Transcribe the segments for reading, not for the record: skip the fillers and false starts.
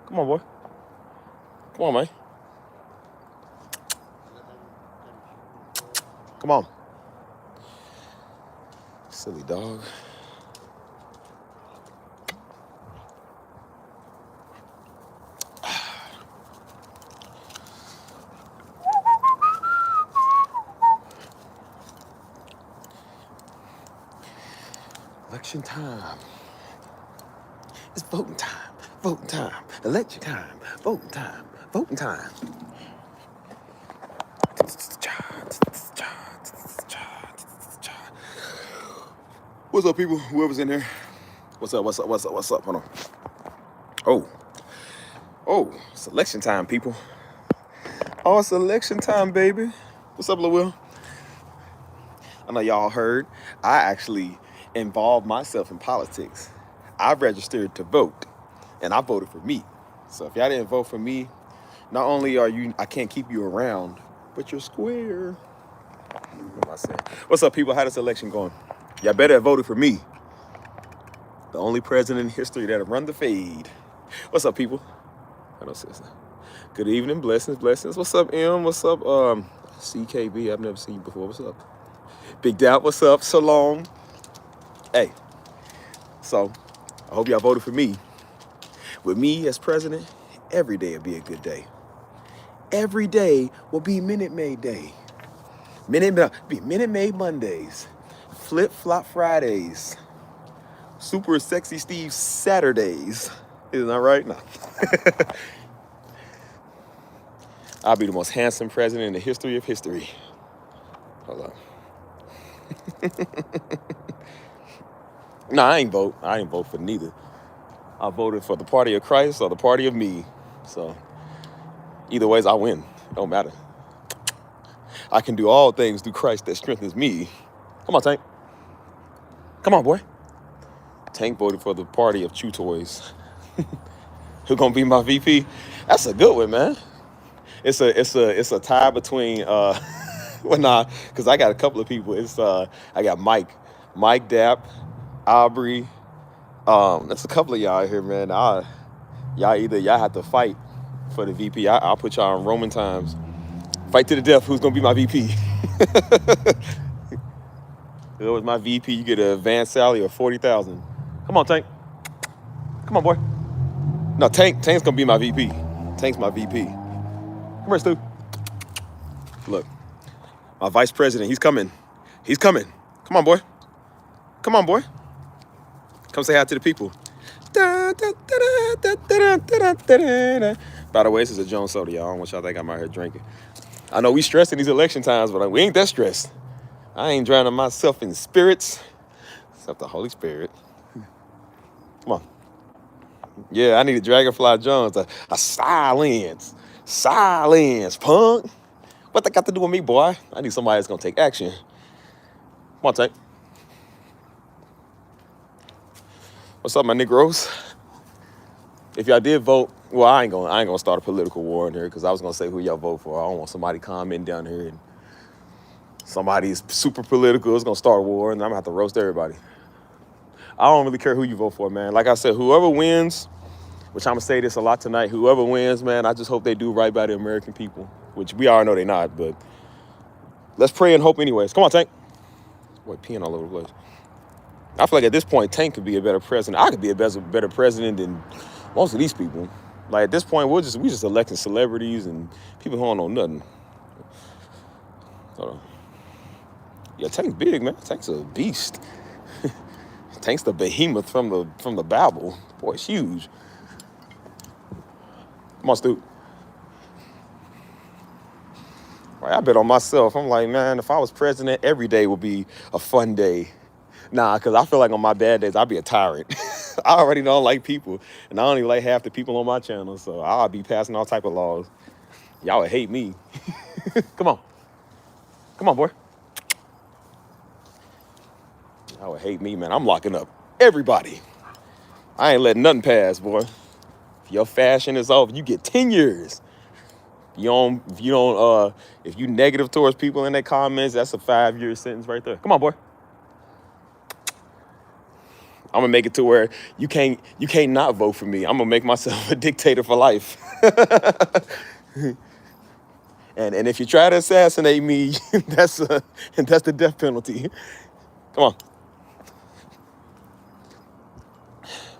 Come on, boy. Come on, man. Come on. Silly dog. Election time. It's voting time. Voting time. Election time. Voting time. Voting time. What's up, people? Whoever's in here. What's up? What's up? What's up? What's up? Hold on. Oh, it's election time, people. Oh, it's election time, baby. What's up, Lil Will? I know y'all heard. I actually involved myself in politics. I registered to vote, and I voted for me. So if y'all didn't vote for me, not only are you, I can't keep you around, but you're square. What am I saying? What's up, people? How this election going? Y'all better have voted for me. The only president in history that'll run the fade. What's up, people? I don't see this. Good evening, blessings, blessings. What's up, M? What's up, CKB? I've never seen you before. What's up? Big Doubt, what's up? Shalom. Hey, so I hope y'all voted for me. With me as president, every day will be a good day. Every day will be Minute Maid Day. Minute Maid Mondays. Flip Flop Fridays. Super Sexy Steve Saturdays. Isn't that right? No. I'll be the most handsome president in the history of history. Hold on. No, I ain't vote. I ain't vote for neither. I voted for the party of Christ or the party of me. So either ways, I win. It don't matter. I can do all things through Christ that strengthens me. Come on, Tank. Come on, boy. Tank voted for the party of Chew Toys. Who gonna be my VP? That's a good one, man. It's a tie between well, nah, because I got a couple of people. It's I got Mike Dapp, Aubrey. That's a couple of y'all here, man. Y'all have to fight for the VP. I'll put y'all on Roman times. Fight to the death. Who's gonna be my VP? Whoever's my VP, you get an advanced salary of $40,000. Come on, Tank. Come on, boy. No, Tank's gonna be my VP. Tank's my VP. Come here, Stu. Look, my vice president, he's coming. He's coming. Come on, boy. Come on, boy. Come say hi to the people. By the way, this is a Jones soda, y'all. I don't want y'all to think I'm out here drinking. I know we stressed in these election times, but we ain't that stressed. I ain't drowning myself in spirits, except the Holy Spirit. Come on. Yeah, I need a Dragonfly Jones, a silence, punk. What that got to do with me, boy? I need somebody that's gonna take action. Come on, Tank. What's up, my Negroes? If y'all did vote, well, I ain't gonna start a political war in here because I was gonna say who y'all vote for. I don't want somebody commenting down here and somebody's super political. It's gonna start a war, and I'm gonna have to roast everybody. I don't really care who you vote for, man. Like I said, whoever wins, which I'm gonna say this a lot tonight, whoever wins, man, I just hope they do right by the American people, which we already know they're not, but let's pray and hope anyways. Come on, Tank. Boy, peeing all over the place. I feel like at this point, Tank could be a better president. I could be a better president than most of these people. Like at this point, we just electing celebrities and people who don't know nothing. Hold on. Yeah, Tank's big, man. Tank's a beast. Tank's the behemoth from the Bible. Boy, it's huge. Come on, Stu. Right, I bet on myself. I'm like, man, if I was president, every day would be a fun day. Nah, because I feel like on my bad days, I'd be a tyrant. I already don't like people, and I only like half the people on my channel, so I'll be passing all type of laws. Y'all would hate me. Come on. Come on, boy. Y'all would hate me, man. I'm locking up everybody. I ain't letting nothing pass, boy. If your fashion is off, you get 10 years. If you negative towards people in their comments, that's a 5-year sentence right there. Come on, boy. I'm gonna make it to where you can't not vote for me. I'm gonna make myself a dictator for life. And if you try to assassinate me, that's the death penalty. Come on.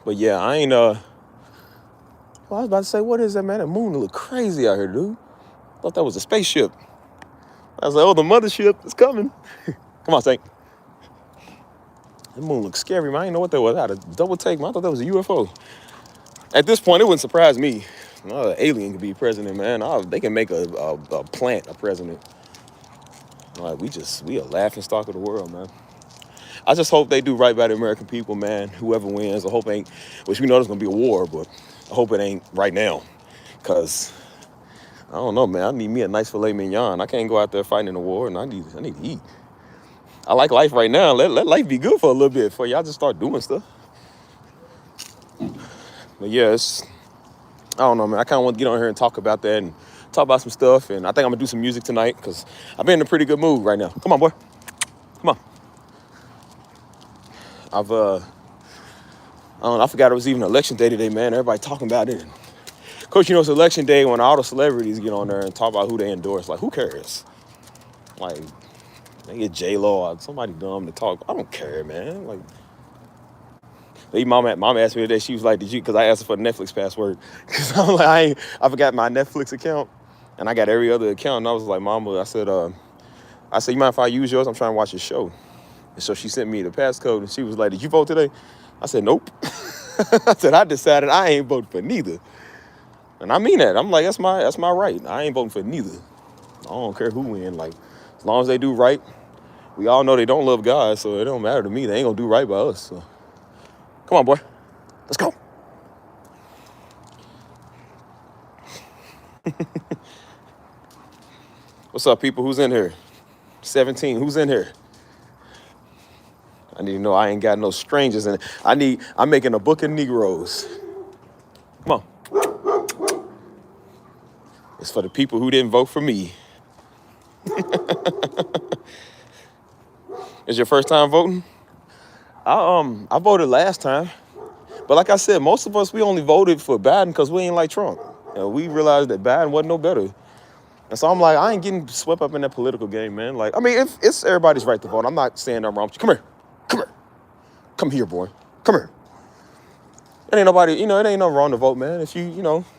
But yeah, I ain't well, I was about to say, what is that, man? That moon look crazy out here, dude. Thought that was a spaceship. I was like, oh, the mothership is coming. Come on, Saint. That moon looks scary, man. I didn't know what that was. I had a double take, man. I thought that was a UFO. At this point, it wouldn't surprise me. An alien could be president, man. They can make a plant a president. Like, we a laughing stock of the world, man. I just hope they do right by the American people, man. Whoever wins, I hope ain't, which we know there's gonna be a war, but I hope it ain't right now. Cause I don't know, man. I need me a nice filet mignon. I can't go out there fighting in a war, and I need to eat. I like life right now. Let life be good for a little bit before y'all just start doing stuff. But yeah, I don't know, man. I kind of want to get on here and talk about that and talk about some stuff. And I think I'm gonna do some music tonight because I've been in a pretty good mood right now. Come on, boy. Come on. I don't know, I forgot it was even election day today, man. Everybody talking about it. Of course, you know, it's election day when all the celebrities get on there and talk about who they endorse. Like, who cares? Like, they get yall, somebody dumb to talk. I don't care, man. Like, mom asked me today, she was like, did you, because I asked her for the Netflix password. Because I'm like, I forgot my Netflix account. And I got every other account. And I was like, Mama, I said, you mind if I use yours? I'm trying to watch a show. And so she sent me the passcode, and she was like, did you vote today? I said, nope. I said, I decided I ain't voting for neither. And I mean that. I'm like, that's my right. I ain't voting for neither. I don't care who win. Like, as long as they do right. We all know they don't love God, so it don't matter to me. They ain't gonna do right by us. So come on, boy. Let's go. What's up, people? Who's in here? 17. Who's in here? I need to know I ain't got no strangers in it. I'm making a book of Negroes. Come on. It's for the people who didn't vote for me. Is your first time voting? I voted last time. But like I said, most of us, we only voted for Biden because we ain't like Trump. We realized that Biden wasn't no better. And so I'm like, I ain't getting swept up in that political game, man. Like, I mean, if it's everybody's right to vote. I'm not saying I'm wrong. Come here. Come here, boy. Come here. It ain't nobody, it ain't no wrong to vote, man. If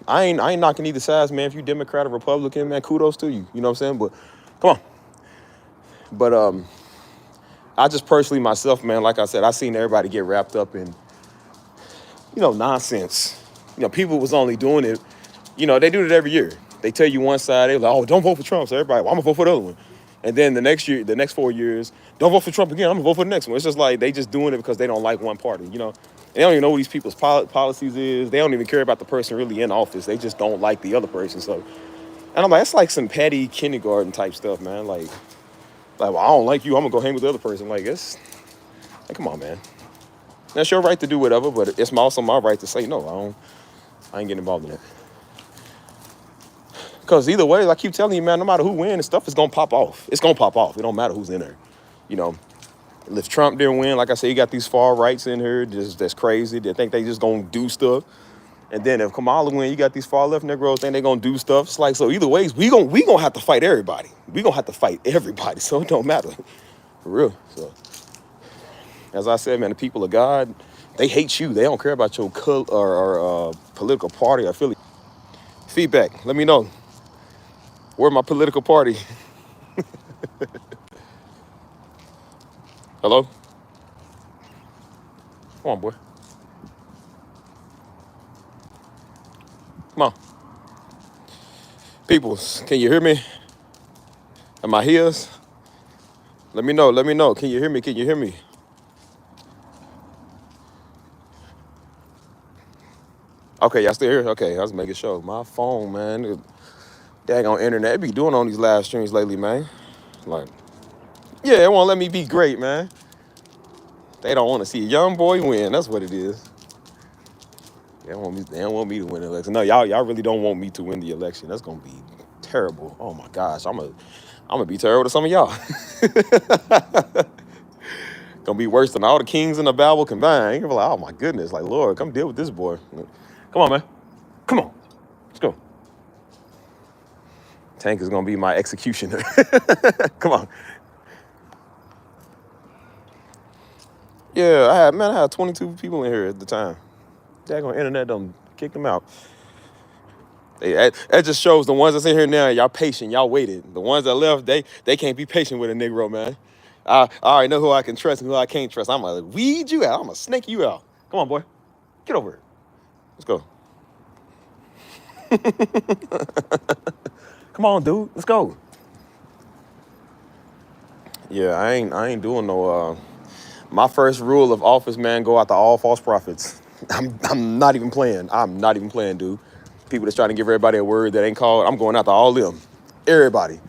I ain't knocking either sides, man. If you Democrat or Republican, man, kudos to you. You know what I'm saying? But come on. But I just personally myself, man, like I said, I seen everybody get wrapped up in, nonsense. People was only doing it, they do it every year. They tell you one side, they're like, oh, don't vote for Trump. So everybody, well, I'm gonna vote for the other one. And then the next 4 years, don't vote for Trump again. I'm gonna vote for the next one. It's just like they just doing it because they don't like one party. They don't even know what these people's policies is. They don't even care about the person really in office. They just don't like the other person. So, and I'm like, that's like some petty kindergarten type stuff, man. Like, well, I don't like you. I'm gonna go hang with the other person. Like, come on, man. That's your right to do whatever, but it's also my right to say no. I ain't getting involved in that. Because either way, I keep telling you, man, no matter who wins, stuff is going to pop off. It's going to pop off. It don't matter who's in there. If Trump didn't win, like I said, you got these far rights in here that's crazy. They think they just going to do stuff. And then if Kamala win, you got these far left Negroes think they going to do stuff. It's like, so either way, we gonna have to fight everybody. We going to have to fight everybody. So it don't matter. For real. So, as I said, man, the people of God, they hate you. They don't care about your or political party or affiliate. Feedback. Let me know. Where my political party? Hello? Come on, boy. Come on. Peoples, can you hear me? Am I here? Let me know. Can you hear me? Okay, y'all still here? Okay, I was making sure. My phone, man. Daggone internet. It be doing on these live streams lately, man. Like, yeah, it won't let me be great, man. They don't want to see a young boy win. That's what it is. They don't want me to win the election. No, y'all really don't want me to win the election. That's gonna be terrible. Oh my gosh, I'm gonna be terrible to some of y'all. Gonna be worse than all the kings in the Bible combined. You're like, oh my goodness, like Lord, come deal with this boy. Come on, man. Come on. Let's go. Tank is gonna be my executioner. Come on. Yeah, I had 22 people in here at the time. Daggone internet done kicked them out. That just shows the ones that's in here now, y'all patient, y'all waited. The ones that left, they can't be patient with a Negro, man. I already know who I can trust and who I can't trust. I'm gonna weed you out. I'm gonna snake you out. Come on, boy. Get over here. Let's go. Come on, dude. Let's go. Yeah, I ain't doing no my first rule of office, man, go after all false prophets. I'm not even playing. I'm not even playing, dude. People that's trying to give everybody a word that ain't called, I'm going after all them. Everybody.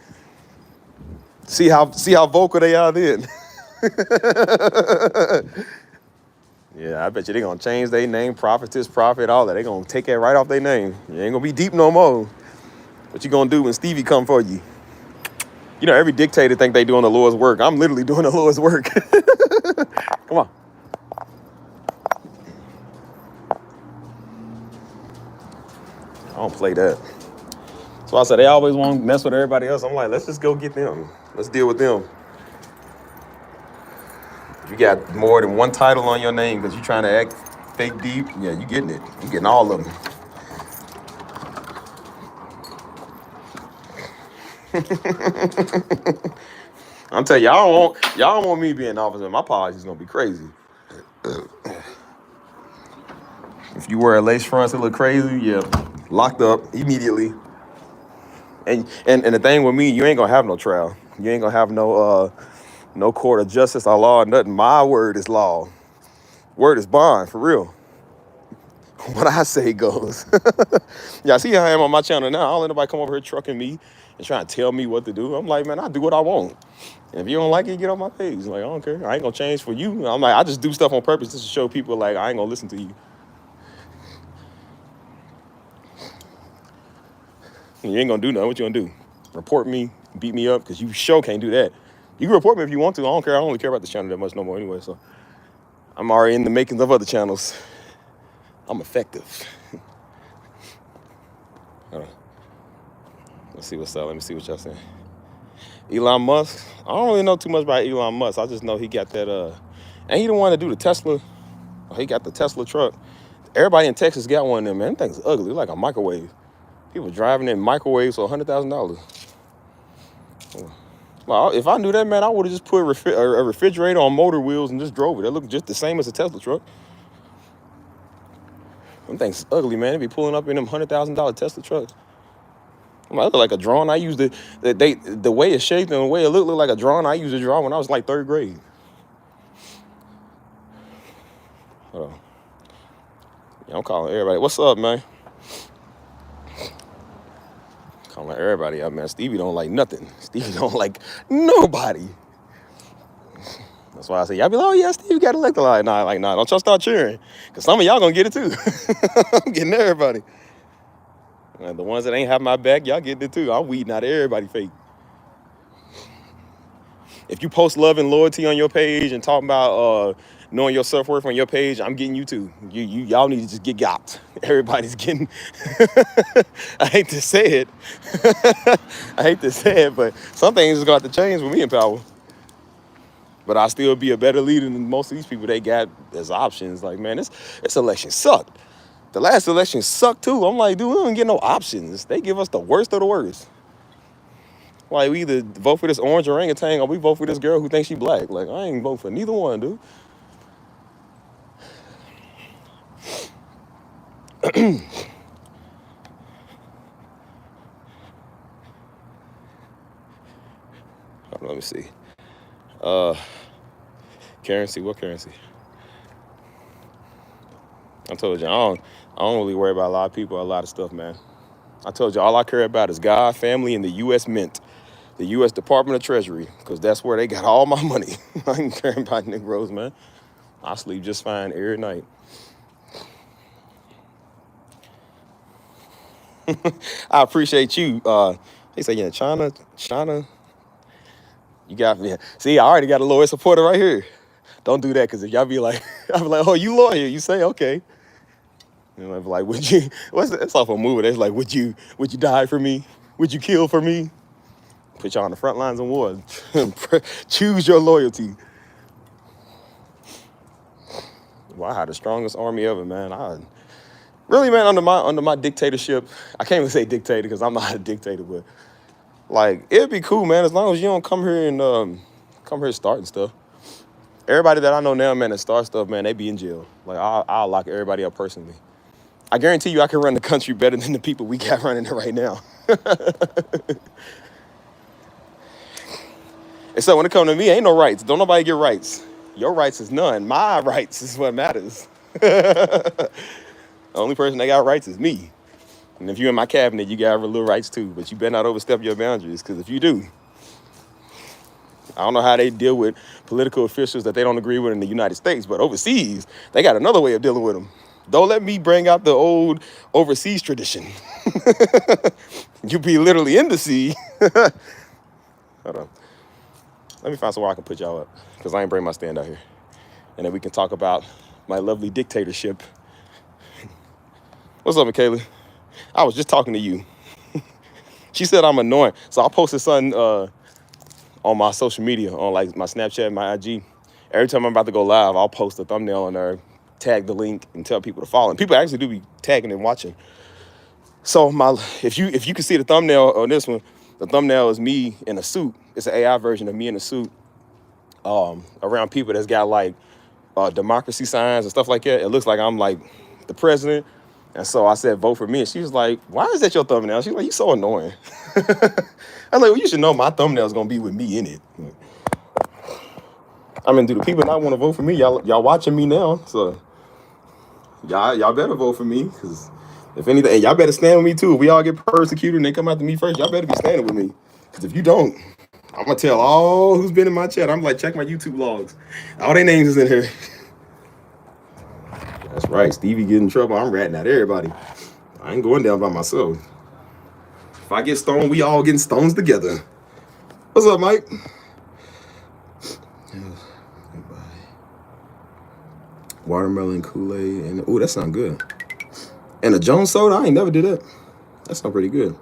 See how vocal they are then. Yeah, I bet you they gonna change their name, prophetess, prophet, all that. They gonna take that right off their name. You ain't gonna be deep no more. What you gonna do when Stevie come for you? You know, every dictator think they doing the Lord's work. I'm literally doing the Lord's work. Come on. I don't play that. So I said they always want to mess with everybody else. I'm like, let's just go get them. Let's deal with them. If you got more than one title on your name because you're trying to act fake deep, yeah, you getting it. You getting all of them. I'm telling you, y'all don't want me being an officer. My policy's gonna be crazy. If you wear a lace front that look crazy, yeah, locked up immediately. And the thing with me, you ain't gonna have no trial. You ain't gonna have no court of justice or law or nothing. My word is law. Word is bond, for real. What I say goes. Yeah, see how I am on my channel now. I don't let nobody come over here trucking me and trying to tell me what to do. I'm like, man, I do what I want. And if you don't like it, get on my page. Like, I don't care. I ain't gonna change for you. I'm like, I just do stuff on purpose just to show people, like, I ain't gonna listen to you. You ain't gonna do nothing. What you gonna do? Report me, beat me up, because you sure can't do that. You can report me if you want to. I don't care. I don't really care about this channel that much no more anyway. So I'm already in the makings of other channels. I'm effective. Hold on. Let's see what's up. Let me see what y'all saying. Elon Musk. I don't really know too much about Elon Musk. I just know he got that. And he the one to do the Tesla. He got the Tesla truck. Everybody in Texas got one of them, man. Them thing's ugly, like a microwave. People driving in microwaves for $100,000. Well, if I knew that, man, I would have just put a refrigerator on motor wheels and just drove it. That looked just the same as a Tesla truck. Them things ugly, man. They be pulling up in them $100,000 Tesla trucks. I look like a drone. I used the way it's shaped and the way it looked like a drone. I used to draw when I was like 3rd grade. Hold on. Yeah, I'm calling everybody. What's up, man? Calling everybody up, man. Stevie don't like nothing. Stevie don't like nobody. That's why I say, y'all be like, oh yeah, Stevie got elected. Like, nah, don't y'all start cheering. Because some of y'all gonna get it too. I'm getting everybody. And the ones that ain't have my back, y'all getting it too. I'm weeding out everybody fake. If you post love and loyalty on your page and talking about knowing your self-worth on your page, I'm getting you too. Y'all need to just get got. Everybody's getting. I hate to say it. I hate to say it, but some things is gonna have to change with me in power. But I'll still be a better leader than most of these people they got as options. Like, man, this election sucked. The last election sucked too. I'm like, dude, we don't get no options. They give us the worst of the worst. Like, we either vote for this orange orangutan or we vote for this girl who thinks she black. Like, I ain't vote for neither one, dude. Let me see. Currency, what currency? I told you, I don't really worry about a lot of people, a lot of stuff, man. I told you, all I care about is God, family, and the U.S. Mint, the U.S. Department of Treasury, because that's where they got all my money. I ain't caring about Negroes, man. I sleep just fine every night. I appreciate you. They say, yeah, China. You got me. See, I already got a loyal supporter right here. Don't do that, because if y'all be like, I'll be like, oh, you lawyer? You say okay? And I'll be like, would you? It's off a movie. That's like, would you die for me? Would you kill for me? Put y'all on the front lines of war. Choose your loyalty. Well, I had the strongest army ever, man. Really, man, under my dictatorship, I can't even say dictator because I'm not a dictator, but like it'd be cool, man, as long as you don't come here and starting stuff. Everybody that I know now, man, that start stuff, man, they be in jail. Like I'll lock everybody up personally. I guarantee you, I can run the country better than the people we got running it right now. And so when it comes to me, ain't no rights. Don't nobody get rights. Your rights is none. My rights is what matters. The only person that got rights is me. And if you're in my cabinet, you got little rights too. But you better not overstep your boundaries, because if you do, I don't know how they deal with political officials that they don't agree with in the United States, but overseas, they got another way of dealing with them. Don't let me bring out the old overseas tradition. You be literally in the sea. Hold on. Let me find somewhere I can put y'all up, because I ain't bring my stand out here. And then we can talk about my lovely dictatorship. What's up, Michaela? I was just talking to you. She said I'm annoying. So I posted something on my social media, on like my Snapchat, my IG. Every time I'm about to go live, I'll post a thumbnail on there, tag the link, and tell people to follow. And people actually do be tagging and watching. So if you can see the thumbnail on this one, the thumbnail is me in a suit. It's an AI version of me in a suit around people that's got like democracy signs and stuff like that. It looks like I'm like the president. And so I said, vote for me. And she was like, why is that your thumbnail? She's like, you so annoying. I was like, well, you should know my thumbnail is going to be with me in it. I mean, do the people not want to vote for me? Y'all watching me now. So y'all better vote for me. Because if anything, y'all better stand with me too. If we all get persecuted and they come after me first, y'all better be standing with me. Because if you don't, I'm going to tell all who's been in my chat. I'm like, check my YouTube logs. All their names is in here. That's right. Stevie get in trouble. I'm ratting out everybody. I ain't going down by myself. If I get stoned, we all getting stones together. What's up, Mike? Watermelon Kool-Aid. And ooh, that sound good. And a Jones soda? I ain't never did that. That sound pretty good.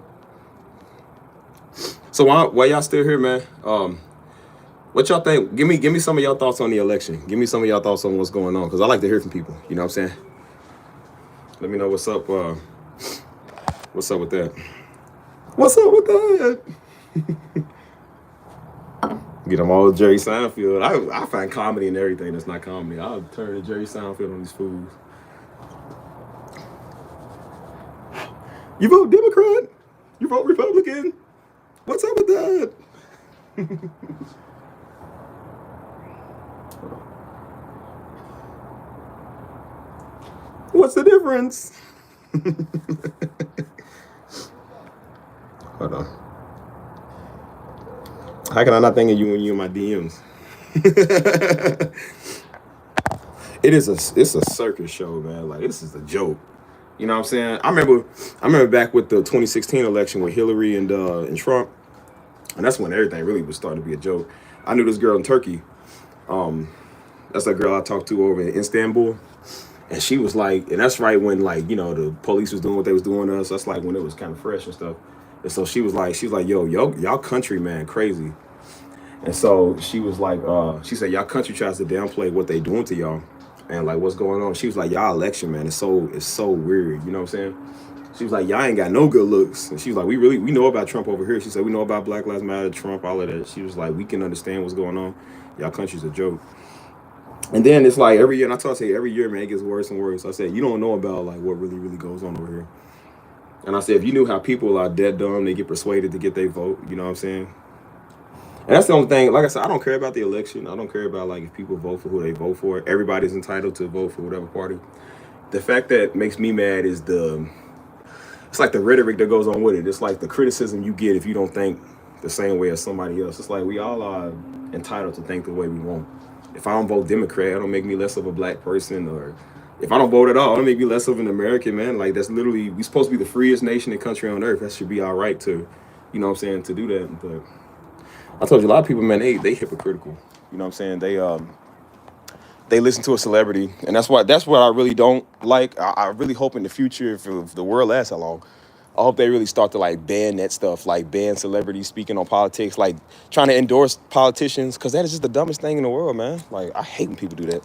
So while y'all still here, man, what y'all think? Give me some of y'all thoughts on the election. Give me some of y'all thoughts on what's going on, because I like to hear from people. You know what I'm saying? Let me know what's up. What's up with that? What's up with that? Get them all Jerry Seinfeld. I find comedy in everything that's not comedy. I'll turn to Jerry Seinfeld on these fools. You vote Democrat? You vote Republican? What's up with that? What's the difference? Hold on. How can I not think of you when you're in my DMs? It's a circus show, man. Like, this is a joke. You know what I'm saying? I remember back with the 2016 election with Hillary and Trump, and that's when everything really was starting to be a joke. I knew this girl in Turkey. That's that girl I talked to over in Istanbul. And she was like, and that's right when, like, you know, the police was doing what they was doing to us. That's like when it was kind of fresh and stuff. And so she was like, yo, y'all country, man, crazy. And so she was like, she said, y'all country tries to downplay what they doing to y'all and like what's going on. She was like, y'all election, man, it's so weird. You know what I'm saying? She was like, y'all ain't got no good looks. And she was like, we know about Trump over here. She said, we know about Black Lives Matter, Trump, all of that. She was like, we can understand what's going on. Y'all country's a joke. And then it's like every year, and I told her, every year, man, it gets worse and worse. I said, you don't know about like what really, really goes on over here. And I said, if you knew how people are dead dumb, they get persuaded to get their vote, you know what I'm saying? And that's the only thing, like I said, I don't care about the election. I don't care about like if people vote for who they vote for. Everybody's entitled to vote for whatever party. The fact that makes me mad is it's like the rhetoric that goes on with it. It's like the criticism you get if you don't think the same way as somebody else. It's like we all are entitled to think the way we want. If I don't vote Democrat, it don't make me less of a black person, or if I don't vote at all, it don't make me less of an American, man. Like, that's literally, we supposed to be the freest nation and country on earth. That should be our right to, you know what I'm saying, to do that. But I told you, a lot of people, man, they hypocritical. You know what I'm saying? they listen to a celebrity, and that's what I really don't like. I really hope in the future, if the world lasts how long, I hope they really start to like ban that stuff, like ban celebrities speaking on politics, like trying to endorse politicians, because that is just the dumbest thing in the world, man. Like I hate when people do that.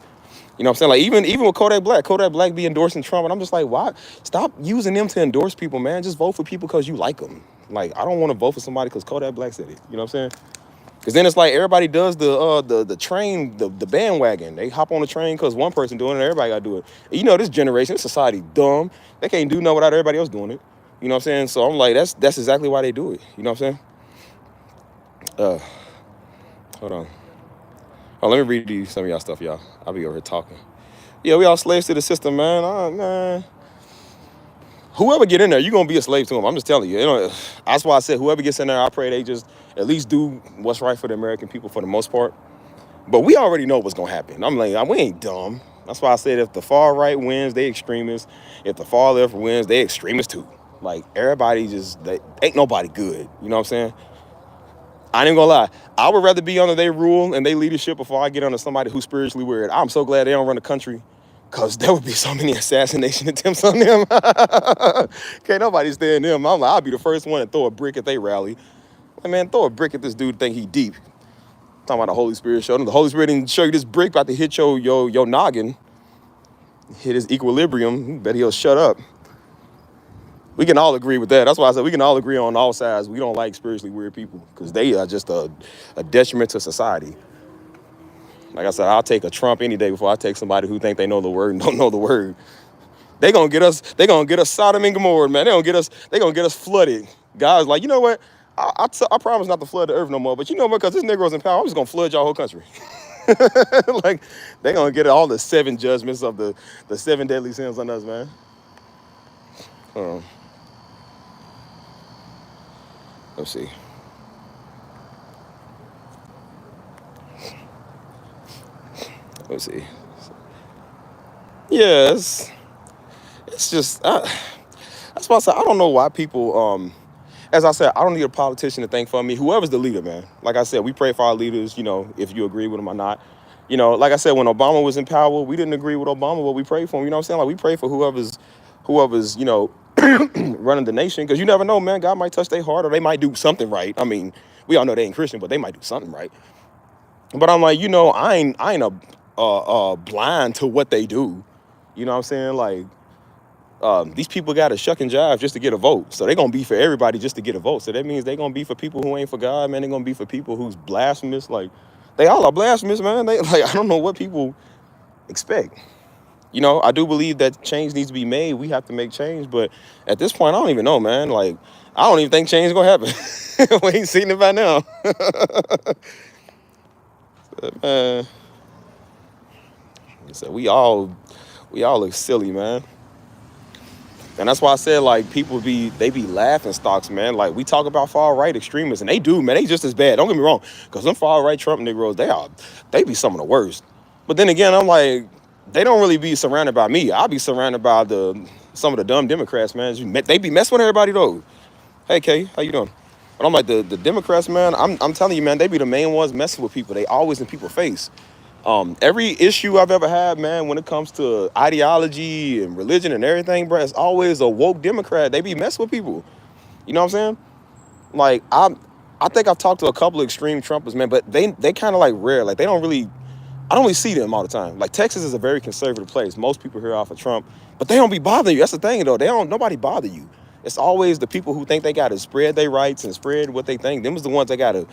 You know what I'm saying? Like even with Kodak Black be endorsing Trump, and I'm just like, why? Stop using them to endorse people, man. Just vote for people because you like them. Like I don't want to vote for somebody because Kodak Black said it. You know what I'm saying? Because then it's like everybody does the train, the bandwagon. They hop on the train because one person doing it, everybody got to do it. And you know, this generation, this society, dumb. They can't do nothing without everybody else doing it. You know what I'm saying? So I'm like, that's exactly why they do it. You know what I'm saying? Hold on. Oh, let me read you some of y'all stuff, y'all. I'll be over here talking. Yeah, we all slaves to the system, man. Man. Whoever get in there, you're going to be a slave to them. I'm just telling you. That's why I said whoever gets in there, I pray they just at least do what's right for the American people for the most part. But we already know what's going to happen. I'm like, we ain't dumb. That's why I said if the far right wins, they extremists. If the far left wins, they extremists too. Like, everybody ain't nobody good. You know what I'm saying? I ain't gonna lie. I would rather be under their rule and their leadership before I get under somebody who's spiritually weird. I'm so glad they don't run the country, because there would be so many assassination attempts on them. Can't nobody stand them. I'm like, I'll be the first one to throw a brick at their rally. Like, man, throw a brick at this dude, think he deep. Talking about the Holy Spirit showed him. The Holy Spirit didn't show you this brick about to hit your noggin. Hit his equilibrium. Bet he'll shut up. We can all agree with that. That's why I said we can all agree on all sides. We don't like spiritually weird people because they are just a detriment to society. Like I said, I'll take a Trump any day before I take somebody who think they know the word and don't know the word. They gonna get us Sodom and Gomorrah, man. They gonna get us flooded. God's like, you know what? I promise not to flood the earth no more. But you know what? Because this Negro's in power, I'm just gonna flood y'all whole country. Like they gonna get all the 7 judgments of the 7 deadly sins on us, man. Let's see. Let's see. Yes. It's just, that's why I said, I don't know why people, as I said, I don't need a politician to think for me. Whoever's the leader, man. Like I said, we pray for our leaders, you know, if you agree with them or not. You know, like I said, when Obama was in power, we didn't agree with Obama, but we prayed for him. You know what I'm saying? Like, we pray for whoever's, you know, running the nation, because you never know, man. God might touch their heart, or they might do something right. I mean, we all know they ain't Christian, but they might do something right. But I'm like, you know, I ain't blind to what they do. You know what I'm saying? Like, these people got to shuck and jive just to get a vote. So they're going to be for everybody just to get a vote. So that means they're going to be for people who ain't for God, man. They're going to be for people who's blasphemous. Like, they all are blasphemous, man. I don't know what people expect. You know, I do believe that change needs to be made. We have to make change. But at this point, I don't even know, man. Like, I don't even think change is going to happen. We ain't seen it by now. Man. So we all look silly, man. And that's why I said, like, they be laughing stocks, man. Like, we talk about far right extremists, and they do, man. They just as bad. Don't get me wrong, because them far right Trump Negroes, they be some of the worst. But then again, I'm like, they don't really be surrounded by me. I'll be surrounded by some of the dumb Democrats, man. They be messing with everybody though. Hey Kay, how you doing? But I'm like, the Democrats, man. I'm telling you, man, they be the main ones messing with people. They always in people's face. Every issue I've ever had, man, when it comes to ideology and religion and everything, bro, it's always a woke Democrat. They be messing with people. You know what I'm saying? Like, I think I've talked to a couple of extreme Trumpers, man, but they kind of like rare. Like, I don't really see them all the time. Like, Texas is a very conservative place. Most people here off of Trump, but they don't be bothering you. That's the thing, though. Nobody bother you. It's always the people who think they got to spread their rights and spread what they think. Them was the ones that got to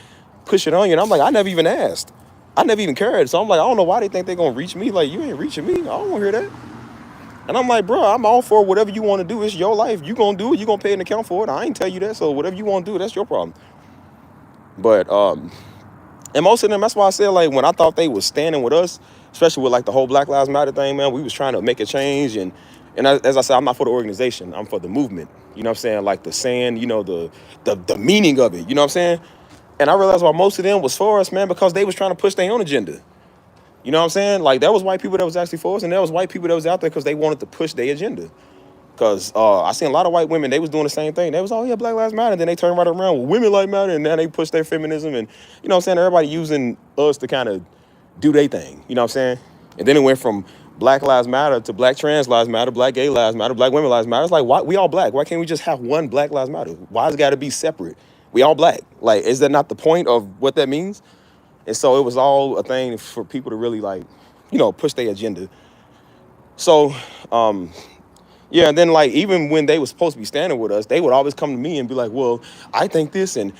push it on you. And I'm like, I never even asked. I never even cared. So I'm like, I don't know why they think they're going to reach me. Like, you ain't reaching me. I don't want to hear that. And I'm like, bro, I'm all for whatever you want to do. It's your life. You going to do it. You going to pay an account for it. I ain't tell you that. So whatever you want to do, that's your problem. But, and most of them, that's why I said, like, when I thought they was standing with us, especially with, like, the whole Black Lives Matter thing, man, we was trying to make a change. And as I said, I'm not for the organization. I'm for the movement. You know what I'm saying? Like, the saying, you know, the meaning of it. You know what I'm saying? And I realized why most of them was for us, man, because they was trying to push their own agenda. You know what I'm saying? Like, there was white people that was actually for us, and there was white people that was out there because they wanted to push their agenda. Because I seen a lot of white women, they was doing the same thing. They was, oh, yeah, Black Lives Matter. And then they turned right around, well, women like matter, and now they push their feminism. And, you know what I'm saying, everybody using us to kind of do their thing. You know what I'm saying? And then it went from Black Lives Matter to Black Trans Lives Matter, Black Gay Lives Matter, Black Women Lives Matter. It's like, why we all black? Why can't we just have one Black Lives Matter? Why has it got to be separate? We all black. Like, is that not the point of what that means? And so it was all a thing for people to really like, push their agenda. So, yeah, and then like even when they were supposed to be standing with us, they would always come to me and be like, well, I think this, and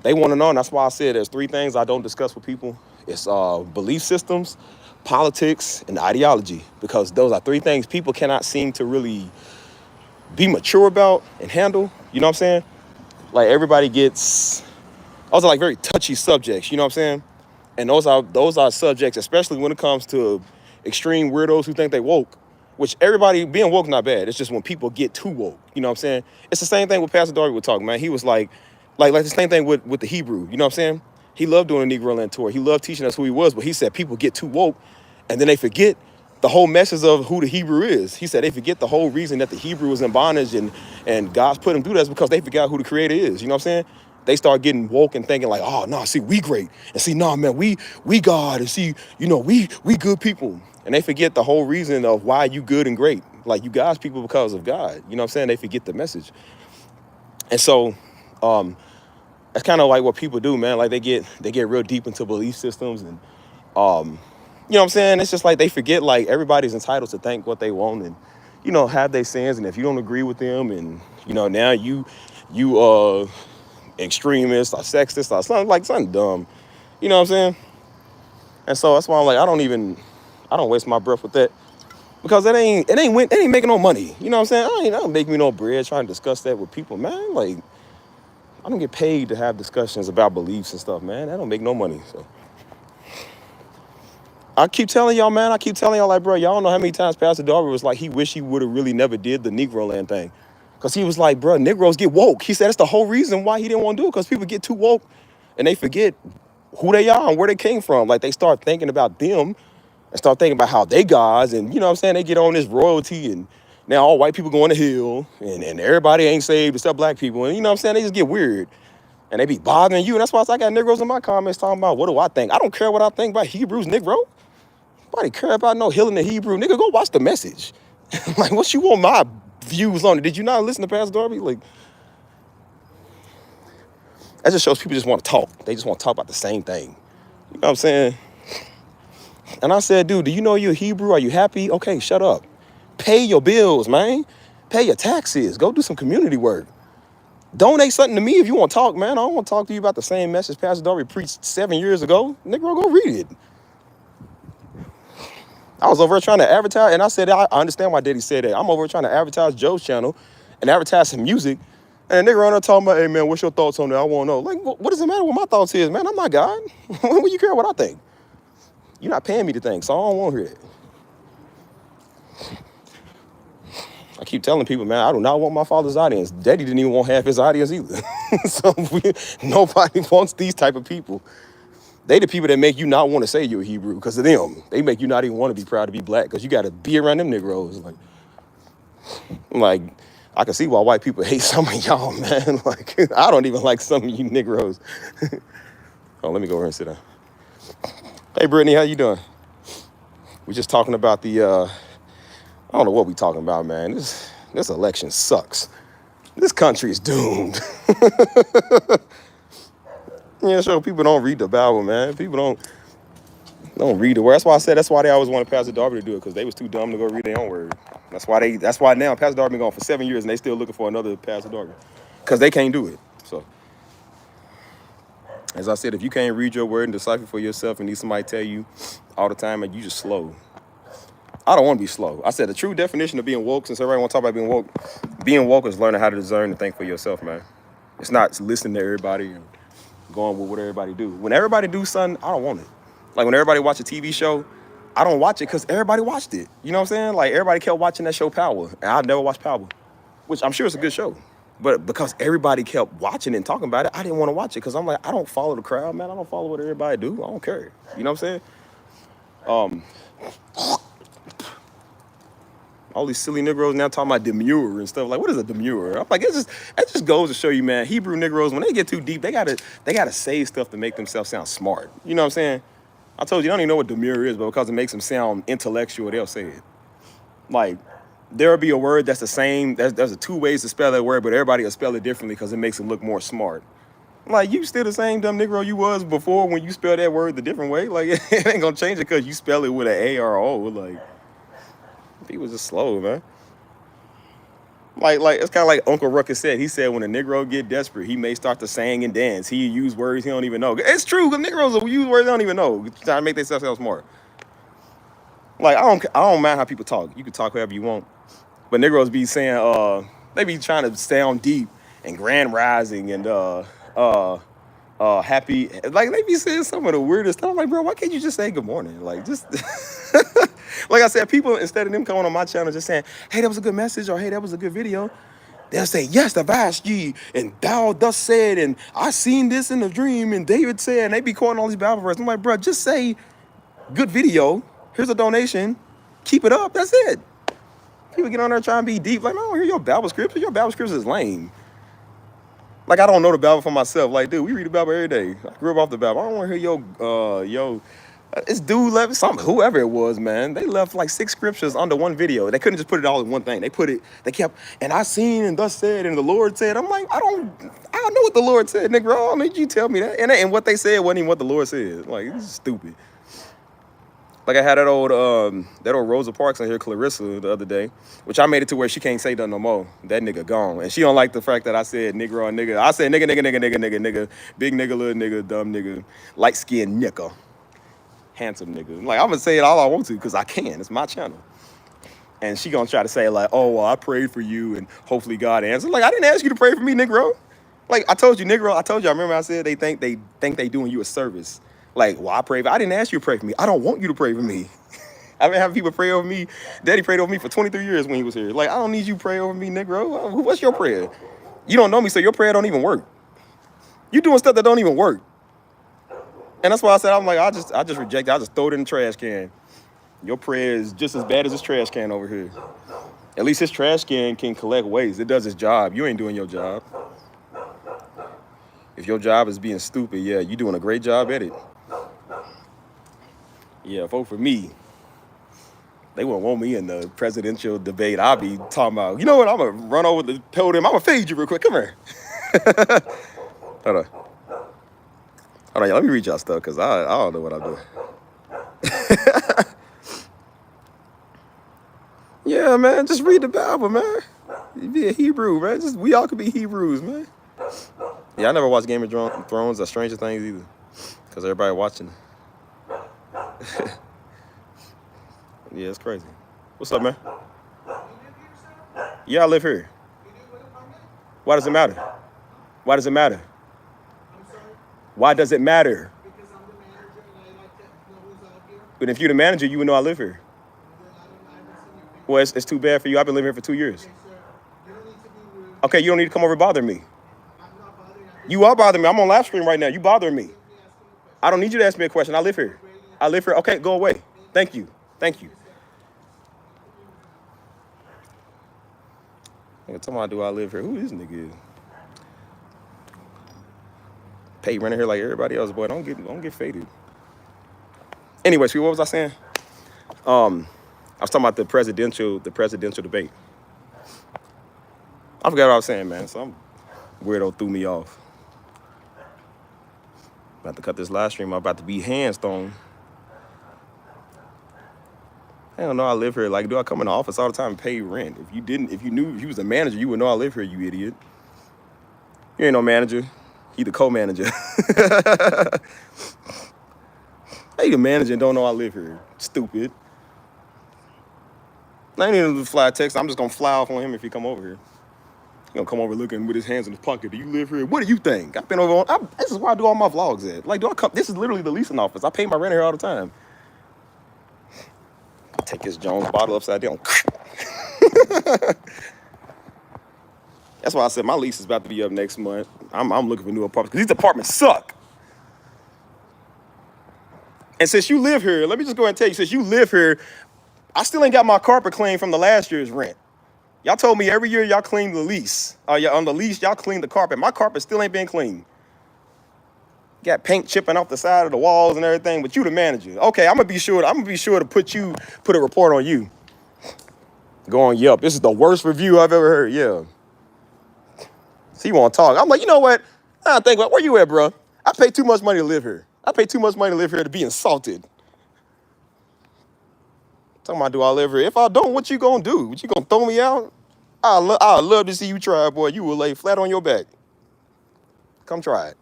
they want to know. And that's why I said there's 3 things I don't discuss with people. It's belief systems, politics, and ideology, because those are 3 things people cannot seem to really be mature about and handle. You know what I'm saying? Like everybody gets, those are like very touchy subjects. You know what I'm saying? And those are subjects, especially when it comes to extreme weirdos who think they woke. Which everybody being woke not bad. It's just when people get too woke. You know what I'm saying? It's the same thing with Pastor Darby was talking, man. He was like the same thing with the Hebrew. You know what I'm saying? He loved doing a Negro Land tour. He loved teaching us who he was, but he said people get too woke and then they forget the whole message of who the Hebrew is. He said they forget the whole reason that the Hebrew was in bondage and God's put him through that because they forgot who the creator is. You know what I'm saying? They start getting woke and thinking like, oh no, see, we great. And see, no, man, we God, and see, we good people. And they forget the whole reason of why you good and great. Like you God's people because of God. You know what I'm saying? They forget the message. And so that's kind of like what people do, man. Like they get real deep into belief systems and you know what I'm saying? It's just like they forget like everybody's entitled to think what they want and, have their sins. And if you don't agree with them and, now you extremist or sexist or something dumb. You know what I'm saying? And so that's why I'm like, I don't waste my breath with that. Because it ain't making no money. You know what I'm saying? I don't make me no bread trying to discuss that with people, man. Like, I don't get paid to have discussions about beliefs and stuff, man. That don't make no money. So I keep telling y'all, man, like, bro, y'all don't know how many times Pastor Darby was like, he wish he would have really never did the Negro Land thing. Because he was like, bro, Negroes get woke. He said that's the whole reason why he didn't want to do it, because people get too woke and they forget who they are and where they came from. Like, they start thinking about them and start thinking about how they gods, and you know what I'm saying? They get on this royalty, and now all white people going to hell, and everybody ain't saved except black people, and you know what I'm saying? They just get weird, and they be bothering you, and that's why I got Negroes in my comments talking about, what do I think? I don't care what I think about Hebrews, Negro. Nobody care about no healing the Hebrew. Nigga, go watch the message. Like, what you want my views on it? Did you not listen to Pastor Darby? Like, that just shows people just want to talk. They just want to talk about the same thing. You know what I'm saying? And I said, dude, do you know you're Hebrew? Are you happy? Okay, shut up. Pay your bills, man. Pay your taxes. Go do some community work. Donate something to me if you want to talk, man. I don't want to talk to you about the same message Pastor Darby preached 7 years ago. Negro, go read it. I was over trying to advertise, and I said, I understand why Daddy said that. I'm over trying to advertise Joe's channel and advertise some music. And a nigga around there talking about, hey, man, what's your thoughts on that? I want to know. Like, what does it matter what my thoughts is, man? I'm not God. What you care what I think? You're not paying me to think, so I don't want to hear it. I keep telling people, man, I do not want my father's audience. Daddy didn't even want half his audience either. So nobody wants these type of people. They the people that make you not want to say you're a Hebrew because of them. They make you not even want to be proud to be black because you got to be around them Negroes. Like, I can see why white people hate some of y'all, man. Like, I don't even like some of you Negroes. Oh, let me go over and sit down. Hey, Brittany, how you doing? We're just talking about the, I don't know what we talking about, man. This election sucks. This country is doomed. Yeah, sure, people don't read the Bible, man. People don't read the word. That's why I said that's why they always wanted Pastor Darby to do it, because they was too dumb to go read their own word. That's why now Pastor Darby been gone for 7 years and they still looking for another Pastor Darby. Because they can't do it. So, as I said, if you can't read your word and decipher for yourself and need somebody tell you all the time, you just slow. I don't want to be slow. I said the true definition of being woke, since everybody want to talk about being woke is learning how to discern and think for yourself, man. It's not listening to everybody and going with what everybody do. When everybody do something, I don't want it. Like when everybody watch a TV show, I don't watch it because everybody watched it. You know what I'm saying? Like everybody kept watching that show Power, and I never watched Power, which I'm sure it's a good show. But because everybody kept watching it and talking about it, I didn't want to watch it because I'm like, I don't follow the crowd, man. I don't follow what everybody do. I don't care. You know what I'm saying? All these silly Negroes now talking about demure and stuff. Like, what is a demure? I'm like, it just goes to show you, man, Hebrew Negroes, when they get too deep, they gotta say stuff to make themselves sound smart. You know what I'm saying? I told you, I don't even know what demure is, but because it makes them sound intellectual, they'll say it. Like, there'll be a word that's the same. There's two ways to spell that word, but everybody will spell it differently because it makes them look more smart. Like, you still the same dumb Negro you was before when you spell that word the different way. Like, it ain't gonna change it because you spell it with an A or O. Like, people just slow, man. Like it's kind of like Uncle Ruckus said. He said when a Negro get desperate, he may start to sing and dance. He use words he don't even know. It's true, because Negroes will use words they don't even know, trying to make themselves sound smart. Like, I don't mind how people talk. You can talk however you want. But Negroes be saying, they be trying to sound deep and grand rising and happy. Like, they be saying some of the weirdest stuff. I'm like, bro, why can't you just say good morning? Like, just like I said, people, instead of them coming on my channel just saying, hey, that was a good message, or hey, that was a good video, they'll say, yes, the vast ye, and thou thus said, and I seen this in a dream, and David said, and they be quoting all these Bible verses. I'm like, bro, just say good video. Here's a donation. Keep it up. That's it. People get on there trying to be deep. Like, I don't hear your Bible scripture. Your Bible scripture is lame. Like, I don't know the Bible for myself. Like, dude, we read the Bible every day. I grew up off the Bible. I don't want to hear this dude left whoever it was, man. They left like 6 scriptures under one video. They couldn't just put it all in one thing. They kept, and I seen and thus said, and the Lord said. I'm like, I don't know what the Lord said, nigga. I don't need you to tell me that. And what they said wasn't even what the Lord said. Like, this is stupid. Like, I had that old Rosa Parks in here, Clarissa, the other day, which I made it to where she can't say that no more. That nigga gone. And she don't like the fact that I said nigga on nigga. I said nigga, big nigga, little nigga, dumb nigga, light-skinned nigga, handsome nigga. Like, I'm gonna say it all I want to because I can. It's my channel. And she gonna try to say like, oh, well, I prayed for you and hopefully God answered. Like, I didn't ask you to pray for me, Negro. Like, I told you, Negro, I remember I said they think they doing you a service. Like, well, I didn't ask you to pray for me. I don't want you to pray for me. I've been having people pray over me. Daddy prayed over me for 23 years when he was here. Like, I don't need you to pray over me, Negro. What's your prayer? You don't know me, so your prayer don't even work. You doing stuff that don't even work. And that's why I said, I'm like, I just reject it. I just throw it in the trash can. Your prayer is just as bad as this trash can over here. At least this trash can collect waste. It does its job. You ain't doing your job. If your job is being stupid, yeah, you doing a great job at it. Yeah, vote for me. They won't want me in the presidential debate. I'll be talking about, you know what, I'm going to run over the podium. I'm going to fade you real quick. Come here. Hold on. Hold on, let me read y'all stuff because I don't know what I'm doing. Yeah, man, just read the Bible, man. You be a Hebrew, man. We all could be Hebrews, man. Yeah, I never watched Game of Thrones or Stranger Things either because everybody watching. Yeah, it's crazy. What's up, man? Yeah, I live here. Why does it matter? Why does it matter? Why does it matter? Because I'm the manager and I like to know who's out here. But if you're the manager, you would know I live here. Well, it's too bad for you. I've been living here for 2 years. Okay, you don't need to come over and bother me. You are bothering me. I'm on live stream right now. You bothering me. I don't need you to ask me a question. I live here. I live here. Okay, go away. Thank you. Thank you. Nigga, tell me, do I live here? Who this nigga is? Pay running here like everybody else, boy. Don't get faded. Anyway, see, what was I saying? I was talking about the presidential debate. I forgot what I was saying, man. Some weirdo threw me off. About to cut this live stream. I'm about to be hands-on. I don't know I live here. Like, do I come in the office all the time and pay rent? If you knew if you was a manager, you would know I live here, you idiot. You ain't no manager. You the co-manager. How you the manager and don't know I live here? Stupid. I ain't even fly text. I'm just gonna fly off on him if he come over here. He gonna come over looking with his hands in his pocket. Do you live here? What do you think? I've been over on. This is where I do all my vlogs at. Like, do I come? This is literally the leasing office. I pay my rent here all the time. Take this Jones bottle upside down. That's why I said my lease is about to be up next month. I'm looking for new apartments because these apartments suck. And since you live here, let me just go ahead and tell you, since you live here, I still ain't got my carpet cleaned from the last year's rent. Y'all told me every year y'all clean the lease. On the lease, y'all clean the carpet. My carpet still ain't been cleaned. Got paint chipping off the side of the walls and everything, but you the manager. Okay, I'm gonna be sure to put a report on you. Go on Yelp. This is the worst review I've ever heard. Yeah. So you want to talk? I'm like, you know what? I think, where you at, bro? I pay too much money to live here. I pay too much money to live here to be insulted. Talking about, do I live here? If I don't, what you gonna do? What you gonna throw me out? I'd love to see you try, boy. You will lay flat on your back. Come try it.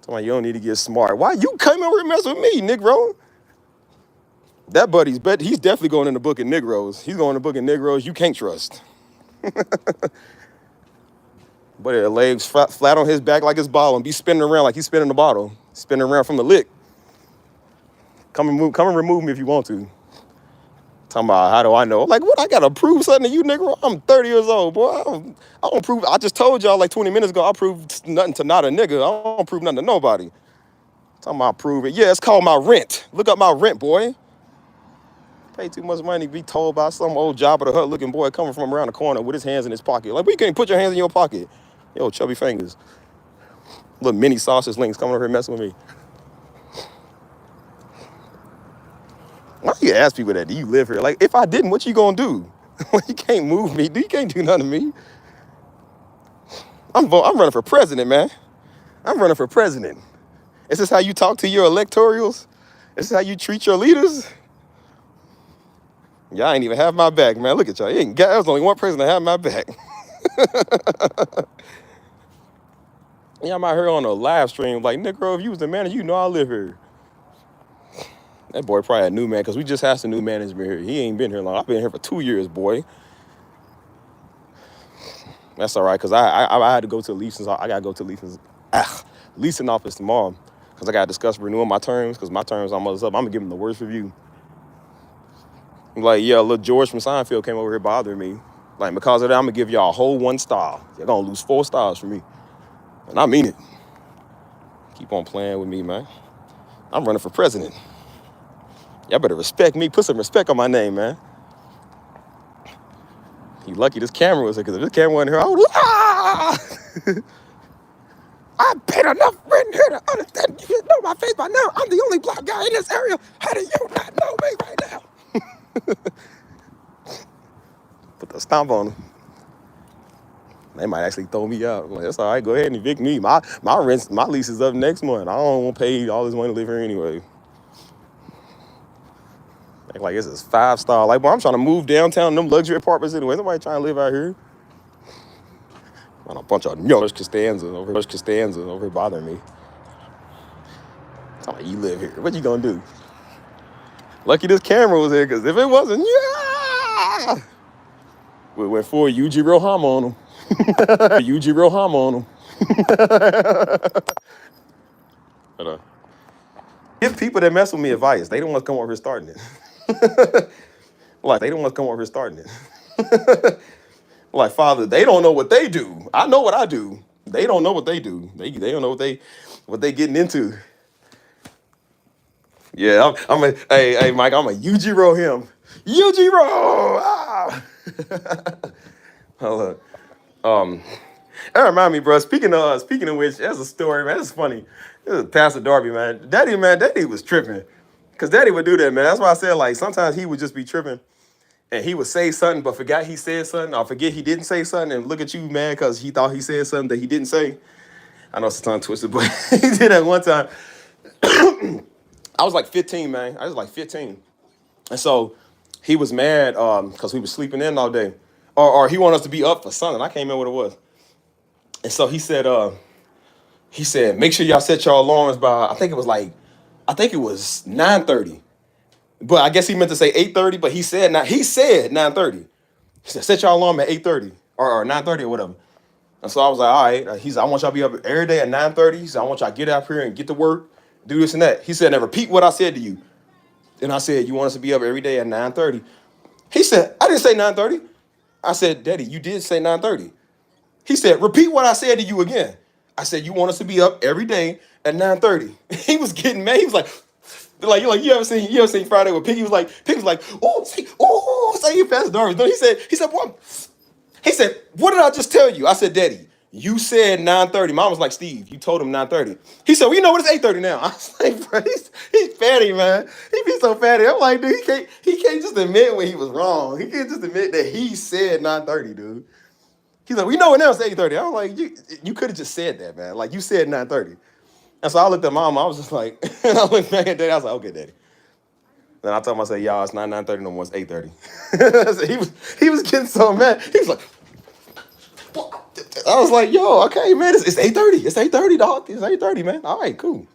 Talking about, you don't need to get smart. Why you come over and mess with me, Negro? That buddy's he's definitely going in the book of Negroes. He's going in the book of Negroes you can't trust. But the legs flat on his back like his bottle and be spinning around like he's spinning the bottle. Spinning around from the lick. Come and remove me if you want to. Talking about, how do I know? Like, what? I gotta prove something to you, nigga? I'm 30 years old, boy. I don't prove. I just told y'all like 20 minutes ago I proved nothing to not a nigga. I don't prove nothing to nobody. Talking about prove it. Yeah, it's called my rent. Look up my rent, boy. Pay too much money to be told by some old Job of the Hut looking boy coming from around the corner with his hands in his pocket. Like, we can't put your hands in your pocket. Yo, chubby fingers. Little mini sausage links coming over here messing with me. Why do you ask people that? Do you live here? Like, if I didn't, what you gonna do? You can't move me. You can't do nothing to me. I'm running for president, man. I'm running for president. Is this how you talk to your electorals? Is this how you treat your leaders? Y'all ain't even have my back, man. Look at y'all. There's only one person that have my back. Yeah, I'm out here on a live stream like, Negro, if you was the manager, you know I live here. That boy probably a new man because we just had some new management here. He ain't been here long. I've been here for 2 years, boy. That's all right because I had to go to the leasing. I got to go to leasing office tomorrow because I got to discuss renewing my terms because my terms almost up. I'm going to give him the worst review. I'm like, yeah, little George from Seinfeld came over here bothering me. Like, because of that, I'm going to give y'all a whole 1 star. You're going to lose 4 stars from me. And I mean it. Keep on playing with me, man. I'm running for president. Y'all better respect me. Put some respect on my name, man. You lucky this camera was here, because if this camera wasn't here, I would I paid enough rent here to understand. You should know my face by now. I'm the only black guy in this area. How do you not know me right now? Put the stomp on them. They might actually throw me out. I'm like, that's all right. Go ahead and evict me. My lease is up next month. I don't want to pay all this money to live here anyway. Like, this is 5-star. Like, boy, I'm trying to move downtown in them luxury apartments anyway. Nobody trying to live out here. And a bunch of Costanza over here bothering me. Tell me you live here. What you gonna do? Lucky this camera was here, because if it wasn't, yeah! We went for UG Roham on them. UG Roham on them. Give people that mess with me advice. They don't want to come over here starting it. Like, Father, they don't know what they do. I know what I do. They don't know what they do. They don't know what they getting into. Yeah, hey, Mike, I'm a UG-Ro him. UG-Ro! Ah! Hold on. That remind me, bro. Speaking of which, that's a story, man. That's funny. This is Pastor Darby, man. Daddy was tripping. Because Daddy would do that, man. That's why I said, like, sometimes he would just be tripping. And he would say something, but forgot he said something, or forget he didn't say something, and look at you, man, because he thought he said something that he didn't say. I know it's a tongue twister, but he did that one time. I was like 15, man. I was like 15. And so he was mad because we were sleeping in all day. Or he wanted us to be up for something. I can't remember what it was. And so he said, make sure y'all set your alarms by, I think it was 9:30. But I guess he meant to say 8:30, but he said 9:30. He said, set your alarm at 8:30 or 9:30 or whatever. And so I was like, all right. He said, I want y'all to be up every day at 9:30. He said, I want y'all to get up here and get to work, do this and that. He said, now repeat what I said to you. And I said, you want us to be up every day at 9:30? He said, I didn't say 9:30. I said, Daddy, you did say 9:30. He said, repeat what I said to you again. I said, you want us to be up every day at 9:30. He was getting mad. He was like you ever seen Friday with Piggy was like, oh, say you Pastor Darby. He said, what did I just tell you? I said, Daddy, You said 9:30. Mom was like, Steve, you told him 9:30. He said, well, you know what? It's 8:30 now. I was like, bro, he's fatty, man. He be so fatty. I'm like, dude, he can't just admit when he was wrong. He can't just admit that he said 9:30, dude. He's like, we know it now. It's 8:30. I was like, you could have just said that, man. Like, you said 9:30. And so I looked at mom. I was just like, and I looked back at daddy. I was like, okay, daddy. Then I told him, I said, y'all, it's not 9:30 no more. It's 8:30. So he was getting so mad. He was like, I was like, yo, okay, man, it's 8:30. It's 8:30, dog. It's 8:30, man. All right, cool.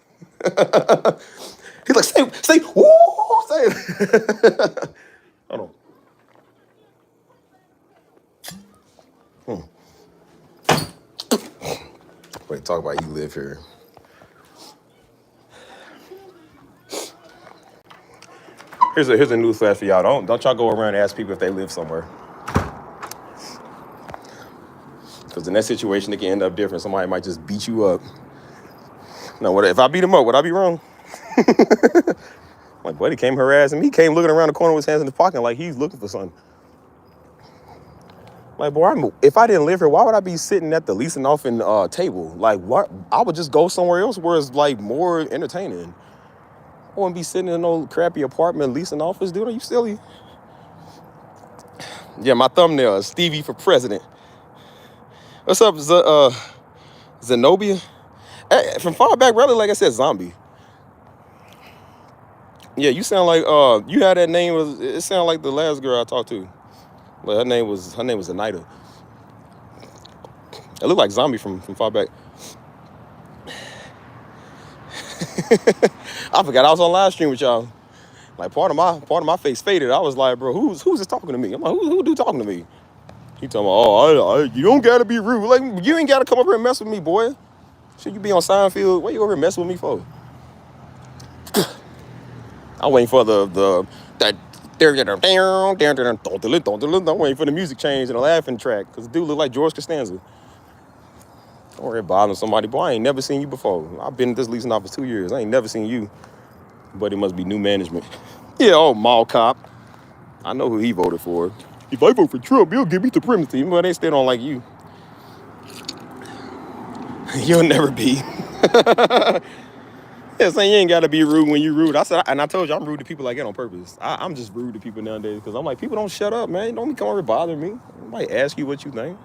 He's like, say, woo, say it. Hold on. Wait, talk about you live here. Here's a news flash for y'all. Don't y'all go around and ask people if they live somewhere. Because in that situation, it can end up different. Somebody might just beat you up. Now, if I beat him up, would I be wrong? Like, buddy came harassing me. He came looking around the corner with his hands in his pocket like he's looking for something. Like, boy, if I didn't live here, why would I be sitting at the leasing off table? Like, what? I would just go somewhere else where it's like more entertaining. I wouldn't be sitting in no crappy apartment leasing office, dude. Are you silly? Yeah, my thumbnail is Stevie for president. What's up, Zenobia? Hey, from far back, really, like I said, zombie. Yeah, you sound like you had that name. It sounded like the last girl I talked to. But her name was Anita. It looked like zombie from far back. I forgot I was on live stream with y'all. Like part of my face faded. I was like, bro, who's this talking to me? I'm like, who talking to me? He talking about, you don't gotta be rude. Like, you ain't gotta come up here and mess with me, boy. Should you be on Seinfeld? What you over here messing with me for? I'm waiting for I'm waiting for the music change and the laughing track because the dude look like George Costanza. Don't worry bothering somebody, boy. I ain't never seen you before. I've been in this leasing office 2 years. I ain't never seen you. But it must be new management. Yeah, mall cop. I know who he voted for. If I vote for Trump, he'll give me supremacy. But they still don't like you. You'll never be. Yeah, saying you ain't gotta be rude when you rude. I told you I'm rude to people like that on purpose. I'm just rude to people nowadays because I'm like, people don't shut up, man. Don't be coming over bothering me. Nobody ask you what you think.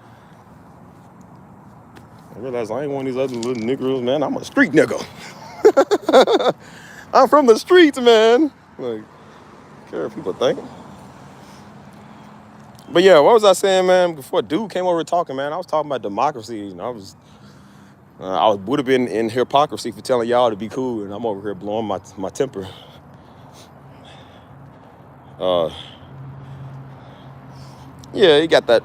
I realize I ain't one of these other little niggas, man. I'm a street nigga. I'm from the streets, man. Like, care what people think. But yeah, what was I saying, man? Before dude came over talking, man, I was talking about democracy, and I would have been in hypocrisy for telling y'all to be cool, and I'm over here blowing my temper. Yeah, he got that.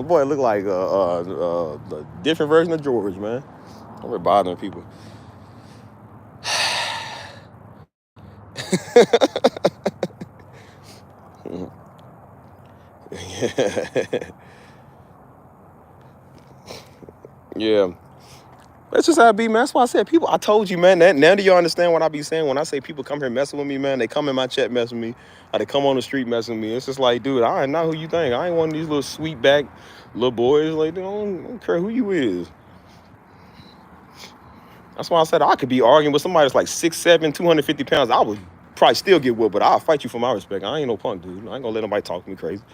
Boy, it look like a different version of George, man. We're bothering people. Yeah. That's just how it be, man. That's why I said people. I told you, man. Now do you understand what I be saying when I say people come here messing with me, man? They come in my chat messing with me. Or they come on the street messing with me. It's just like, dude, I ain't not who you think. I ain't one of these little sweet back little boys. Like, dude, I don't care who you is. That's why I said I could be arguing with somebody that's like 6'7", 250 pounds. I would probably still get whooped, but I'll fight you for my respect. I ain't no punk, dude. I ain't gonna let nobody talk to me crazy.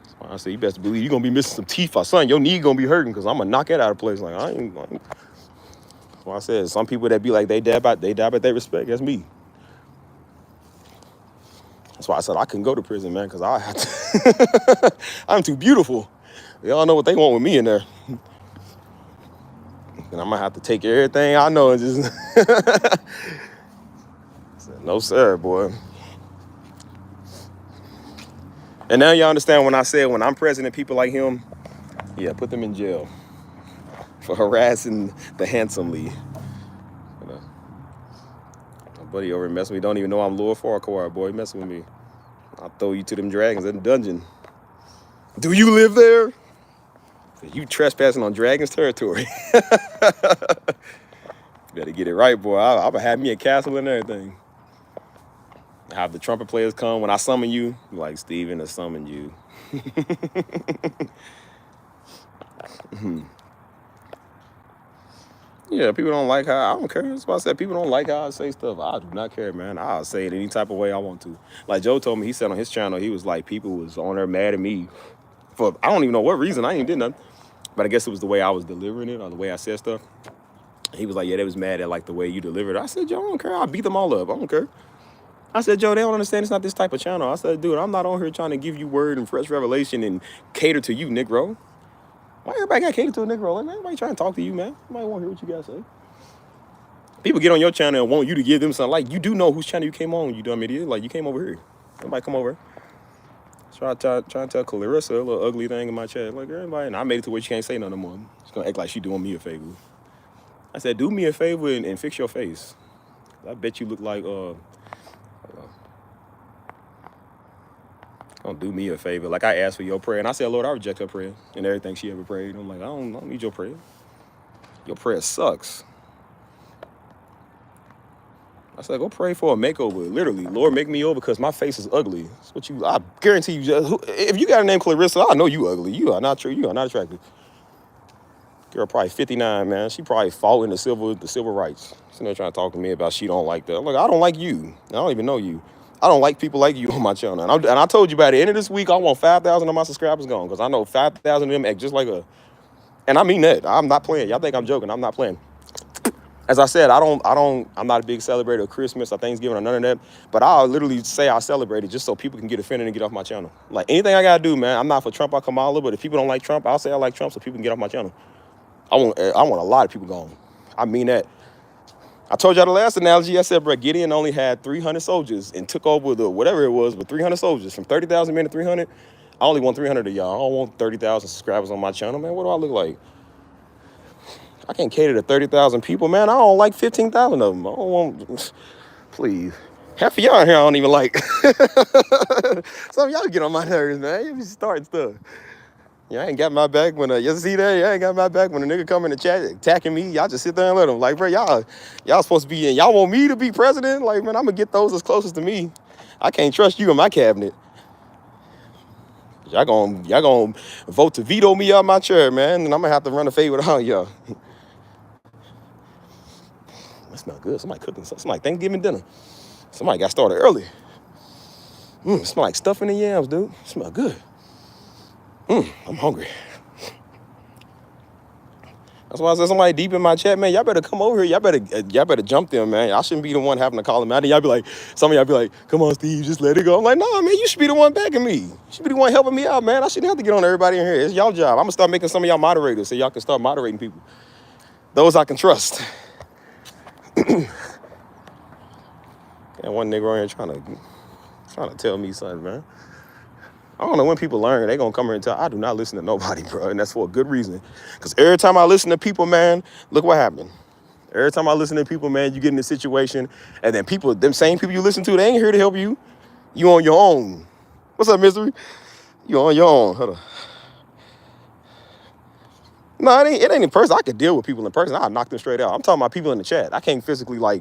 That's why I said you best believe you're gonna be missing some teeth or something. Your knee gonna be hurting because I'm gonna knock it out of place. Like I ain't. That's why I said some people that be like they dab out their respect. That's me. That's why I said I couldn't go to prison, man, because I have to. I'm too beautiful. Y'all know what they want with me in there. And I'm gonna have to take everything I know and just said, no sir, boy. And now y'all understand when I said when I'm president, people like him, yeah, put them in jail for harassing the handsomely. You know, my buddy over messing with me, don't even know I'm Lord Farquhar, boy, messing with me. I'll throw you to them dragons in the dungeon. Do you live there? You trespassing on dragons' territory. Better get it right, boy. I'll have me a castle and everything. Have the trumpet players come when I summon you, like Steven has summoned you. Yeah, people don't like how I don't care. That's why I said people don't like how I say stuff. I do not care, man. I'll say it any type of way I want to. Like Joe told me, he said on his channel, he was like, people was on there mad at me for I don't even know what reason. I ain't even did nothing. But I guess it was the way I was delivering it or the way I said stuff. He was like, yeah, they was mad at like the way you delivered it. I said, Joe, I don't care. I'll beat them all up. I don't care. I said, Joe, they don't understand it's not this type of channel. I said, dude, I'm not on here trying to give you word and fresh revelation and cater to you, Negro. Why everybody got to cater to a Negro? Like, man, everybody trying to talk to you, man. Somebody want to hear what you got to say. People get on your channel and want you to give them something. Like, you do know whose channel you came on, you dumb idiot. Like, you came over here. Somebody come over. Try to tell Clarissa a little ugly thing in my chat. Like, everybody, and I made it to where she can't say nothing no more. She's going to act like she doing me a favor. I said, do me a favor and fix your face. I bet you look like, don't do me a favor. Like, I asked for your prayer, and I said, Lord, I reject her prayer and everything she ever prayed. I'm like, I don't need your prayer. Your prayer sucks. I said, go pray for a makeover. Literally, Lord, make me over because my face is ugly. That's what you. I guarantee you. If you got a name Clarissa, I know you ugly. You are not true. You are not attractive. Girl, probably 59, man. She probably fought in the civil rights. Sitting there trying to talk to me about she don't like that. I'm like, I don't like you. I don't even know you. I don't like people like you on my channel. And I told you by the end of this week, I want 5,000 of my subscribers gone because I know 5,000 of them act just like her. And I mean that. I'm not playing. Y'all think I'm joking. I'm not playing. As I said, I'm not a big celebrator of Christmas or Thanksgiving or none of that, but I'll literally say I celebrate it just so people can get offended and get off my channel. Like, anything I gotta do, man, I'm not for Trump or Kamala, but if people don't like Trump, I'll say I like Trump so people can get off my channel. I want a lot of people gone. I mean that. I told y'all the last analogy. I said, bro, Gideon only had 300 soldiers and took over the whatever it was with 300 soldiers. From 30,000 men to 300, I only want 300 of y'all. I don't want 30,000 subscribers on my channel, man. What do I look like? I can't cater to 30,000 people, man. I don't like 15,000 of them. I don't want, please. Half of y'all here I don't even like. Some of y'all get on my nerves, man. You be starting stuff. Y'all ain't got my back when, you see that? Y'all ain't got my back when a nigga come in the chat attacking me. Y'all just sit there and let him. Like, bro, y'all supposed to be in. Y'all want me to be president? Like, man, I'm gonna get those as closest to me. I can't trust you in my cabinet. Y'all gonna vote to veto me out my chair, man, and I'm gonna have to run a fade with all y'all. That smell good. Somebody cooking something. Somebody Thanksgiving dinner. Somebody got started early. It smell like stuffing the yams, dude. It smell good. I'm hungry. That's why I said somebody deep in my chat, man, y'all better come over here. Y'all better jump them, man. Y'all shouldn't be the one having to call them out. And y'all be like, some of y'all be like, come on, Steve, just let it go. I'm like, nah, man, you should be the one backing me. You should be the one helping me out, man. I shouldn't have to get on everybody in here. It's y'all job. I'm gonna start making some of y'all moderators so y'all can start moderating people. Those I can trust. And one nigga on here trying to tell me something, man. I don't know when people learn, they gonna come here and tell, I do not listen to nobody, bro, and that's for a good reason. Because every time I listen to people, man, look what happened. Every time I listen to people, man, you get in a situation, and then them same people you listen to, they ain't here to help you. You on your own. What's up, Misery? You on your own. Hold on. No, it ain't in person. I could deal with people in person. I'll knock them straight out. I'm talking about people in the chat. I can't physically, I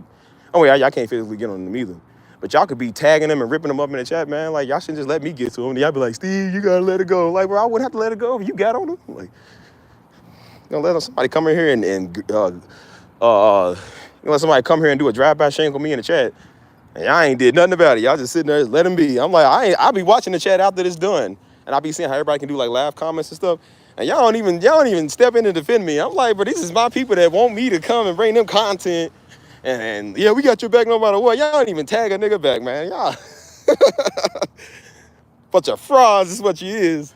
can't physically get on them either. But y'all could be tagging them and ripping them up in the chat, man. Like, y'all shouldn't just let me get to them. And y'all be like, Steve, you gotta let it go. Like, bro, I wouldn't have to let it go if you got on them. Like, you know, let somebody come in here let somebody come here and do a drive-by shank on me in the chat. And y'all ain't did nothing about it. Y'all just sitting there, just let them be. I'm like, I'll be watching the chat after it's done. And I'll be seeing how everybody can do like laugh comments and stuff. And y'all don't even step in to defend me. I'm like, but this is my people that want me to come and bring them content. And yeah, we got your back no matter what. Y'all don't even tag a nigga back, man. Y'all bunch of frauds is what you is.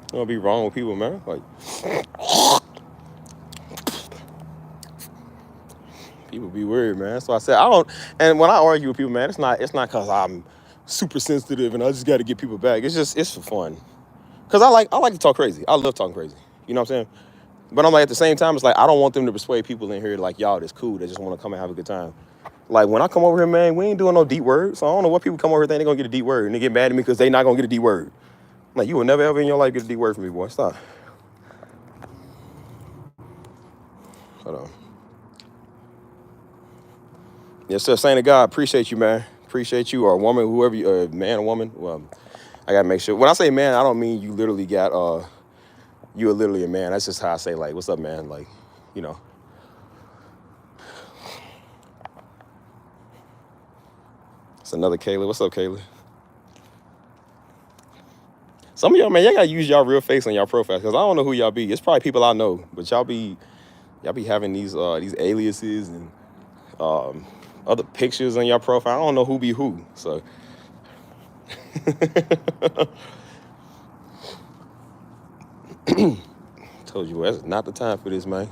Don't be wrong with people, man. Like, people be weird, man. So I said and when I argue with people, man, it's not because I'm super sensitive and I just got to get people back. It's for fun. Cause I like to talk crazy. I love talking crazy. You know what I'm saying? But I'm like, at the same time, it's like I don't want them to persuade people in here like y'all that's cool. They just want to come and have a good time. Like when I come over here, man, we ain't doing no deep word. So I don't know what people come over here think they're gonna get a deep word and they get mad at me because they not gonna get a deep word. Like, you will never ever in your life get a D word from me, boy. Stop. Hold on. Yes, sir. Saint of God, appreciate you, man. Appreciate you, or a woman, whoever you, man or woman. Well, I gotta make sure. When I say man, I don't mean you literally got, you are literally a man. That's just how I say, like, what's up, man? Like, you know. It's another Kayla. What's up, Kayla? Some of y'all, man, y'all gotta use y'all real face on y'all profile, because I don't know who y'all be. It's probably people I know, but y'all be having these aliases and other pictures on your profile. I don't know who be who. So told you, that's not the time for this, man.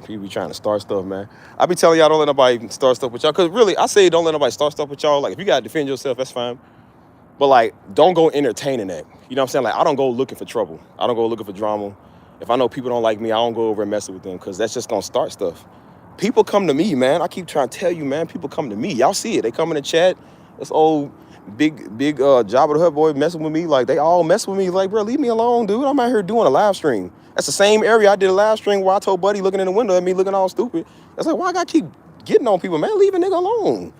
People be trying to start stuff, man. I be telling y'all, don't let nobody start stuff with y'all, because really, I say don't let nobody start stuff with y'all. Like, if you gotta defend yourself, that's fine. But, like, don't go entertaining that. You know what I'm saying? Like, I don't go looking for trouble. I don't go looking for drama. If I know people don't like me, I don't go over and mess with them, because that's just gonna start stuff. People come to me, man. I keep trying to tell you, man. People come to me. Y'all see it. They come in the chat. This old big Jabba the Hutt boy messing with me. Like, they all mess with me. Like, bro, leave me alone, dude. I'm out here doing a live stream. That's the same area I did a live stream where I told Buddy looking in the window at me looking all stupid. That's like, why I gotta keep getting on people, man? Leave a nigga alone.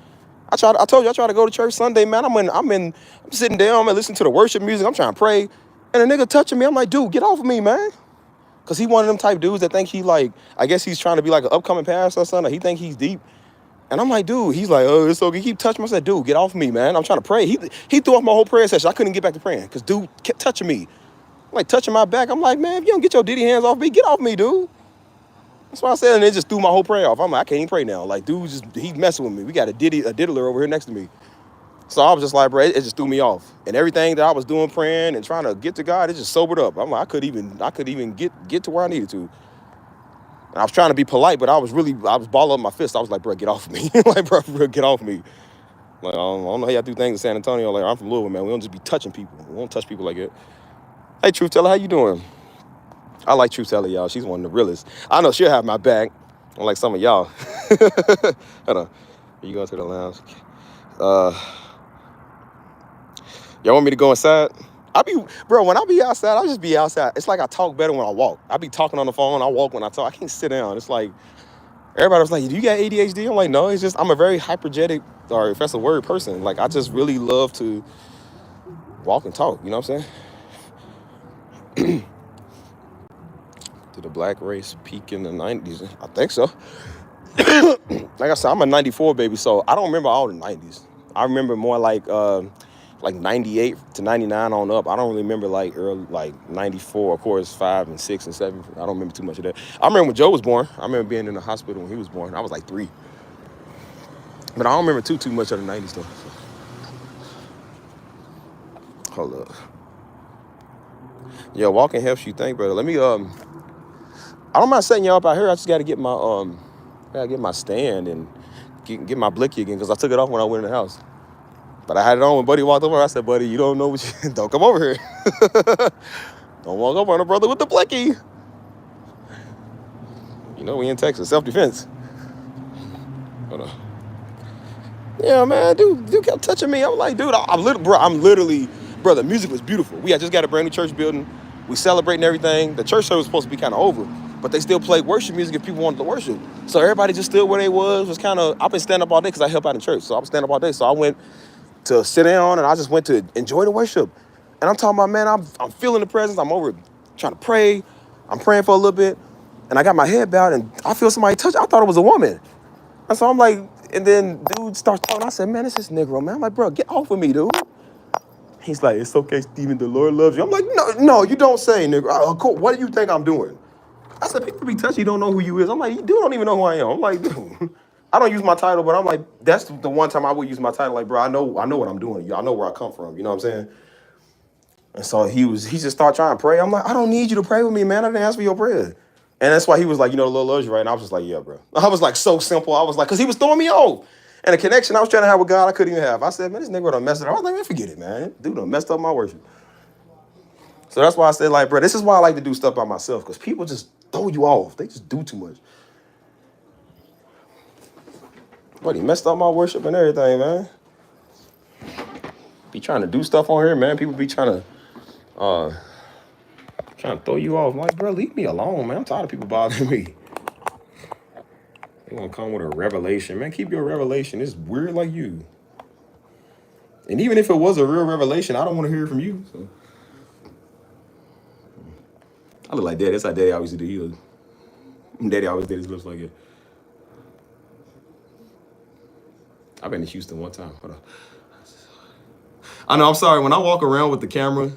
I told you I try to go to church Sunday, man. I'm sitting down, I'm listening to the worship music. I'm trying to pray, and a nigga touching me. I'm like, dude, get off of me, man. Cause he one of them type dudes that think he, like, I guess he's trying to be like an upcoming pastor or something. He think he's deep. And I'm like, dude, he's like, oh, it's okay. He keep touching me. I said, dude, get off of me, man. I'm trying to pray. He threw off my whole prayer session. I couldn't get back to praying because dude kept touching me. Like, touching my back. I'm like, man, if you don't get your diddy hands off me, get off me, dude. That's what I said, and it just threw my whole prayer off. I'm like, I can't even pray now. Like, dude, he's messing with me. We got a diddler over here next to me. So I was just like, bro, it just threw me off. And everything that I was doing, praying and trying to get to God, it just sobered up. I'm like, I could even get to where I needed to. And I was trying to be polite, but I was balling up my fist. I was like, bro, get off of me. Like, bro, get off of me. Like, I don't know how y'all do things in San Antonio. Like, I'm from Louisville, man. We don't just be touching people. We don't touch people like that. Hey, Truth Teller, how you doing? I like Truth Teller, y'all. She's one of the realest. I know she'll have my back, unlike some of y'all. Hold on. You go to the lounge. Y'all want me to go inside? When I be outside, I just be outside. It's like I talk better when I walk. I be talking on the phone. I walk when I talk. I can't sit down. It's like, everybody was like, do you got ADHD? I'm like, no, it's just, I'm a very hypergenic, or if that's a word, person. Like, I just really love to walk and talk. You know what I'm saying? Did the black race peak in the 90s? I think so. Like I said, I'm a 94 baby, so I don't remember all the 90s. I remember more like 98 to 99 on up. I don't really remember like early, like 94, of course, 5 and 6 and 7. I don't remember too much of that. I remember when Joe was born. I remember being in the hospital when he was born. I was like 3. But I don't remember too much of the 90s though. Hold up. Yeah, walking helps you think, brother. Let me I don't mind setting y'all up out here. I just gotta get my stand and get my blicky again, because I took it off when I went in the house. But I had it on when Buddy walked over. I said, Buddy, you don't know what you... Don't come over here. Don't walk up on a brother with the blicky. You know, we in Texas. Self-defense. Hold on. Yeah, man, dude kept touching me. I'm like, dude, I'm literally, bro, the music was beautiful. We had just got a brand new church building. We celebrating everything. The church service was supposed to be kind of over, but they still played worship music if people wanted to worship. So everybody just stood where they was kind of... I've been standing up all day because I help out in church. So I was standing up all day. So I went to sit down, and I just went to enjoy the worship. And I'm talking about, man, I'm feeling the presence. I'm over trying to pray. I'm praying for a little bit, and I got my head bowed, and I feel somebody touch. I thought it was a woman. And so I'm like, and then dude starts talking. I said, man, it's this Negro, man. I'm like, bro, get off of me, dude. He's like, it's okay, Stephen, the Lord loves you. I'm like, no, you don't say, Negro. Cool. What do you think I'm doing? I said, people be touchy, don't know who you is. I'm like, you don't even know who I am. I'm like, dude. I don't use my title, but I'm like, that's the one time I would use my title. Like, bro, I know what I'm doing. I know where I come from. You know what I'm saying? And so he just started trying to pray. I'm like, I don't need you to pray with me, man. I didn't ask for your prayer. And that's why he was like, the Lord loves you, right? And I was just like, yeah, bro. I was like, so simple. I was like, because he was throwing me off. And the connection I was trying to have with God, I couldn't even have. I said, man, this nigga done messed it up. I was like, man, forget it, man. Dude done messed up my worship. So that's why I said, like, bro, this is why I like to do stuff by myself, because people just throw you off. They just do too much. But he messed up my worship and everything, man. Be trying to do stuff on here, man. People be trying to Trying to throw you off. I'm like, bro, leave me alone, man. I'm tired of people bothering me. They want to come with a revelation. Man, keep your revelation. It's weird like you. And even if it was a real revelation, I don't want to hear it from you. So. I look like Daddy. That's how Daddy always did. Daddy always did his lips like it. I've been to Houston one time. Hold on. I know, I'm sorry. When I walk around with the camera,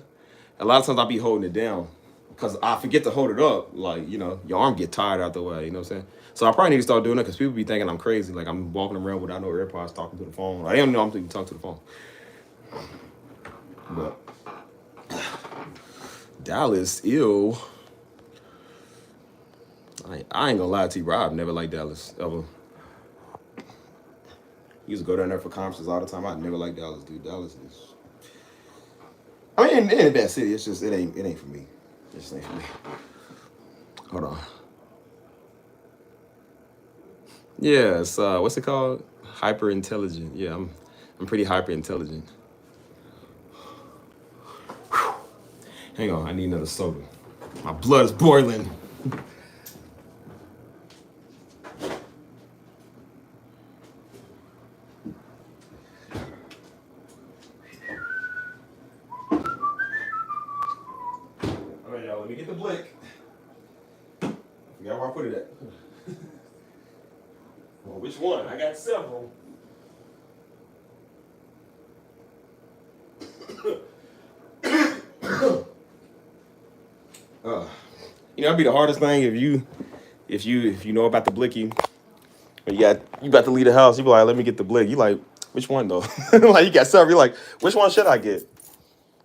a lot of times I'll be holding it down because I forget to hold it up. Like, you know, your arm get tired out the way. You know what I'm saying? So I probably need to start doing it because people be thinking I'm crazy. Like I'm walking around without no AirPods talking to the phone. I am know I'm talking to the phone. But Dallas, ew. I ain't gonna lie to you, bro. I've never liked Dallas, ever. Used to go down there for conferences all the time. I never liked Dallas, dude. Dallas is... I mean, it ain't a bad city. It's just, it ain't for me. It just ain't for me. Hold on. Yeah, it's, what's it called? Hyper intelligent. Yeah, I'm pretty hyper intelligent. Hang on, I need another soda. My blood is boiling. All right, y'all, let me get the blick. I forgot where I put it at. Well, which one? I got several. You know, it'd be the hardest thing if you know about the blicky. You about to leave the house. You be like, let me get the blick. You like, which one though? Like you got several. You like, which one should I get?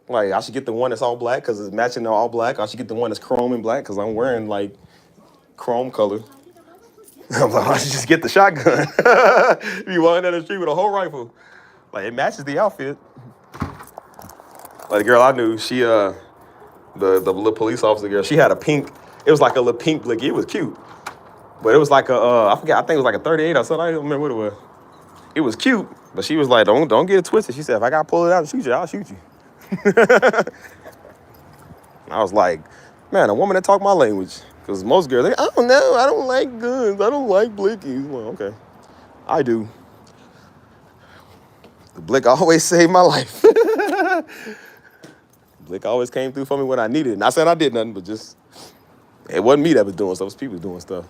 Like I should get the one that's all black because it's matching all black. I should get the one that's chrome and black because I'm wearing like chrome color. I'm like, I should just get the shotgun. You walking down the street with a whole rifle. Like it matches the outfit. Like the girl I knew, she the little police officer girl, she had a pink. It was like a little pink blicky. It was cute, but it was like a I forget. I think it was like a 38 or something. I don't remember what it was. It was cute, but she was like, don't get it twisted. She said, if I gotta pull it out and shoot you, I'll shoot you. I was like, man, a woman that talk my language. Because most girls, I don't know, I don't like guns, I don't like blickies. Well, okay, I do. The blick always saved my life. Blick always came through for me when I needed it. Not saying I did nothing, but just, it wasn't me that was doing stuff, it was people doing stuff.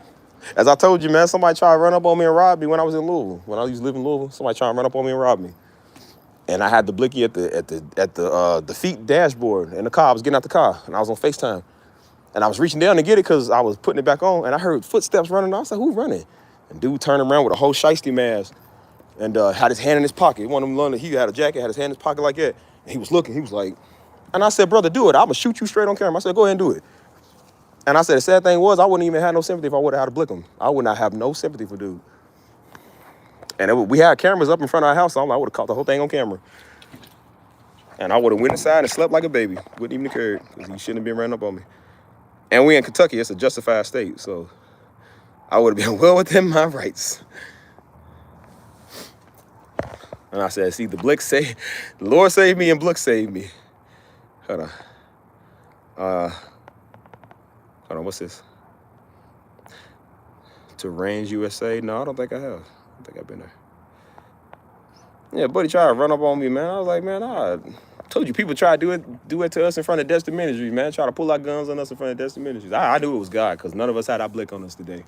As I told you, man, somebody tried to run up on me and rob me when I was in Louisville. When I used to live in Louisville, somebody tried to run up on me and rob me. And I had the blicky at the feet dashboard in the car. I was getting out the car and I was on FaceTime. And I was reaching down to get it because I was putting it back on and I heard footsteps running. I was like, who's running? And dude turned around with a whole shiesty mask and had his hand in his pocket. One of them London, he had a jacket, had his hand in his pocket like that. And he was looking, he was like, and I said, brother, do it. I'm gonna shoot you straight on camera. I said, go ahead and do it. And I said, the sad thing was, I wouldn't even have no sympathy if I would have had to blick him. I would not have no sympathy for dude. And we had cameras up in front of our house, so I would have caught the whole thing on camera. And I would have went inside and slept like a baby. Wouldn't even have cared, because he shouldn't have been running up on me. And we in Kentucky, it's a justified state, so I would have been well within my rights. And I said, see, the Lord saved me and blick saved me. Hold on, what's this? To Range USA? No, I don't think I have. I don't think I've been there. Yeah, buddy tried to run up on me, man. I was like, man, I told you people try to do it to us in front of Destiny Ministries, man. Try to pull out guns on us in front of Destiny Ministries. I knew it was God, because none of us had our blick on us today.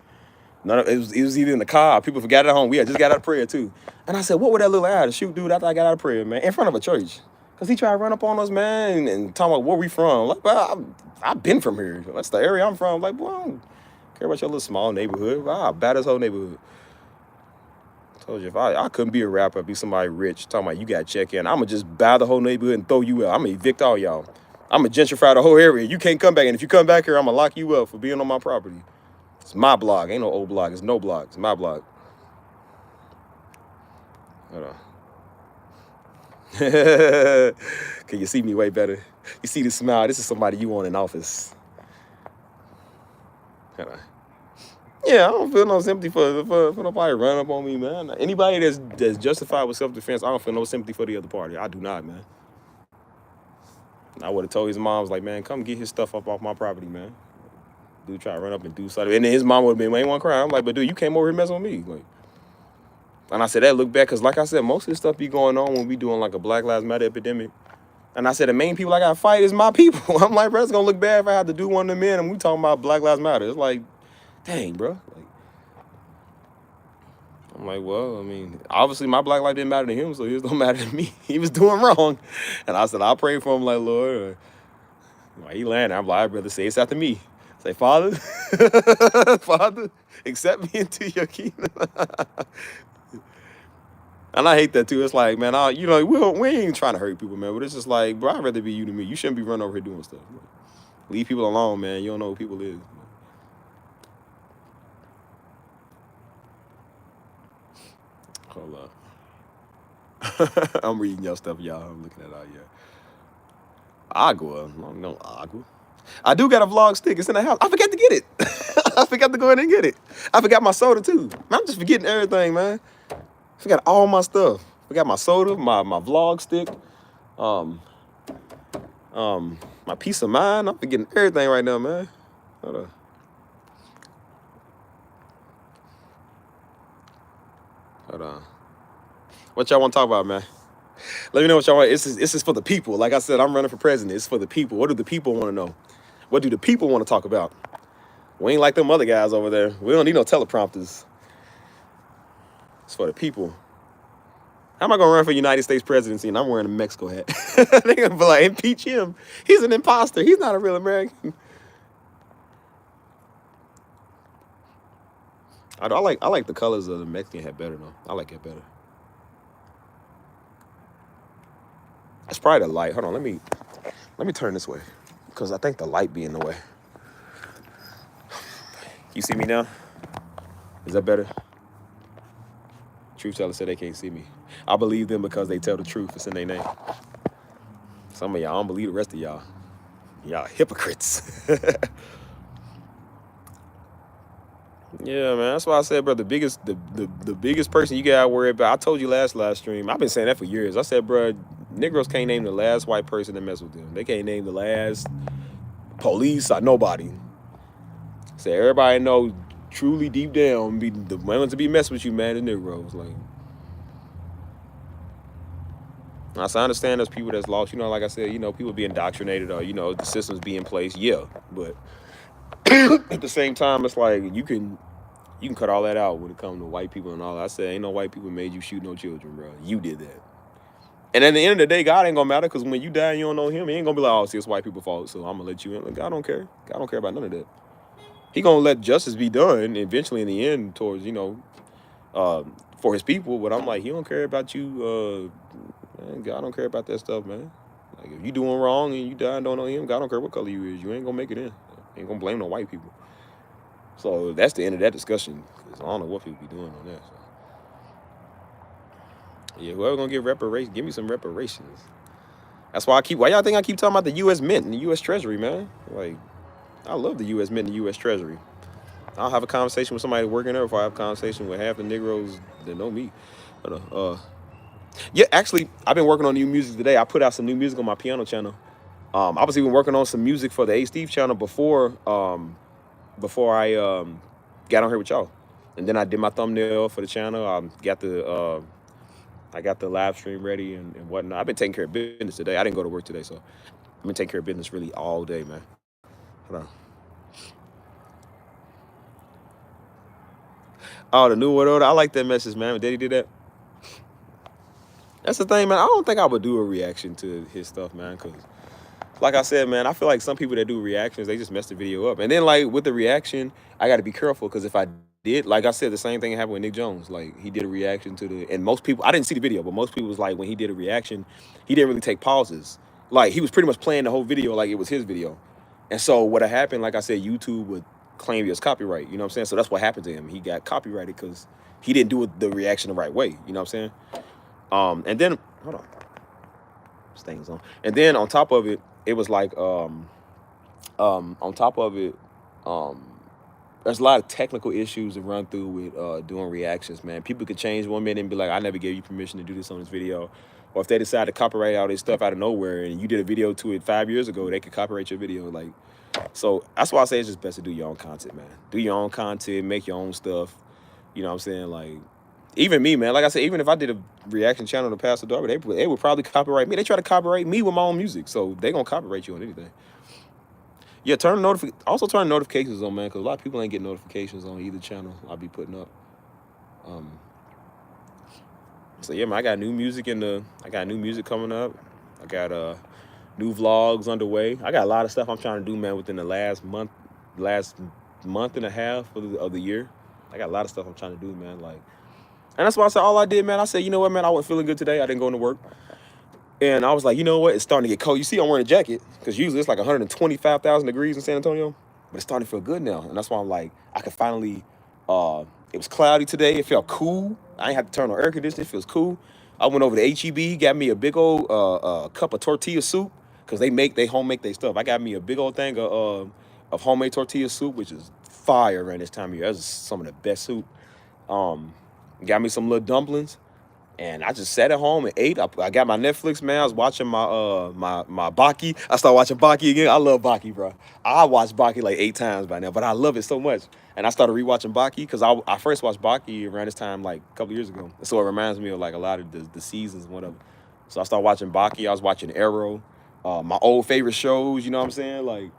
It was either in the car, people forgot it at home. We had just got out of prayer too. And I said, what would that look like? I had to shoot dude after I got out of prayer, man, in front of a church. Because he tried to run up on us, man, and talking about where we from. Like, well, I've been from here. That's the area I'm from. Like, boy, I don't care about your little small neighborhood. I'll bat this whole neighborhood. I told you, if I couldn't be a rapper, I'd be somebody rich. Talking about you got to check in. I'm going to just buy the whole neighborhood and throw you out. I'm going to evict all y'all. I'm going to gentrify the whole area. You can't come back. And if you come back here, I'm going to lock you up for being on my property. It's my block. Ain't no old block. It's no block. It's my block. Hold on. Can you see me way better? You see the smile? This is somebody you want in office. Hold on. Yeah, I don't feel no sympathy for nobody running up on me, man. Anybody that's justified with self-defense, I don't feel no sympathy for the other party. I do not, man. I would have told his mom, was like, man, come get his stuff up off my property, man. Dude try to run up and do something. And then his mom would have been, man, ain't one crying. I'm like, but dude, you came over here messing with me. Like, and I said, that look back, because like I said, most of this stuff be going on when we doing like a Black Lives Matter epidemic. And I said, the main people I got to fight is my people. I'm like, bro, it's going to look bad if I have to do one of them in and we talking about Black Lives Matter. It's like, dang, bro. Like, I'm like, well, I mean, obviously my black life didn't matter to him, so his don't matter to me. He was doing wrong. And I said, I'll pray for him like, Lord. Like, he landed. I'm like, I'd rather say it's after me. Say, Father, Father, accept me into your kingdom. And I hate that too. It's like, man, we ain't trying to hurt people, man. But it's just like, bro, I'd rather be you than me. You shouldn't be running over here doing stuff. Leave people alone, man. You don't know who people is. Hold up. I'm reading your stuff, y'all. I'm looking at all your agua. No agua. I do got a vlog stick. It's in the house. I forgot to get it. I forgot to go in and get it. I forgot my soda too. I'm just forgetting everything, man. I forgot all my stuff. Forgot my soda, my vlog stick, my peace of mind. I'm forgetting everything right now, man. Hold on. Hold on. What y'all want to talk about, man? Let me know what y'all want. This is for the people. Like I said, I'm running for president. It's for the people. What do the people want to know? What do the people want to talk about? We ain't like them other guys over there. We don't need no teleprompters. It's for the people. How am I going to run for United States presidency and I'm wearing a Mexico hat? They're going to be like, impeach him. He's an imposter. He's not a real American. I like the colors of the Mexican hat better, though. I like it better. It's probably the light. Hold on, let me turn this way, because I think the light be in the way. You see me now? Is that better? Truth tellers say they can't see me. I believe them because they tell the truth. It's in their name. Some of y'all don't believe the rest of y'all. Y'all hypocrites. Yeah, man. That's why I said, bro, the biggest person you gotta worry about. I told you last stream. I've been saying that for years. I said, bro, Negroes can't name the last white person that mess with them. They can't name the last police or nobody. So everybody know truly deep down, be the ones to be messing with you, man, the Negroes. Like, I understand there's people that's lost. Like I said, people be indoctrinated or the systems be in place. Yeah, but at the same time, it's like you can cut all that out when it comes to white people and all that. I said, ain't no white people made you shoot no children, bro. You did that. And at the end of the day, God ain't gonna matter, because when you die and you don't know him, he ain't gonna be like, oh, see, it's white people's fault, so I'm gonna let you in. Like, God don't care. God don't care about none of that. He gonna let justice be done eventually in the end towards, for his people. But I'm like, he don't care about you. Man, God don't care about that stuff, man. Like, if you doing wrong and you die and don't know him, God don't care what color you is. You ain't gonna make it in. Ain't gonna blame no white people. So that's the end of that discussion, because I don't know what people be doing on that. So. Yeah, whoever gonna give reparations, give me some reparations. That's why why y'all think I keep talking about the U.S. Mint and the U.S. Treasury, man? Like, I love the U.S. Mint and the U.S. Treasury. I'll have a conversation with somebody working there, if I have a conversation with half the Negroes that know me. But, yeah, actually, I've been working on new music today. I put out some new music on my piano channel. I was even working on some music for the A Steve channel before I got on here with y'all. And then I did my thumbnail for the channel. I got the live stream ready and whatnot. I've been taking care of business today. I didn't go to work today, so I've been taking care of business really all day, man. Hold on. Oh, the new world order. I like that message, man. Did he do that? That's the thing, man. I don't think I would do a reaction to his stuff, man, because like I said, man, I feel like some people that do reactions, they just mess the video up. And then, like, with the reaction, I got to be careful, because if I did, like I said, the same thing happened with Nick Jones. Like, he did a reaction to and most people, I didn't see the video, but most people was like, when he did a reaction, he didn't really take pauses. Like, he was pretty much playing the whole video like it was his video. And so what happened, like I said, YouTube would claim it as copyright. You know what I'm saying? So that's what happened to him. He got copyrighted because he didn't do the reaction the right way. You know what I'm saying? And then, hold on. Things on. And then on top of it, it was like, on top of it, there's a lot of technical issues to run through with doing reactions, man. People could change 1 minute and be like, I never gave you permission to do this on this video. Or if they decide to copyright all this stuff out of nowhere and you did a video to it 5 years ago, they could copyright your video. Like, so that's why I say it's just best to do your own content, man. Do your own content, make your own stuff. You know what I'm saying? Like, even me, man. Like I said, even if I did a reaction channel to Pastor Darby, they would probably copyright me. They try to copyright me with my own music, so they gonna copyright you on anything. Yeah, also turn notifications on, man, because a lot of people ain't getting notifications on either channel I'll be putting up. So yeah, man, I got new music coming up. I got new vlogs underway. I got a lot of stuff I'm trying to do, man, within the last month and a half of the year. I got a lot of stuff I'm trying to do, man. Like, and that's why I said all I did, man. I said, you know what, man, I wasn't feeling good today. I didn't go into work. And I was like, you know what? It's starting to get cold. You see, I'm wearing a jacket because usually it's like 125,000 degrees in San Antonio, but it's starting to feel good now. And that's why I'm like, I could finally, it was cloudy today. It felt cool. I ain't have to turn on air conditioning. It feels cool. I went over to HEB, got me a big old cup of tortilla soup because they home make their stuff. I got me a big old thing of homemade tortilla soup, which is fire around this time of year. That's some of the best soup. Got me some little dumplings. And I just sat at home and ate. I got my Netflix, man. I was watching my Baki. I started watching Baki again. I love Baki, bro. I watched Baki like 8 times by now, but I love it so much. And I started rewatching Baki because I first watched Baki around this time like a couple years ago. So it reminds me of like a lot of the seasons and whatever. So I started watching Baki. I was watching Arrow, my old favorite shows. You know what I'm saying? Like,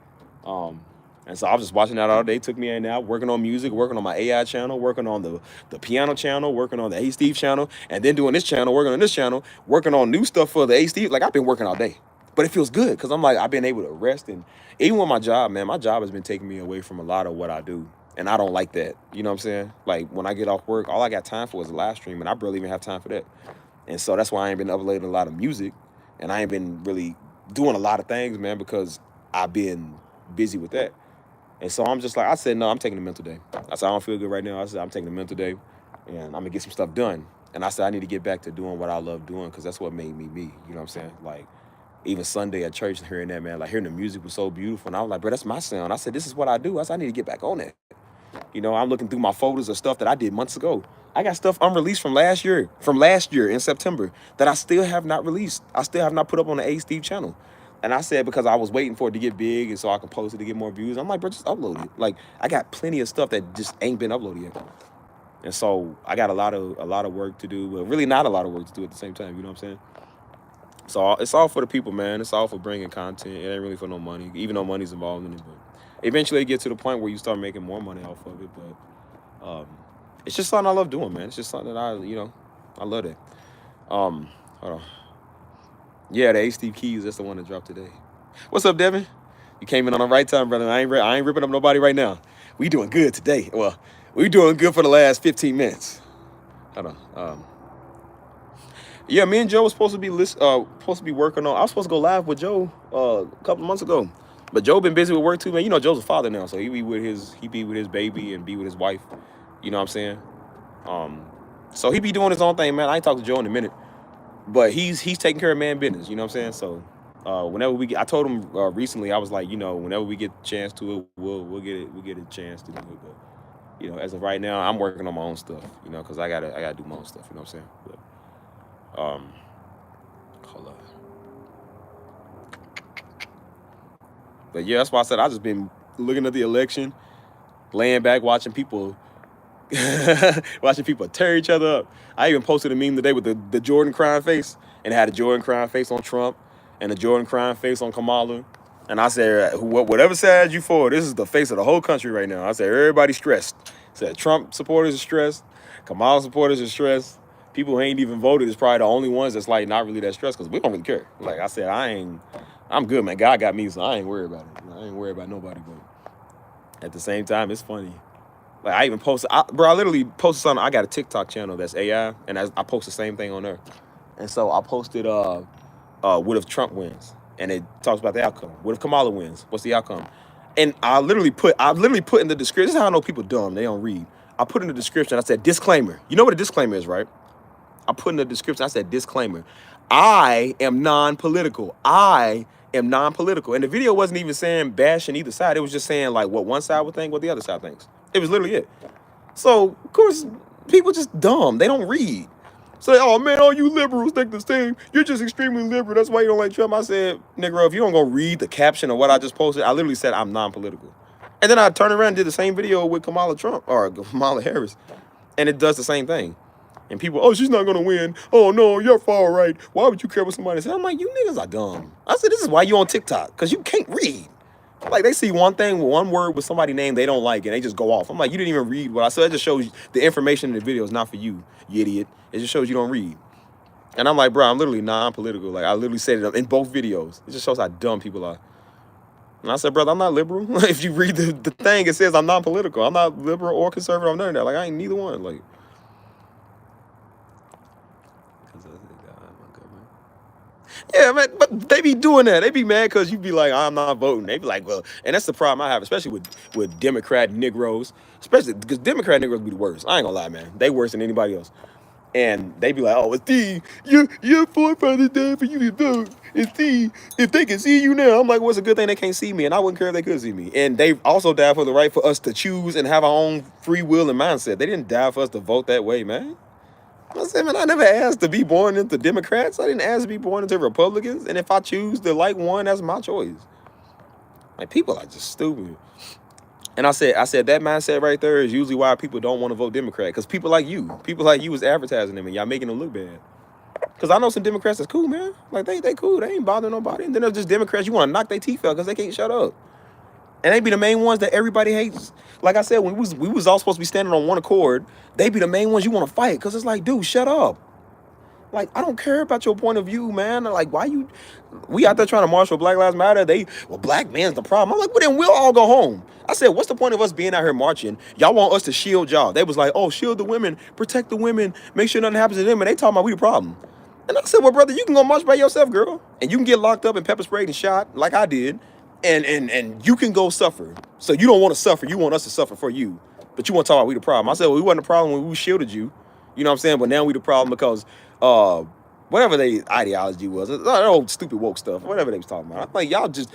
and so I was just watching that all day. Took me in and out, working on music, working on my AI channel, working on the piano channel, working on the A Steve channel, and then doing this channel, working on this channel, working on new stuff for the A Steve. Like, I've been working all day, but it feels good because I'm like, I've been able to rest. And even with my job, man, my job has been taking me away from a lot of what I do. And I don't like that. You know what I'm saying? Like, when I get off work, all I got time for is a live stream, and I barely even have time for that. And so that's why I ain't been uploading a lot of music, and I ain't been really doing a lot of things, man, because I've been busy with that. And so I'm just like, I said, no, I'm taking a mental day. I said, I don't feel good right now. I said, I'm taking a mental day, and I'm going to get some stuff done. And I said, I need to get back to doing what I love doing because that's what made me me. You know what I'm saying? Like, even Sunday at church and hearing that, man, like, hearing the music was so beautiful. And I was like, bro, that's my sound. I said, this is what I do. I said, I need to get back on that. You know, I'm looking through my folders of stuff that I did months ago. I got stuff unreleased from last year in September that I still have not released. I still have not put up on the A Steve channel. And I said, because I was waiting for it to get big and so I could post it to get more views. I'm like, bro, just upload it. Like, I got plenty of stuff that just ain't been uploaded yet. And so I got a lot of work to do, but really not a lot of work to do at the same time. You know what I'm saying? So it's all for the people, man. It's all for bringing content. It ain't really for no money, even though money's involved in it. But eventually it gets to the point where you start making more money off of it. But it's just something I love doing, man. It's just something that I love that. Hold on. Yeah, the A Steve Keys, that's the one that dropped today. What's up, Devin? You came in on the right time, brother. I ain't ripping up nobody right now. We doing good today. Well, we doing good for the last 15 minutes. Hold on. Yeah, me and Joe was supposed to be working on. I was supposed to go live with Joe a couple of months ago, but Joe been busy with work too, man. You know, Joe's a father now, so he be with his baby and be with his wife. You know what I'm saying? So he be doing his own thing, man. I ain't talked to Joe in a minute. But he's taking care of man business, you know what I'm saying? So whenever I told him recently, I was like, you know, whenever we get a chance to it, we'll get a chance to do it. But you know, as of right now, I'm working on my own stuff, you know, because I gotta do my own stuff, you know what I'm saying? But hold on. But yeah, that's why I said I just been looking at the election, laying back, watching people tear each other up. I even posted a meme today with the Jordan crying face, and it had a Jordan crying face on Trump and a Jordan crying face on Kamala. And I said, whatever side you for, this is the face of the whole country right now. I said, everybody's stressed. I said, Trump supporters are stressed. Kamala supporters are stressed. People who ain't even voted is probably the only ones that's like not really that stressed because we don't really care. Like I said, I'm good, man. God got me, so I ain't worried about it. I ain't worried about nobody, but at the same time, it's funny. Like, I even posted, I literally posted something. I got a TikTok channel that's AI, and I post the same thing on there. And so I posted, what if Trump wins? And it talks about the outcome. What if Kamala wins? What's the outcome? And I literally put in the description, this is how I know people dumb, they don't read. I put in the description, I said, disclaimer. You know what a disclaimer is, right? I put in the description, I said, disclaimer. I am non-political. And the video wasn't even saying bashing either side. It was just saying, like, what one side would think, what the other side thinks. It was literally it. So, of course, people just dumb. They don't read. Say, oh man, all you liberals think the same. You're just extremely liberal. That's why you don't like Trump. I said, Negro, if you don't go read the caption of what I just posted, I literally said I'm non-political. And then I turned around and did the same video with Kamala Trump or Kamala Harris. And it does the same thing. And people, oh, she's not going to win. Oh, no, you're far right. Why would you care what somebody says? I'm like, you niggas are dumb. I said, this is why you on TikTok, because you can't read. Like, they see one thing, one word with somebody name they don't like, and they just go off. I'm like, you didn't even read what I said. It just shows you the information in the video is not for you, you idiot. It just shows you don't read. And I'm like, bro, I'm literally non-political. Like, I literally said it in both videos. It just shows how dumb people are. And I said, brother, I'm not liberal. If you read the thing, it says I'm non-political. I'm not liberal or conservative. I'm none of that. Like, I ain't neither one. Like, yeah, man, but they be doing that. They be mad because you be like, I'm not voting. They be like, well, and that's the problem I have, especially with Democrat Negroes, especially because Democrat Negroes be the worst. I ain't gonna lie, man. They worse than anybody else. And they be like, oh, it's Steve, your forefathers died for you to vote. And Steve, if they can see you now, I'm like, well, it's a good thing they can't see me, and I wouldn't care if they could see me. And they also died for the right for us to choose and have our own free will and mindset. They didn't die for us to vote that way, man. I said, man, I never asked to be born into Democrats. I didn't ask to be born into Republicans. And if I choose to like one, that's my choice. Like, people are just stupid. And I said that mindset right there is usually why people don't want to vote Democrat. Because people like you is advertising them and y'all making them look bad. Because I know some Democrats that's cool, man. Like, they cool. They ain't bothering nobody. And then there's just Democrats you want to knock their teeth out because they can't shut up. And they be the main ones that everybody hates. Like I said, when we was all supposed to be standing on one accord, they be the main ones you want to fight. Because it's like, dude, shut up. Like, I don't care about your point of view, man. Like, why you... We out there trying to march for Black Lives Matter. Well, black man's the problem. I'm like, well, then we'll all go home. I said, what's the point of us being out here marching? Y'all want us to shield y'all. They was like, oh, shield the women, protect the women, make sure nothing happens to them. And they talking about we the problem. And I said, well, brother, you can go march by yourself, girl. And you can get locked up and pepper sprayed and shot like I did. And you can go suffer. So you don't want to suffer. You want us to suffer for you. But you want to talk about we the problem. I said, well, we wasn't the problem when we shielded you. You know what I'm saying? But now we the problem because whatever their ideology was, that old stupid woke stuff, whatever they was talking about. I'm like, y'all just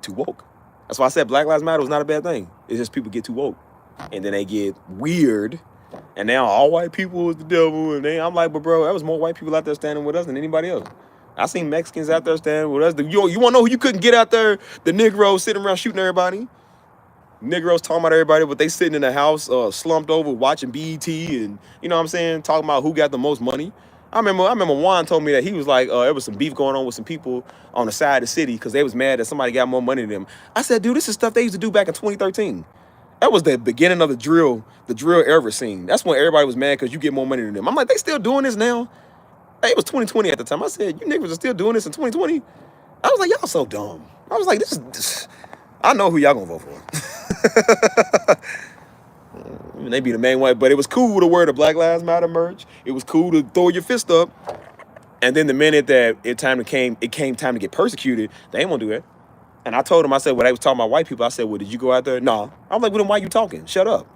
too woke. That's why I said Black Lives Matter was not a bad thing. It's just people get too woke. And then they get weird. And now all white people is the devil. And I'm like, but bro, there was more white people out there standing with us than anybody else. I seen Mexicans out there standing with us. You want to know who you couldn't get out there? The Negroes sitting around shooting everybody. Negroes talking about everybody, but they sitting in the house slumped over watching BET and, you know what I'm saying, talking about who got the most money. I remember Juan told me that he was like, there was some beef going on with some people on the side of the city because they was mad that somebody got more money than them. I said, dude, this is stuff they used to do back in 2013. That was the beginning of the drill era scene. That's when everybody was mad because you get more money than them. I'm like, they still doing this now? Hey, it was 2020 at the time. I said, you niggas are still doing this in 2020? I was like, y'all so dumb. I was like, this I know who y'all gonna vote for. They be the main one, but it was cool to wear the Black Lives Matter merch. It was cool to throw your fist up. And then the minute that it came time to get persecuted, they ain't want to do that. And I told them, I said, well, they was talking about white people. I said, well, did you go out there? Nah. I'm like, well, then why you talking? Shut up.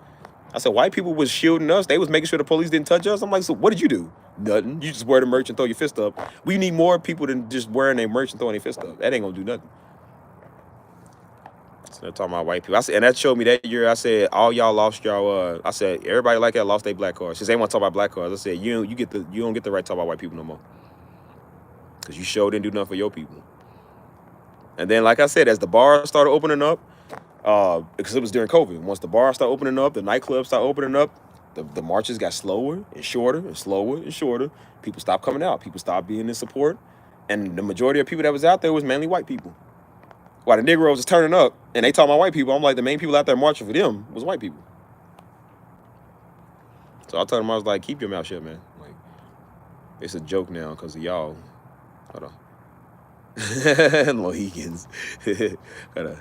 I said, white people was shielding us. They was making sure the police didn't touch us. I'm like, so what did you do? Nothing. You just wear the merch and throw your fist up. We need more people than just wearing their merch and throwing their fist up. That ain't gonna do nothing. So they're talking about white people. I said, and that showed me that year. I said, all y'all lost y'all. I said, everybody like that lost their black cards. Since they want to talk about black cards, I said, you don't get the right to talk about white people no more. Because you sure didn't do nothing for your people. And then, like I said, as the bars started opening up, because it was during COVID. Once the bars started opening up, the nightclubs started opening up, the marches got slower and shorter and slower and shorter. People stopped coming out. People stopped being in support. And the majority of people that was out there was mainly white people. While the Negroes was turning up and they talking about white people, I'm like, the main people out there marching for them was white people. So I told them, I was like, keep your mouth shut, man. Like, it's a joke now because of y'all. Hold on. Mohicans. Hold on.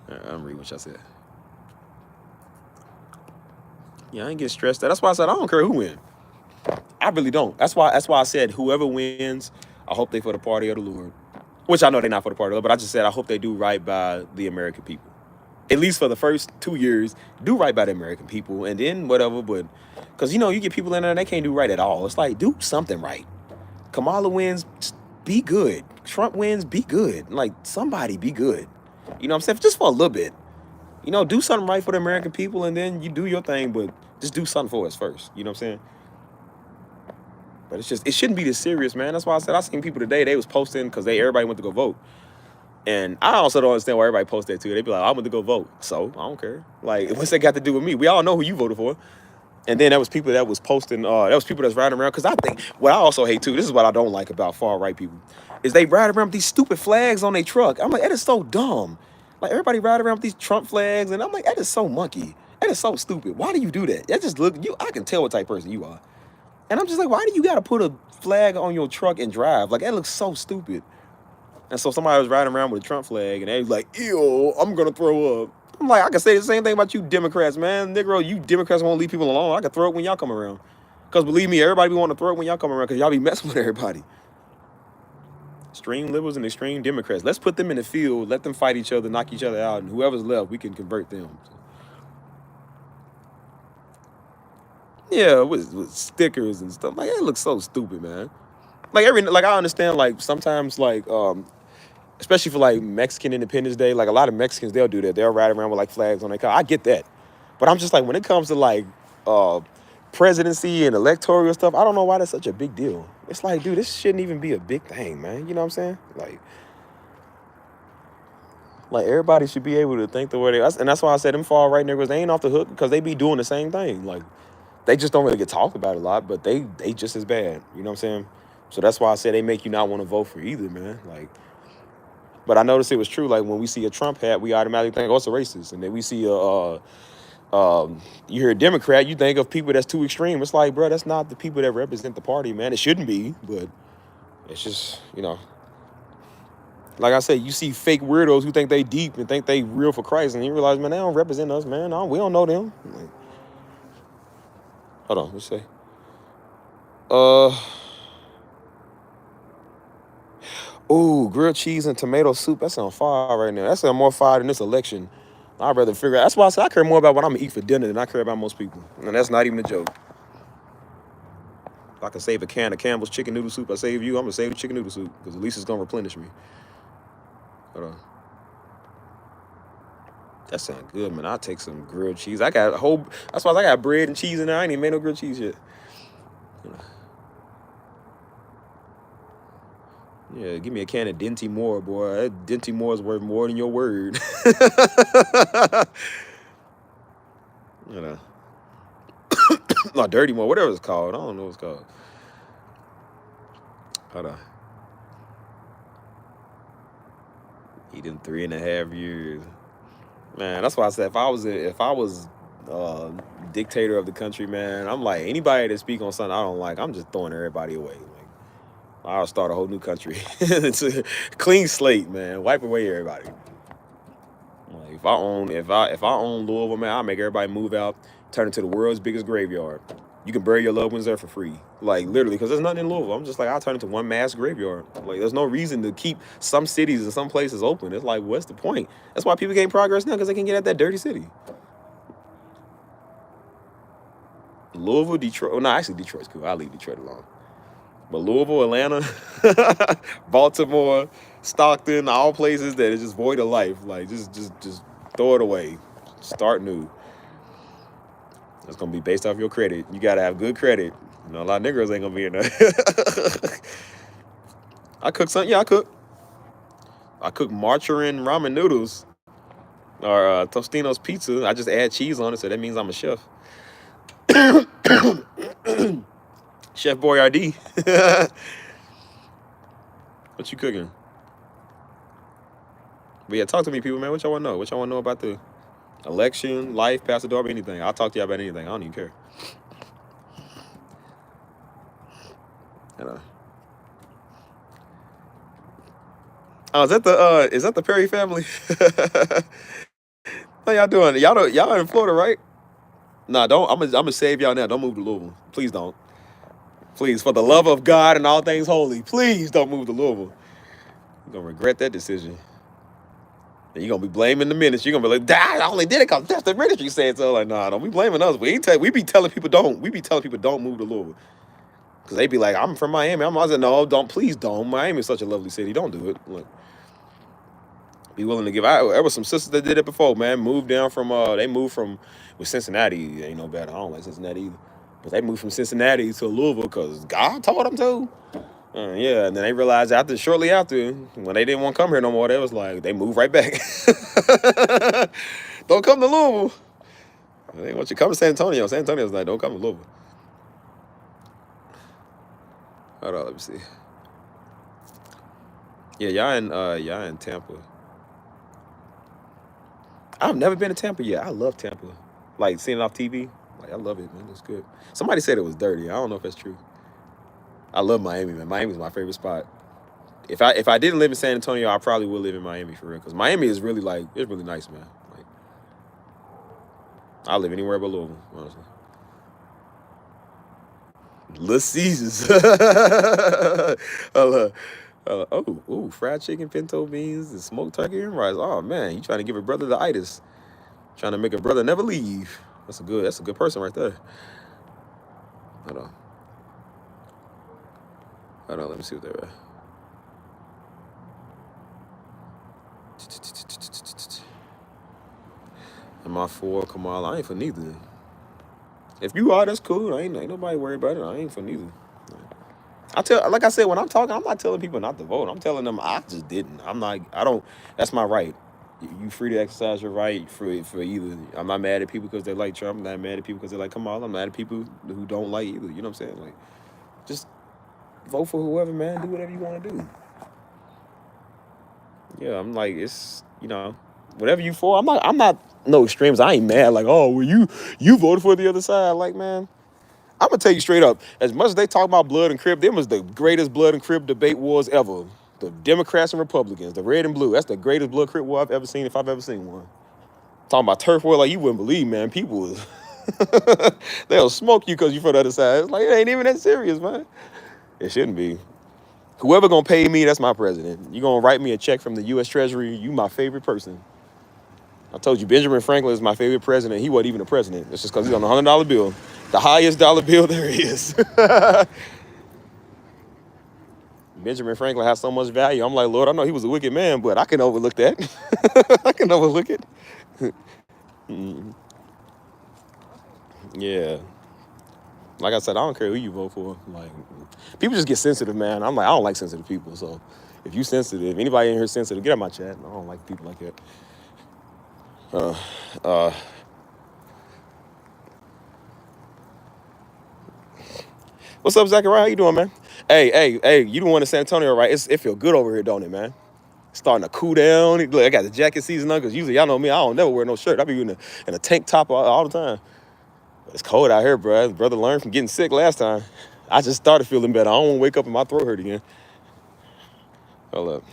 I'm reading what y'all said. Yeah, I ain't get stressed out. That's why I said I don't care who wins. I really don't. That's why I said whoever wins, I hope they for the party of the Lord. Which I know they're not for the party of the Lord, but I just said I hope they do right by the American people. At least for the first 2 years, do right by the American people, and then whatever. But because you get people in there and they can't do right at all. It's like, do something right. Kamala wins, be good. Trump wins, be good. Like, somebody be good. You know what I'm saying? Just for a little bit. Do something right for the American people, and then you do your thing, but just do something for us first. You know what I'm saying? But it's just, it shouldn't be this serious, man. That's why I said I seen people today, they was posting because everybody went to go vote. And I also don't understand why everybody posts that too. They be like, I went to go vote. So I don't care. Like, what's that got to do with me? We all know who you voted for. And then there was people that was posting, that was people that's riding around. Because I think, what I also hate too, this is what I don't like about far-right people, is they ride around with these stupid flags on their truck. I'm like, that is so dumb. Like, everybody ride around with these Trump flags, and I'm like, that is so monkey. That is so stupid. Why do you do that? That just look, I can tell what type of person you are. And I'm just like, why do you got to put a flag on your truck and drive? Like, that looks so stupid. And so somebody was riding around with a Trump flag, and they was like, ew, I'm going to throw up. I'm like, I can say the same thing about you Democrats, man. Negro, you Democrats won't leave people alone. I can throw it when y'all come around. Because believe me, everybody be wanting to throw it when y'all come around because y'all be messing with everybody. Extreme liberals and extreme Democrats. Let's put them in the field, let them fight each other, knock each other out, and whoever's left, we can convert them. Yeah, with stickers and stuff. Like, it looks so stupid, man. Like, I understand, like, sometimes, like, especially for like Mexican Independence Day, like a lot of Mexicans, they'll do that. They'll ride around with like flags on their car. I get that. But I'm just like, when it comes to like presidency and electoral stuff, I don't know why that's such a big deal. It's like, dude, this shouldn't even be a big thing, man. You know what I'm saying? Like everybody should be able to think the way they are. And that's why I said them far right niggas, they ain't off the hook because they be doing the same thing. Like, they just don't really get talked about a lot, but they just as bad. You know what I'm saying? So that's why I said they make you not want to vote for either, man. Like, but I noticed it was true. Like, when we see a Trump hat, we automatically think, oh, it's a racist. And then we see you hear a Democrat, you think of people that's too extreme. It's like, bro, that's not the people that represent the party, man. It shouldn't be, but it's just, you know. Like I said, you see fake weirdos who think they deep and think they real for Christ, and you realize, man, they don't represent us, man. We don't know them. Like, hold on, let's say. Ooh, grilled cheese and tomato soup. That sounds fire right now. That sounds more fire than this election. I'd rather figure out. That's why I said I care more about what I'm going to eat for dinner than I care about most people. And that's not even a joke. If I can save a can of Campbell's chicken noodle soup, I save you, I'm going to save the chicken noodle soup. Because at least it's going to replenish me. Hold on. That sounds good, man. I'll take some grilled cheese. I got a whole... That's why I got bread and cheese in there. I ain't even made no grilled cheese yet. Yeah, give me a can of Dinty Moore, boy. That Dinty Moore is worth more than your word. You know. No, Dirty Moore, whatever it's called. I don't know what it's called. Hold on. Eating 3.5 years. Man, that's why I said if I was dictator of the country, man, I'm like, anybody that speak on something I don't like, I'm just throwing everybody away. Like, I'll start a whole new country. It's a clean slate, man. Wipe away everybody. Like, if I own Louisville, man, I'll make everybody move out, turn it to the world's biggest graveyard. You can bury your loved ones there for free. Like, literally, because there's nothing in Louisville. I'm just like, I'll turn it to one mass graveyard. Like, there's no reason to keep some cities and some places open. It's like, what's the point? That's why people gain progress now, because they can get at that dirty city. Louisville, Detroit. Well, no, actually, Detroit's cool. I'll leave Detroit alone. But Louisville, Atlanta, Baltimore, Stockton, all places that is just void of life. Like, just throw it away. Start new. It's going to be based off your credit. You got to have good credit. You know, a lot of niggas ain't going to be in there. I cook something. Yeah, I cook. I cook margarine ramen noodles or Tostino's pizza. I just add cheese on it, so that means I'm a chef. Chef Boyardee. What you cooking? But yeah, talk to me, people, man. What y'all want to know? What y'all want to know about the election, life, Pastor Darby, anything? I'll talk to y'all about anything. I don't even care. You know. Oh, is that the Perry family? How y'all doing? Y'all in Florida, right? Nah, don't. I'm gonna save y'all now. Don't move to Louisville. Please don't. Please, for the love of God and all things holy, please don't move to Louisville. You're gonna regret that decision. And you're gonna be blaming the ministry. You're gonna be like, I only did it because that's the ministry said so. Like, nah, don't be blaming us. We be telling people don't. We be telling people don't move to Louisville. Because they be like, I'm from Miami. I was like, no, please don't. Miami is such a lovely city. Don't do it. Look. Be willing to give. There was some sisters that did it before, man. They moved from with Cincinnati. Ain't no better. I don't like Cincinnati either. But they moved from Cincinnati to Louisville because God told them to. Yeah, and then they realized shortly after, when they didn't want to come here no more, they was like, they moved right back. Don't come to Louisville. They want you to come to San Antonio. San Antonio's like, don't come to Louisville. Hold on, let me see. Yeah, y'all in Tampa. I've never been to Tampa yet. I love Tampa. Like seeing it off TV. Like I love it, man. It's good. Somebody said it was dirty. I don't know if that's true. I love Miami, man. Miami's my favorite spot. If I didn't live in San Antonio, I probably would live in Miami for real. Cause Miami is really it's really nice, man. Like I live anywhere but Louisville, honestly. Little Caesars. Fried chicken, pinto beans, and smoked turkey and rice. Oh man, you trying to give a brother the itis. Trying to make a brother never leave. That's a good person right there. Hold on. Let me see what they're at. Am I for Kamala? I ain't for neither. If you are, that's cool. Ain't nobody worried about it. I ain't for neither. Like I said, when I'm talking, I'm not telling people not to vote. I'm telling them I just didn't. I don't, that's my right. You free to exercise your right for either. I'm not mad at people because they like Trump. I'm not mad at people because they like Kamala. I'm mad at people who don't like either. You know what I'm saying? Like, just vote for whoever, man. Do whatever you want to do. Yeah, I'm like, it's, whatever you for. I'm not no extremes. I ain't mad. Like, oh, well, you voted for the other side. Like, man, I'm gonna tell you straight up. As much as they talk about blood and crib, them was the greatest blood and crib debate wars ever. The Democrats and Republicans, the red and blue. That's the greatest blood crib war I've ever seen, if I've ever seen one. Talking about turf war, like you wouldn't believe, man. People was they'll smoke you because you for the other side. It's like it ain't even that serious, man. It shouldn't be. Whoever gonna pay me, that's my president. You gonna write me a check from the U.S. Treasury? You my favorite person. I told you, Benjamin Franklin is my favorite president. He wasn't even a president. It's just because he's on a $100 bill. The highest dollar bill there is. Benjamin Franklin has so much value. I'm like, Lord, I know he was a wicked man, but I can overlook that. I can overlook it. Yeah. Like I said, I don't care who you vote for. Like, people just get sensitive, man. I'm like, I don't like sensitive people. So if you sensitive, anybody in here sensitive, get out my chat. I don't like people like that. What's up, Zachariah? How you doing, man? Hey, you the one in San Antonio, right? It feel good over here, don't it, man? Starting to cool down. Look, I got the jacket season on because usually y'all know me. I don't never wear no shirt. I be in a tank top all the time. But it's cold out here, bro. Brother learned from getting sick last time. I just started feeling better. I don't want to wake up and my throat hurt again. Hold up.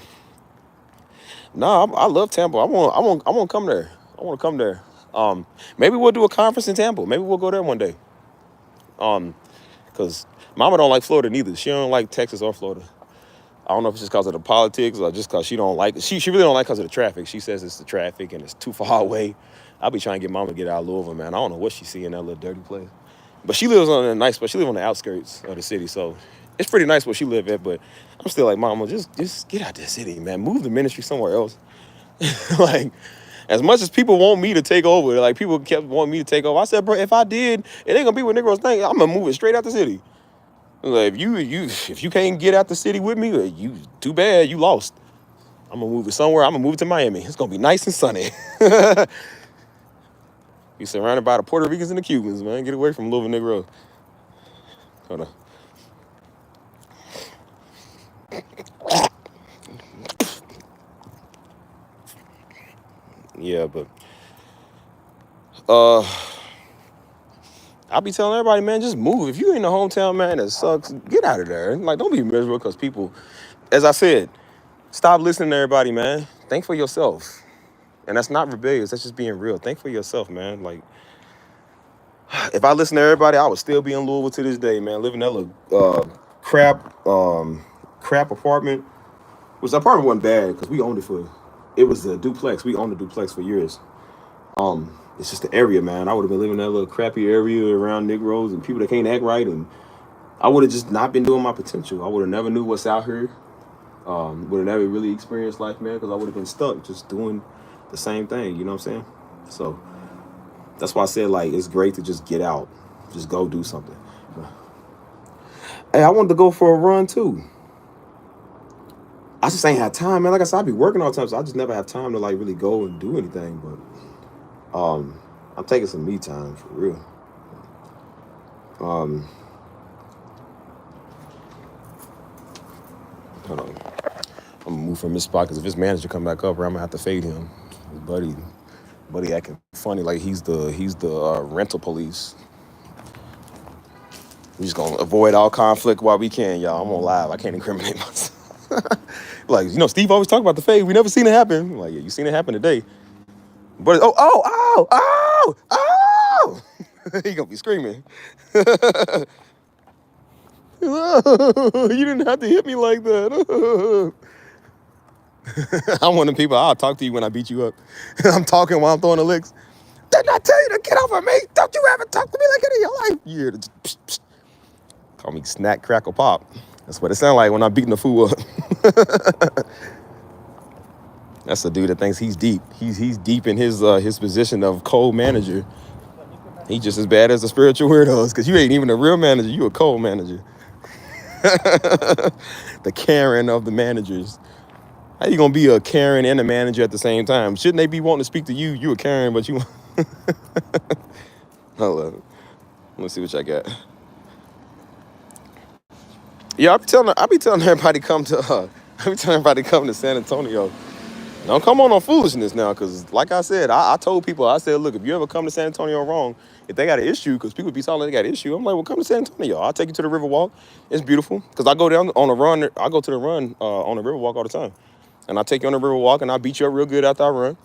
Nah, I love Tampa. I want to come there. I want to come there. Maybe we'll do a conference in Tampa. Maybe we'll go there one day. Because Mama don't like Florida neither. She don't like Texas or Florida. I don't know if it's just because of the politics or just because she don't like it. She really don't like because of the traffic. She says it's the traffic and it's too far away. I'll be trying to get Mama to get out of Louisville, man. I don't know what she see in that little dirty place. But she lives on a nice place. She lives on the outskirts of the city, so it's pretty nice where she live at. But I'm still like, Mama, just get out the city, man. Move the ministry somewhere else. Like, as much as people want me to take over, like people kept wanting me to take over. I said, bro, if I did, it ain't gonna be what Negroes think. I'm gonna move it straight out the city. Like, if you can't get out the city with me, you too bad, you lost. I'm gonna move it somewhere. I'm gonna move it to Miami. It's gonna be nice and sunny. You surrounded by the Puerto Ricans and the Cubans, man. Get away from Louisville Negro. Hold on. Yeah, but I'll be telling everybody, man, just move. If you in the hometown, man, that sucks, get out of there. Like, don't be miserable because people, as I said, stop listening to everybody, man. Think for yourself. And that's not rebellious. That's just being real. Think for yourself, man. Like, if I listen to everybody, I would still be in Louisville to this day, man. Living that little crap apartment. Which the apartment wasn't bad because we owned it it was a duplex. We owned a duplex for years. It's just the area, man. I would have been living in that little crappy area around Negroes and people that can't act right, and I would have just not been doing my potential. I would have never knew what's out here. Would have never really experienced life, man, because I would have been stuck just doing the same thing. You know what I'm saying? So that's why I said, like, it's great to just get out. Just go do something. Hey, I wanted to go for a run too. I just ain't had time, man. Like I said, I be working all the time, so I just never have time to like really go and do anything. But I'm taking some me time for real. Hold on. I'm gonna move from this spot because if his manager come back up, I'm gonna have to fade him. Buddy acting funny like he's the rental police. We just gonna avoid all conflict while we can, y'all. I'm on live. I can't incriminate myself. Like, Steve always talk about the fade. We never seen it happen. Like, yeah, you seen it happen today. But he gonna be screaming. You didn't have to hit me like that. I'm one of the people, I'll talk to you when I beat you up. I'm talking while I'm throwing the licks. Didn't I tell you to get over me? Don't you ever talk to me like that in your life? Yeah, psh, psh. Call me snack, crackle, pop. That's what it sounds like when I'm beating the fool up. That's a dude that thinks he's deep. He's deep in his position of co-manager. He just as bad as the spiritual weirdos, because you ain't even a real manager, you a co-manager. The Karen of the managers. How you gonna be a Karen and a manager at the same time? Shouldn't they be wanting to speak to you? You a Karen, but you hold on. Let's see what I got. Yeah, I be telling everybody come to San Antonio. Don't come on foolishness now, because like I said, I told people, I said, look, if you ever come to San Antonio wrong, if they got an issue, because people be telling they got an issue, I'm like, well, come to San Antonio. I'll take you to the Riverwalk. It's beautiful, because I go down on a run. I go to the run on the Riverwalk all the time. And I take you on the Riverwalk, and I beat you up real good after I run.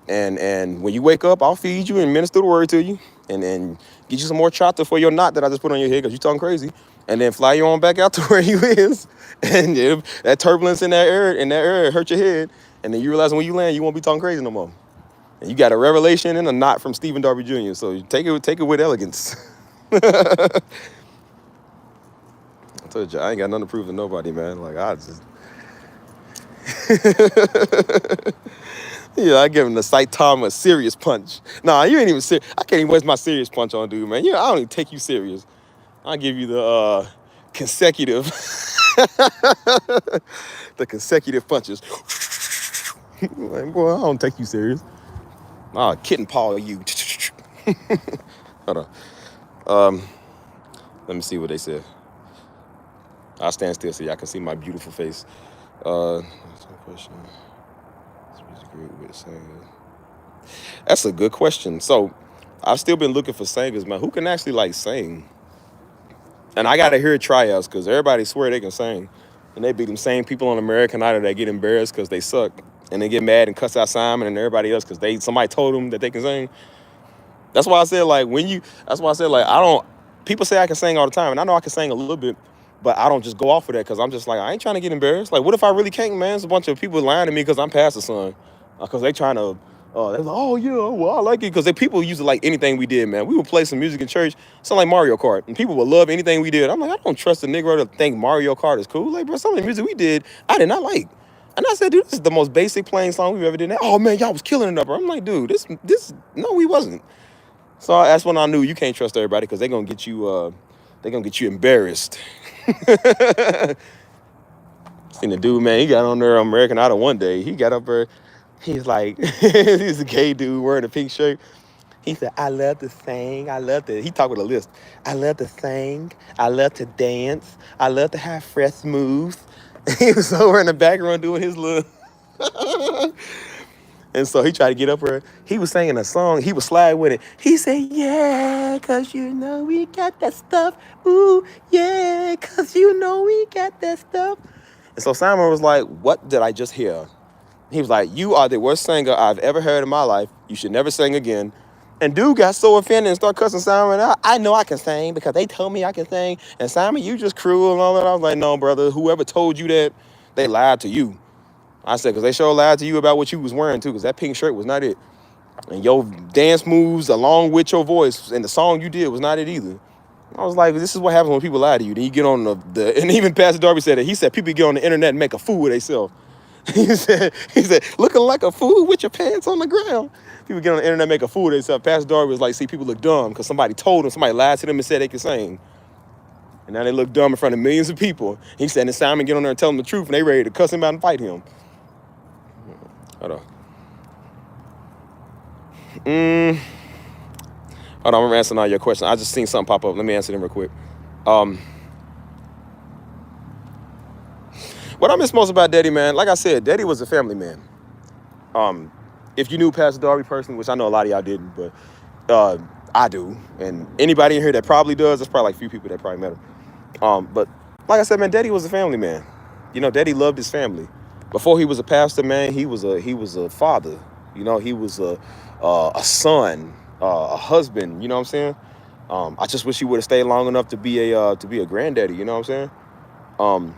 And when you wake up, I'll feed you and minister the word to you, and get you some more chata for your knot that I just put on your head, because you talking crazy. And then fly you on back out to where you is. And if that turbulence in that area hurt your head. And then you realize when you land, you won't be talking crazy no more. And you got a revelation and a knot from Stephen Darby Jr. So you take it with elegance. I told you, I ain't got nothing to prove to nobody, man. Like, I just... Yeah, I give him the Saitama serious punch. Nah, you ain't even serious. I can't even waste my serious punch on dude, man. I don't even take you serious. I'll give you the consecutive... the consecutive punches. Like, boy, I don't take you serious. I'll kitten paw you. Hold on. Let me see what they said. I'll stand still so y'all can see my beautiful face. Question. That's a good question. So, I've still been looking for singers, man. Who can actually, like, sing? And I got to hear tryouts, because everybody swear they can sing. And they be them same people on American Idol that get embarrassed because they suck. And they get mad and cuss out Simon and everybody else because somebody told them that they can sing. That's why I said, like, people say I can sing all the time. And I know I can sing a little bit, but I don't just go off of that, because I'm just like, I ain't trying to get embarrassed. Like, what if I really can't, man? It's a bunch of people lying to me because I'm Pastor Son. Because they trying to... they're like, oh, yeah, well, I like it. Because people used to like anything we did, man. We would play some music in church, something like Mario Kart, and people would love anything we did. I'm like, I don't trust a Negro to think Mario Kart is cool. Like, bro, some of the music we did, I did not like. And I said, dude, this is the most basic playing song we've ever did. Oh, man, y'all was killing it up. I'm like, dude, no, we wasn't. So that's when I knew you can't trust everybody, because they're going to get you embarrassed. Seen the dude, man, he got on there American Idol one day. He got up there. He's like, he's a gay dude wearing a pink shirt. He said, I love to sing. He talked with a list. I love to sing. I love to dance. I love to have fresh moves. He was over in the background doing his little... And so he tried to get up there. He was singing a song. He was slide with it. He said, yeah, because we got that stuff. Ooh, yeah, because we got that stuff. And so Simon was like, what did I just hear? He was like, you are the worst singer I've ever heard in my life. You should never sing again. And dude got so offended and started cussing Simon out. I know I can sing because they told me I can sing. And Simon, you just cruel and all that. I was like, no, brother, whoever told you that, they lied to you. I said, because they sure lied to you about what you was wearing too, because that pink shirt was not it. And your dance moves along with your voice and the song you did was not it either. I was like, this is what happens when people lie to you. Then you get on and even Pastor Darby said it. He said people get on the internet and make a fool of themselves. He said, looking like a fool with your pants on the ground. People get on the internet, make a fool of themselves. Pastor Darby was like, see, people look dumb because somebody told them, somebody lied to them and said they could sing. And now they look dumb in front of millions of people. He said, and Simon get on there and tell them the truth, and they ready to cuss him out and fight him. Hold on. Hold on, I'm answering all your questions. I just seen something pop up. Let me answer them real quick. What I miss most about Daddy, man, like I said, Daddy was a family man. If you knew Pastor Darby personally, which I know a lot of y'all didn't, but I do. And anybody in here that probably does, there's probably like a few people that probably met him. But like I said, man, Daddy was a family man. You know, Daddy loved his family. Before he was a pastor, man, he was a father. You know, he was a son, a husband. You know what I'm saying? I just wish he would have stayed long enough to be a granddaddy. You know what I'm saying?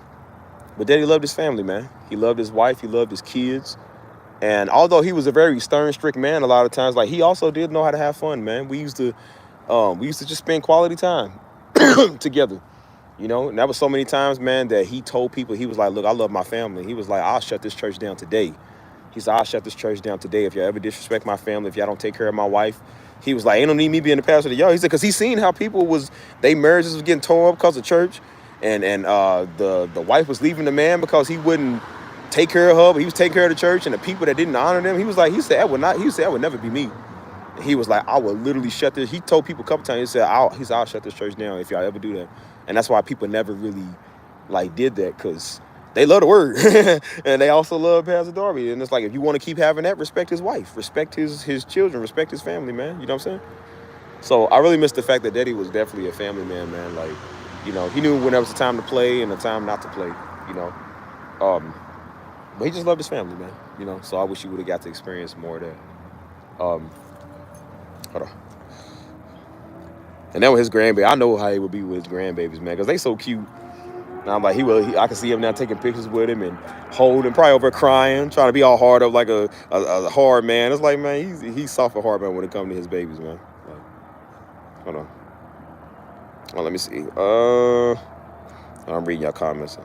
But Daddy loved his family, man. He loved his wife. He loved his kids. And although he was a very stern, strict man, a lot of times, like, he also did know how to have fun, man. We used to just spend quality time together. You know, and that was so many times, man, that he told people, he was like, look, I love my family. He was like, I'll shut this church down today. He said, I'll shut this church down today if y'all ever disrespect my family, if y'all don't take care of my wife. He was like, ain't no need me being the pastor to y'all. He said, because he seen how people they marriages was getting torn up because of church. And the wife was leaving the man because he wouldn't take care of her, but he was taking care of the church, and the people that didn't honor them, he said, that would never be me. And he was like, I would literally shut this. He told people a couple times, he said, I'll shut this church down if y'all ever do that. And that's why people never really like did that, because they love the word. And they also love Pastor Darby. And it's like, if you want to keep having that, respect his wife, respect his children, respect his family, man. You know what I'm saying? So I really miss the fact that Daddy was definitely a family man. Like, you know, he knew when there was a time to play and a time not to play, you know. But he just loved his family, man. You know, so I wish he would have got to experience more of that. Hold on. And then with his grandbaby, I know how he would be with his grandbabies, man, because they so cute. And I'm like, I can see him now taking pictures with him and holding, probably over crying, trying to be all hard up like a hard man. It's like, man, he's soft and hard, man, when it comes to his babies, man. Like, hold on. Oh, let me see. I'm reading y'all comments.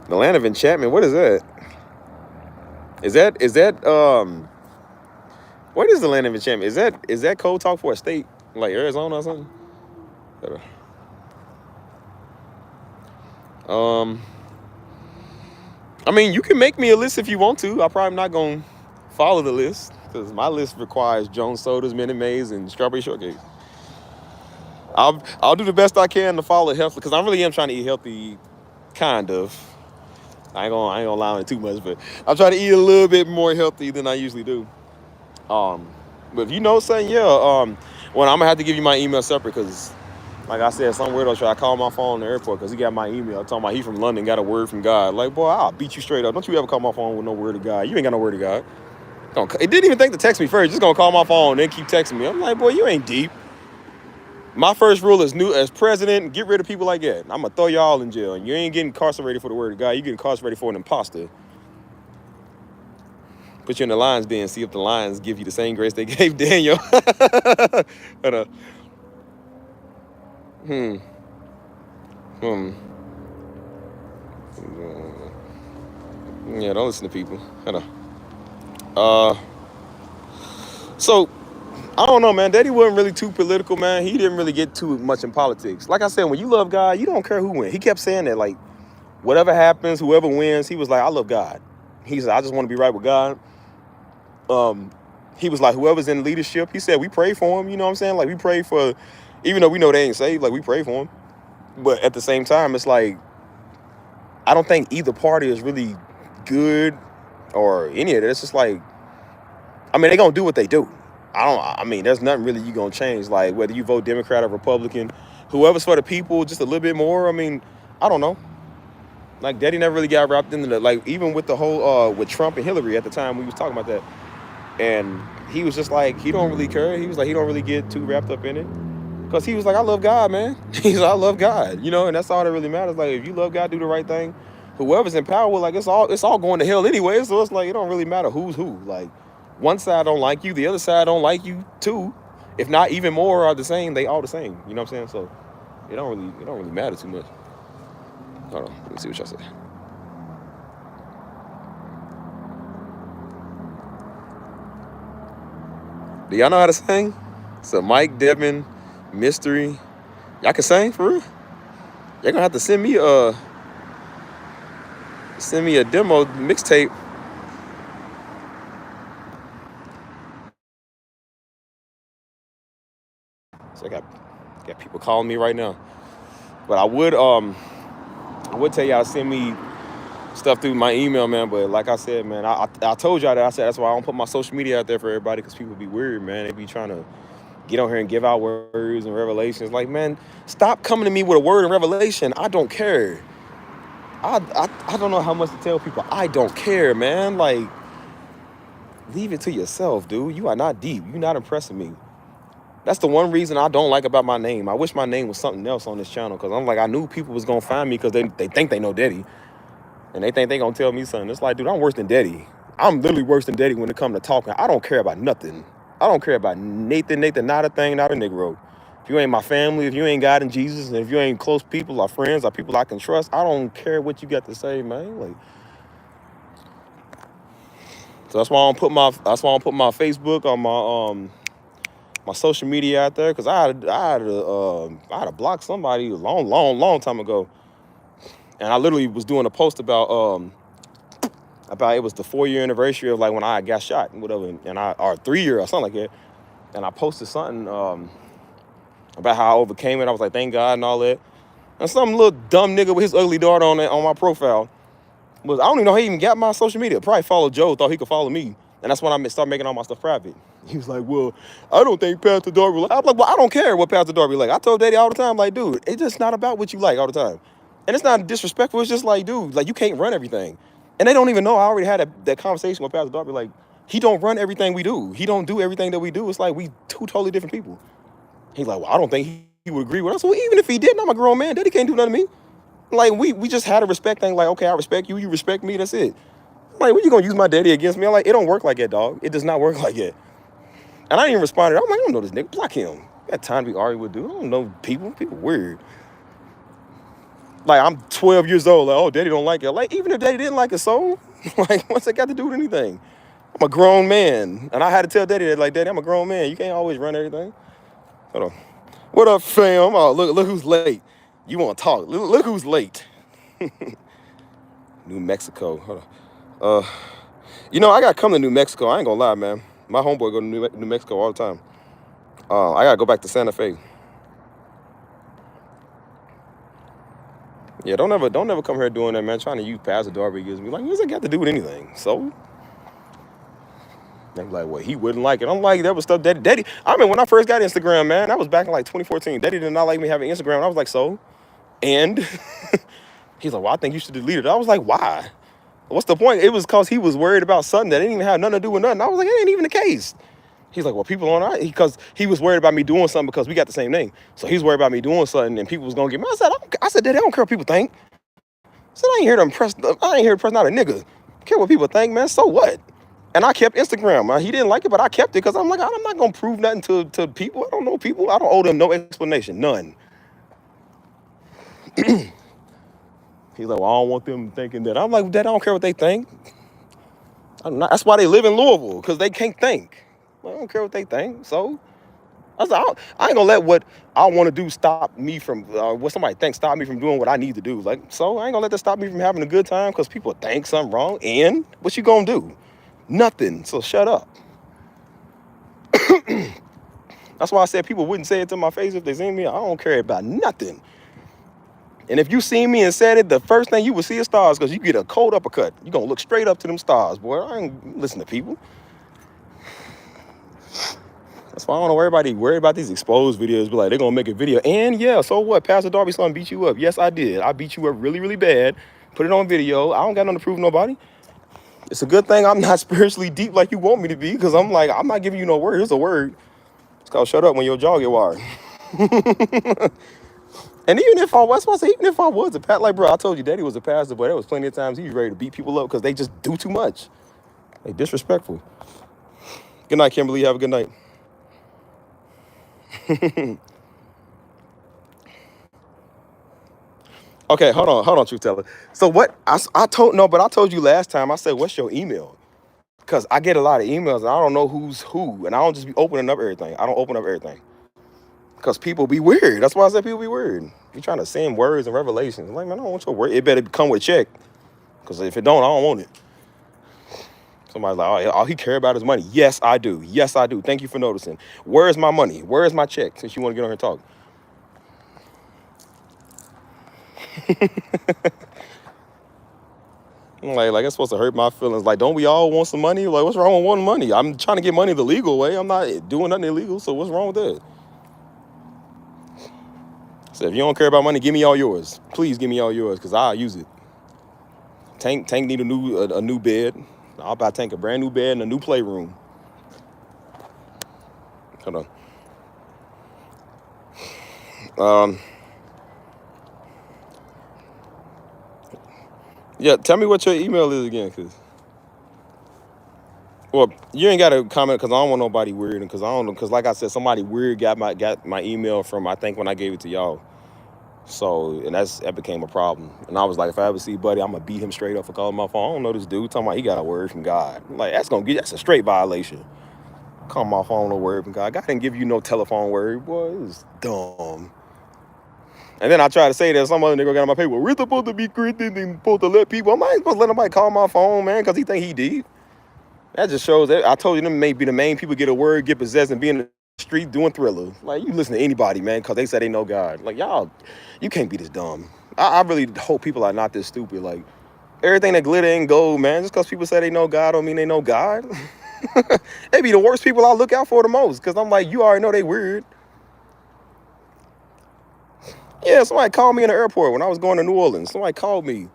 The land of enchantment. What is that? Is that what is the land of enchantment? Is that code talk for a state like Arizona or something? I mean, you can make me a list if you want to. I'm probably not gonna follow the list because my list requires Jones sodas, Minute Maids, and strawberry shortcake. I'll do the best I can to follow healthy because I really am trying to eat healthy, kind of. I ain't gonna lie on it too much, but I'm trying to eat a little bit more healthy than I usually do. But if you know something, yeah. Well, I'm gonna have to give you my email separate because, like I said, some weirdo tried to call my phone in the airport because he got my email talking about he from London, got a word from God. Like, boy, I'll beat you straight up. Don't you ever call my phone with no word of God. You ain't got no word of God. It didn't even think to text me first. Just gonna call my phone and then keep texting me. I'm like, boy, you ain't deep. My first rule as president, get rid of people like that. I'm gonna throw y'all in jail, and you ain't getting incarcerated for the word of God. You get incarcerated for an imposter. Put you in the lion's den, see if the lions give you the same grace they gave Daniel. But, yeah, don't listen to people. So, I don't know, man. Daddy wasn't really too political, man. He didn't really get too much in politics. Like I said, when you love God, you don't care who wins. He kept saying that, like, whatever happens, whoever wins, he was like, I love God. He said, I just want to be right with God. He was like, whoever's in leadership, he said, we pray for him. You know what I'm saying? Like, we pray for, even though we know they ain't saved, like, we pray for him. But at the same time, it's like, I don't think either party is really good or any of that. It's just like, I mean, they gonna do what they do. I mean, there's nothing really you gonna change. Like, whether you vote Democrat or Republican, whoever's for the people, just a little bit more. I mean, I don't know. Like, Daddy never really got wrapped into the, like, even with the whole, with Trump and Hillary at the time, we was talking about that. And he was just like, he don't really care. He was like, he don't really get too wrapped up in it. Because he was like, I love God, man. He's like, I love God, you know, and that's all that really matters. Like, if you love God, do the right thing. Whoever's in power, like, it's all going to hell anyway. So it's like, it don't really matter who's who. Like, one side don't like you, the other side don't like you too. If not even more are the same, they all the same. You know what I'm saying? So it don't really matter too much. Hold on, let me see what y'all say. Do y'all know how to sing? So Mike, Devin, Mystery. Y'all can sing for real? Y'all gonna have to send me a demo mixtape. So I got people calling me right now. But I would tell y'all send me stuff through my email, man. But like I said, man, I told y'all that. I said that's why I don't put my social media out there for everybody, because people be weird, man. They be trying to get on here and give out words and revelations. Like, man, stop coming to me with a word and revelation. I don't care. I don't know how much to tell people. I don't care, man. Like, leave it to yourself, dude. You are not deep. You're not impressing me. That's the one reason I don't like about my name. I wish my name was something else on this channel, because I'm like, I knew people was gonna find me because they think they know Daddy, and they think they gonna tell me something. It's like, dude, I'm worse than Daddy. I'm literally worse than Daddy when it comes to talking. I don't care about nothing. I don't care about Nathan, not a thing, not a Negro. If you ain't my family, if you ain't God and Jesus, and if you ain't close people or friends or people I can trust, I don't care what you got to say, man. Like, so that's why I don't put my Facebook on my social media out there, because I had to block somebody a long time ago, and I literally was doing a post about it was the 4-year anniversary of like when I got shot and whatever, and or 3-year or something like that, and I posted something about how I overcame it. I was like, thank God and all that, and some little dumb nigga with his ugly daughter on my profile was, I don't even know how he even got my social media. Probably followed Joe, thought he could follow me, and that's when I started making all my stuff private. He was like, well, I don't think Pastor Darby like. I'm like, well, I don't care what Pastor Darby like. I told Daddy all the time, like, dude, it's just not about what you like all the time. And it's not disrespectful. It's just like, dude, like, you can't run everything. And they don't even know I already had that conversation with Pastor Darby. Like, he don't run everything we do. He don't do everything that we do. It's like we two totally different people. He's like, well, I don't think he would agree with us. Well, even if he didn't, I'm a grown man. Daddy can't do nothing to me. Like, we just had a respect thing. Like, okay, I respect you. You respect me. That's it. Like, when you gonna use my daddy against me? I'm like, it don't work like that, dog. It does not work like that. And I didn't even respond to it. I'm like, I don't know this nigga. Block him. Got time to be arguing with dude. I don't know people. People weird. Like, I'm 12 years old. Like, oh, Daddy don't like it. Like, even if Daddy didn't like it, so like, what's that got to do with anything? I'm a grown man, and I had to tell Daddy that, like, Daddy, I'm a grown man. You can't always run everything. Hold on. What up, fam? Oh, look who's late. You want to talk? Look who's late. New Mexico. Hold on. You know, I gotta come to New Mexico. I ain't gonna lie, man. My homeboy go to New Mexico all the time. I gotta go back to Santa Fe. Yeah, don't ever come here doing that, man. Trying to use Pastor Darby against me. Like, what's that got to do with anything? So they're like, well, he wouldn't like it. I'm like, that was stuff Daddy. I mean, when I first got Instagram, man, that was back in like 2014. Daddy did not like me having Instagram. And I was like, so? And he's like, well, I think you should delete it. I was like, why? What's the point? It was because he was worried about something that didn't even have nothing to do with nothing. I was like, it ain't even the case. He's like, well, people aren't, because he was worried about me doing something because we got the same name. So he's worried about me doing something and people was gonna get me. I said, Daddy, I don't care what people think. I said, I ain't here to impress not a nigga. I care what people think, man. So what? And I kept Instagram. He didn't like it, but I kept it because I'm like, I'm not gonna prove nothing to people. I don't know people. I don't owe them no explanation, none. He's like, well, I don't want them thinking that. I'm like, Dad, I don't care what they think. That's why they live in Louisville, because they can't think. I don't care what they think. So I ain't gonna let what I want to do stop me from what somebody thinks stop me from doing what I need to do. Like, so I ain't gonna let that stop me from having a good time because people think something wrong. And what you gonna do? Nothing. So shut up. That's why I said people wouldn't say it to my face if they seen me. I don't care about nothing. And if you seen me and said it, the first thing you would see is stars, because you get a cold uppercut. You gonna look straight up to them stars, boy. I ain't listen to people. That's why I don't worry about these exposed videos. Be like, they're gonna make a video. And yeah, so what? Pastor Darby's son beat you up. Yes, I did. I beat you up really, really bad. Put it on video. I don't got nothing to prove nobody. It's a good thing I'm not spiritually deep like you want me to be, because I'm like, I'm not giving you no word. Here's a word. It's called shut up when your jaw get wired. And even if I was, a pastor, like, bro, I told you Daddy was a pastor, but there was plenty of times he was ready to beat people up because they just do too much. They disrespectful. Good night, Kimberly. Have a good night. Okay, hold on, truth teller. So what I told you last time, I said, what's your email? Because I get a lot of emails and I don't know who's who. And I don't just be opening up everything. I don't open up everything. Because people be weird. That's why I said people be weird. You trying to send words and revelations. I'm like, man, I don't want your word. It better come with a check. Because if it don't, I don't want it. Somebody's like, oh, all he care about is money. Yes, I do. Yes, I do. Thank you for noticing. Where's my money? Where's my check? Since you want to get on here and talk. Like it's supposed to hurt my feelings. Like, don't we all want some money? Like, what's wrong with wanting money? I'm trying to get money the legal way. I'm not doing nothing illegal. So what's wrong with that? So if you don't care about money, give me all yours. Please give me all yours, because I'll use it. Tank need a new bed. I'll buy Tank a brand new bed and a new playroom. Hold on. Yeah, tell me what your email is again, cause. Well, you ain't got to comment because I don't want nobody weird, and because I don't know, because like I said, somebody weird got my email from, I think, when I gave it to y'all. So, and that became a problem. And I was like, if I ever see Buddy, I'm gonna beat him straight up for calling my phone. I don't know this dude talking about he got a word from God. Like, that's a straight violation. Call my phone a word from God. God didn't give you no telephone word, boy. It was dumb. And then I try to say that some other nigga got on my paper. We're supposed to be Christian and supposed to let people. I'm not supposed to let nobody call my phone, man, because he think he deep. That just shows that I told you them may be the main people get a word, get possessed, and be in the street doing Thriller. Like, you listen to anybody, man, because they say they know God. Like, y'all, you can't be this dumb. I really hope people are not this stupid. Like, everything that glitter ain't gold, man. Just because people say they know God don't mean they know God. They be the worst people I look out for the most, because I'm like, you already know they weird. Yeah, somebody called me in the airport when I was going to New Orleans. Somebody called me.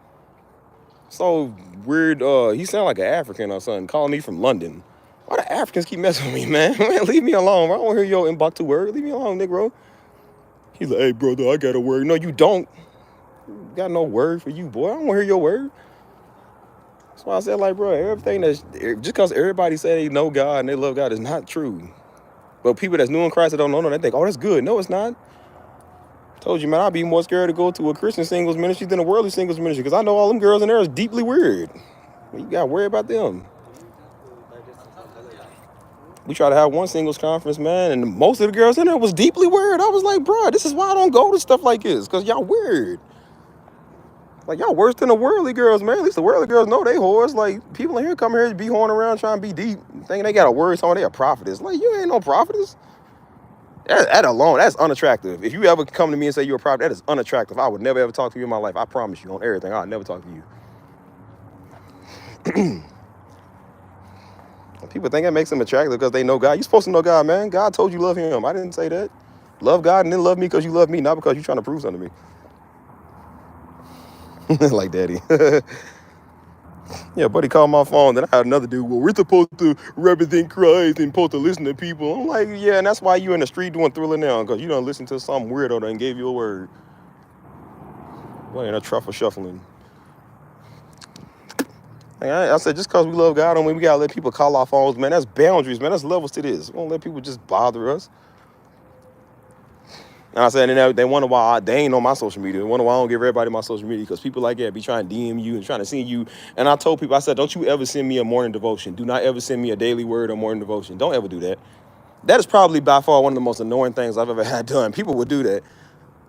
So weird. He sounded like an African or something. Calling me from London. Why do Africans keep messing with me, man? Man, leave me alone. I don't want to hear your Mbaktu word. Leave me alone, Negro. He's like, hey, brother, I got a word. No, you don't. Got no word for you, boy. I don't want to hear your word. That's why I said, like, bro, everything that's just because everybody say they know God and they love God is not true. But people that's new in Christ that don't know, they think, oh, that's good. No, it's not. Told you, man, I'd be more scared to go to a Christian singles ministry than a worldly singles ministry, because I know all them girls in there is deeply weird. You got to worry about them. We tried to have one singles conference, man, and most of the girls in there was deeply weird. I was like, bro, this is why I don't go to stuff like this, because y'all weird. Like, y'all worse than the worldly girls, man. At least the worldly girls know they whores. Like, people in here come here to be whoring around trying to be deep, thinking they got a word, someone they a prophetess. Like, you ain't no prophetess. That alone, that's unattractive. If you ever come to me and say you're a prophet, that is unattractive. I would never ever talk to you in my life. I promise you on everything. I'll never talk to you. People think it makes them attractive because they know God. You're supposed to know God, man. God told you love him. I didn't say that. Love God and then love me because you love me, not because you're trying to prove something to me. Like daddy. Yeah, buddy called my phone. Then I had another dude. Well, we're supposed to represent Christ and supposed to listen to people. I'm like, yeah, and that's why you in the street doing Thriller now, because you don't listen to some weirdo that gave you a word. Boy, ain't a truffle shuffling. I said, just because we love God don't mean we got to let people call our phones, man. That's boundaries, man. That's levels to this. We don't let people just bother us. And I said, and they wonder why they ain't on my social media. They wonder why I don't give everybody my social media, because people like that be trying to DM you and trying to send you. And I told people, I said, don't you ever send me a morning devotion. Do not ever send me a daily word or morning devotion. Don't ever do that. That is probably by far one of the most annoying things I've ever had done. People would do that.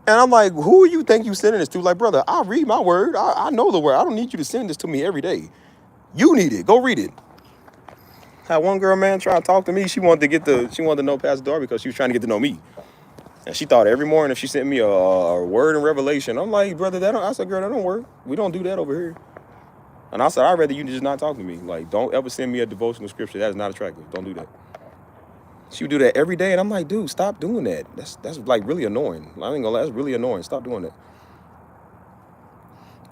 And I'm like, who you think you sending this to? Like, brother, I read my word. I know the word. I don't need you to send this to me every day. You need it. Go read it. Had one girl, man, try to talk to me. She wanted to know Pastor Darby because she was trying to get to know me. And she thought every morning if she sent me a word in Revelation, I'm like, brother, I said, girl, that don't work. We don't do that over here. And I said, I'd rather you just not talk to me. Like, don't ever send me a devotional scripture. That is not attractive. Don't do that. She would do that every day, and I'm like, dude, stop doing that. That's like really annoying. I ain't gonna lie, that's really annoying. Stop doing that.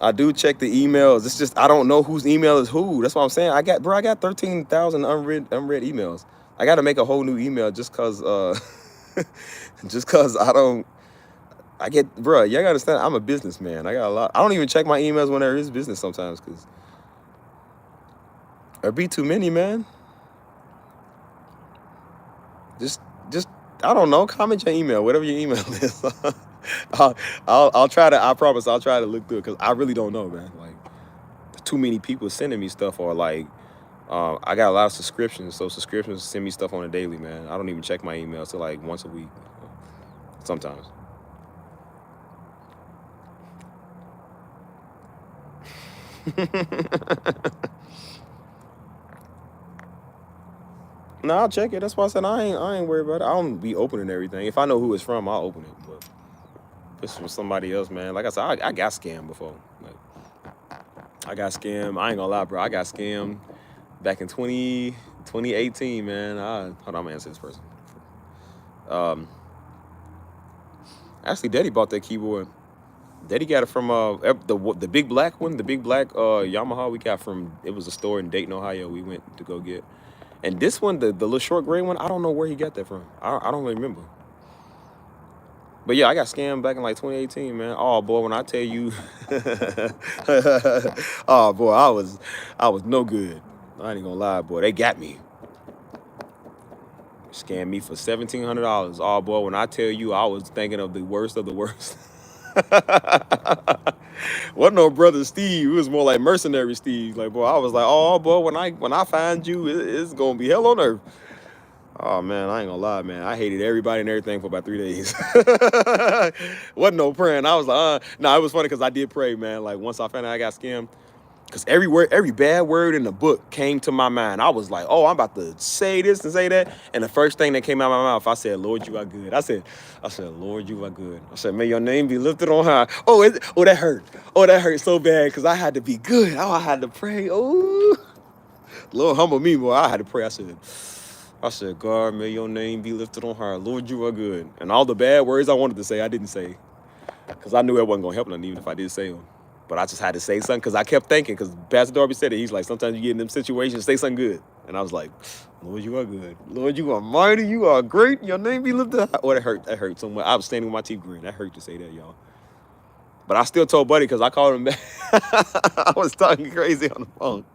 I do check the emails. It's just I don't know whose email is who. That's what I'm saying. I got 13,000 unread emails. I got to make a whole new email just cause I get, bro, you gotta understand, I'm a businessman. I got a lot. I don't even check my emails when there is business sometimes, because there be too many, man. Just I don't know. Comment your email, whatever your email is. I'll try to. I promise I'll try to look through it, because I really don't know, man. Like, too many people sending me stuff, or like I got a lot of subscriptions, so subscriptions send me stuff on a daily, man. I don't even check my emails till like once a week, sometimes. No, I'll check it. That's why I said I ain't worried about it. I don't be opening everything. If I know who it's from, I'll open it. But if it's from somebody else, man. Like I said, I got scammed before. Like I got scammed. I ain't gonna lie, bro. I got scammed back in 2018, man. Hold on, I'm gonna answer this person. Um, Actually, Daddy bought that keyboard. Daddy got it from the big black one, the big black Yamaha we got from. It was a store in Dayton, Ohio. We went to go get. And this one, the little short gray one, I don't know where he got that from. I don't really remember. But yeah, I got scammed back in like 2018, man. Oh boy, when I tell you, oh boy, I was no good. I ain't gonna lie, boy, they got me. Scammed me for $1,700. Oh boy, when I tell you, I was thinking of the worst of the worst. Wasn't no brother Steve. It was more like mercenary Steve. Like boy, I was like, oh boy, when I find you, it's gonna be hell on earth. Oh man, I ain't gonna lie, man. I hated everybody and everything for about 3 days. Wasn't no praying. I was like, no, it was funny because I did pray, man. Like once I found out I got scammed, because every word, every bad word in the book came to my mind. I was like, oh, I'm about to say this and say that. And the first thing that came out of my mouth, I said, Lord, you are good. I said, Lord, you are good. I said, may your name be lifted on high. Oh, that hurt. Oh, that hurt so bad because I had to be good. Oh, I had to pray. Oh, Lord, humble me, boy. I had to pray. I said, God, may your name be lifted on high. Lord, you are good. And all the bad words I wanted to say, I didn't say. Because I knew it wasn't going to help nothing, even if I did say them. But I just had to say something because I kept thinking, because Pastor Darby said it. He's like, sometimes you get in them situations, say something good. And I was like, Lord, you are good. Lord, you are mighty. You are great. Your name be lifted high. Oh, that hurt. That hurt so much. I was standing with my teeth gritted. That hurt to say that, y'all. But I still told Buddy because I called him back. I was talking crazy on the phone.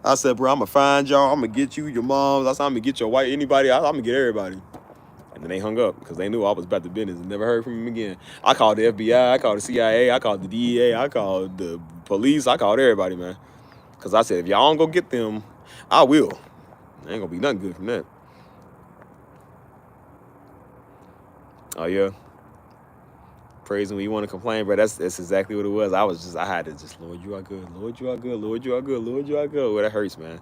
I said, bro, I'm going to find y'all. I'm going to get you, your moms. I said, I'm going to get your wife, anybody. I'm going to get everybody. And then they hung up because they knew I was about to business and never heard from him again. I called the FBI. I called the CIA. I called the DEA. I called the police. I called everybody, man. Because I said, if y'all don't go get them, I will. Ain't going to be nothing good from that. Oh, yeah. Praising when you want to complain, bro. That's exactly what it was. I had to just, Lord, you are good. Lord, you are good. Lord, you are good. Lord, you are good. Well, that hurts, man.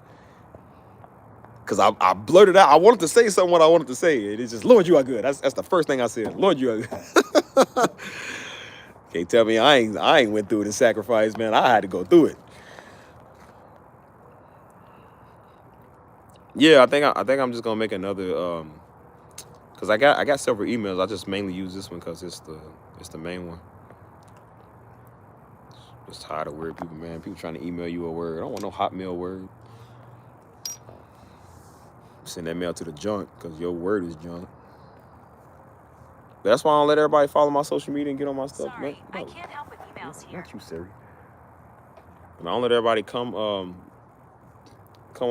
Because I blurted out. I wanted to say something what I wanted to say. And it's just, Lord, you are good. That's the first thing I said. Lord, you are good. Can't tell me I ain't went through the sacrifice, man. I had to go through it. Yeah, I think I'm just gonna make another because I got several emails. I just mainly use this one because it's the main one. Just tired of weird people, man. People trying to email you a word. I don't want no Hotmail word. Send that mail to the junk because your word is junk. That's why I don't let everybody follow my social media and get on my stuff. Sorry, No, I can't help with emails here. not you, Siri. And I don't let everybody come on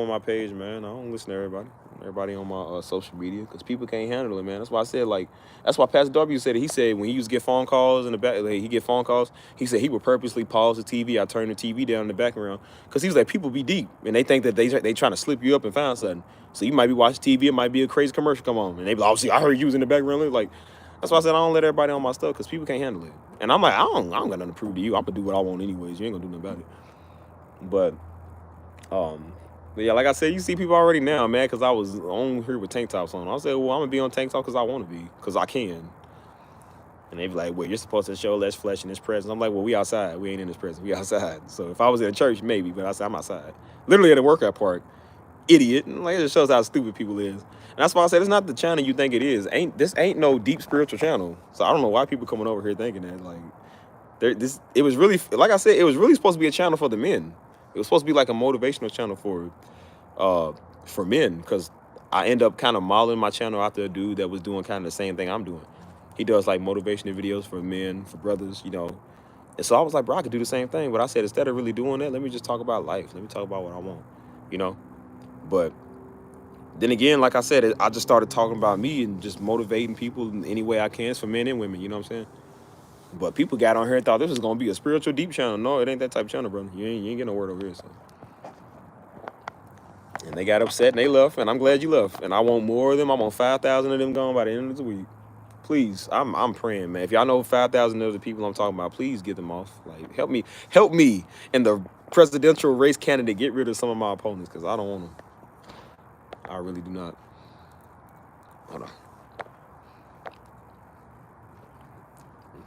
my page, man. I don't listen to everybody on my social media because people can't handle it, man. That's why I said, like, that's why Pastor W said it. He said when he used to get phone calls in the back, like, he get phone calls, he said he would purposely pause the TV. I turn the TV down in the background because he was like, people be deep and they think that they trying to slip you up and find something. So you might be watching TV, it might be a crazy commercial come on, and they be like, oh, see, I heard you was in the background. Like, that's why I said I don't let everybody on my stuff because people can't handle it. And I'm like, I don't got nothing to prove to you. I'm gonna do what I want anyways. You ain't gonna do nothing about it. But yeah, like I said, you see people already now, man, because I was on here with tank tops on. I said, well, I'm going to be on tank top because I want to be, because I can. And they be like, well, you're supposed to show less flesh in this presence. I'm like, well, we outside. We ain't in this presence. We outside. So if I was in a church, maybe, but I said, I'm outside. Literally at a workout park. Idiot. And like, it just shows how stupid people is. And that's why I said, it's not the channel you think it is. This ain't no deep spiritual channel. So I don't know why people coming over here thinking that. Like, it was really, like I said, it was really supposed to be a channel for the men. It was supposed to be like a motivational channel for men, because I end up kind of modeling my channel after a dude that was doing kind of the same thing I'm doing. He does like motivational videos for men, for brothers, you know. And so I was like, bro, I could do the same thing. But I said, instead of really doing that, let me just talk about life. Let me talk about what I want, you know. But then again, like I said, I just started talking about me and just motivating people in any way I can for men and women, you know what I'm saying? But people got on here and thought this was gonna be a spiritual deep channel. No, it ain't that type of channel, bro. You ain't getting no word over here. So. And they got upset and they left, and I'm glad you left. And I want more of them. I want 5,000 of them gone by the end of the week. Please, I'm praying, man. If y'all know 5,000 of the people I'm talking about, please get them off. Like, help me, and the presidential race candidate get rid of some of my opponents, because I don't want them. I really do not. Hold on.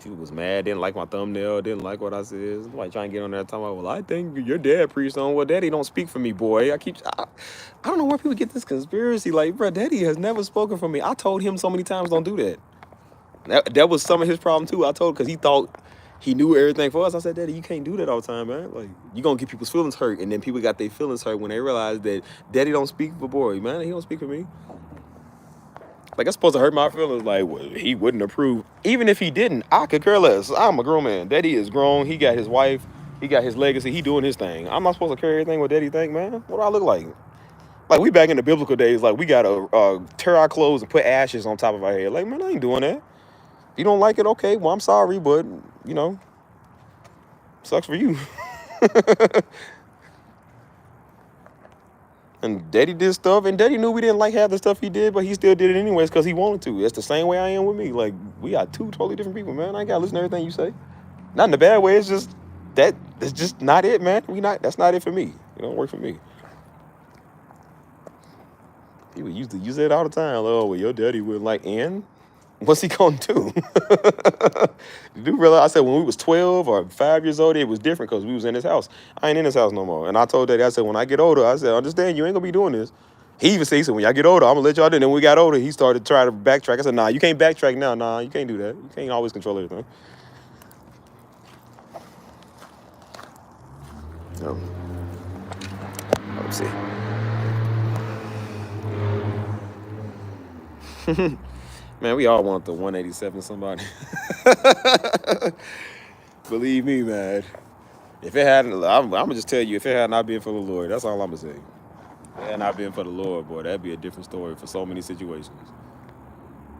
People was mad, didn't like my thumbnail, didn't like what I said. Somebody trying to get on there talking about, well, I think your dad preached on. Well, daddy don't speak for me, boy. I don't know where people get this conspiracy. Like, bro, daddy has never spoken for me. I told him so many times, don't do that. That was some of his problem too. I told, because he thought he knew everything for us. I said, daddy, you can't do that all the time, man. Like, you gonna get people's feelings hurt. And then people got their feelings hurt when they realize that daddy don't speak for boy, man. He don't speak for me. Like, that's supposed to hurt my feelings. Like, well, he wouldn't approve. Even if he didn't, I could care less. I'm a grown man. Daddy is grown. He got his wife. He got his legacy. He doing his thing. I'm not supposed to care everything what daddy think, man. What do I look like? Like, we back in the biblical days. Like, we got to tear our clothes and put ashes on top of our head. Like, man, I ain't doing that. If you don't like it, okay, well, I'm sorry, but, you know, sucks for you. And daddy did stuff, and daddy knew we didn't like half the stuff he did, but he still did it anyways because he wanted to. It's the same way I am with me. Like, we got two totally different people, man. I ain't got to listen to everything you say. Not in a bad way. It's just that's just not it, man. That's not it for me. It don't work for me. People used to use it all the time. Like, oh, well, your daddy would like, and what's he gonna do? You do realize I said when we was 12 or 5 years old, it was different because we was in his house. I ain't in his house no more. And I told daddy, I said, when I get older, I said, understand, you ain't gonna be doing this. He even said, when y'all get older, I'm gonna let y'all do it. And then when we got older, he started trying to backtrack. I said, nah, you can't backtrack now. Nah, you can't do that. You can't always control everything. So, let's see. Man, we all want the 187 somebody. Believe me, man. If it hadn't, I'm gonna just tell you, if it had not been for the Lord, that's all I'm gonna say. If it had not been for the Lord, boy, that'd be a different story for so many situations.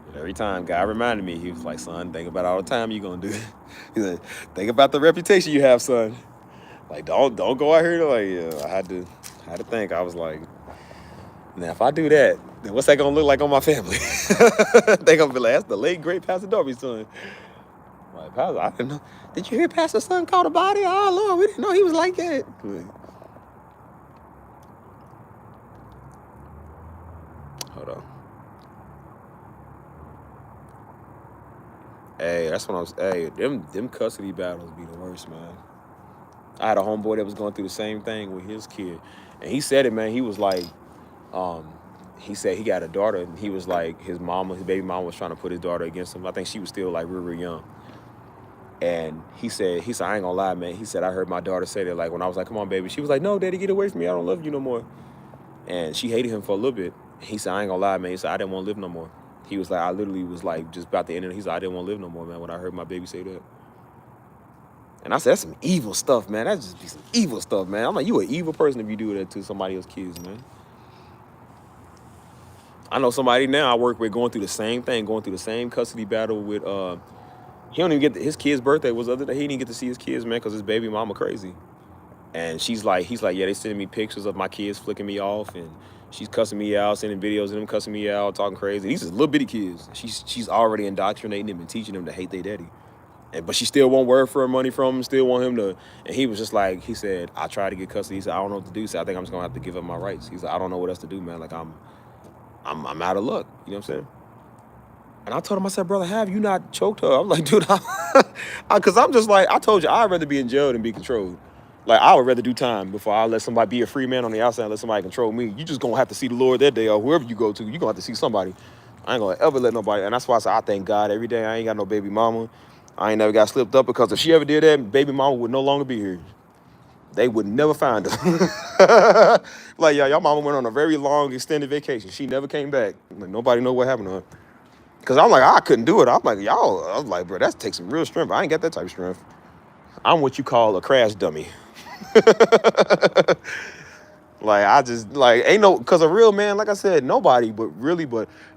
But every time God reminded me, he was like, son, think about all the time you're gonna do it. He said, think about the reputation you have, son. Like, don't go out here. Like, yeah, I had to think. I was like, now if I do that, then what's that gonna look like on my family? They gonna be like, that's the late great Pastor Darby's son. Like, Pastor, I didn't know. Did you hear Pastor's son caught a body? Oh Lord, we didn't know he was like that. Hold on. Hey, that's what I was. Hey, them custody battles be the worst, man. I had a homeboy that was going through the same thing with his kid, and he said it, man. He was like, he said he got a daughter, and he was like, his baby mama was trying to put his daughter against him. I think she was still like real young. And he said, I ain't gonna lie, man. He said, I heard my daughter say that, like, when I was like, come on, baby. She was like, no, daddy, get away from me. I don't love you no more. And she hated him for a little bit. He said, I ain't gonna lie, man. He said, I didn't want to live no more. He was like, I literally was like, just about to end it. He said, I didn't want to live no more, man, when I heard my baby say that. And I said, that's some evil stuff, man. That's just be some evil stuff, man. I'm like, you an evil person if you do that to somebody else's kids, man. I know somebody now I work with going through the same thing, going through the same custody battle with, he don't even get, his kid's birthday was the other day. He didn't get to see his kids, man, because his baby mama crazy. And he's like, yeah, they sending me pictures of my kids flicking me off, and she's cussing me out, sending videos of them cussing me out, talking crazy. These are little bitty kids. She's already indoctrinating them and teaching them to hate their daddy. But she still won't work for her money from him, still want him to, and he was just like, he said, I tried to get custody. He said, I don't know what to do. He said, I think I'm just gonna have to give up my rights. He said, I don't know what else to do, man. Like, I'm out of luck. You know what I'm saying? And I told him, I said, brother, have you not choked her? I'm like, dude, because I'm just like, I told you, I'd rather be in jail than be controlled. Like, I would rather do time before I let somebody be a free man on the outside and let somebody control me. You just gonna have to see the Lord that day, or whoever you go to, you gonna have to see somebody. I ain't gonna ever let nobody, and that's why I say I thank God every day I ain't got no baby mama. I ain't never got slipped up, because if she ever did that, baby mama would no longer be here. They would never find her. Like, y'all mama went on a very long, extended vacation. She never came back. Like, nobody know what happened to her. Because I'm like, I couldn't do it. I'm like, y'all, I was like, bro, that takes some real strength. I ain't got that type of strength. I'm what you call a crash dummy. Like, I just, like, ain't no, because a real man, like I said, nobody, but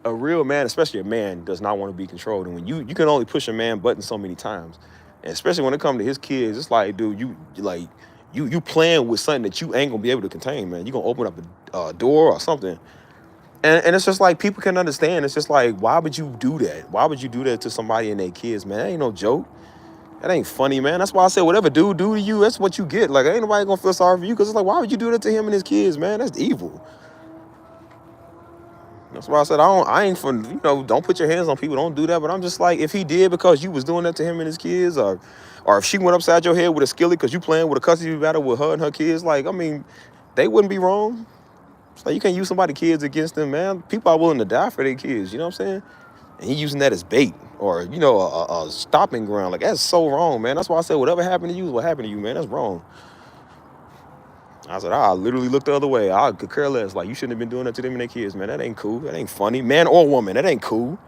a real man, especially a man, does not want to be controlled. And when you can only push a man button so many times, and especially when it comes to his kids, it's like, dude, you playing with something that you ain't gonna be able to contain, man. You gonna open up a door or something. And it's just like, people can understand. It's just like, why would you do that? Why would you do that to somebody and their kids, man? That ain't no joke. That ain't funny, man. That's why I say whatever dude do to you, that's what you get. Like, ain't nobody gonna feel sorry for you, because it's like, why would you do that to him and his kids, man? That's evil. That's why I said I ain't for, don't put your hands on people. Don't do that. But I'm just like, if he did because you was doing that to him and his kids, or if she went upside your head with a skillet because you playing with a custody battle with her and her kids, like, I mean, they wouldn't be wrong. It's like, you can't use somebody's kids against them, man. People are willing to die for their kids. You know what I'm saying? And he using that as bait, or a stopping ground. Like, that's so wrong, man. That's why I said whatever happened to you is what happened to you, man. That's wrong. I said, I literally looked the other way. I could care less. Like, you shouldn't have been doing that to them and their kids, man. That ain't cool. That ain't funny. Man or woman, that ain't cool.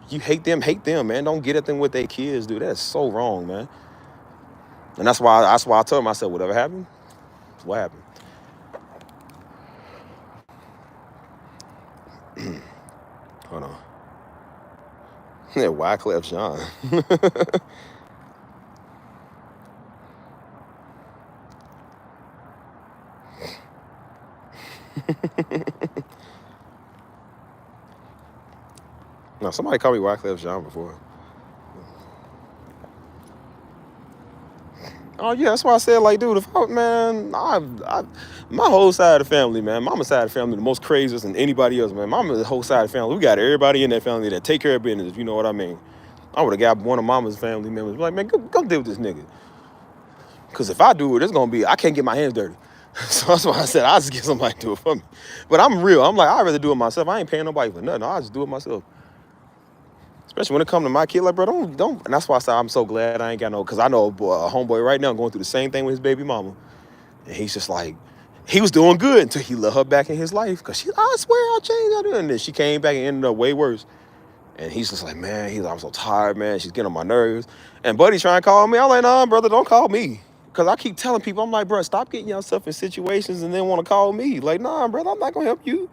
You hate them, man. Don't get at them with their kids, dude. That's so wrong, man. And that's why I told him, I said, whatever happened, what happened. Hold on. Yeah, Wyclef Jean. No, somebody called me Wyclef Jean before. Oh yeah, that's why I said, like, dude, my whole side of the family, man, mama's side of the family, the most craziest than anybody else, man. Mama's whole side of the family, we got everybody in that family that take care of business, if you know what I mean. I would have got one of mama's family members, like, man, go deal with this nigga. Because if I do it, it's gonna be, I can't get my hands dirty. So that's why I said, I'll just get somebody to do it for me. But I'm real. I'm like, I'd rather do it myself. I ain't paying nobody for nothing. I'll just do it myself. Especially when it comes to my kid, like, bro, don't. And that's why I said I'm so glad I ain't got no, because I know a homeboy right now going through the same thing with his baby mama. And he's just like, he was doing good until he let her back in his life. Because I swear I'll change. And then she came back and ended up way worse. And he's just like, man, I'm so tired, man. She's getting on my nerves. And Buddy's trying to call me. I'm like, nah, brother, don't call me. Because I keep telling people, I'm like, bro, stop getting yourself in situations and then want to call me. Like, nah, brother, I'm not going to help you.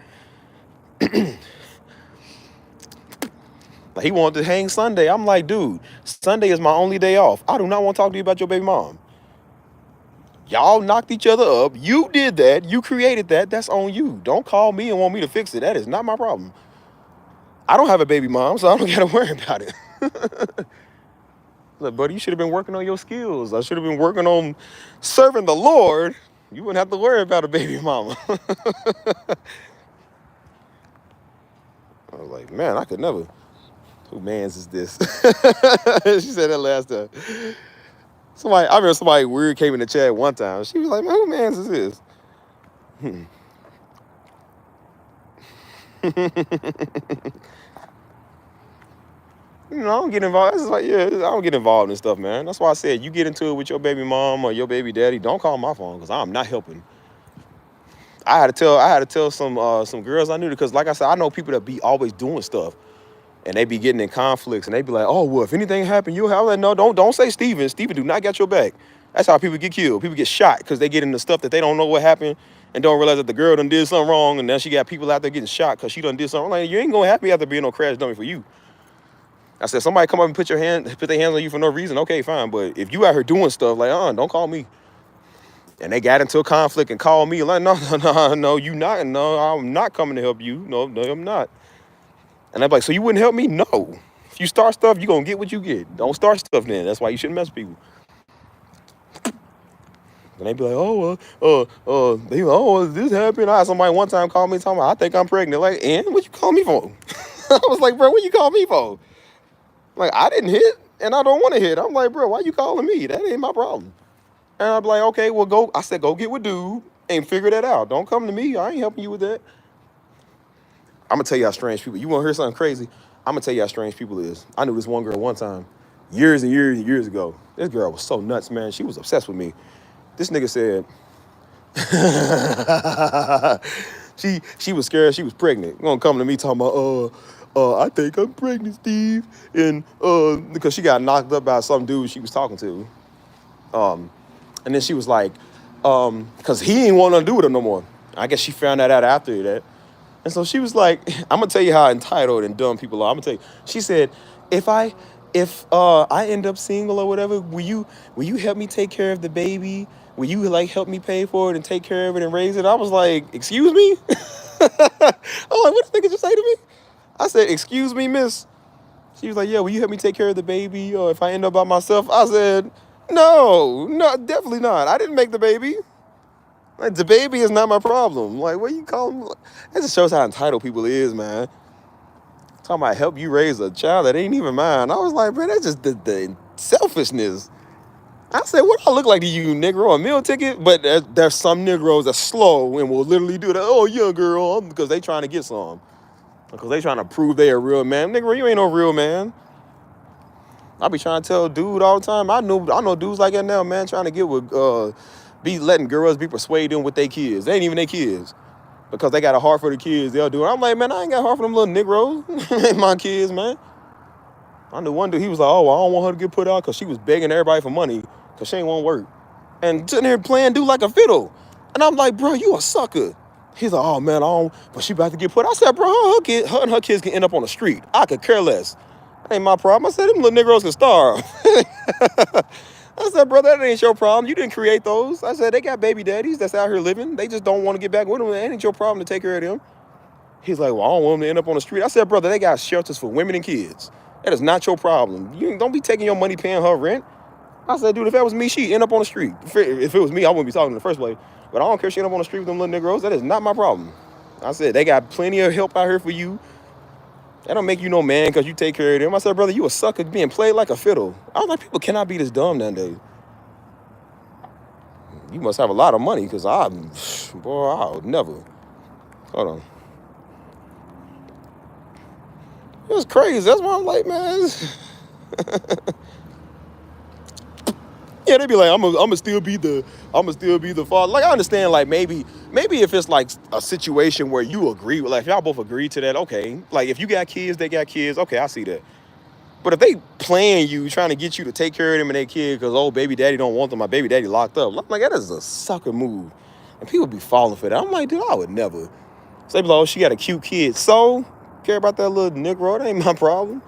Like, he wanted to hang Sunday. I'm like, dude, Sunday is my only day off. I do not want to talk to you about your baby mom. Y'all knocked each other up. You did that. You created that. That's on you. Don't call me and want me to fix it. That is not my problem. I don't have a baby mom, so I don't got to worry about it. Look, buddy, you should have been working on your skills. I should have been working on serving the Lord. You wouldn't have to worry about a baby mama. I was like, man, I could never. Who mans is this? She said that last time. I remember somebody weird came in the chat one time. She was like, man, who mans is this? I don't get involved. It's like, yeah, I don't get involved in stuff, man. That's why I said, you get into it with your baby mom or your baby daddy, don't call my phone, because I'm not helping. I had to tell some girls I knew, because like I said, I know people that be always doing stuff. And they be getting in conflicts, and they be like, oh, well, if anything happened, you'll have. I'm like, no, don't say Steven. Steven do not got your back. That's how people get killed. People get shot because they get into stuff that they don't know what happened and don't realize that the girl done did something wrong, and now she got people out there getting shot because she done did something wrong. Like, you ain't gonna have me after being no crash dummy for you. I said, somebody come up and put their hands on you for no reason, okay, fine. But if you out here doing stuff, like, don't call me. And they got into a conflict and called me, like, no, you not. No, I'm not coming to help you. No, I'm not. And I'm like, so you wouldn't help me? No. If you start stuff, you're going to get what you get. Don't start stuff then. That's why you shouldn't mess with people. And they be like, this happened. I had somebody one time call me talking about, I think I'm pregnant. Like, and what you call me for? I was like, bro, what you call me for? Like, I didn't hit, and I don't want to hit. I'm like, bro, why you calling me? That ain't my problem. And I'm like, okay, well, go. I said, go get with dude and figure that out. Don't come to me. I ain't helping you with that. I'm going to tell you how strange people, you want to hear something crazy? I'm going to tell you how strange people is. I knew this one girl one time, years and years and years ago. This girl was so nuts, man. She was obsessed with me. This nigga said, she was scared she was pregnant. Gonna come to me talking about, I think I'm pregnant, Steve. And because she got knocked up by some dude she was talking to. And then she was like, Because he ain't want to do with her no more. I guess she found that out after that. And so she was like, I'm gonna tell you how entitled and dumb people are. I'm gonna tell you. She said, if I end up single or whatever, will you help me take care of the baby? Will you like help me pay for it and take care of it and raise it? I was like, excuse me? I'm like, what the nigga just say to me? I said, excuse me, miss. She was like, yeah, will you help me take care of the baby? Or if I end up by myself? I said, no, definitely not. I didn't make the baby. Like, the baby is not my problem. Like, what you call him? That just shows how entitled people is, man. Talking about help you raise a child that ain't even mine. I was like, man, that's just the selfishness. I said, what do I look like to you, Negro? A meal ticket? But there's some Negroes that slow and will literally do that. Oh, yeah, girl, because they trying to get some. Because they trying to prove they a real man. Negro, you ain't no real man. I be trying to tell dude all the time. I know dudes like that now, man, trying to get with, be letting girls be persuaded them with their kids. They ain't even their kids. Because they got a heart for the kids, they'll do it. I'm like, man, I ain't got a heart for them little Negroes. Ain't my kids, man. I knew one dude, he was like, oh, well, I don't want her to get put out because she was begging everybody for money because she ain't want to work. And sitting there playing dude like a fiddle. And I'm like, bro, you a sucker. He's like, oh, man, I don't, but she about to get put out. I said, bro, her and her kids can end up on the street. I could care less. That ain't my problem. I said, them little Negroes can starve. I said, brother, that ain't your problem. You didn't create those. I said, they got baby daddies that's out here living. They just don't want to get back with them. It ain't your problem to take care of them. He's like, well, I don't want them to end up on the street. I said, brother, they got shelters for women and kids. That is not your problem. You don't be taking your money paying her rent. I said, dude, if that was me, she'd end up on the street. If it was me, I wouldn't be talking in the first place. But I don't care if she end up on the street with them little Negroes. That is not my problem. I said, they got plenty of help out here for you. That don't make you no man because you take care of them. I said, brother, you a sucker being played like a fiddle. I was like, people cannot be this dumb nowadays. You must have a lot of money because I would never. Hold on. It was crazy. That's why I'm like, man. Yeah, they be like, I'ma still be the father. Like, I understand, like, maybe if it's like a situation where you agree with, like, if y'all both agree to that, okay. Like, if you got kids, they got kids, okay, I see that. But if they playing you, trying to get you to take care of them and their kid because, oh, baby daddy don't want them, my baby daddy locked up. I'm like, that is a sucker move. And people be falling for that. I'm like, dude, I would never. So they be like, oh, she got a cute kid. So, care about that little Negro, that ain't my problem.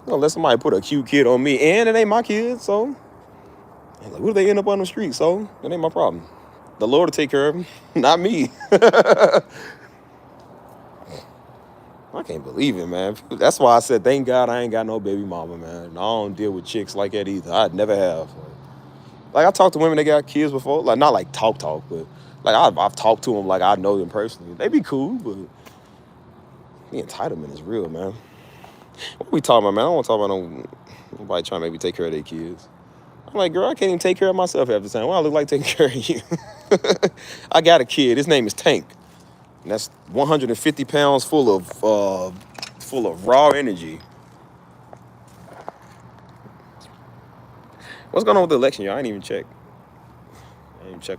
Don't let somebody put a cute kid on me, and it ain't my kid, so. And like, what if they end up on the street? So, that ain't my problem. The Lord will take care of them, not me. I can't believe it, man. That's why I said, thank God I ain't got no baby mama, man. I don't deal with chicks like that either. I'd never have. Like, I talked to women that got kids before. Like, not like talk, but like I've talked to them like I know them personally. They be cool, but the entitlement is real, man. What we talking about, man? I don't want to talk about nobody trying to make me take care of their kids. I'm like, girl, I can't even take care of myself half the time. What I look like taking care of you? I got a kid. His name is Tank. And that's 150 pounds full of raw energy. What's going on with the election, y'all? I ain't even check.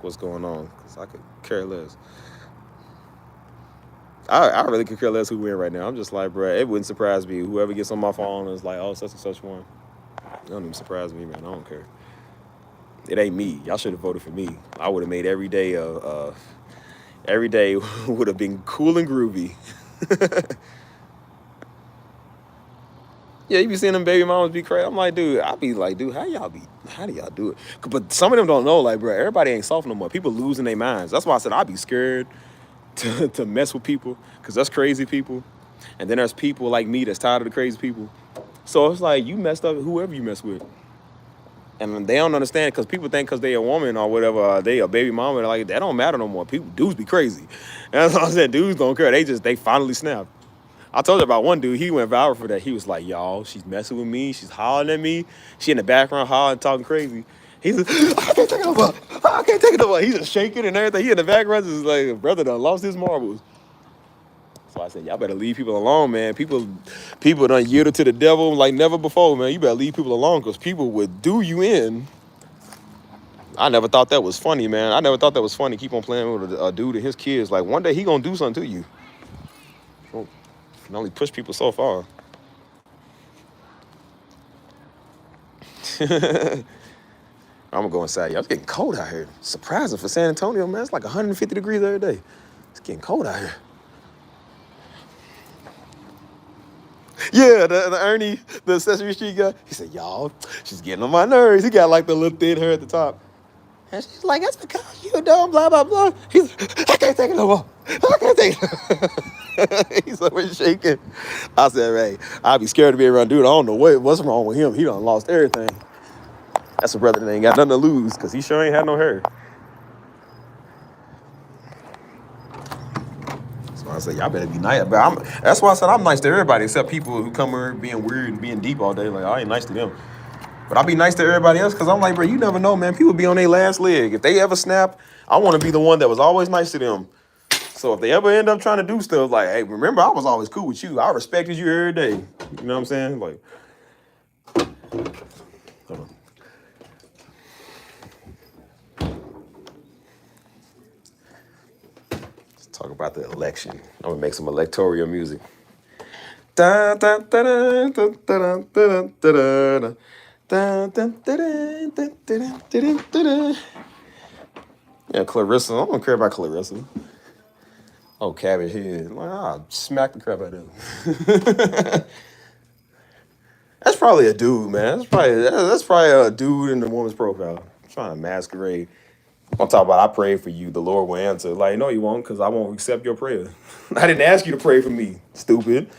What's going on because I could care less. I really could care less who win right now. I'm just like, bro, it wouldn't surprise me. Whoever gets on my phone is like, oh, such and such one. It don't even surprise me, man. I don't care. It ain't me. Y'all should have voted for me. I would have made every day would have been cool and groovy. Yeah, you be seeing them baby mamas be crazy. I'm like, dude, I be like, dude, how do y'all do it? But some of them don't know, like, bro, everybody ain't soft no more. People losing their minds. That's why I said I'd be scared to mess with people because that's crazy people. And then there's people like me that's tired of the crazy people. So it's like you messed up whoever you mess with. And they don't understand because people think because they a woman or whatever, they a baby mama, like that don't matter no more. Dudes be crazy. And that's what I said, dudes don't care. They finally snapped. I told you about one dude, he went viral for that. He was like, y'all, she's messing with me. She's hollering at me. She in the background hollering, talking crazy. He's like, I can't take it over. I can't take it over. He's just shaking and everything. He in the background just like, brother done lost his marbles. So I said, y'all better leave people alone, man. People done yielded to the devil like never before, man. You better leave people alone because people would do you in. I never thought that was funny, man. I never thought that was funny. Keep on playing with a dude and his kids. Like, one day he gonna do something to you. You can only push people so far. I'm gonna go inside. Y'all, it's getting cold out here. Surprising for San Antonio, man. It's like 150 degrees every day. It's getting cold out here. Yeah, the Ernie, the Sesame Street guy. He said, y'all, she's getting on my nerves. He got like the little thin hair at the top. And she's like, that's because you dumb, blah, blah, blah. He's like, I can't take it no more. I can't take it. He's over shaking. I said, hey, I'd be scared to be around dude. I don't know what's wrong with him. He done lost everything. That's a brother that ain't got nothing to lose because he sure ain't had no hair. So I said, y'all better be nice. But that's why I said I'm nice to everybody except people who come here being weird and being deep all day. Like, I ain't nice to them. But I'll be nice to everybody else because I'm like, bro, you never know, man. People be on their last leg. If they ever snap, I want to be the one that was always nice to them. So if they ever end up trying to do stuff like, hey, remember, I was always cool with you. I respected you every day. You know what I'm saying? Like, hold on. Let's talk about the election. I'm going to make some electoral music. Da, da, da, da, da, da, da, da, da. Yeah, Clarissa. I don't care about Clarissa. Oh, Cabbage Head. Like, I'll smack the crap out of him. That's probably a dude, man. That's probably a dude in the woman's profile. Trying to masquerade. On top about I prayed for you, the Lord will answer. Like, no, you won't, because I won't accept your prayer. I didn't ask you to pray for me, stupid.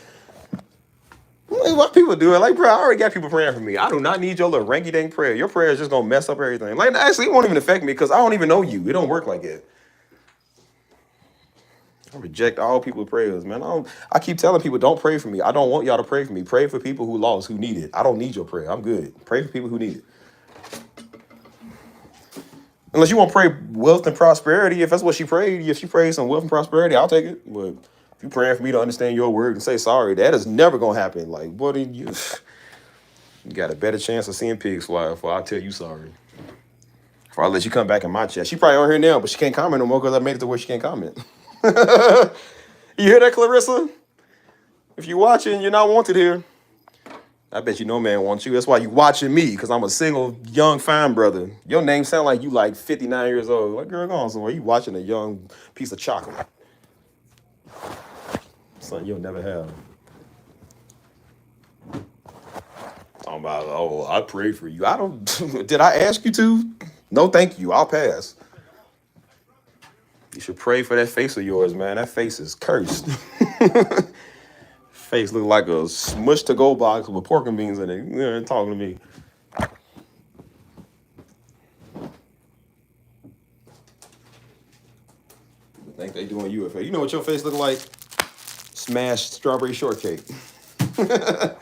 Like, what people do it? Like, bro, I already got people praying for me. I do not need your little ranky-dank prayer. Your prayer is just gonna mess up everything. Like, actually, it won't even affect me because I don't even know you. It don't work like that. I reject all people's prayers, man. I keep telling people, don't pray for me. I don't want y'all to pray for me. Pray for people who lost, who need it. I don't need your prayer. I'm good. Pray for people who need it. Unless you want to pray wealth and prosperity. If that's what she prayed, if she prayed some wealth and prosperity, I'll take it. But if you're praying for me to understand your word and say sorry, that is never going to happen. Like, what do you got a better chance of seeing pigs fly before I tell you sorry. Before I let you come back in my chat. She probably on here now, but she can't comment no more because I made it to where she can't comment. You hear that, Clarissa? If you're watching, you're not wanted here. I bet you no man wants you. That's why you watching me, because I'm a single, young, fine brother. Your name sound like you like 59 years old. Like, girl, go on somewhere. You watching a young piece of chocolate. Something you'll never have. Talking about, oh, I prayed for you. I don't, did I ask you to? No, thank you. I'll pass. You should pray for that face of yours, man. That face is cursed. Face look like a smush to go box with pork and beans in it. You know, talking to me. I think they doing you a favor. You know what your face look like? Smashed strawberry shortcake. They're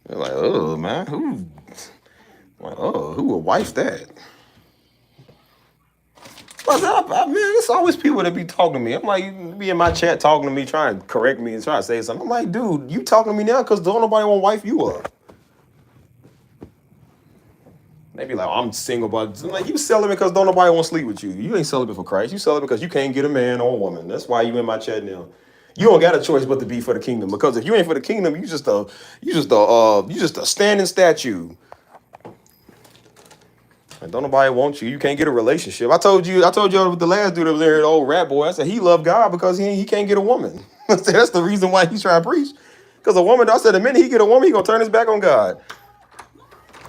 like, oh man, who? Like, oh, who will wife that? Man, it's always people that be talking to me. I'm like, be in my chat talking to me, trying to correct me and trying to say something. I'm like, dude, you talking to me now because don't nobody want to wife you up. They be like, I'm single, but I'm like, you celibate because don't nobody want to sleep with you. You ain't celibate for Christ. You celibate because you can't get a man or a woman. That's why you in my chat now. You don't got a choice but to be for the kingdom. Because if you ain't for the kingdom, you just a standing statue. And don't nobody want you. You can't get a relationship. I told you with the last dude over there, the old rat boy. I said he loved God because he can't get a woman. I said that's the reason why he's trying to preach. Because a woman, I said the minute he get a woman, he gonna turn his back on God.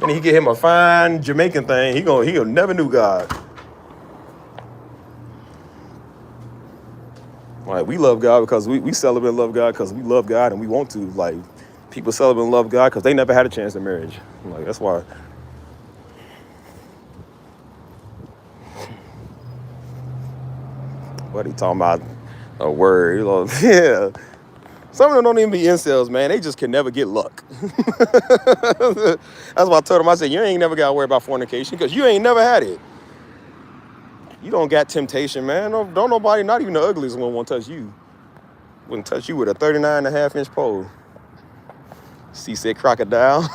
And he get him a fine Jamaican thing. He'll never knew God. Like, we love God because we celebrate and love God because we love God and we want to. Like, people celebrate and love God because they never had a chance in marriage. Like, that's why. What he talking about? A word, you know? Yeah. Some of them don't even be incels, man. They just can never get luck. That's why I told him. I said, you ain't never got to worry about fornication because you ain't never had it. You don't got temptation, man. Don't nobody, not even the ugliest one, won't touch you. Wouldn't touch you with a 39.5-inch pole. C said crocodile.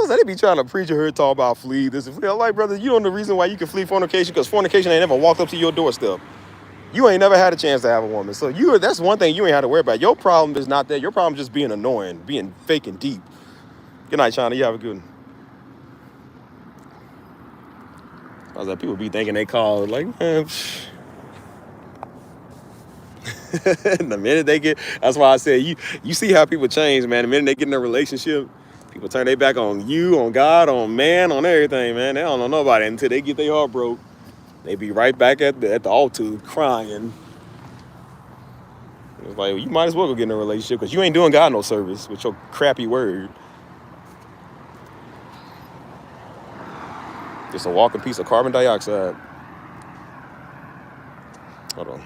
They be trying to preach her talk about flee this. I'm like, brother, you don't know the reason why you can flee fornication because fornication ain't never walked up to your doorstep. You ain't never had a chance to have a woman. So that's one thing you ain't had to worry about. Your problem is not that. Your problem is just being annoying, being fake and deep. Good night, China. You have a good one. I was like, people be thinking they call like, man. The minute they get, that's why I said you see how people change, man. The minute they get in a relationship, people turn their back on you, on God, on man, on everything, man. They don't know nobody until they get their heart broke. They be right back at the altar crying. It's like, well, you might as well go get in a relationship because you ain't doing God no service with your crappy word. Just a walking piece of carbon dioxide. Hold on.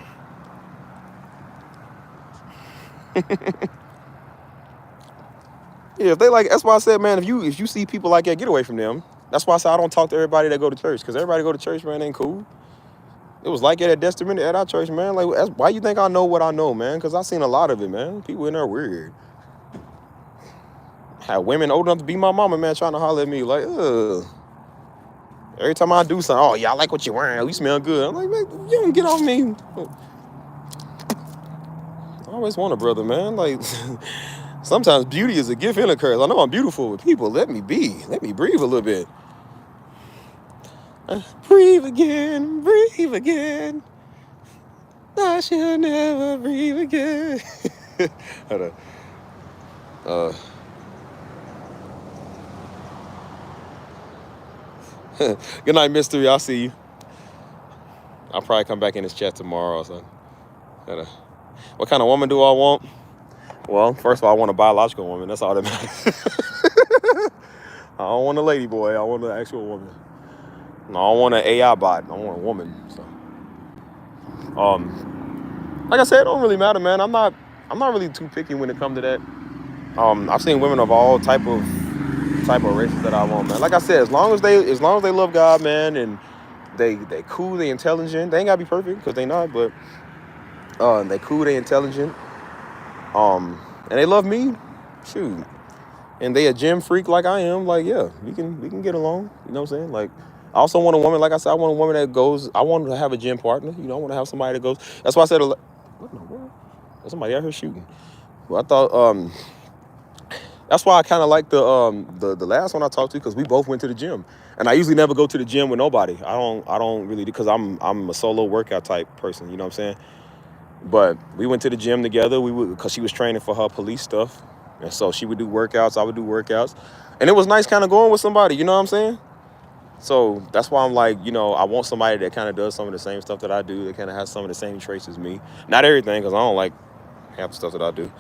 Yeah, if they like, that's why I said, man, if you see people like that, get away from them. That's why I said I don't talk to everybody that go to church, because everybody go to church, man, ain't cool. It was like it at Destiny at our church, man. Like, why you think I know what I know, man? Because I seen a lot of it, man. People in there weird. Had women old enough to be my mama, man, trying to holler at me like, ugh. Every time I do something, oh, yeah, I like what you're wearing. You smell good. I'm like, man, you don't get off me. I always want a brother, man. Like, sometimes beauty is a gift and a curse. I know I'm beautiful, but people, let me be. Let me breathe a little bit. Breathe again, breathe again. I shall never breathe again. Hold on. Good night, Mystery. I'll see you. I'll probably come back in this chat tomorrow or something. What kind of woman do I want? Well, first of all, I want a biological woman. That's all that matters. I don't want a lady boy. I want an actual woman. No, I don't want an AI bot. I want a woman. So, like I said, it don't really matter, man. I'm not really too picky when it comes to that. I've seen women of all type of races that I want, man. Like I said, as long as they love God, man, and they cool, they intelligent. They ain't gotta be perfect because they not, but they cool, they intelligent. And they love me, shoot. And they a gym freak like I am, like, yeah, we can get along. You know what I'm saying? Like, I also want a woman, like I said, I want a woman that goes, I want to have a gym partner. You know, I want to have somebody that goes. That's why I said, what in the world? There's somebody out here shooting. But I thought, that's why I kind of like the last one I talked to, because we both went to the gym. And I usually never go to the gym with nobody. I don't really, because I'm a solo workout type person, you know what I'm saying? But we went to the gym together. Because she was training for her police stuff. And so she would do workouts, I would do workouts. And it was nice kind of going with somebody, you know what I'm saying? So that's why I'm like, you know, I want somebody that kind of does some of the same stuff that I do, that kind of has some of the same traits as me. Not everything, because I don't like half the stuff that I do.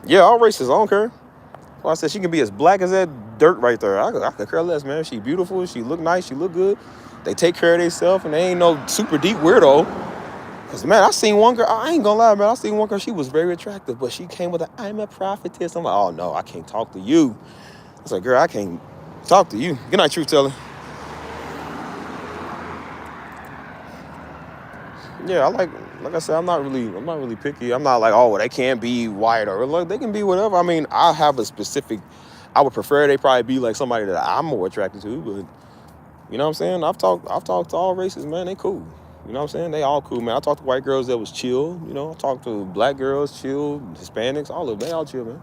Yeah, all races, I don't care. Well, I said she can be as black as that dirt right there. I could care less, man. She beautiful, she look nice, she look good. They take care of themselves, and they ain't no super deep weirdo. Because, man, I seen one girl, I ain't gonna lie, man, I seen one girl, she was very attractive, but she came with I'm a prophetess. I'm like, oh, no, I can't talk to you. I was like, girl, I can't talk to you. Good night, truth teller. Yeah, like I said, I'm not really picky. I'm not like, oh, they can't be white, or look, they can be whatever. I mean, I have a specific, I would prefer they probably be like somebody that I'm more attracted to, but you know what I'm saying? I've talked to all races, man, they cool. You know what I'm saying? They all cool, man. I talked to white girls that was chill, you know. I talked to black girls, chill, Hispanics, all of them, they all chill, man.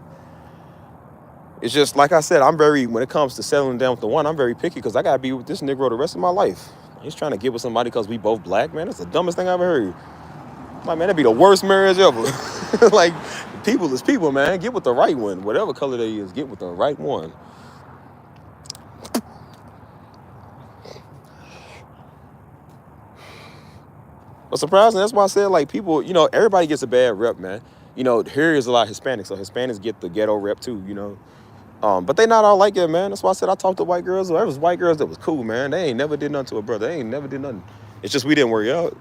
It's just, like I said, when it comes to settling down with the one, I'm very picky, because I gotta be with this Negro the rest of my life. He's trying to get with somebody because we both black, man. That's the dumbest thing I've ever heard. Like, man, that'd be the worst marriage ever. Like, people is people, man. Get with the right one. Whatever color they is, get with the right one. But surprisingly, that's why I said, like, people, you know, everybody gets a bad rep, man. You know, here is a lot of Hispanics, so Hispanics get the ghetto rep too, you know. But they not all like that, man. That's why I said I talked to white girls. There was white girls that was cool, man. They ain't never did nothing to a brother. They ain't never did nothing. It's just we didn't work out.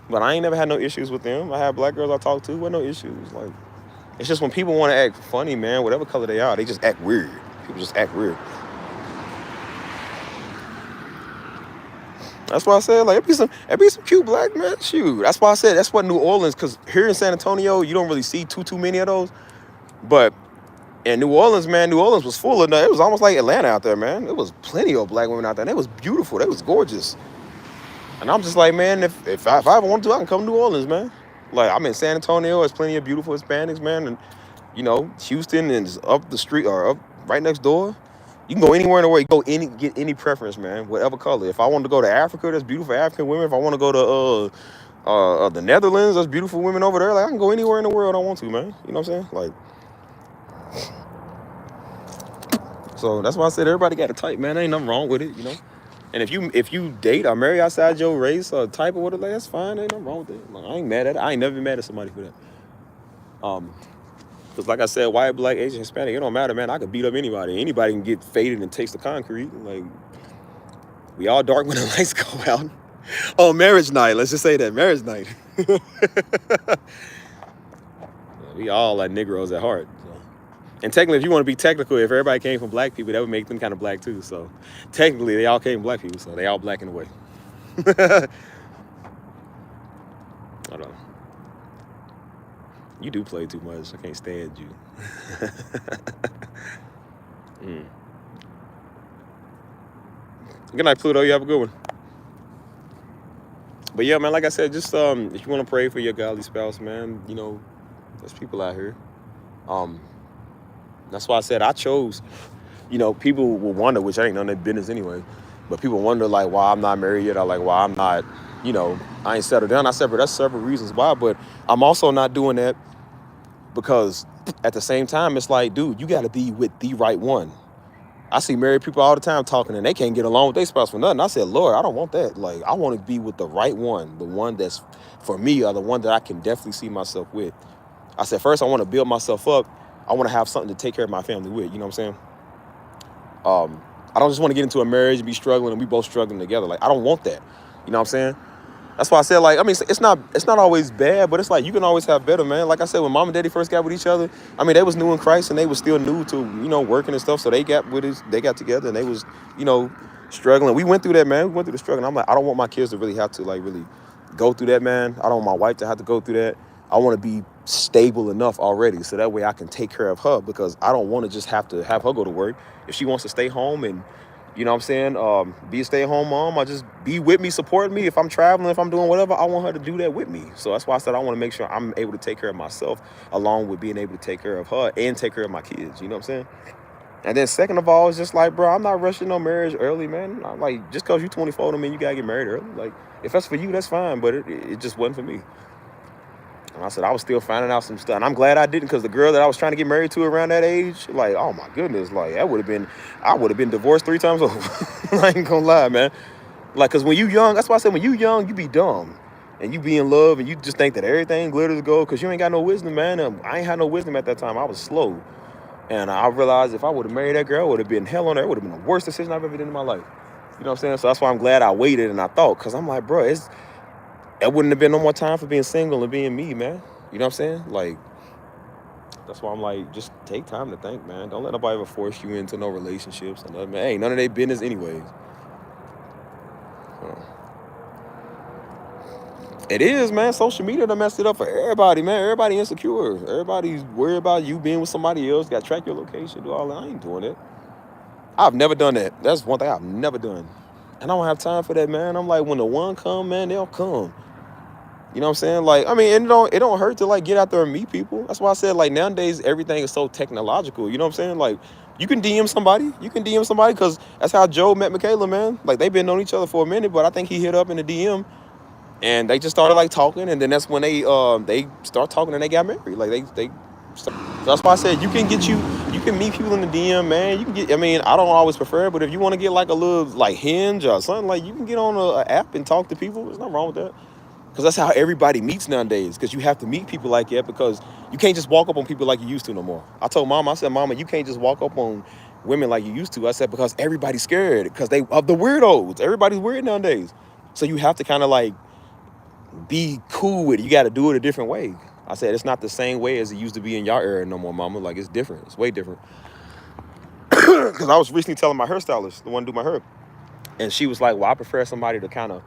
But I ain't never had no issues with them. I had black girls I talked to with no issues. Like, it's just when people want to act funny, man, whatever color they are, they just act weird. People just act weird. That's why I said, like, it be some cute black men. Shoot. That's why I said that's what New Orleans, because here in San Antonio, you don't really see too many of those. But in New Orleans, man, New Orleans was full of them. It was almost like Atlanta out there, man. It was plenty of black women out there. And they was beautiful. They was gorgeous. And I'm just like, man, if I ever want to, I can come to New Orleans, man. Like, I'm in San Antonio. There's plenty of beautiful Hispanics, man. And, you know, Houston is up the street, or up right next door. You can go anywhere in the world. You get any preference, man, whatever color. If I want to go to Africa, there's beautiful African women. If I want to go to the Netherlands, there's beautiful women over there. Like I can go anywhere in the world I want to, man. You know what I'm saying? Like, so that's why I said everybody got a type, man. There ain't nothing wrong with it, you know. And if you date or marry outside your race or type or whatever, like, that's fine. Ain't nothing wrong with it. Like, I ain't mad at it. I ain't never been mad at somebody for that. Because like I said, white, black, Asian, Hispanic, it don't matter, man. I could beat up anybody. Anybody can get faded and taste the concrete. Like, we all dark when the lights go out. Oh, marriage night. Let's just say that. Marriage night. We all like Negroes at heart. So. And technically, if you want to be technical, if everybody came from black people, that would make them kind of black too. So technically, they all came from black people. So they all black in a way. Hold on. You do play too much. I can't stand you. Good night, Pluto. You have a good one. But yeah, man, like I said, just if you want to pray for your godly spouse, man, you know, there's people out here. That's why I said I chose, you know, people will wonder, which ain't none of their business anyway, but people wonder, like, why I'm not married yet, or like, why I'm not, you know, I ain't settled down. I said, but that's several reasons why, but I'm also not doing that because at the same time, it's like, dude, you got to be with the right one. I see married people all the time talking and they can't get along with their spouse for nothing. I said, Lord, I don't want that. Like, I want to be with the right one, the one that's for me, or the one that I can definitely see myself with. I said, first, I want to build myself up. I want to have something to take care of my family with. You know what I'm saying? I don't just want to get into a marriage and be struggling and we both struggling together. Like, I don't want that. You know what I'm saying? That's why I said, like, I mean, it's not always bad, but it's like you can always have better, man. Like I said, when mom and daddy first got with each other, I mean, they was new in Christ and they was still new to, you know, working and stuff. So they got together and they was, you know, struggling. We went through that, man. We went through the struggle. And I'm like, I don't want my kids to really have to, like, really go through that, man. I don't want my wife to have to go through that. I want to be stable enough already so that way I can take care of her, because I don't want to just have her go to work. If she wants to stay home and, you know what I'm saying, be a stay-at-home mom, or just be with me, support me. If I'm traveling, if I'm doing whatever, I want her to do that with me. So that's why I said I want to make sure I'm able to take care of myself along with being able to take care of her and take care of my kids. You know what I'm saying? And then second of all, it's just like, bro, I'm not rushing no marriage early, man. I'm like, just because you're 24 don't mean you got to get married early. Like, if that's for you, that's fine, but it just wasn't for me. And I said, I was still finding out some stuff. And I'm glad I didn't, because the girl that I was trying to get married to around that age, like, oh my goodness, like, I would have been divorced 3 times over. I ain't gonna lie, man. Like, because when you young, that's why I said, when you young, you be dumb. And you be in love and you just think that everything glitters gold because you ain't got no wisdom, man. I ain't had no wisdom at that time. I was slow. And I realized if I would have married that girl, it would have been hell on her. It would have been the worst decision I've ever done in my life. You know what I'm saying? So that's why I'm glad I waited and I thought, because I'm like, bro, it wouldn't have been no more time for being single and being me, man. You know what I'm saying? Like, that's why I'm like, just take time to think, man. Don't let nobody ever force you into no relationships. And man, ain't none of their business anyways. It is, man. Social media done messed it up for everybody, man. Everybody insecure. Everybody's worried about you being with somebody else. Got to track your location, do all that. I ain't doing it. I've never done that. That's one thing I've never done. And I don't have time for that, man. I'm like, when the one come, man, they'll come. You know what I'm saying? Like, I mean, it don't hurt to, like, get out there and meet people. That's why I said, like, nowadays, everything is so technological. You know what I'm saying? Like, you can DM somebody. Because that's how Joe met Michaela, man. Like, they've been knowing each other for a minute, but I think he hit up in the DM. And they just started, like, talking. And then that's when they start talking and they got married. Like, they so that's why I said, you can meet people in the DM, man. You can get, I mean, I don't always prefer it, but if you want to get, like, a little, like, Hinge or something, like, you can get on an app and talk to people. There's nothing wrong with that. Because that's how everybody meets nowadays. Because you have to meet people like that, because you can't just walk up on people like you used to no more. I told Mama, I said, Mama, you can't just walk up on women like you used to. I said, because everybody's scared. Because of the weirdos. Everybody's weird nowadays. So you have to kind of, like, be cool with it. You got to do it a different way. I said, it's not the same way as it used to be in your era no more, Mama. Like, it's different. It's way different. Because I was recently telling my hairstylist, the one to do my hair. And she was like, well, I prefer somebody to kind of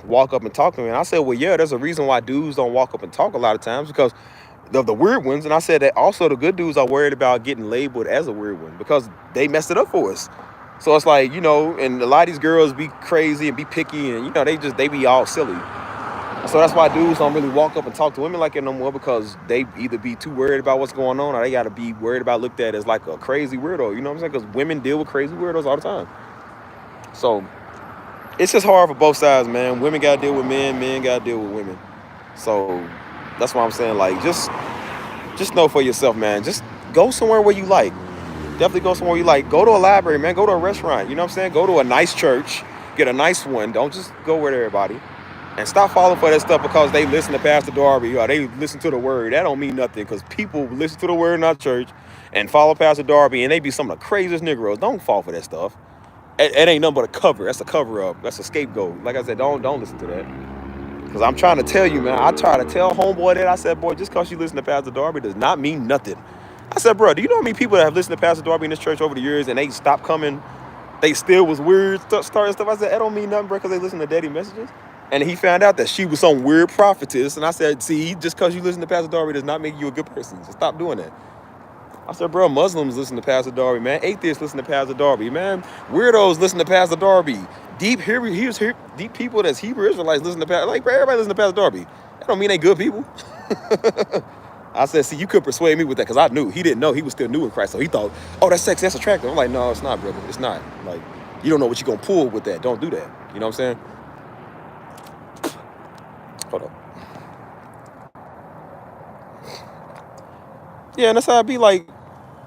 walk up and talk to me. And I said, well, yeah, there's a reason why dudes don't walk up and talk a lot of times, because of the weird ones. And I said that also the good dudes are worried about getting labeled as a weird one, because they messed it up for us. So it's like, you know, and a lot of these girls be crazy and be picky, and, you know, they be all silly. So that's why dudes don't really walk up and talk to women like that no more because they either be too worried about what's going on or they got to be worried about looked at as like a crazy weirdo. You know what I'm saying? Because women deal with crazy weirdos all the time. So it's just hard for both sides, man. Women got to deal with men, men got to deal with women. So that's why I'm saying, like, just know for yourself, man. Just go somewhere where you like. Definitely go somewhere you like. Go to a library, man. Go to a restaurant. You know what I'm saying? Go to a nice church. Get a nice one. Don't just go with everybody. And stop falling for that stuff because they listen to Pastor Darby or they listen to the word. That don't mean nothing because people listen to the word in our church and follow Pastor Darby and they be some of the craziest Negroes. Don't fall for that stuff. It ain't nothing but a cover. That's a cover up. That's a scapegoat. Like I said, don't listen to that. Because I'm trying to tell you, man. I try to tell homeboy that. I said, boy, just because you listen to Pastor Darby does not mean nothing. I said, bro, do you know how many people that have listened to Pastor Darby in this church over the years and they stopped coming? They still was weird, starting stuff. I said, that don't mean nothing, bro, because they listen to daddy messages. And he found out that she was some weird prophetess. And I said, see, just because you listen to Pastor Darby does not make you a good person. So stop doing that. I said, bro, Muslims listen to Pastor Darby, man. Atheists listen to Pastor Darby, man. Weirdos listen to Pastor Darby. Deep people that's Hebrew Israelites listen to Pastor. Like, bro, everybody listen to Pastor Darby. That don't mean they good people. I said, see, you could persuade me with that because I knew. He didn't know. He was still new in Christ. So he thought, oh, that's sex, that's attractive. I'm like, no, it's not, brother. It's not. Like, you don't know what you're going to pull with that. Don't do that. You know what I'm saying? Hold up. Yeah, and that's how I be like,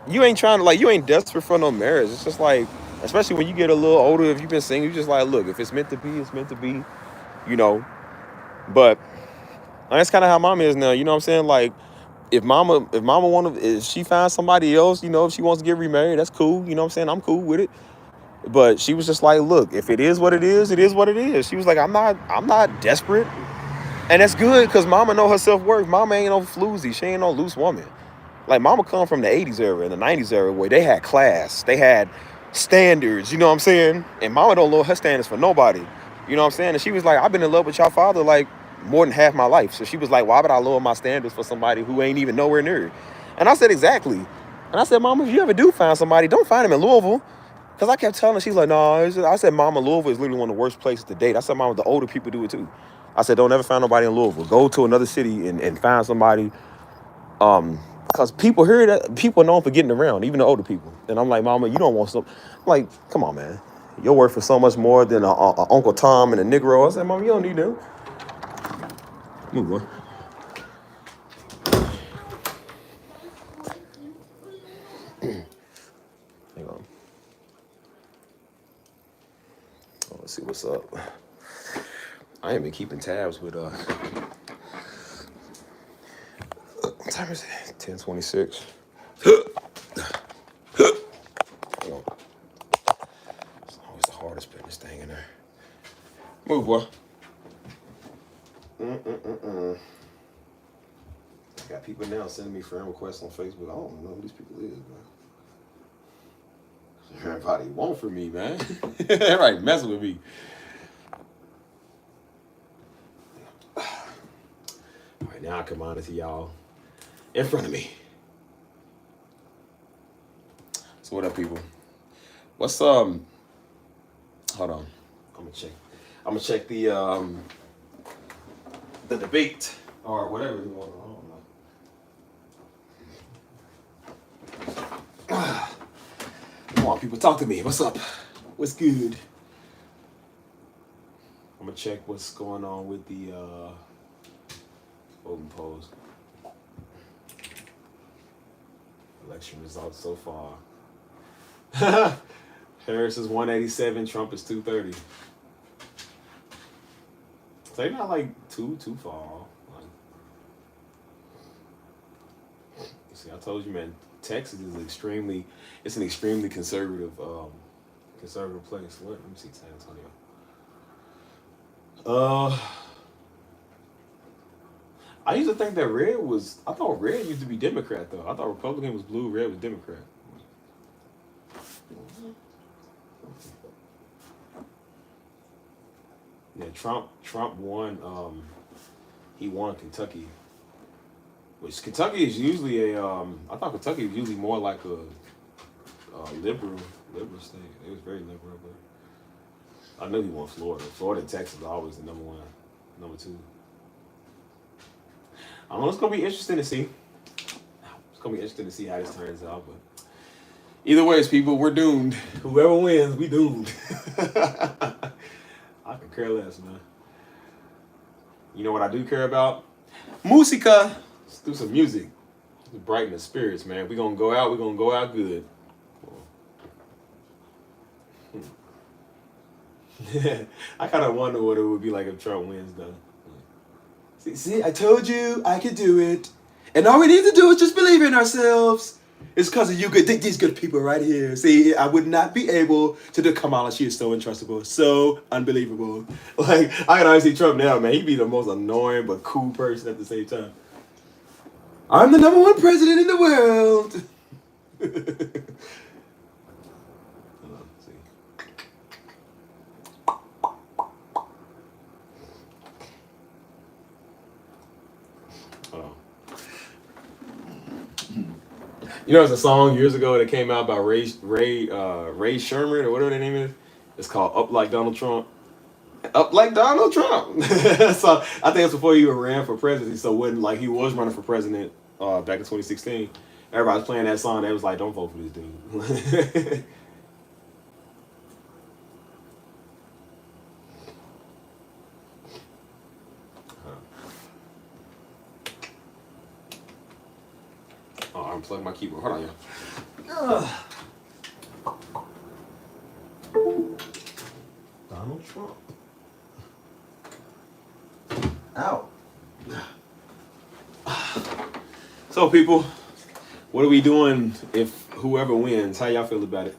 you ain't trying to, like, you ain't desperate for no marriage. It's just like, especially when you get a little older, if you've been single, you just like, look, if it's meant to be, it's meant to be, you know. But that's kind of how mama is now. You know what I'm saying? Like, if mama if she finds somebody else, you know, if she wants to get remarried, that's cool. You know what I'm saying? I'm cool with it. But she was just like, look, if it is what it is, it is what it is. She was like, I'm not desperate. And that's good because mama know her self-worth. Mama ain't no floozy. She ain't no loose woman. Like, mama come from the 80s era and the 90s era where they had class. They had standards, you know what I'm saying? And mama don't lower her standards for nobody. You know what I'm saying? And she was like, I've been in love with your father like more than half my life. So she was like, why would I lower my standards for somebody who ain't even nowhere near it? And I said, exactly. And I said, mama, if you ever do find somebody, don't find him in Louisville. Because I kept telling her, she's like, no. I said, mama, Louisville is literally one of the worst places to date. I said, mama, the older people do it too. I said, don't ever find nobody in Louisville. Go to another city and find somebody. Because people hear that, people are known for getting around, even the older people. And I'm like, mama, you don't want some. I'm like, come on, man. You're worth for so much more than a Uncle Tom and a Negro. I said, mama, you don't need them. Move on. Hang on. Oh, let's see what's up. I ain't been keeping tabs with what time is it? 10:26. Hang on. It's always the hardest putting this thing in there. Move, boy. Got people now sending me friend requests on Facebook. I don't know who these people is, man. Everybody want for me, man. Everybody messing with me. All right, now I come on to y'all in front of me. So what up, people? What's hold on. I'm gonna check the debate or whatever you want. I don't know. Come on, people, talk to me. What's up? What's good? I'm gonna check what's going on with the voting polls. Election results so far. Harris is 187, Trump is 230. So they're not like too far off. Like, see, I told you, man, Texas is it's an extremely conservative place. What? Let me see San Antonio. I used to think that I thought red used to be Democrat though. I thought Republican was blue, red was Democrat. Yeah, Trump won. He won Kentucky, which Kentucky is usually I thought Kentucky was usually more like a liberal state. It was very liberal, but I knew he won Florida. Florida and Texas are always the number one, number two. I don't know. It's gonna be interesting to see. It's gonna be interesting to see how this turns out. But either way, people, we're doomed. Whoever wins, we doomed. I can care less, man. You know what I do care about? Musica. Let's do some music. Let's brighten the spirits, man. We're gonna go out. We're gonna go out good. I kind of wonder what it would be like if Trump wins, though. See, I told you I could do it. And all we need to do is just believe in ourselves. It's because of you good, these good people right here. See, I would not be able to do Kamala. She is so untrustable. So unbelievable. Like, I can already see Trump now, man. He'd be the most annoying but cool person at the same time. I'm the #1 president in the world. You know, there's a song years ago that came out by Ray Sherman or whatever the name is. It's called "Up Like Donald Trump." Up like Donald Trump. So I think it's before he even ran for presidency. So when like he was running for president back in 2016, everybody was playing that song. They was like, "Don't vote for this dude." Oh, I unplugged my keyboard. Hold on, y'all. Donald Trump. Ow. So, people, what are we doing if whoever wins? How y'all feel about it?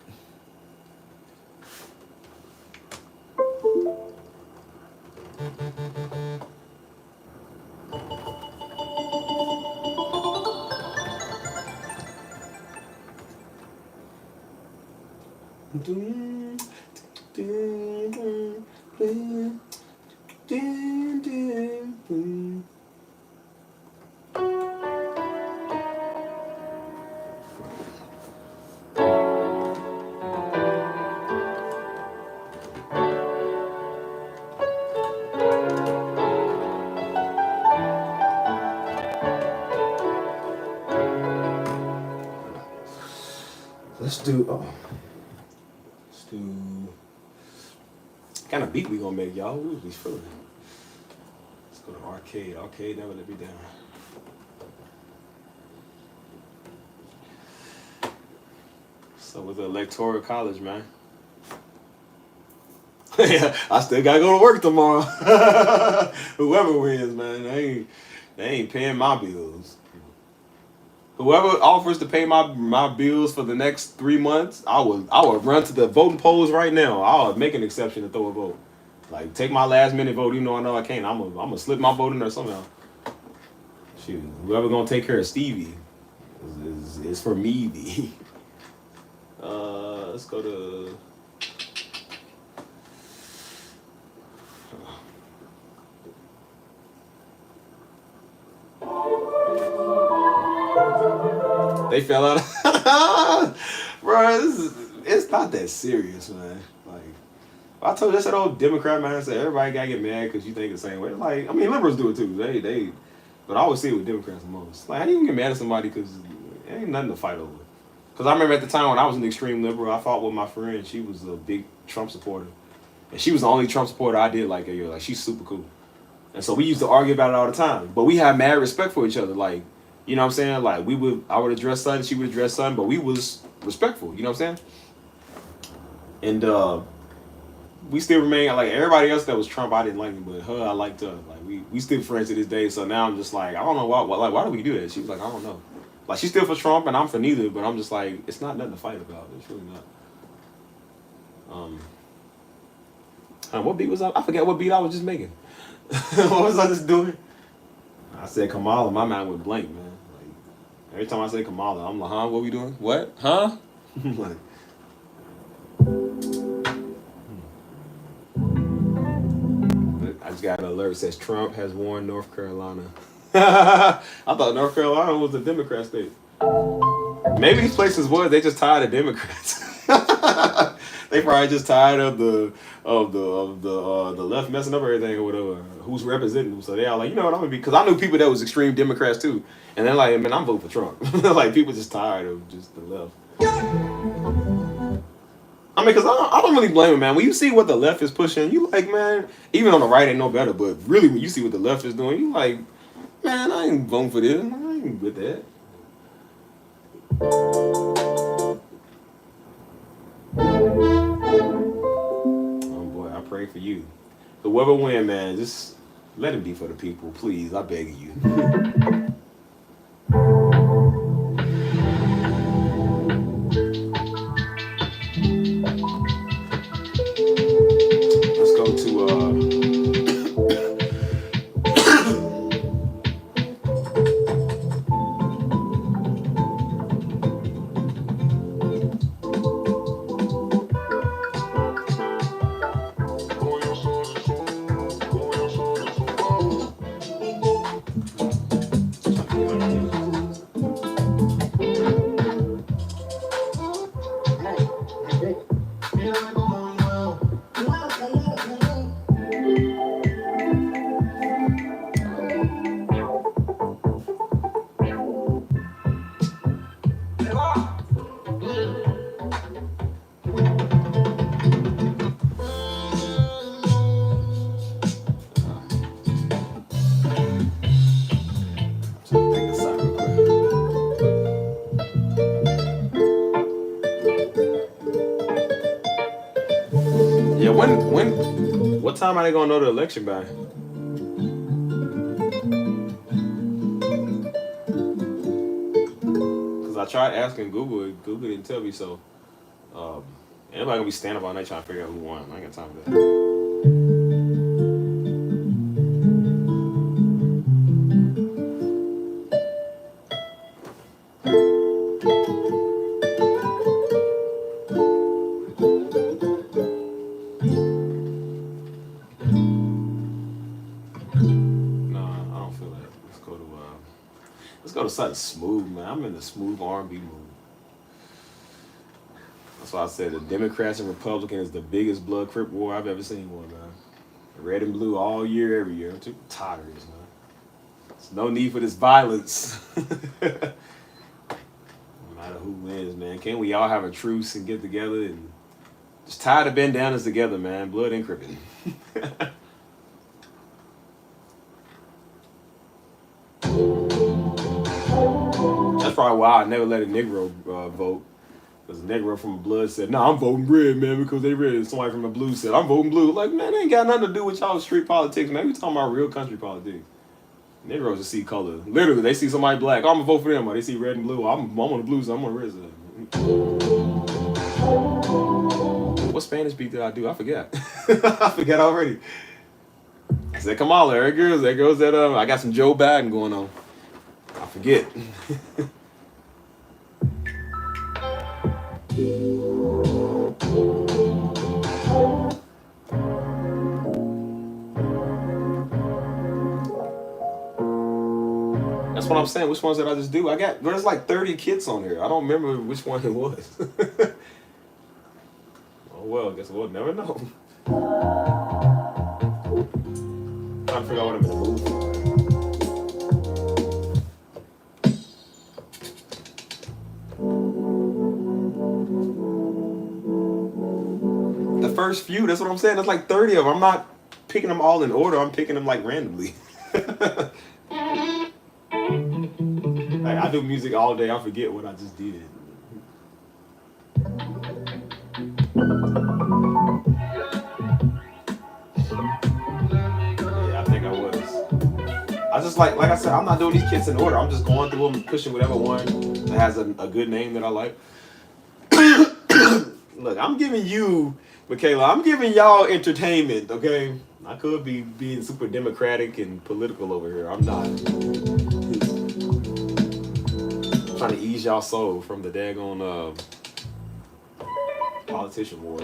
Let's do kind of beat we gonna make, y'all. Ooh, we feeling it. Let's go to arcade. Arcade never let me down. So with the electoral college, man. Yeah, I still gotta go to work tomorrow. Whoever wins, man, they ain't paying my bills. Whoever offers to pay my bills for the next 3 months, I would run to the voting polls right now. I would make an exception to throw a vote. Like, take my last minute vote, even though I know I can't. I'm gonna slip my vote in there somehow. Shoot, whoever gonna take care of Stevie is for me. Let's go to. They fell out. Bro, it's not that serious, man. Like, I told you, that's that old Democrat man said everybody gotta get mad because you think the same way. Like, I mean, liberals do it too. But I always see it with Democrats the most. Like, how do you get mad at somebody because there ain't nothing to fight over? Because I remember at the time when I was an extreme liberal, I fought with my friend. She was a big Trump supporter. And she was the only Trump supporter I did like a year. Like, she's super cool. And so we used to argue about it all the time. But we had mad respect for each other. Like, you know what I'm saying? Like, I would address something, she would address something, but we was respectful. You know what I'm saying? And we still remain, like, everybody else that was Trump, I didn't like him, but her, I liked her. Like, we still friends to this day. So now I'm just like, I don't know why do we do that? She was like, I don't know. Like, she's still for Trump, and I'm for neither, but I'm just like, it's not nothing to fight about. It's really not. What beat was I forget what beat I was just making. What was I just doing? I said Kamala, my mind went blank, man. Like, every time I say Kamala, I'm like, huh, what we doing? What? Huh? Like, I just got an alert that says Trump has won North Carolina. I thought North Carolina was a Democrat state. Maybe these places was, they just tired of Democrats. They probably just tired of the left messing up everything or whatever. Who's representing them? So they all like, you know what, I'm gonna be, because I knew people that was extreme Democrats too, and they're like, man, I'm voting for Trump. Like people just tired of just the left. I mean, because I don't really blame him, man. When you see what the left is pushing, you like, man, even on the right ain't no better, but really when you see what the left is doing, you like, man, I ain't voting for this. I ain't with that. Oh boy, I pray for you. Whoever win, man, just let it be for the people, please. I beg you. Let's go to yeah, what time are they gonna know the election by? Because I tried asking Google, Google didn't tell me, so um, anybody gonna be standing up all night trying to figure out who won. I ain't got time for that. No, I don't feel that. Let's go to something smooth, man. I'm in the smooth R&B mood. That's why I said the Democrats and Republicans is the biggest blood crip war I've ever seen one, man. Red and blue all year, every year. I'm too tired of this, man. There's no need for this violence. No matter who wins, man. Can't we all have a truce and get together and just tie the bandanas together, man? Blood and crippin'. That's probably why I never let a Negro vote. Because a Negro from the blood said, "Nah, I'm voting red, man, because they red." Somebody from the blue said, "I'm voting blue." Like, man, they ain't got nothing to do with y'all street politics, man. We talking about real country politics. Negroes just see color. Literally, they see somebody black, I'm gonna vote for them. Or they see red and blue, I'm on the blue side, I'm on the red side. What Spanish beat did I do? I forgot. I forgot already. I said Kamala, there it goes. There goes that. I got some Joe Biden going on. I forget. That's what I'm saying. Which ones did I just do? There's like 30 kits on here. I don't remember which one it was. Oh well, guess we'll never know. Trying to figure out what I'm gonna move for. The first few, that's what I'm saying. That's like 30 of them. I'm not picking them all in order. I'm picking them like randomly. Like, I do music all day. I forget what I just did. Yeah, I think I was. I just like I said, I'm not doing these kits in order. I'm just going through them, pushing whatever one that has a good name that I like. Look, I'm giving you, Michaela, I'm giving y'all entertainment, okay? I could be being super democratic and political over here. I'm not. I'm trying to ease y'all soul from the daggone politician war.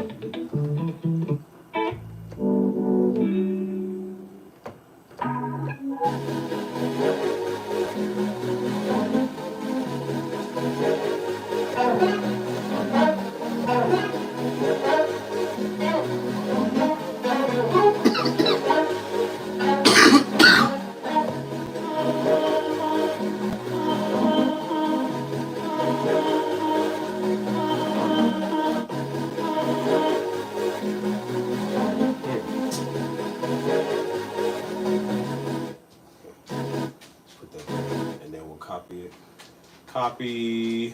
Copy.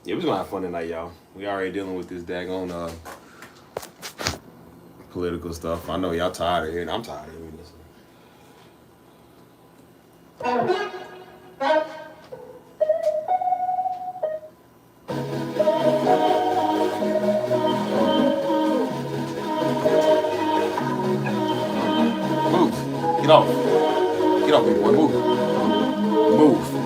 Yeah, we're gonna have fun tonight, y'all. We already dealing with this daggone political stuff. I know y'all tired of hearing. I'm tired of hearing this. Move. Get off. Get off, big boy. Move. Move.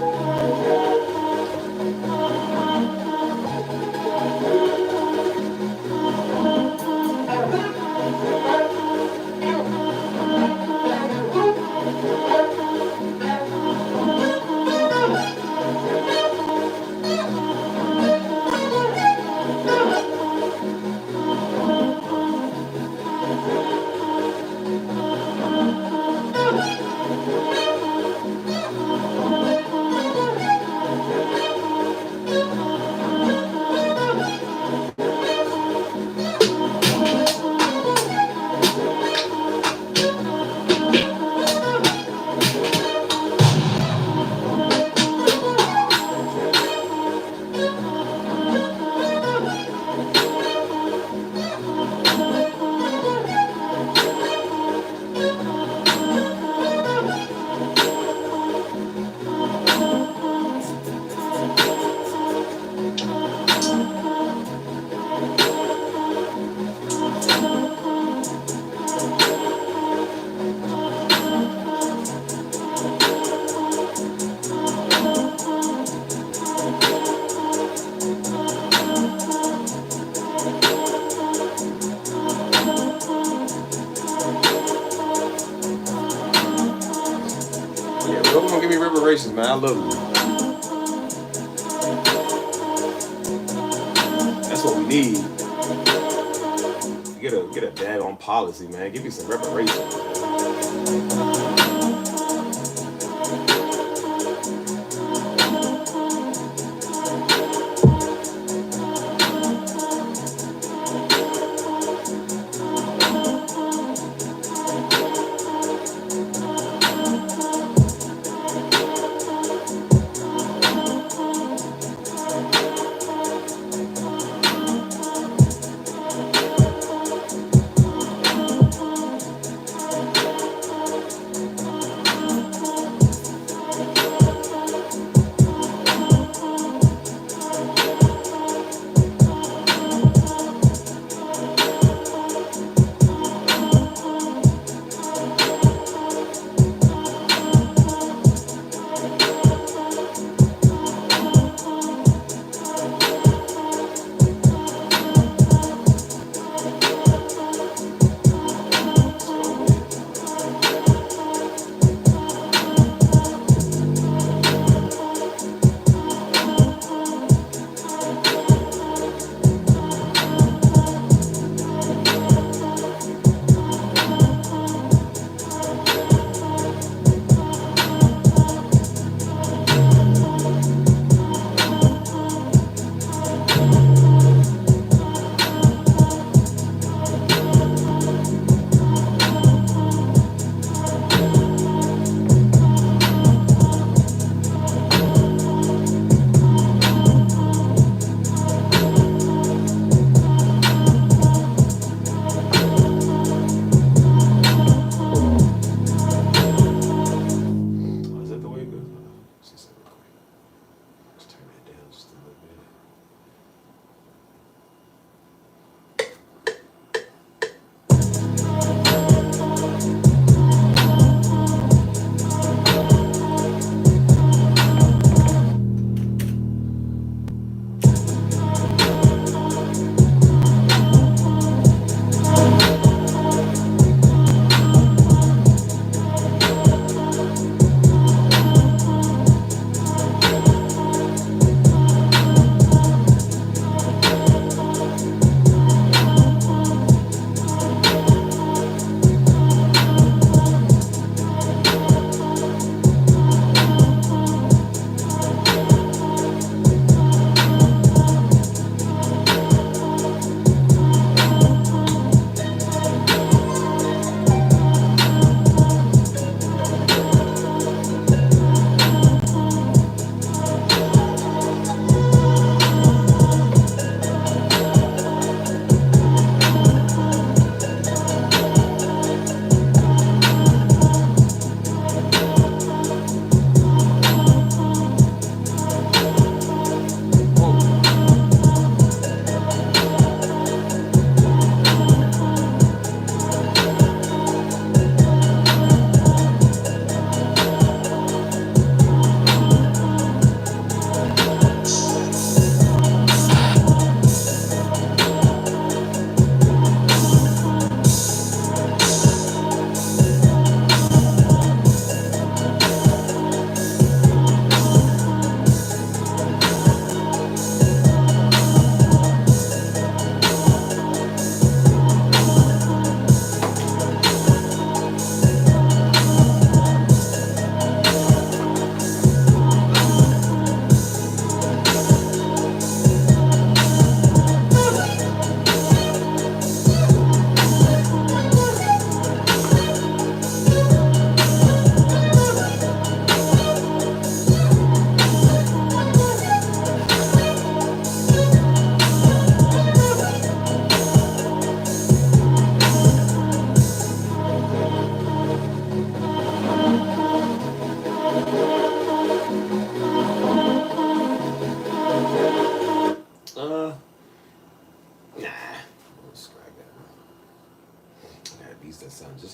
Whoever gonna give me reparations, man, I love you. That's what we need. Get a daggone policy, man. Give me some reparations.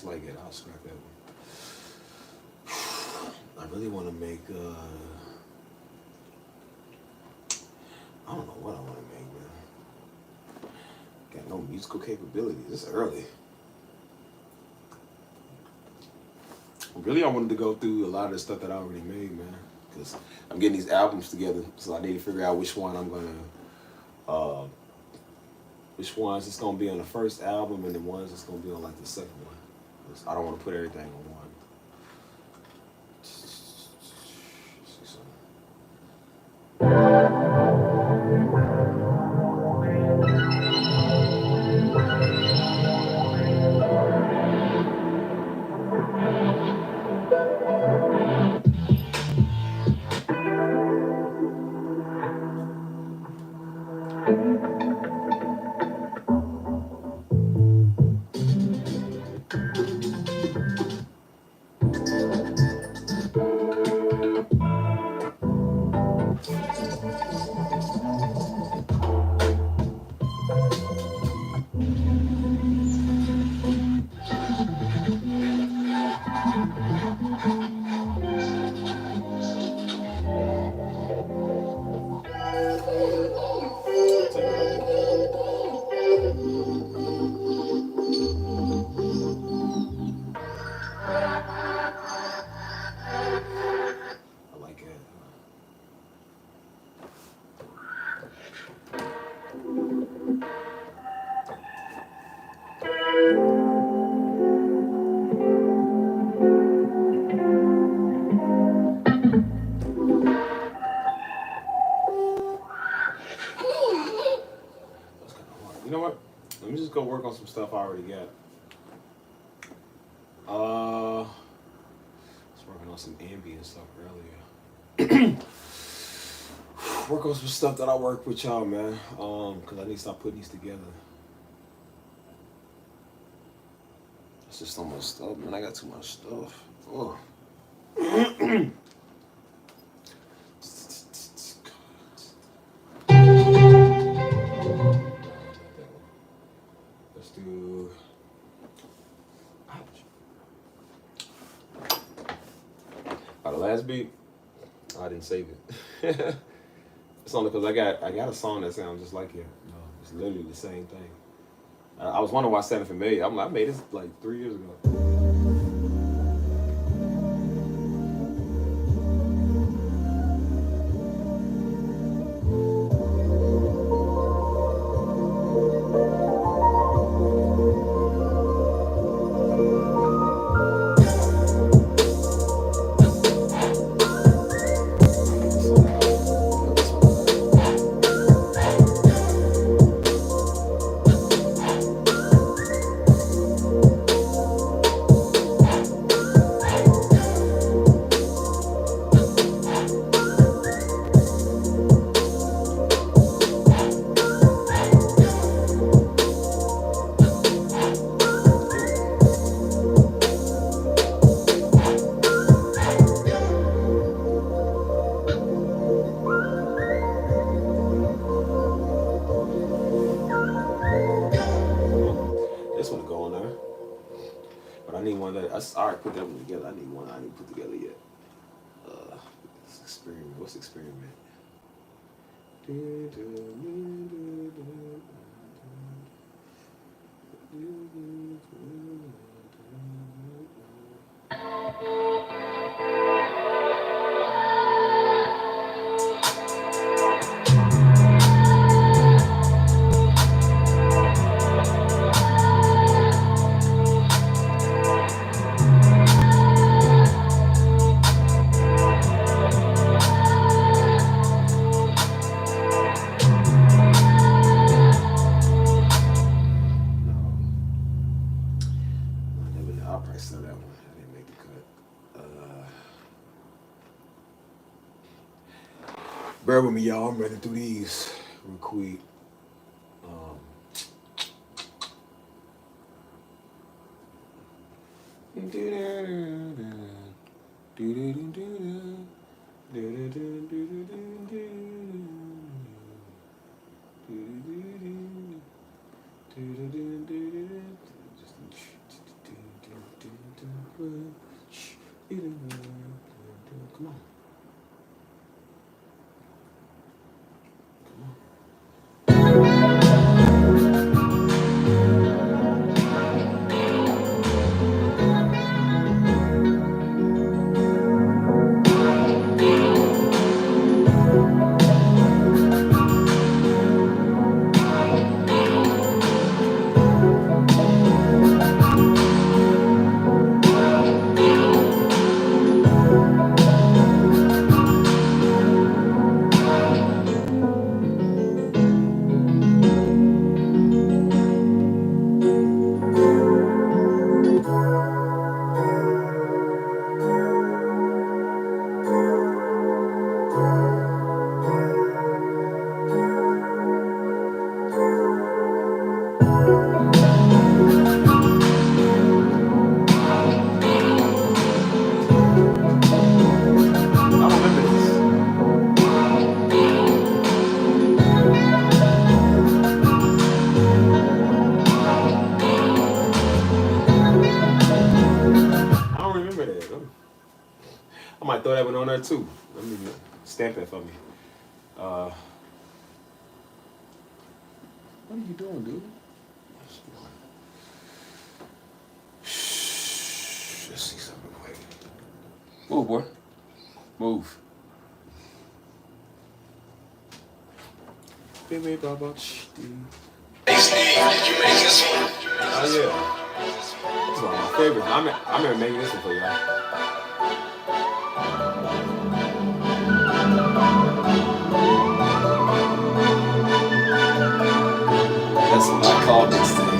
That's what I get. I'll scrap that one. I really want to make. I don't know what I want to make, man. Got no musical capabilities. It's early. Really, I wanted to go through a lot of the stuff that I already made, man. Because I'm getting these albums together, so I need to figure out which one I'm gonna, which ones it's gonna be on the first album, and the ones it's gonna be on like the second one. 'Cause I don't want to put everything on one. You know what? Let me just go work on some stuff I already got. I was working on some ambient stuff earlier. Work on some stuff that I work with y'all, man. Cause I need to start putting these together. It's just so much stuff, man. I got too much stuff. Oh. Let's do. Ouch. The last beat, I didn't save it. It's only because I got a song that sounds just like it. No, it's literally the same thing. I was wondering why 7 Familiar. I made this like 3 years ago. I already put that one together. I need one I didn't put together yet. Let's experiment. What's experiment? Bear with me, y'all. I'm running through these real quick. Come on. I might throw that one on there too. Let me stamp it for me. What are you doing, dude? Let's see something quick. Move, boy. Move. Baby, Baba, Stevie. Hey, Steve, did you make this one? Oh, yeah. This is one of my favorites. I remember making this one for y'all. That's what I call this thing.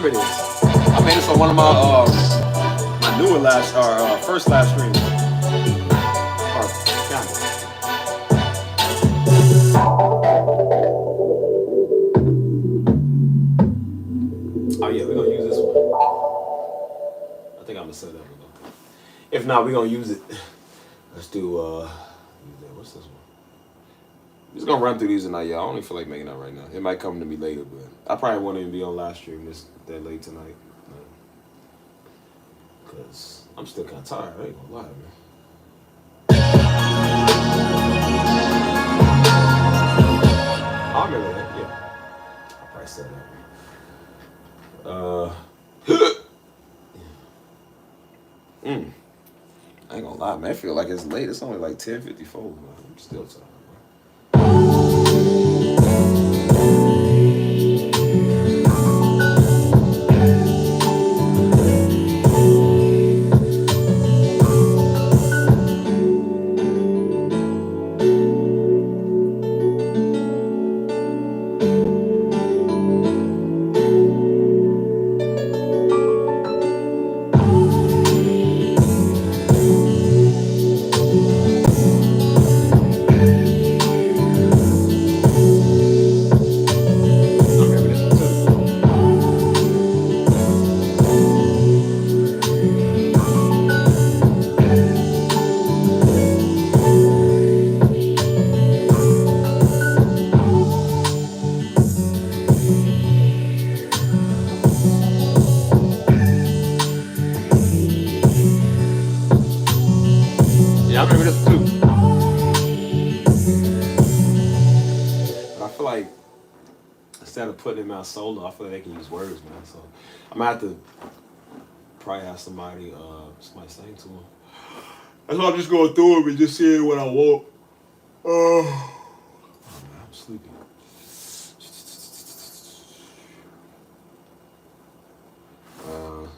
I made this on one of my newer first live streams. Oh yeah, we're gonna use this one. I think I'm gonna set it up. If not, we're gonna use it. Let's do what's this one? I'm just gonna run through these tonight, y'all. I don't even feel like making that right now. It might come to me later, but I probably won't even be on live stream that late tonight. Cause I'm still kinda tired, I ain't gonna lie, man. I remember that, yeah. I'll probably set that. I ain't gonna lie, man. I feel like it's late. It's only like 10:54, man. I'm still tired, bro. instead of putting them out solo, I feel like they can use words, man. So I'm gonna have to probably have somebody sing to them. That's why I'm just going through them and just seeing what I want. Oh man, I'm sleepy. Oh,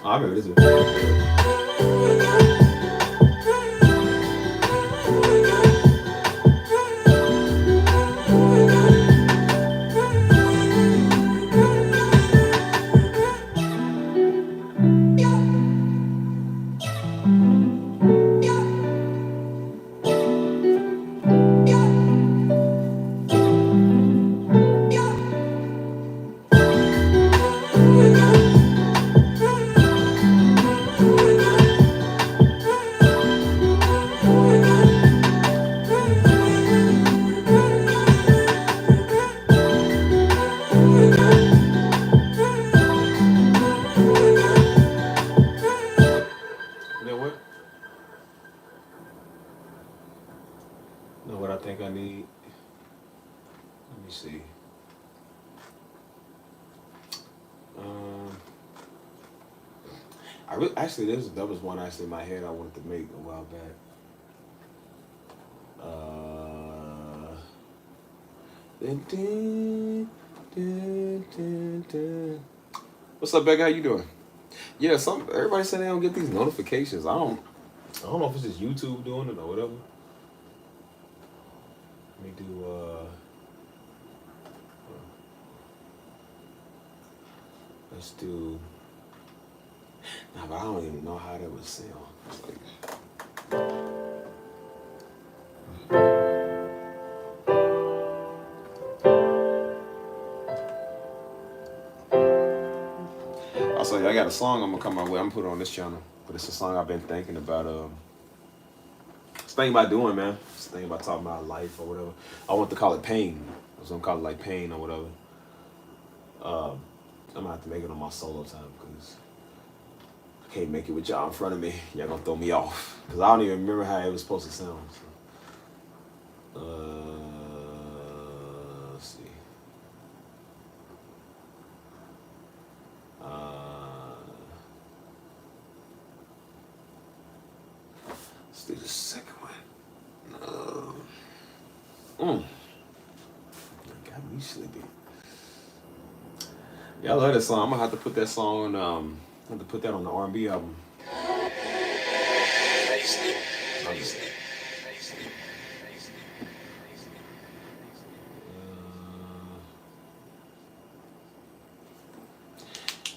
I remember this one. You know what? You know what I think I need? Let me see. Um, actually that was one actually in my head I wanted to make a while back. Dun, dun, dun, dun, dun. What's up, Becca? How you doing? Yeah, everybody said they don't get these notifications. I don't know if it's just YouTube doing it or whatever. Let me do let's do. Nah, but I don't even know how that would sound. It's like, also, I got a song I'm gonna come out with. I'm gonna put it on this channel, but it's a song I've been thinking about. Just thinking about doing, man. Just thinking about talking about life or whatever. I want to call it Pain. I was gonna call it like Pain or whatever. I'm gonna have to make it on my solo time because I can't make it with y'all in front of me. Y'all gonna throw me off because I don't even remember how it was supposed to sound. So. Let's see. Let's do the second one. Got me sleepy. Yeah, I love that song. I'm gonna have to put that song on. I have to put that on the R&B album.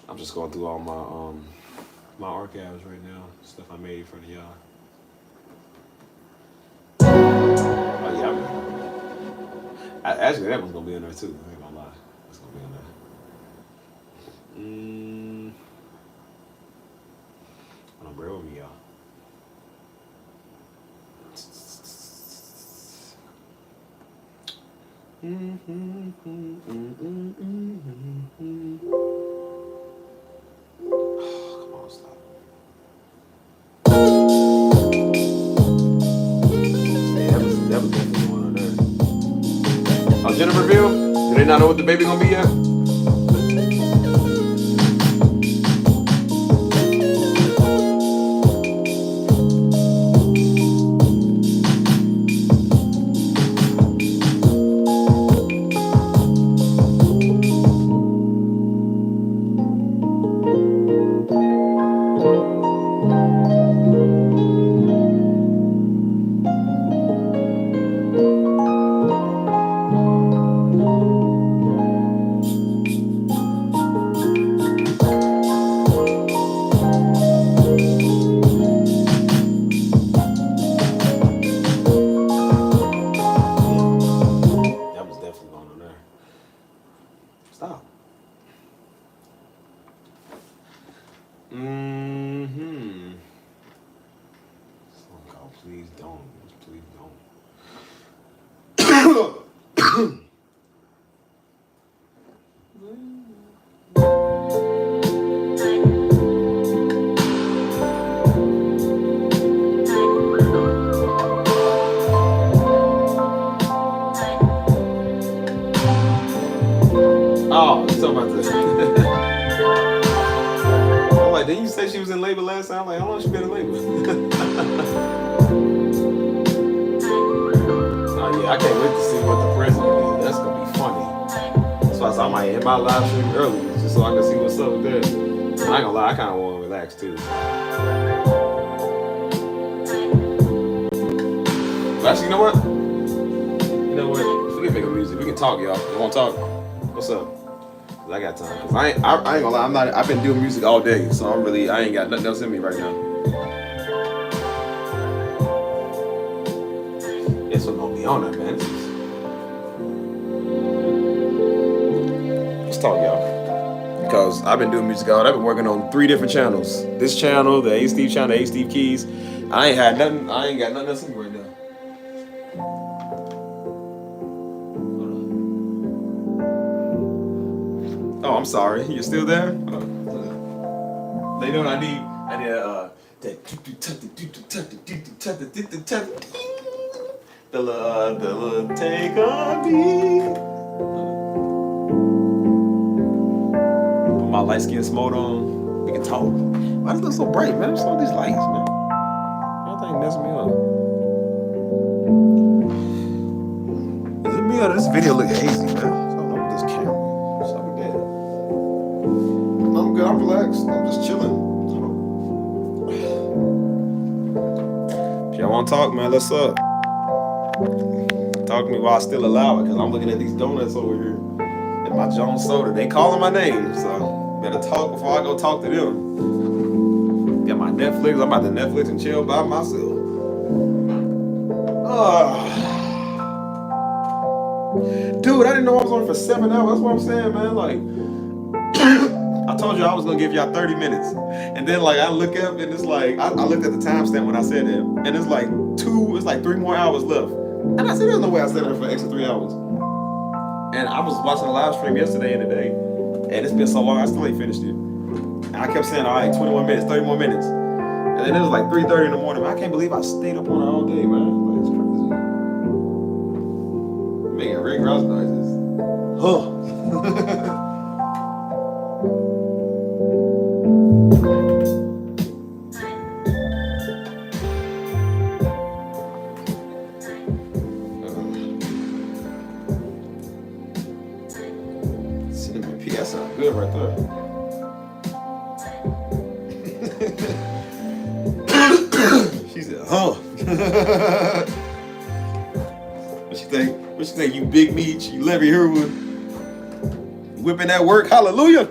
I'm just going through all my archives right now, stuff I made in front of y'all. Oh yeah, actually that one's gonna be in there too. I ain't gonna lie, it's gonna be in there. Hold on, bear with me, y'all. Oh, come on, stop. Yeah, that was definitely one on there. Oh, Jenniferville? Do they not know what the baby gonna be yet? Stop. Song called Please Don't. Please Don't. spinning label. Oh yeah, I can't wait to see what the president is. That's gonna be funny. That's why I said I might end my live stream early just so I can see what's up with that. I ain't gonna lie, I kind of want to relax too. But actually, you know what? You know what? Forget making music. We can talk, y'all. You want to talk? What's up? 'Cause I got time. 'Cause I ain't gonna lie. I've been doing music all day, so I ain't got nothing else in me right now. This one gonna be on there, man. Let's talk, y'all. Because I've been doing music all day. I've been working on 3 different channels. This channel, the A Steve channel, the A Steve Keys. I ain't got nothing else in me right now. Oh, I'm sorry. You're still there? They know what I need. I need the little take on me. Put my light skin mode on. We can talk. Why does it look so bright, man? What's all these lights, man? Everything messing me up. Is it me or does this video look hazy, man? I don't know with this camera. I'm good. I'm relaxed. I'm just chilling. If y'all want to talk, man, let's up. Talk to me while I still allow it, because I'm looking at these donuts over here and my Jones soda. They calling my name, so better talk before I go talk to them. Got my Netflix. I'm about to Netflix and chill by myself. Dude, I didn't know I was on for 7 hours. That's what I'm saying, man. Like, I told you I was gonna give y'all 30 minutes, and then like I look up and it's like I looked at the timestamp when I said that, and it's like 3 more hours left, and I said there's no way I said that for an extra 3 hours. And I was watching a live stream yesterday and today, and it's been so long I still ain't finished it. And I kept saying, all right, 21 minutes, 30 more minutes, and then it was like 3:30 in the morning. I can't believe I stayed up on it all day, man. Like, it's crazy. Making Rick Ross noises. Huh. That sounds good right there. She said, huh? What you think? What you think? You big meat, you Larry Herwood, whipping that work? Hallelujah.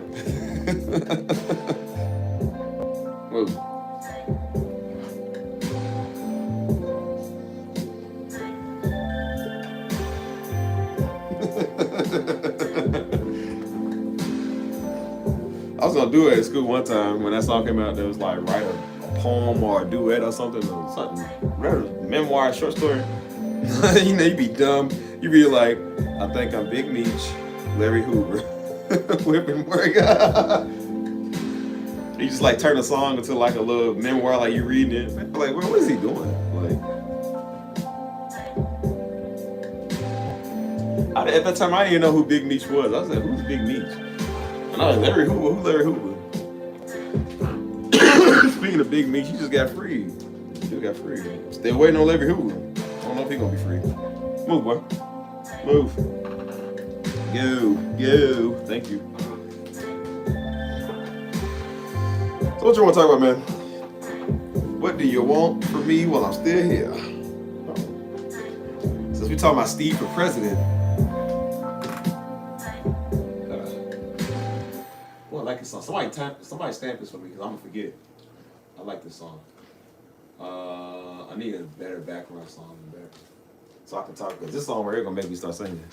Whoa. I was gonna do it at school one time when that song came out. There was like write a poem or a duet or something, write a memoir, short story. You know, you be dumb. You be like, I think I'm Big Meech, Larry Hoover, whipping work. You just like turn a song into like a little memoir, like you reading it. Like, what is he doing? Like, at that time I didn't even know who Big Meech was. I was like, who's Big Meech? And I was like, Larry Hoover, who's Larry Hoover? Speaking of Big Meech, he just got free. Still waiting on Larry Hoover. I don't know if he's gonna be free. Move, boy. Move. Go. Thank you. So what you want to talk about, man? What do you want from me while I'm still here? Since we talking about Steve for president. Well, I like this song. Somebody stamp this for me because I'm gonna forget. I like this song. I need a better background song so I can talk, because this song right here gonna make me start singing.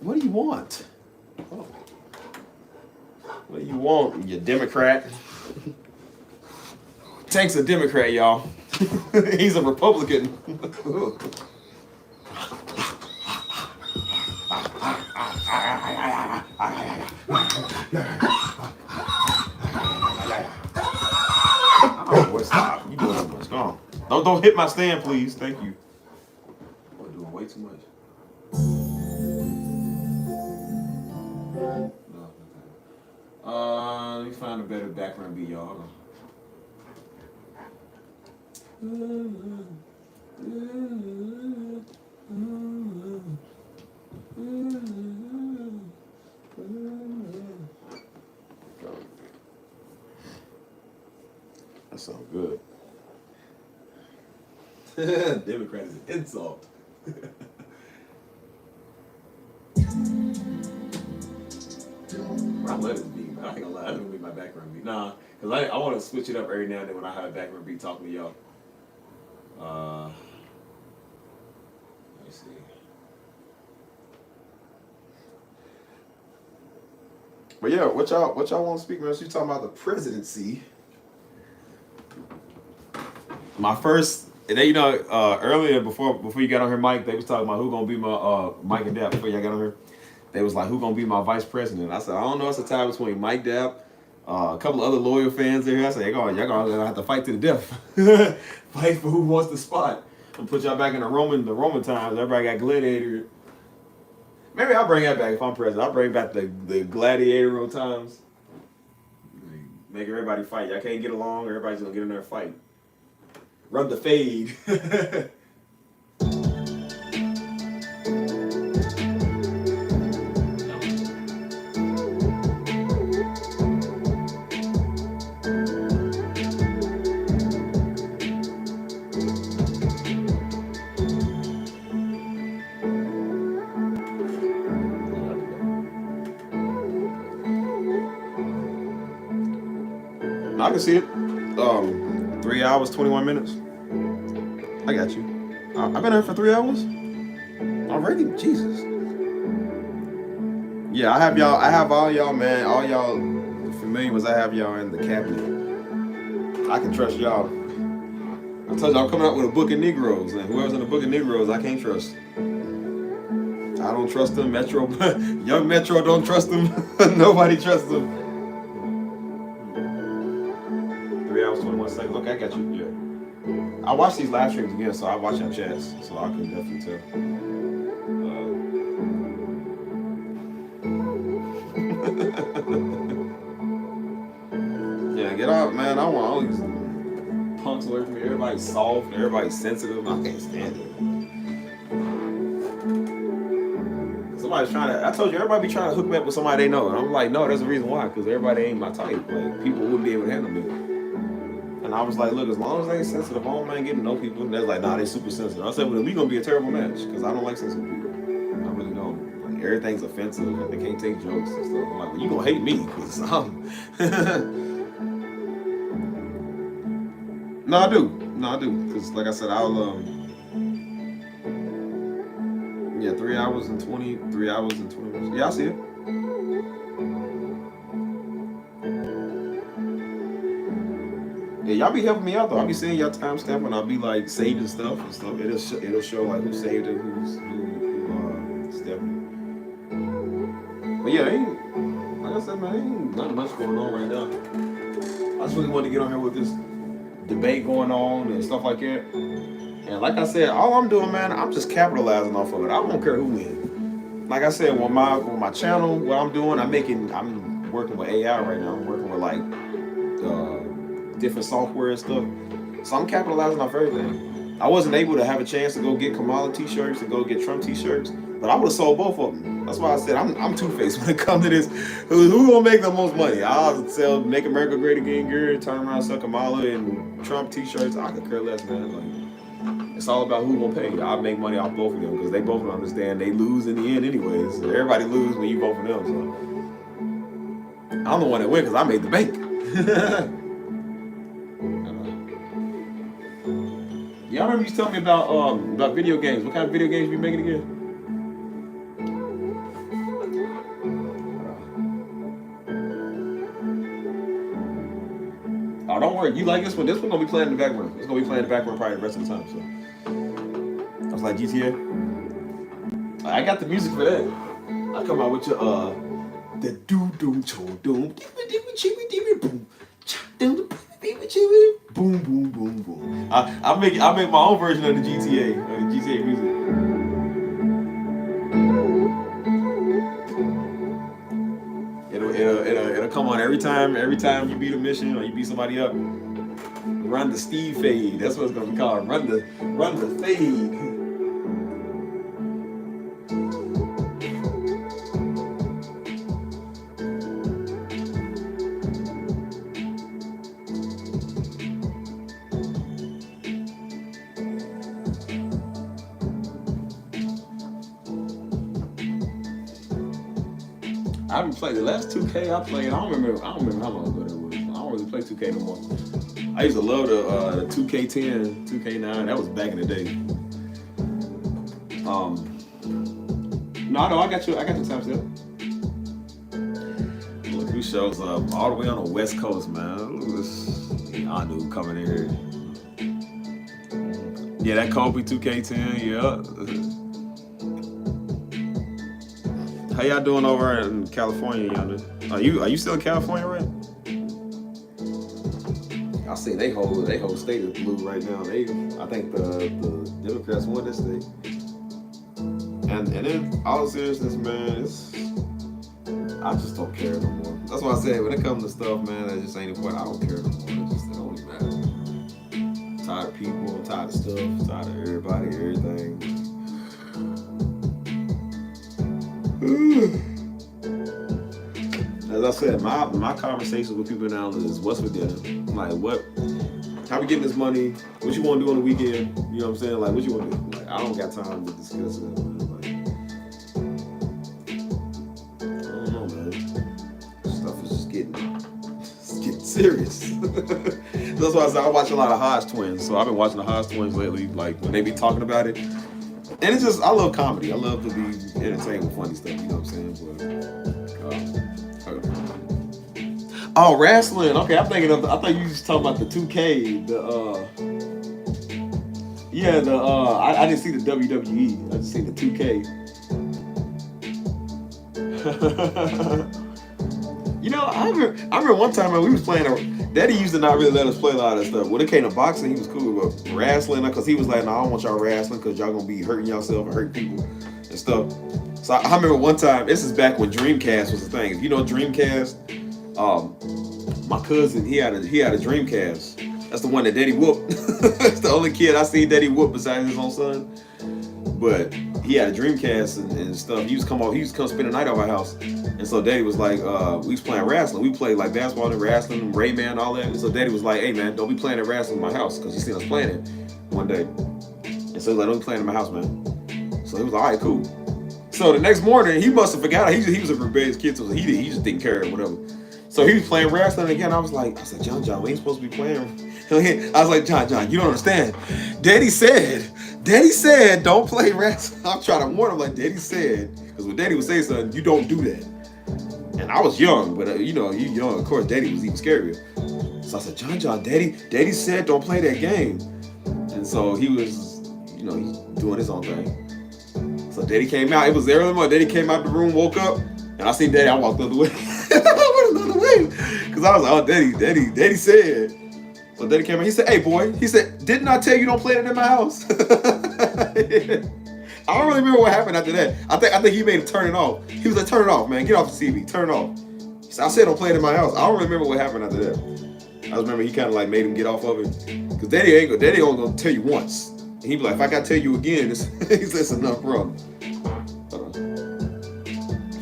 What do you want? Oh. What do you want, you Democrat? Tank's a Democrat, y'all. He's a Republican. Oh, boy, stop. You doing too much. Go on. Don't hit my stand, please. Thank you. Boy, doing way too much. No. Let me find a better background beat, y'all. Hold on. That sounds good. Democrat is an insult. I love this beat, man. I ain't gonna lie, that's gonna be my background beat. Nah, because I want to switch it up every now and then when I have a background beat talking to y'all. Let me see. But yeah, what y'all want to speak, man? So you talking about the presidency? My first, and then earlier before you got on here, Mike, they was talking about who gonna be my Mike and Dap before y'all got on here. They was like, who gonna be my vice president? I said, I don't know. It's a tie between Mike Dap, a couple of other loyal fans there. I said, y'all gonna have to fight to the death. Fight for who wants the spot. And put y'all back in the Roman times. Everybody got gladiator. Maybe I'll bring that back if I'm president. I'll bring back the gladiatorial times. Make everybody fight. Y'all can't get along. Everybody's gonna get in there and fight. Run the fade. I can see it. 3 hours, 21 minutes. I got you. I've been here for 3 hours already. Jesus. Yeah, I have all y'all, man. All y'all familiar was I have y'all in the cabinet. I can trust y'all. I told you I'm coming out with a book of Negroes, and whoever's in the book of Negroes, I can't trust. I don't trust them. Metro, young Metro don't trust them. Nobody trusts them. 3 hours, 21 seconds. Okay, I got you. Yeah. I watch these live streams again, so I watch your chats, so I can definitely tell. Yeah, get out, man. I want all these punks away from me. Everybody's soft, everybody's sensitive. I can't stand it. Somebody's trying to, I told you, everybody be trying to hook me up with somebody they know. And I'm like, no, there's a reason why, because everybody ain't my type. Like, people wouldn't be able to handle me. And I was like, look, as long as they ain't sensitive, I don't mind getting to know people. And they're like, nah, they super sensitive. I said, well, we gonna be a terrible match, because I don't like sensitive people. I really don't. Like, everything's offensive, and they can't take jokes and stuff. I'm like, well, you gonna hate me, because I'm... No, I do. Because, like I said, I'll, yeah, 3 hours and 20 minutes. Yeah, I see it. Yeah, y'all be helping me out though. I'll be seeing y'all timestamp and I'll be like saving stuff and stuff. It'll show like who saved it, who stepped it. But yeah, like I said, man, ain't nothing much going on right now. I just really wanted to get on here with this debate going on and stuff like that. And like I said, all I'm doing, man, I'm just capitalizing off of it. I don't care who wins. Like I said, with my channel, what I'm doing, I'm working with AI right now. I'm working with like different software and stuff. So I'm capitalizing off everything. I wasn't able to have a chance to go get Kamala t-shirts and go get Trump t-shirts, but I would have sold both of them. That's why I said I'm two-faced when it comes to this. Who gonna make the most money? I'll sell Make America Great Again gear, turn around, sell Kamala and Trump t-shirts. I could care less, man. Like, it's all about who gonna pay. I'll make money off both of them because they both understand they lose in the end anyways. So everybody lose when you vote for them. So I'm the one that win because I made the bank. Y'all remember you telling me about video games? What kind of video games you be making again? Oh, don't worry. You like this one? This one gonna be playing in the background. It's gonna be playing in the background probably the rest of the time. So I was like, GTA. I got the music for that. I come out with your the doo doo choo doom boom boom boom boom. I make my own version of the GTA music. It'll come on every time you beat a mission or you beat somebody up. Run run the Steve fade. That's what it's gonna be called. Run the fade. I haven't played the last 2K I played. I don't remember how long ago that was. I don't really play 2K no more. I used to love the 2K10, 2K9. That was back in the day. No, I got you. I got the time step. Look who shows up all the way on the West Coast, man. Look at this Anu coming in here. Yeah, that Kobe 2K10. Yeah. How y'all doing over in California, yonder? Are you still in California, right? I see they whole state is blue right now. I think the Democrats won this state. And in all seriousness, man, I just don't care no more. That's why I said when it comes to stuff, man, that just ain't the point. I don't care no more. It don't even matter. I'm tired of people, I'm tired of stuff, I'm tired of everybody, everything. As I said, my conversations with people now is what's for dinner. I'm like, what? How we getting this money? What you want to do on the weekend? You know what I'm saying? Like, what you want to do? Like, I don't got time to discuss it. Man. Like, I don't know, man. Stuff is just getting serious. That's why I said I watch a lot of Hodge Twins. So I've been watching the Hodge Twins lately. Like when they be talking about it. And it's just, I love comedy. I love to be entertained with funny stuff, you know what I'm saying? But, oh, wrestling. Okay, I thought you was talking about the 2K. I didn't see the WWE. I just seen the 2K. You know, I remember one time when we was playing, Daddy used to not really let us play a lot of that stuff. When it came to boxing, he was cool, but wrestling, because he was like, no, I don't want y'all wrestling because y'all gonna be hurting yourself and hurting people and stuff. So I remember one time, this is back when Dreamcast was a thing. If you know Dreamcast, my cousin, he had a Dreamcast. That's the one that Daddy whooped. It's the only kid I seen Daddy whoop besides his own son. But he had a Dreamcast and stuff. He used to come spend the night at our house. And so Daddy was like, we was playing wrestling. We played like basketball and wrestling, Rayman, all that. And so Daddy was like, hey man, don't be playing at wrestling in my house, because he seen us playing it one day. And so he was like, don't be playing in my house, man. So he was like, all right, cool. So the next morning, he must have forgot. He was a rebellious kid, so he just didn't care or whatever. So he was playing wrestling again. I said, John, we ain't supposed to be playing. I was like, John, you don't understand. Daddy said, don't play wrestling. I'm trying to warn him, like, Daddy said, because when Daddy would say something, you don't do that. And I was young, but you young. Of course, Daddy was even scarier. So I said, John, Daddy said don't play that game. And so he was, he's doing his own thing. So Daddy came out. It was early morning. Daddy came out the room, woke up, and I seen Daddy. I walked the other way. I went the other way because I was like, oh, Daddy said. So Daddy came out. He said, hey, boy. He said, didn't I tell you don't play that in my house? I don't really remember what happened after that. I think he made him turn it off. He was like, turn it off, man. Get off the TV. Turn it off. He said, I said don't play it in my house. I don't remember what happened after that. I just remember he kind of like made him get off of it. Because Daddy only gonna tell you once. And he'd be like, if I gotta tell you again, it's enough problem.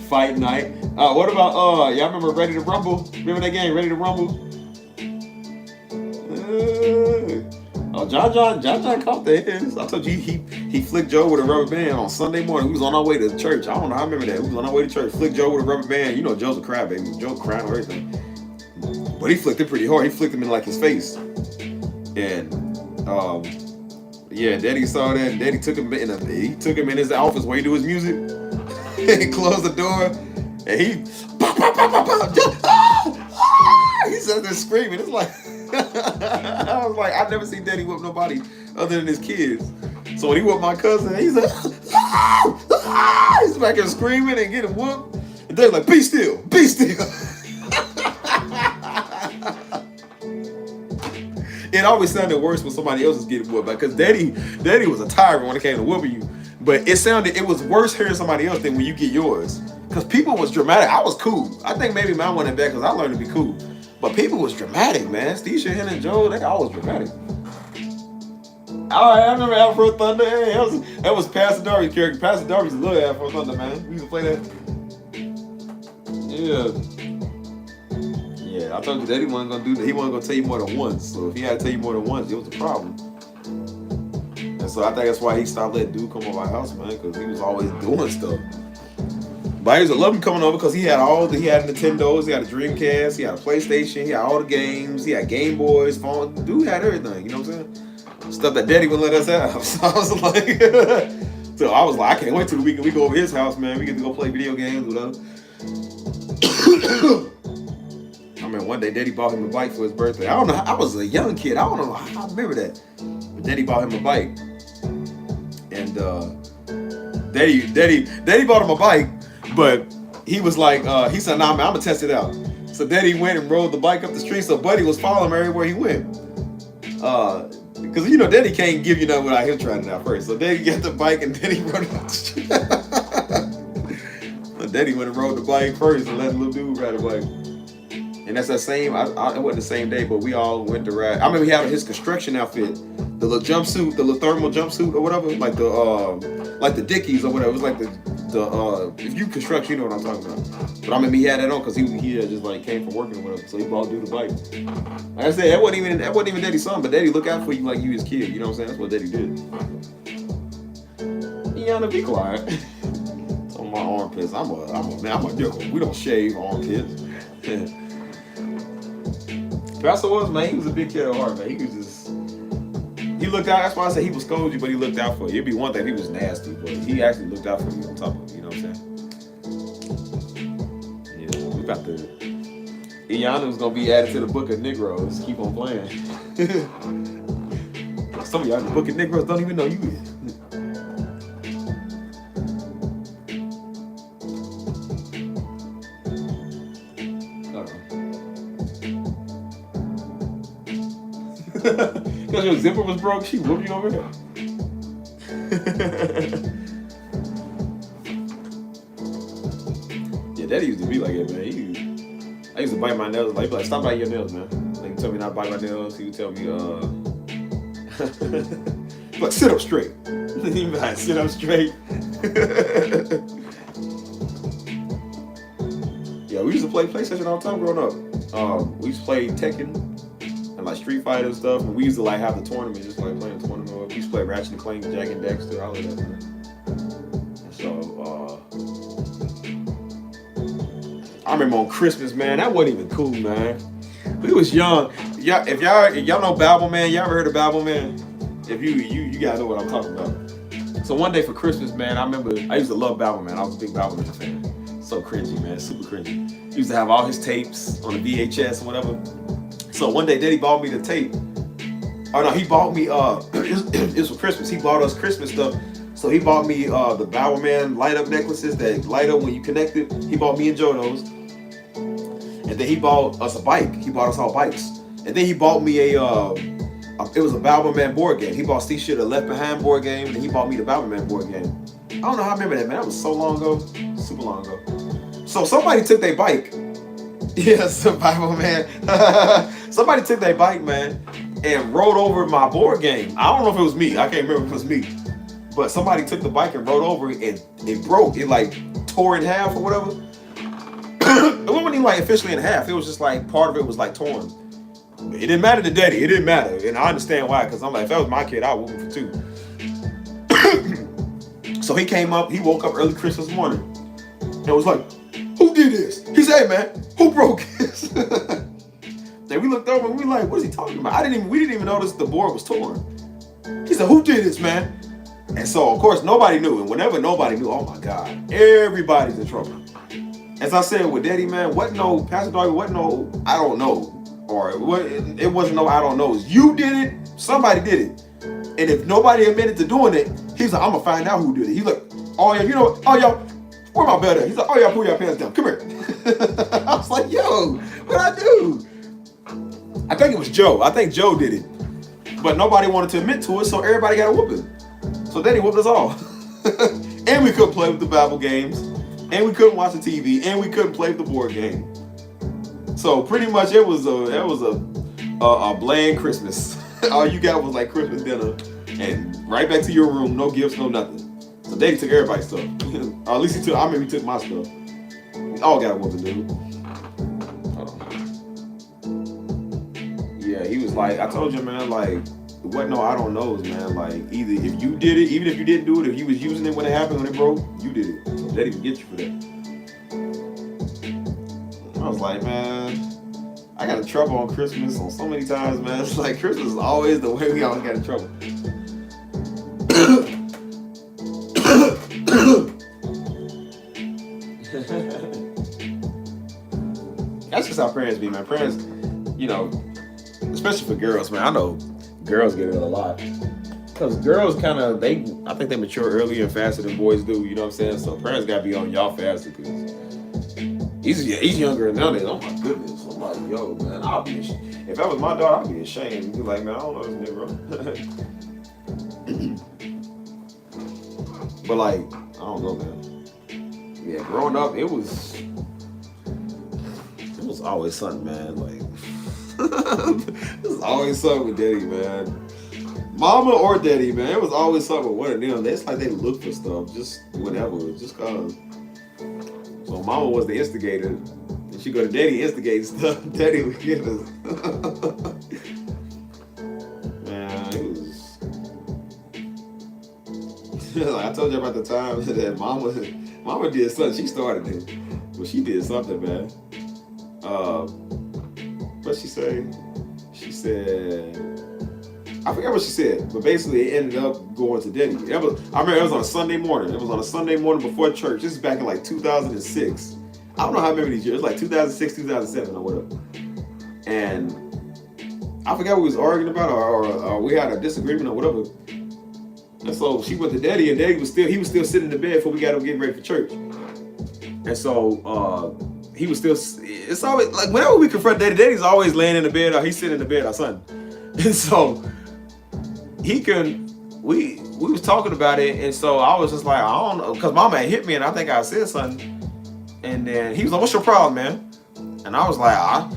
Fight night. What about y'all remember Ready to Rumble? Remember that game, Ready to Rumble? Oh, John caught the ass. I told you he flicked Joe with a rubber band on Sunday morning. We was on our way to church. I don't know. I remember that. We was on our way to church. Flicked Joe with a rubber band. You know Joe's a crybaby. Joe crying or everything. But he flicked it pretty hard. He flicked him in like his face. And Daddy saw that. Daddy took him in his office where he do his music. He closed the door. And he he sat there screaming. It's like I was like, I've never seen Daddy whoop nobody other than his kids. So when he whooped my cousin, he's like, he's back there screaming and getting whooped. And they're like, be still. It always sounded worse when somebody else was getting whooped, because Daddy was a tyrant when it came to whooping you. But it was worse hearing somebody else than when you get yours. Because people was dramatic. I was cool. I think maybe mine wasn't bad because I learned to be cool. But people was dramatic, man. Steve Shahan and Joe, they always dramatic. All right, I remember Afro Thunder. Hey, that was Pastor Darby's character. Pastor Darby's little Afro Thunder, man. We used to play that. Yeah. Yeah, I told you that he wasn't gonna do that. He wasn't gonna tell you more than once. So if he had to tell you more than once, it was a problem. And so I think that's why he stopped letting dude come over our house, man, because he was always doing stuff. But I used to love him coming over because he had Nintendos, he had a Dreamcast, he had a PlayStation, he had all the games, he had Game Boys, phone. Dude had everything, you know what I'm saying? Stuff that Daddy wouldn't let us have. So I was like, I can't wait till the weekend we go over his house, man. We get to go play video games, whatever. I mean, one day Daddy bought him a bike for his birthday. I don't know. I was a young kid. I don't know. I remember that. But Daddy bought him a bike, and Daddy bought him a bike, but he was like, he said, "Nah, man, I'm gonna test it out." So Daddy went and rode the bike up the street. So Buddy was following him everywhere he went. Because you know Daddy can't give you nothing without him trying it out first. So Daddy got the bike and Daddy rode it up the street. So Daddy went and rode the bike first and let the little dude ride the bike. And that's that same. It wasn't the same day, but we all went to ride. I remember he had his construction outfit, the little jumpsuit, the little thermal jumpsuit or whatever, like the Dickies or whatever. It was like the if you construct, you know what I'm talking about. But I remember he had that on because he just like came from working or whatever, so he bought dude the bike. Like I said, that wasn't even Daddy's son, but Daddy look out for you like you his kid. You know what I'm saying? That's what Daddy did. Yana, be quiet. It's on my armpits. I'm a nickel. We don't shave armpits. Pastor was, man, he was a big kid at heart, man. He looked out. That's why I said he would scold you, but he looked out for you. It'd be one thing if he was nasty, but he actually looked out for you on top of it. You know what I'm saying? Yeah, we about to. Iyana's gonna be added to the book of Negroes. Keep on playing. Some of y'all in the book of Negroes don't even know you is. Because your zipper was broke, she whooped you over there. Yeah, Daddy used to be like that, man. I used to bite my nails. Like, he'd be like, stop biting your nails, man. Like, he'd tell me not to bite my nails. He would tell me, like, sit up straight. He'd be like, sit up straight. Yeah, we used to play PlayStation all the time growing up. We used to play Tekken. Like Street Fighter and stuff, and we used to like have the tournament, just like playing a tournament. We used to play Ratchet and Clank, Jack and Dexter, all of that, man. So I remember on Christmas, man, that wasn't even cool, man. We was young. Yeah, if y'all know Babel Man, y'all ever heard of Babel Man? If you guys know what I'm talking about. So one day for Christmas, man, I remember I used to love Babel Man. I was a big Babel Man fan. So cringy, man, super cringy. He used to have all his tapes on the VHS and whatever. So one day, Daddy bought me the tape. Oh no, he bought me. It was for Christmas. He bought us Christmas stuff. So he bought me the Bower Man light up necklaces that light up when you connect it. He bought me and Joe those. And then he bought us a bike. He bought us all bikes. And then he bought me it was a Bower Man board game. He bought Steve shit a Left Behind board game, and he bought me the Bower Man board game. I don't know how I remember that, man. That was so long ago, super long ago. So somebody took their bike. Yeah, Survival Man. Somebody took their bike, man, and rode over my board game. I don't know if it was me. I can't remember if it was me. But somebody took the bike and rode over it, and it broke. It like tore in half or whatever. It wasn't even like officially in half. It was just like part of it was like torn. It didn't matter to Daddy. It didn't matter. And I understand why, because I'm like, if that was my kid, I would whoop him for two. So he came up, he woke up early Christmas morning and was like, who did this? He said, hey man, who broke this? And we looked over and we like, what is he talking about? We didn't even notice the board was torn. He said, who did this, man? And so, of course, nobody knew. And whenever nobody knew, oh my God, everybody's in trouble. As I said with Daddy, man, Pastor Doggy, wasn't no, I don't know. Or it wasn't no, I don't know. You did it, somebody did it. And if nobody admitted to doing it, he's like, I'm gonna find out who did it. He's like, oh yeah, you know what? Oh y'all, where my belt at? He's like, oh y'all, pull your pants down. Come here. I was like, yo, what'd I do? I think it was Joe. I think Joe did it. But nobody wanted to admit to it, so everybody got a whooping. So Daddy whooped us all. And we couldn't play with the Bible games. And we couldn't watch the TV. And we couldn't play with the board game. So pretty much it was a bland Christmas. All you got was like Christmas dinner, and right back to your room, no gifts, no nothing. So Daddy took everybody's stuff. Or at least he took. I remember he took my stuff. We all got a whooping, dude. Hold on. Yeah, he was like, I told you, man, like, it wasn't no I don't knows, man. Like, either if you did it, even if you didn't do it, if you was using it when it happened, when it broke, you did it. So Daddy would get you for that. I was like, man, I got in trouble on Christmas on so many times, man. It's like Christmas is always the way we always got in trouble. That's just how parents be, man. Parents, you know, especially for girls, man. I know girls get it a lot. Because girls kind of, I think they mature earlier and faster than boys do, you know what I'm saying? So parents got to be on y'all faster because he's younger than none. Oh my goodness. I'm like, yo, man, I'll be ashamed. If that was my daughter, I'd be ashamed. He'd be like, man, I don't know this nigga. But like, I don't know, man. Yeah, growing up, it was always something, man. Like, it was always something with Daddy, man. Mama or Daddy, man. It was always something with one of them. It's like they look for stuff, just whatever, just cause. So Mama was the instigator, and she go to Daddy instigate stuff. Daddy would get us. Man, it was. Like I told you about the time that Mama did something. She started it, but she did something, man. What she say? She said, I forgot what she said, but basically it ended up going to Daddy. I remember it was on a Sunday morning. It was on a Sunday morning before church. This is back in like 2006. I don't know how many these years. It was like 2006, 2007 or whatever. And I forgot what we was arguing about, or we had a disagreement or whatever. And so she went to Daddy, and Daddy was still sitting in the bed before we got up getting ready for church. And so he was still. It's always like whenever we confront Daddy, Daddy's always laying in the bed or he's sitting in the bed or something. And so we was talking about it, and so I was just like, I don't know, because Mama had hit me, and I think I said something, and then he was like, "What's your problem, man?" And I was like, I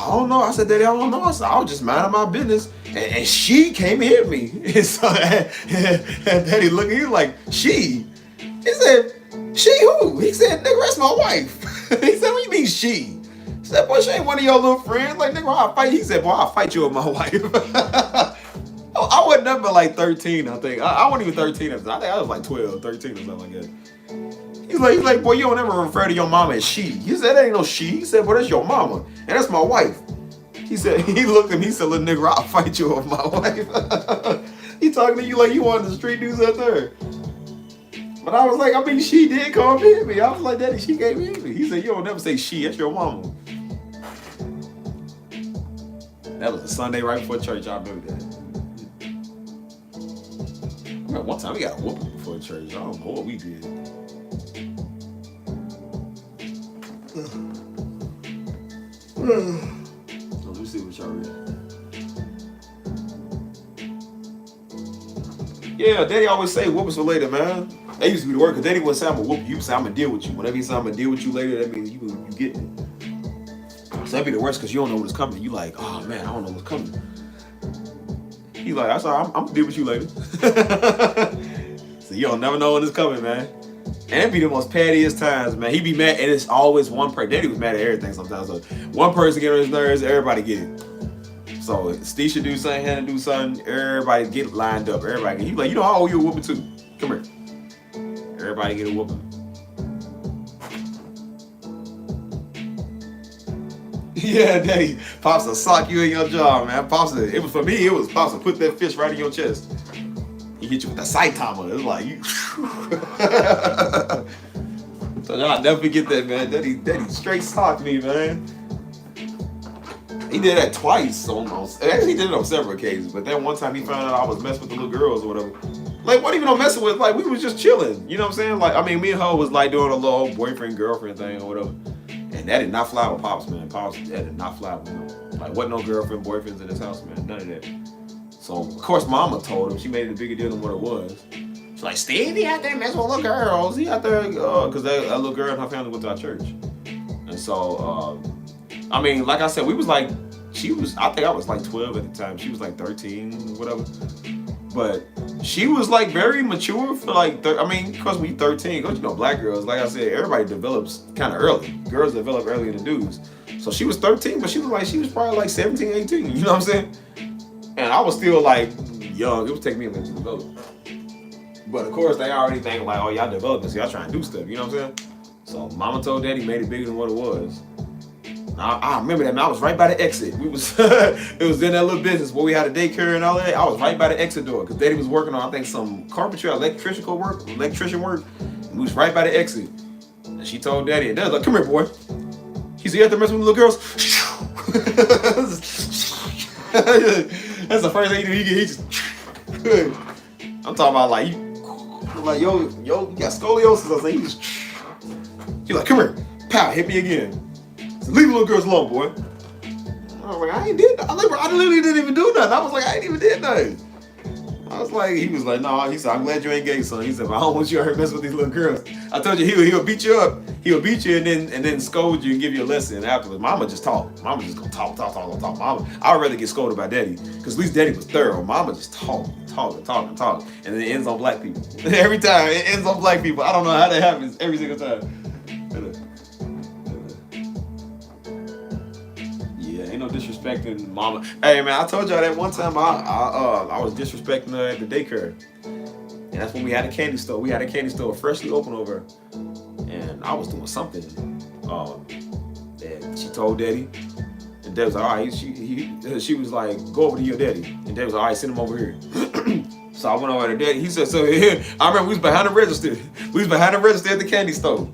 don't know. I said, Daddy, I don't know. I said, I was just minding my business, and she came and hit me. And so and Daddy looked, he was like, she? He said, she who? He said, nigga, that's my wife. He said, what you mean she? He said, boy, she ain't one of your little friends. Like, nigga, I'll fight. He said, boy, I'll fight you with my wife. I wasn't nothing but like 13, I think. I wasn't even 13. I think I was like 12, 13 or something like that. He's like, boy, you don't ever refer to your mama as she. He said, that ain't no she. He said, boy, that's your mama. And that's my wife. He said, he looked at me, he said, little nigga, I'll fight you with my wife. He talking to you like you one of the street dudes out there. But I was like, I mean, she did come and hit me. I was like, Daddy, she gave me hit me. He said, you don't never say she, that's your mama. That was a Sunday right before church, I remember that. I remember one time we got a whooping before church. I don't know what we did. Let me see what y'all read. Yeah, Daddy always say whoopings for later, man. That used to be the word, because Daddy wouldn't say I'm gonna whoop you. He would say I'm gonna deal with you. Whenever he say I'm gonna deal with you later, that means you get it. So that'd be the worst, because you don't know what's coming. You like, oh man, I don't know what's coming. He's like, I'm sorry, I'm gonna deal with you later. So you don't never know when it's coming, man. And it'd be the most pettiest times, man. He'd be mad, and it's always one person. Daddy was mad at everything sometimes. So one person get on his nerves, everybody get it. So Steve should do something, Hannah do something, everybody get lined up. Everybody, he's like, you know, I owe you a whooping too. Come here. Everybody get a whooping. Yeah, Daddy. Pops will sock you in your jaw, man. Pops, it was for me, it was Pops will put that fist right in your chest. He hit you with the Saitama. It's like you. So I'll never forget that, man. Daddy straight socked me, man. He did that twice almost. Actually, he did it on several occasions. But then one time he found out I was messing with the little girls or whatever. Like, what even I'm messing with? Like, we was just chilling. You know what I'm saying? Like, I mean, me and her was like doing a little boyfriend, girlfriend thing or whatever. And that did not fly with Pops, man. Pops, that did not fly with him. Like, wasn't no girlfriend, boyfriends in this house, man. None of that. So, of course, Mama told him. She made it a bigger deal than what it was. She's like, Stevie out there messing with little girls. He out there, because that little girl and her family went to our church. And so, I mean, like I said, we was like, I think I was like 12 at the time. She was like 13, whatever. But she was like very mature for like, I mean, because we 13, because black girls, like I said, everybody develops kind of early. Girls develop earlier than dudes. So she was 13, but she was probably like 17, 18. You know what I'm saying? And I was still like young. It was taking me a minute to develop. But of course, they already think like, oh, y'all developing, so y'all trying to do stuff. You know what I'm saying? So mama told daddy, made it bigger than what it was. I remember that, man. I was right by the exit. We was it was in that little business where we had a daycare and all that. I was right by the exit door because daddy was working on, I think, some carpentry, electrician work. And we was right by the exit. And she told daddy, and daddy's like, come here, boy. He said, you have to mess with the little girls? That's the first thing he just I'm talking about like, yo, you got scoliosis. I was like, he's like, come here. Pow, hit me again. Leave the little girls alone, boy. I was like, I ain't did nothing. I literally didn't even do nothing. I was like, I ain't even did nothing. He was like, no. He said, I'm glad you ain't gay, son. He said, but I don't want you out here messing with these little girls. I told you he'll beat you up. He'll beat you and then scold you and give you a lesson afterwards. Mama just talk. Mama just gonna talk. Mama, I would rather get scolded by daddy because at least daddy was thorough. Mama just talk. And then it ends on black people. Every time it ends on black people. I don't know how that happens every single time. Ain't no disrespecting mama. Hey man, I told y'all that one time I was disrespecting her at the daycare. And that's when we had a candy store. We had a candy store freshly open over. And I was doing something. And she told daddy. And dad was like, all right, she was like, go over to your daddy. And dad was like, all right, send him over here. So I went over to daddy. He said, so here, I remember we was behind the register. We was behind the register at the candy store.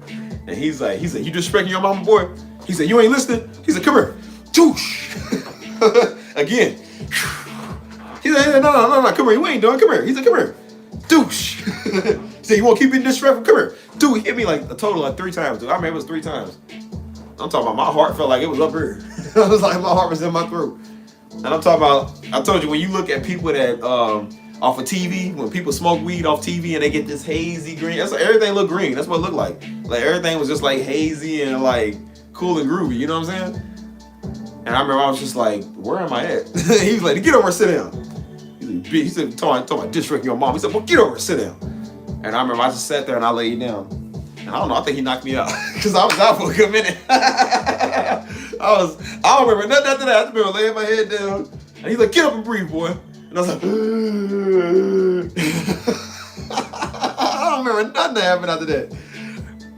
And he said, you disrespecting your mama, boy? He said, you ain't listening? He said, come here. Again. He said, no, come here. You ain't doing. Come here. He said, come here. Douche. He said, you want to keep being disrespectful? Come here. Dude, he hit me like a total of 3 times. Dude. I remember it was 3 times. I'm talking about my heart felt like it was up here. I was like, my heart was in my throat. And I'm talking about, I told you, when you look at people that, off of TV, when people smoke weed off TV and they get this hazy green, that's like, everything looked green. That's what it looked like. Like everything was just like hazy and like cool and groovy. You know what I'm saying? And I remember I was just like, where am I at? He was like, get over and sit down. He said, talking about disrespecting your mom. He said, well, get over and sit down. And I remember I just sat there and I laid down. And I don't know, I think he knocked me out. Because I was out for a good minute. I don't remember nothing after that. I just remember laying my head down. And he's like, get up and breathe, boy. And I was like, I don't remember nothing that happened after that.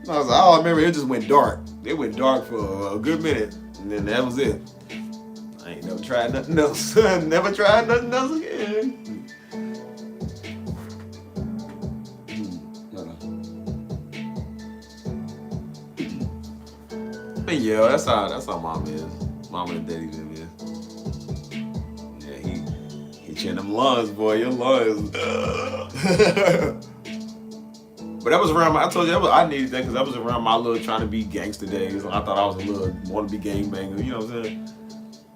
I was like, all I remember, it just went dark. It went dark for a good minute. And then that was it. I ain't never tried nothing else. Never tried nothing else again. But yeah, that's how mom is. Mama and daddy live, man. Yeah, he hit you in them lungs, boy. Your lungs. But that was around I told you I needed that because that was around my little trying to be gangster days. I thought I was a little wannabe gangbanger, you know what I'm saying?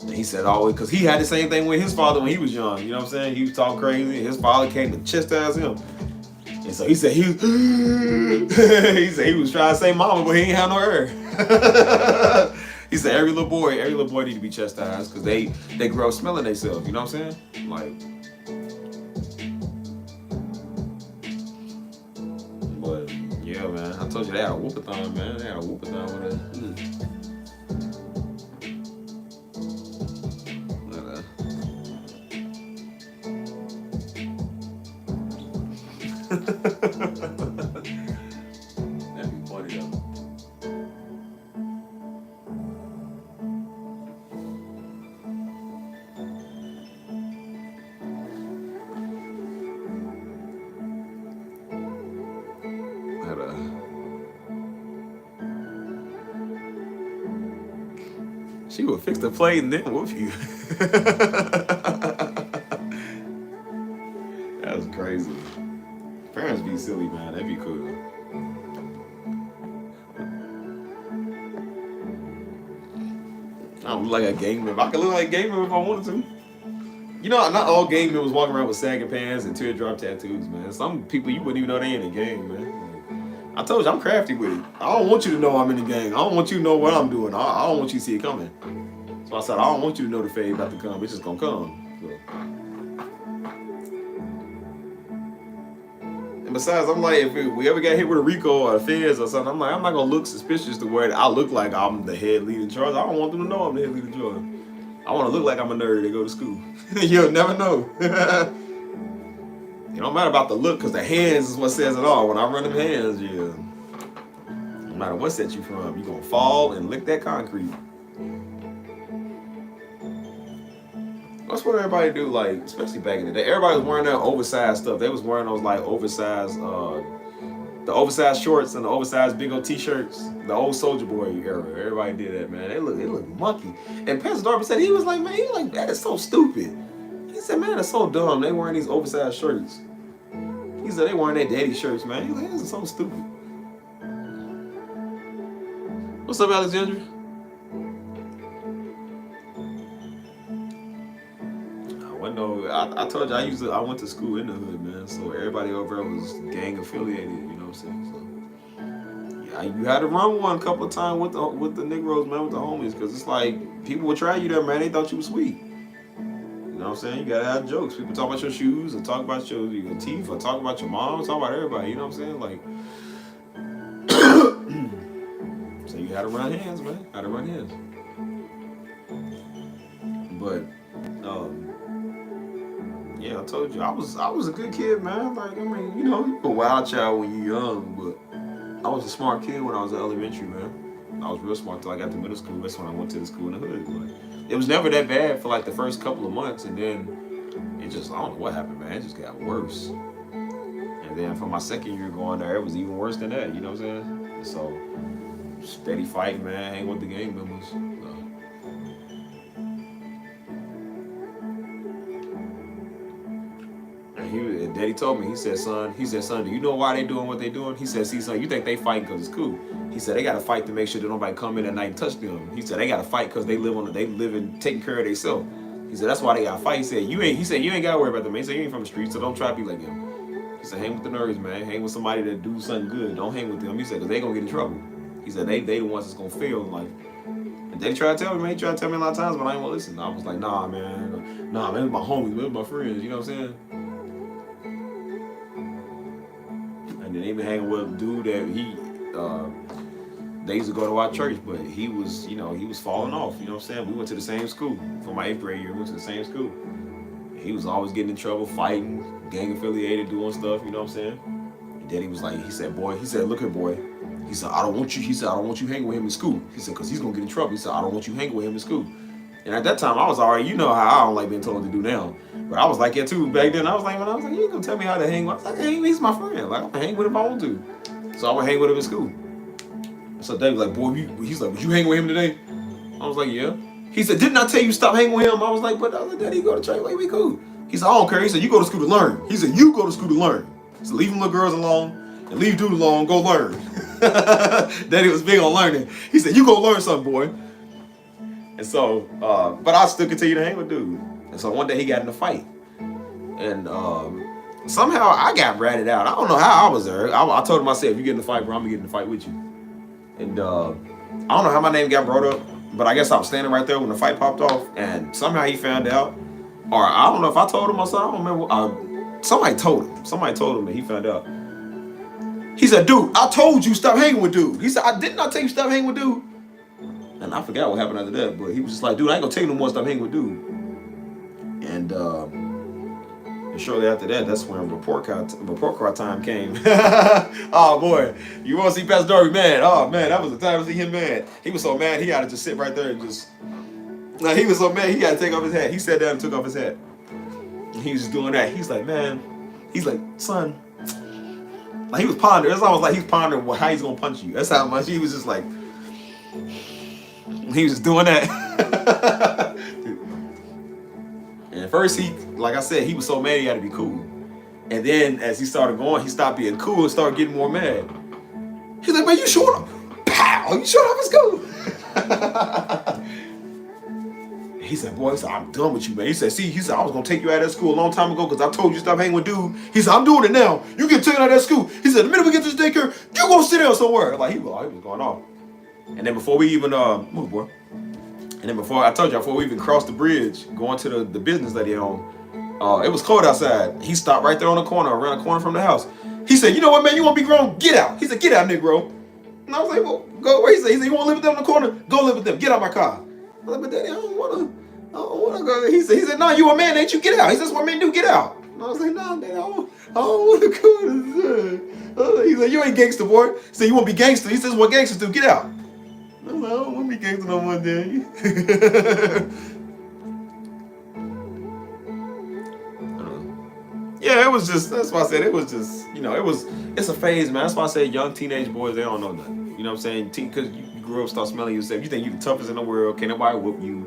And he said always, because he had the same thing with his father when he was young, you know what I'm saying? He was talking crazy, and his father came to chastise him. And so he said he was trying to say mama, but he ain't have no hair. He said every little boy need to be chastised because they grow up smelling themselves, you know what I'm saying? Like, but yeah, man, I told you they had a whoop-a-thon, man. They had a whoop-a-thon with That'd be funny though. She would fix the plate and then whoop you. That was crazy. Parents be silly, man. That'd be cool. I don't look like a gang member. I could look like a gang member if I wanted to. You know, not all gang members walking around with sagging pants and teardrop tattoos, man. Some people you wouldn't even know they in a gang, man. I told you I'm crafty with it. I don't want you to know I'm in the gang. I don't want you to know what I'm doing. I don't want you to see it coming. So I said I don't want you to know the fade about to come. It's just gonna come. So. And besides, I'm like, if we ever got hit with a RICO or a feds or something, I'm like, I'm not gonna look suspicious to where I look like I'm the head lead in charge. I don't want them to know I'm the head lead in charge. I want to look like I'm a nerd that go to school. You'll never know. It don't matter about the look, because the hands is what says it all. When I run them hands, yeah. No matter what set you from, you're going to fall and lick that concrete. That's what everybody do, like, especially back in the day. Everybody was wearing that oversized stuff. They was wearing those, like, oversized, the oversized shorts and the oversized big old t-shirts. The old Soldier Boy era. Everybody did that, man. They look monkey. And Pastor Darby said, he was like, that is so stupid. He said, man, it's so dumb. They wearing these oversized shirts. He said they wearing their daddy shirts, man. He's like, this is so stupid. What's up, Alexandria? I told you I went to school in the hood, man. So everybody over there was gang affiliated. You know what I'm saying? So yeah, you had to run one a couple of times with the Negroes, man, with the homies, because it's like people would try you there, man. They thought you was sweet. You know what I'm saying? You gotta have jokes. People talk about your shoes, or talk about your teeth, or talk about your mom, talk about everybody. You know what I'm saying? Like, so you had to run hands, man. Had to run hands. But yeah, I told you I was a good kid, man. Like, I mean, you know, you're a wild child when you're young, but I was a smart kid when I was in elementary, man. I was real smart till I got to middle school. That's when I went to the school in the hood. But it was never that bad for like the first couple of months, and then it just, I don't know what happened, man. It just got worse. And then for my second year going there, it was even worse than that. You know what I'm saying? And so steady fighting, man. Hang with the gang members. Daddy told me, he said, son, do you know why they doing what they doing? He said, see, son, you think they fighting because it's cool. He said, they got to fight to make sure that nobody come in at night and touch them. He said, they got to fight because they live in taking care of themselves. He said, that's why they got to fight. He said, you ain't got to worry about them. He said, you ain't from the street, so don't try to be like them. He said, hang with the nerds, man. Hang with somebody that do something good. Don't hang with them. He said, because they going to get in trouble. He said, they the ones that's going to fail in life. And they tried to tell me, man. He tried to tell me a lot of times, but I ain't want to listen. I was like, nah, man, it's my homies, man, it's my friends. You know what I'm saying? And then even hanging with a dude that they used to go to our church, but he was falling off. You know what I'm saying? We went to the same school. For my 8th grade year, we went to the same school. He was always getting in trouble, fighting, gang affiliated, doing stuff. You know what I'm saying? And then he said, look here, boy. He said, I don't want you hanging with him in school. He said, because he's going to get in trouble. He said, I don't want you hanging with him in school. And at that time, I was already, you know how I don't like being told to do now. But I was like that too back then. I was like, you ain't gonna tell me how to hang. I was like, hey, he's my friend. Like, I'm gonna hang with him if I want to. So I would hang with him in school. So Dave was like, boy, he's like, would you hang with him today? I was like, yeah. He said, didn't I tell you stop hanging with him? I was like, but Daddy, you go to church, like, we cool. He said, I don't care. He said, you go to school to learn. He said, you go to school to learn. So leave them little girls alone and leave dude alone, go learn. Daddy was big on learning. He said, you go learn something, boy. And so, but I still continue to hang with dude. And so one day he got in a fight. And somehow I got ratted out. I don't know how I was there. I told him, I said, if you get in a fight, bro, I'm going to get in a fight with you. And I don't know how my name got brought up, but I guess I was standing right there when the fight popped off. And somehow he found out. Or I don't know if I told him or something. I don't remember. Somebody told him that he found out. He said, dude, I told you stop hanging with dude. He said, I did not tell you stop hanging with dude. And I forgot what happened after that, but he was just like, dude, I ain't gonna tell you no more, stop hanging with dude. And shortly after that, that's when report card time came. Oh boy, you wanna see Pastor Darby mad? Oh man, that was the time to see him mad. He was so mad, he had to just sit right there and just, like, he was so mad, he had to take off his hat. He sat down and took off his hat. And he was just doing that. He's like, man, he's like, son, like he was pondering. It's almost like he's pondering how he's gonna punch you. That's how much he was just like, he was just doing that. And at first like I said, he was so mad he had to be cool. And then as he started going, he stopped being cool and started getting more mad. He's like, man, you showed up. Pow! You showed up at school. he said, boy, he said, I'm done with you, man. He said, see, he said, I was going to take you out of that school a long time ago because I told you stop hanging with dude. He said, I'm doing it now. You get taken out of that school. He said, the minute we get to this daycare, you going to sit down somewhere. Like, he was going off. And then before we even, move, boy. And then before we even crossed the bridge, going to the business that he owned, it was cold outside. He stopped right there on the corner, around the corner from the house. He said, you know what, man, you want to be grown? Get out. He said, get out, Negro. And I was like, well, go where? He said, you want to live with them in the corner? Go live with them. Get out my car. I was like, but Daddy, I don't want to go. He said, no, you a man, ain't you? Get out. He says, what men do, get out. And I was like, no, Daddy, I don't want to go. He said, you ain't gangster, boy. He said, you want to be gangster? He says, what gangsters do? Get out. I was like, I don't want to be gangster no more, Daddy. Yeah, it was just, that's why I said it was just, it's a phase, man. That's why I said young teenage boys, they don't know nothing. You know what I'm saying? Because you grew up, start smelling yourself. You think you the toughest in the world. Can't nobody whoop you.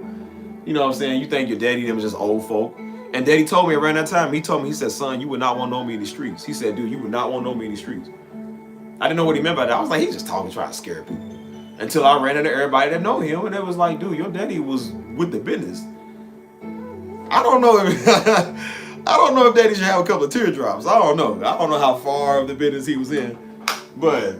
You know what I'm saying? You think your daddy, them was just old folk. And Daddy told me around that time, he said, son, you would not want to know me in the streets. He said, dude, you would not want to know me in the streets. I didn't know what he meant by that. I was like, he's just talking, trying to scare people. Until I ran into everybody that know him, and it was like, dude, your daddy was with the business. I don't know if Daddy should have a couple of teardrops. I don't know how far of the business he was in, but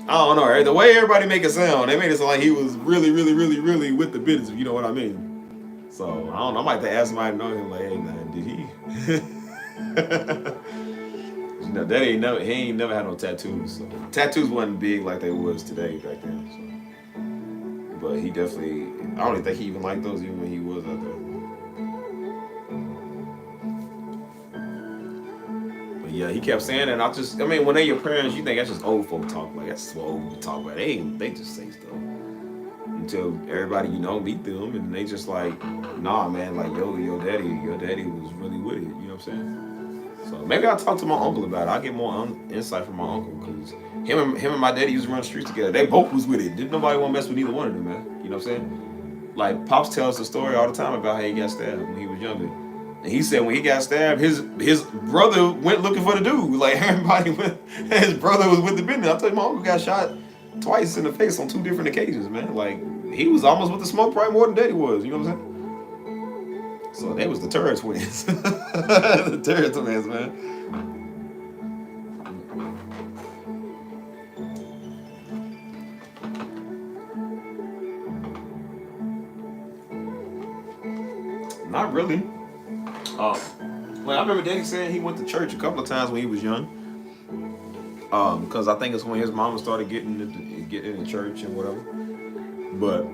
I don't know. The way everybody make it sound, they made it sound like he was really, really, really, really with the business. If you know what I mean. So I don't know. I might have to ask somebody to know him. Like, hey man, did he? Daddy ain't never had no tattoos. So. Tattoos wasn't big like they was today back then. So. But he definitely, I don't even think he even liked those even when he was out there. Yeah, he kept saying that. When they're your parents, you think that's just old folk talk. Like, that's what old people talk about. They just say stuff. Until everybody, meet them, and they just like, nah, man, like, your daddy was really with it. You know what I'm saying? So maybe I'll talk to my uncle about it. I'll get more insight from my uncle, because him and my daddy used to run the streets together. They both was with it. Didn't nobody want to mess with either one of them, man. You know what I'm saying? Like, Pops tells the story all the time about how he got stabbed when he was younger. And he said when he got stabbed, his brother went looking for the dude. Like, everybody went, his brother was with the business. I tell you, my uncle got shot twice in the face on 2 different occasions, man. Like, he was almost with the smoke, probably more than Daddy was. You know what I'm saying? So they was the Turret twins. The Turret twins, man. Not really. I remember Daddy saying he went to church a couple of times when he was young. Because I think it's when his mama started getting into church and whatever. But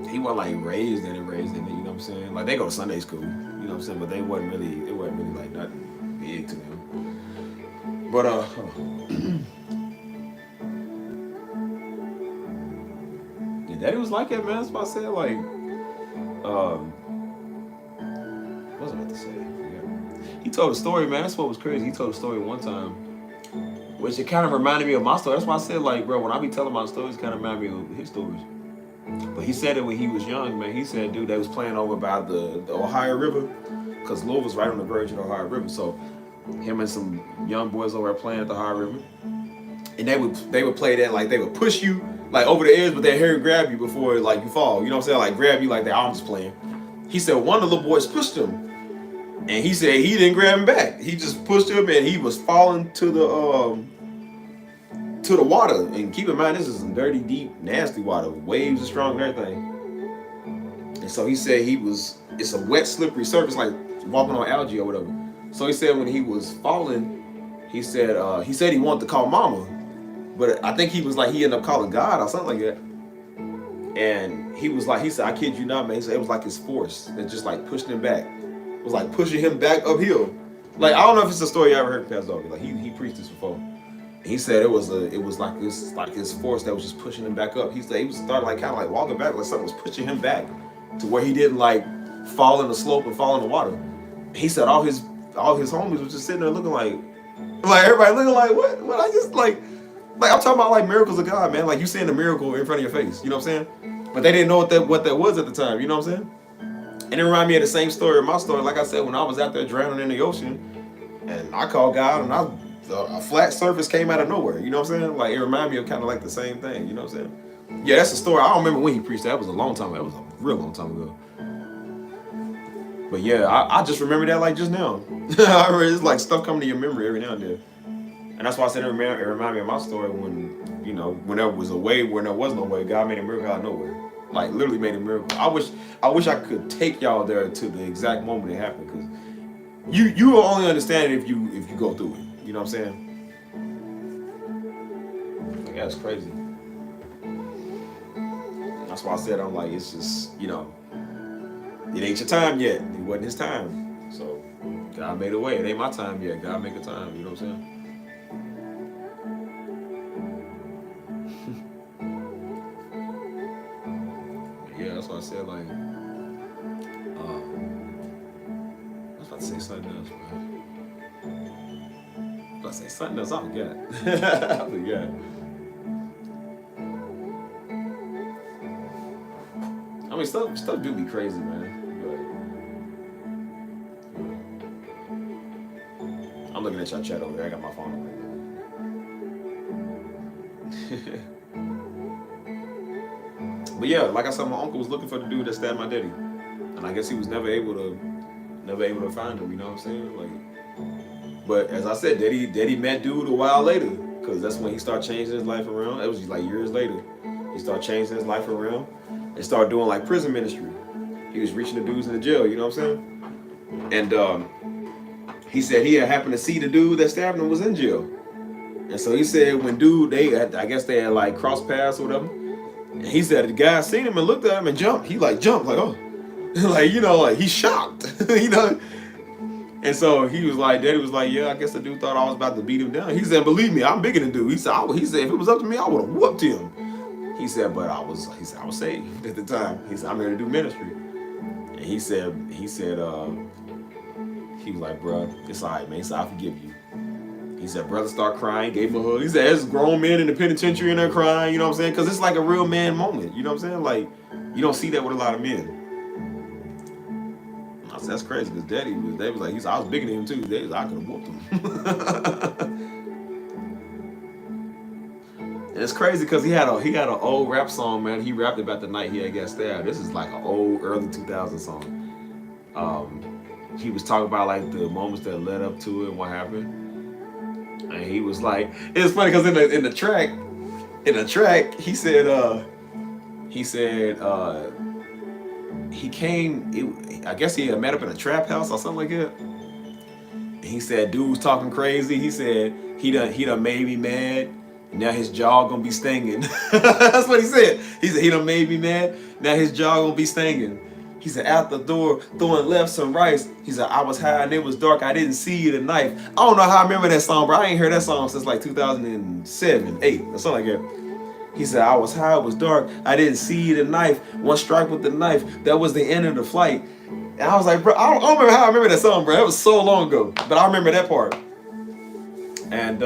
he wasn't like raised in it, you know what I'm saying? Like, they go to Sunday school, you know what I'm saying? But it wasn't really like nothing big to them. But yeah, Daddy was like that, man. That's what I said. Like, what was I about to say? Yeah. He told a story, man. That's what was crazy. He told a story one time, which it kind of reminded me of my story. That's why I said, like, bro, when I be telling my stories, it kind of remind me of his stories. But he said it when he was young, man. He said, dude, they was playing over by the Ohio River, because Louisville's right on the verge of the Ohio River. So him and some young boys over there playing at the Ohio River, and they would play that, like, they would push you like over the edge, but their hair grab you before like you fall. You know what I'm saying? Like, grab you like their arms playing. He said one of the little boys pushed him. And he said he didn't grab him back. He just pushed him, and he was falling to the water. And keep in mind, this is some dirty, deep, nasty water. Waves are strong and everything. And so he said it's a wet, slippery surface, like walking on algae or whatever. So he said when he was falling, he said he wanted to call mama. But I think he ended up calling God or something like that. And he said, I kid you not, man. He said it was like his force that just like pushed him back. It was like pushing him back uphill. Like, I don't know if it's a story you ever heard, Pastor Doggy. Like, he preached this before. He said it was like his force that was just pushing him back up. He said he was started like kind of like walking back, like something was pushing him back to where he didn't like fall in the slope and fall in the water. He said all his homies was just sitting there looking like everybody looking like what I just like I'm talking about like miracles of God, man. Like, you seeing the miracle in front of your face. You know what I'm saying? But they didn't know what that was at the time. You know what I'm saying? And it reminded me of the same story of my story. Like I said, when I was out there drowning in the ocean, and I called God, and a flat surface came out of nowhere. You know what I'm saying? Like, it reminded me of kind of like the same thing. You know what I'm saying? Yeah, that's the story. I don't remember when he preached that. It was a long time ago. It was a real long time ago. But yeah, I just remember that like just now. I remember it's like stuff coming to your memory every now and then. And that's why I said it remind me of my story when, you know, when there was a way where there was no way, God made a miracle out of nowhere. Like literally made a miracle. I wish I could take y'all there to the exact moment it happened, because you will only understand it if you go through it. You know what I'm saying? Like, that's crazy. That's why I said I'm like, it's just, you know, it ain't your time yet. It wasn't his time. So God made a way. It ain't my time yet. God make a time. You know what I'm saying? Yeah, that's why I said like, I was about to say something else, man. I was about to say something else. I forgot. I forgot. I mean, stuff do be crazy, man. But I'm looking at y'all chat over there. I got my phone on right now. But yeah, like I said, my uncle was looking for the dude that stabbed my daddy, and I guess he was never able to find him. You know what I'm saying? Like, but as I said, daddy met dude a while later, because that's when he started changing his life around. It was like years later. He started changing his life around and started doing like prison ministry. He was reaching the dudes in the jail. You know what I'm saying? And he said he had happened to see the dude that stabbed him was in jail. And so he said when dude, I guess they had like crossed paths or whatever. And he said the guy seen him and looked at him and jumped. He like jumped like, oh, like, you know, like he's shocked, you know. And so he was like, daddy was like, yeah, I guess the dude thought I was about to beat him down. He said, believe me, I'm bigger than dude. He said if it was up to me, I would have whooped him. He said, but I was saved at the time. He said, I'm here to do ministry. And he was like, bro, it's all right, man. He said, I forgive you. He said, brother, start crying, gave him a hug. He said, there's grown men in the penitentiary in there crying, you know what I'm saying? Because it's like a real man moment, you know what I'm saying? Like, you don't see that with a lot of men. I said, that's crazy, because daddy was like, I was bigger than him too. Daddy was like, I could have whooped him. And it's crazy because he had an old rap song, man. He rapped about the night he had got stabbed. This is like an old early 2000 song. He was talking about like the moments that led up to it and what happened. And he was like, it's funny because in the track, he said he came. I guess he had met up in a trap house or something like that. And he said, dude's talking crazy. He said he done made me mad. Now his jaw gonna be stinging. That's what he said. He said he done made me mad. Now his jaw gonna be stinging. He said, out the door, throwing lefts and rights. He said, I was high and it was dark. I didn't see the knife. I don't know how I remember that song, bro. I ain't heard that song since like 2007, 8, or something like that. He said, I was high, it was dark. I didn't see the knife. One strike with the knife. That was the end of the flight. And I was like, bro, I don't remember how I remember that song, bro. It was so long ago. But I remember that part. And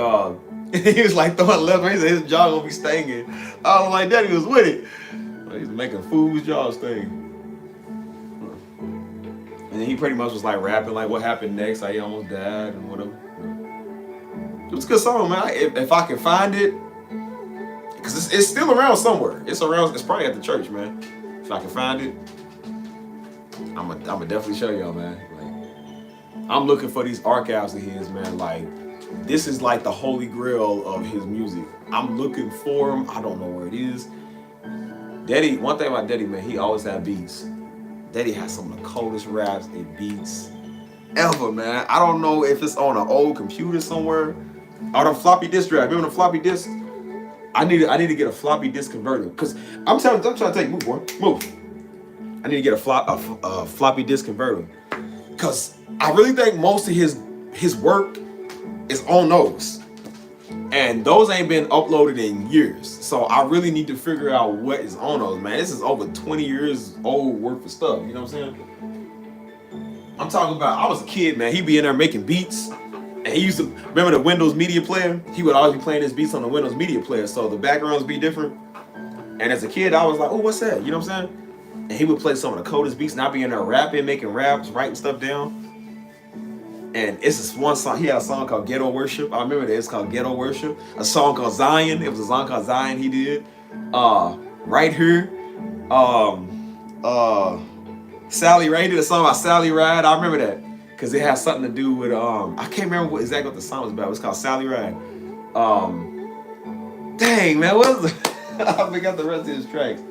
he was like throwing left. He said his jaw gonna be stinging. I was like, daddy was with it. He's making fool's jaw sting. And then he pretty much was like rapping like what happened next, how he almost died and whatever. It was a good song, man. If I can find it, because it's still around somewhere. It's probably at the church, man. If I can find it, I'm gonna definitely show y'all, man. Like, I'm looking for these archives of his, man. Like, this is like the holy grail of his music. I'm looking for him. I don't know where it is. Daddy, one thing about Daddy, man, he always had beats. Daddy has some of the coldest raps and beats ever, man. I don't know if it's on an old computer somewhere or the floppy disk drive. Remember the floppy disk? I need to get a floppy disk converter, because I'm trying to tell you, move, boy, move. I need to get a floppy disk converter, because I really think most of his work is on those, and those ain't been uploaded in years. So I really need to figure out what is on those, man. This is over 20 years old worth of stuff. You know what I'm saying? I'm talking about, I was a kid, man. He'd be in there making beats. And he used to, remember the Windows Media Player? He would always be playing his beats on the Windows Media Player, so the backgrounds be different. And as a kid, I was like, oh, what's that? You know what I'm saying? And he would play some of the coldest beats, and I'd be in there rapping, making raps, writing stuff down. And it's this one song, he had a song called Ghetto Worship. I remember that, it's called Ghetto Worship. A song called Zion, it was a song called Zion he did. Right Here. Sally Ride. He did a song about Sally Ride. I remember that because it has something to do with I can't remember exactly what the song was about. It was called Sally Ride. Dang man, what was it? I forgot the rest of his tracks.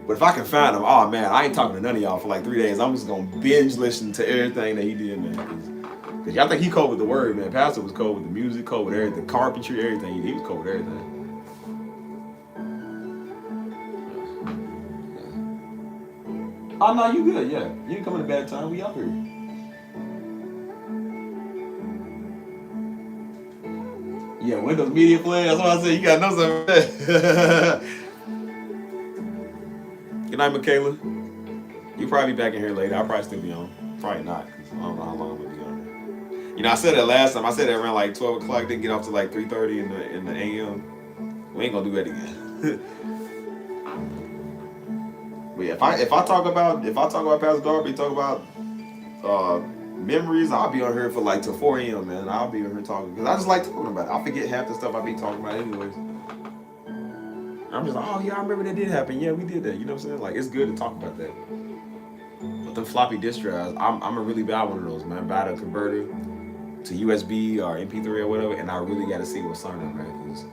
But if I can find them, oh man, I ain't talking to none of y'all for like 3 days. I'm just gonna binge listen to everything that he did, man. Cause y'all think he cold with the word, man. Pastor was cold with the music, cold with everything, carpentry, everything. He was cold with everything. Oh no, you good, yeah. You ain't coming at a bad time. We up here. Yeah, Windows Media Player. That's what I said. You gotta know something. Good night, Michaela. You'll probably be back in here later. I'll probably still be on. Probably not, because I don't know how long I'm gonna be on here. You know, I said that last time. I said that around like 12 o'clock. Didn't get off to like 3:30 in the AM. We ain't gonna do that again. But yeah, if I talk about Pastor Darby, talk about memories, I'll be on here for like till 4 AM, man. I'll be on here talking because I just like talking about it. I forget half the stuff I be talking about anyways. I'm just like, oh yeah, I remember that did happen. Yeah, we did that. You know what I'm saying? Like it's good to talk about that. But the floppy disk drives, I'm a really bad one of those, man. Buy the converter to USB or MP3 or whatever, and I really got to see what's on there, man. Cause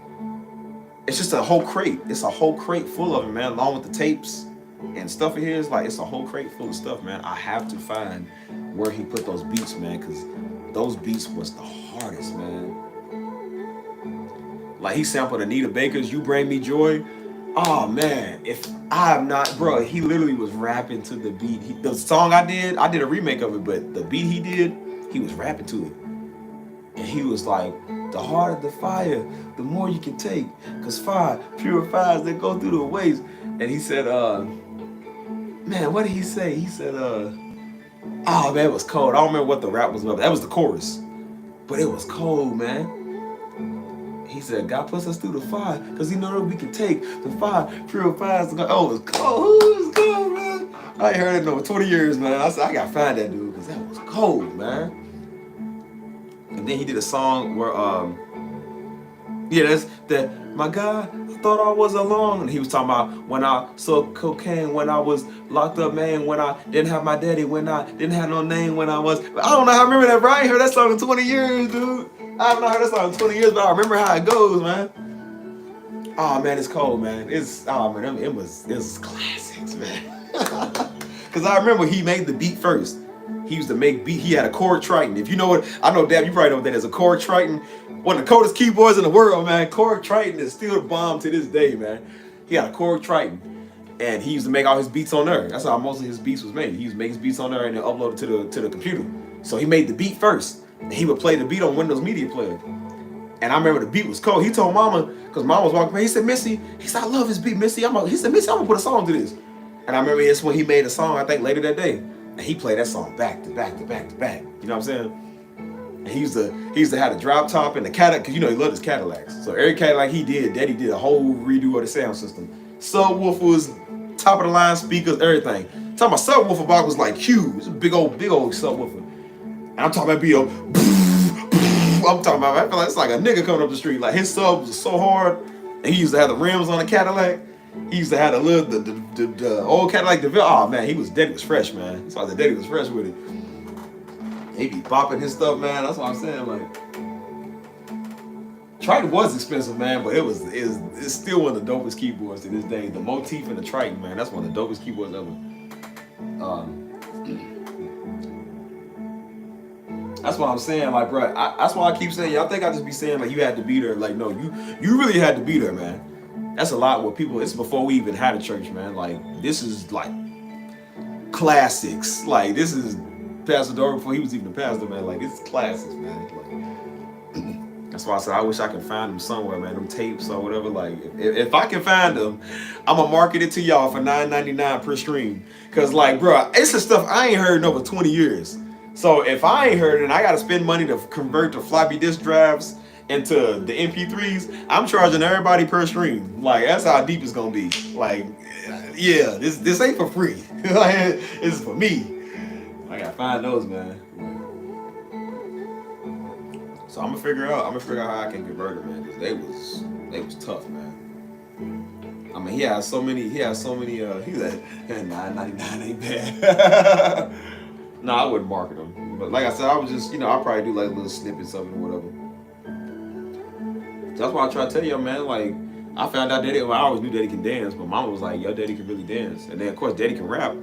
it's just a whole crate. It's a whole crate full of it, man, along with the tapes and stuff in here. Is like it's a whole crate full of stuff, man. I have to find where he put those beats, man, because those beats was the hardest, man. Like he sampled Anita Baker's "You Bring Me Joy." Oh man, if I'm not, bro, he literally was rapping to the beat. The song I did a remake of it, but the beat he did, he was rapping to it. And he was like, the harder the fire, the more you can take. Cause fire purifies that go through the waste. And he said, man, what did he say? He said, oh man, it was cold. I don't remember what the rap was about. That was the chorus. But it was cold, man. He said, God puts us through the fire because he know that we can take. The fire purifies the God. Oh, it was cold. It was cold, man. I ain't heard it in over 20 years, man. I said, I got to find that dude because that was cold, man. And then he did a song where, yeah, that's that. My God, I thought I was alone. And he was talking about when I sold cocaine, when I was locked up, man, when I didn't have my daddy, when I didn't have no name, when I was. I don't know how I remember that, bro. I ain't heard that song in 20 years, dude. I haven't heard that song in 20 years, but I remember how it goes, man. Oh man, it's cold, man. It's man, it was classics, man. Cause I remember he made the beat first. He used to make beat. He had a Chord Triton. If you know what, I know, Dab, you probably know what that is. A Chord Triton, one of the coldest keyboards in the world, man. Chord Triton is still the bomb to this day, man. He had a Chord Triton, and he used to make all his beats on there. That's how most of his beats was made. He used to make his beats on there and then upload it to the computer. So he made the beat first, and he would play the beat on Windows Media Player. And I remember the beat was cold. He told Mama, because Mama was walking by, he said, Missy, he said, I love his beat, Missy. He said, Missy, I'm gonna put a song to this. And I remember it's when he made a song, I think later that day. And he played that song back to back to back to back. You know what I'm saying? And he used to have the drop top and the Cadillac, because you know he loved his Cadillacs. So every Cadillac he did, Daddy did a whole redo of the sound system. Subwoofers, top of the line speakers, everything. Talking about subwoofer box was like huge. It's a big old subwoofer. And I'm talking about I'm talking about, I feel like it's like a nigga coming up the street. Like his sub was so hard. And he used to have the rims on the Cadillac. He used to have the old Cadillac DeVille. Oh man, Daddy was fresh, man. That's why the Daddy was fresh with it. He be bopping his stuff, man. That's what I'm saying. Like, Triton was expensive, man, but it's still one of the dopest keyboards to this day. The motif and the Triton, man, that's one of the dopest keyboards ever. That's what I'm saying, like, bro. That's why I keep saying, y'all think I just be saying like you had to be there. Like, no, you really had to be there, man. That's a lot what people. It's before we even had a church, man. Like, this is like classics. Like, this is Pastor Dory before he was even a pastor, man. Like, it's classics, man. Like, that's why I said I wish I could find them somewhere, man. Them tapes or whatever. Like, if I can find them, I'm gonna market it to y'all for $9.99 per stream. Cause like, bro, it's the stuff I ain't heard in over 20 years. So if I ain't heard it and I gotta spend money to convert to floppy disk drives into the MP3s, I'm charging everybody per stream. Like, that's how deep it's gonna be. Like, yeah, this ain't for free. It's for me. I gotta find those, man. So I'm gonna figure out how I can convert it, man. Cause they was tough, man. I'm mean, he has so many. He's like, 9.99 ain't bad. No, I wouldn't market them. But like I said, I was just, I'll probably do like little snippets of it or whatever. That's why I try to tell you, man. Like, I found out Daddy. Well, I always knew Daddy can dance, but Mama was like, "Yo, Daddy can really dance." And then of course, Daddy can rap.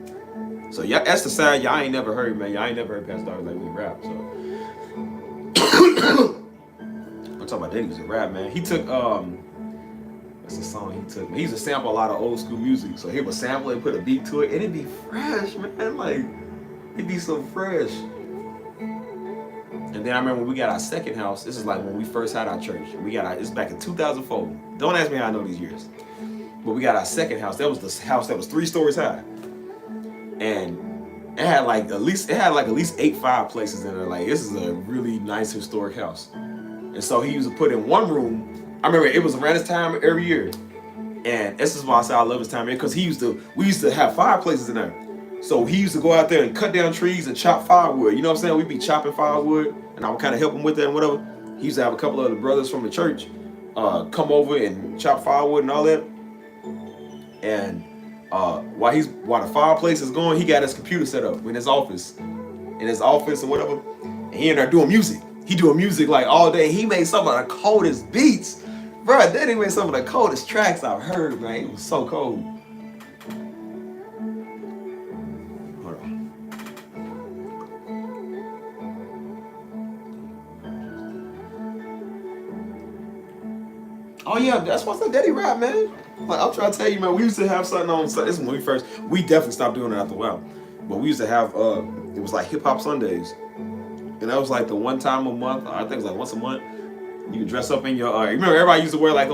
So yeah, that's the side y'all ain't never heard, man. Y'all ain't never heard Pastor Dog like we rap. So I'm talking about Daddy was a rap, man. He took what's the song he took? He used to sample a lot of old school music. So he would sample and put a beat to it, and it'd be fresh, man. Like it'd be so fresh. And then I remember when we got our second house. This is like when we first had our church. It's back in 2004. Don't ask me how I know these years. But we got our second house. That was the house that was 3 stories high. And it had like at least 8 fireplaces in there. Like this is a really nice historic house. And so he used to put in one room. I remember it was around this time every year. And this is why I say I love his time here, because we used to have fireplaces in there. So he used to go out there and cut down trees and chop firewood. You know what I'm saying? We'd be chopping firewood, and I would kind of help him with that and whatever. He used to have a couple of the brothers from the church come over and chop firewood and all that. And while the fireplace is going, he got his computer set up in his office and whatever. And he in there doing music. He doing music like all day. He made some of the coldest beats. Bro, Daddy made some of the coldest tracks I've heard, man. It was so cold. Oh yeah, that's what's the Daddy rap, man. Like I'm trying to tell you, man, we used to have something on. This is when we definitely stopped doing it after a while. But we used to have it was like hip hop Sundays. And that was like the one time a month. I think it was like once a month. You could dress up in your remember everybody used to wear like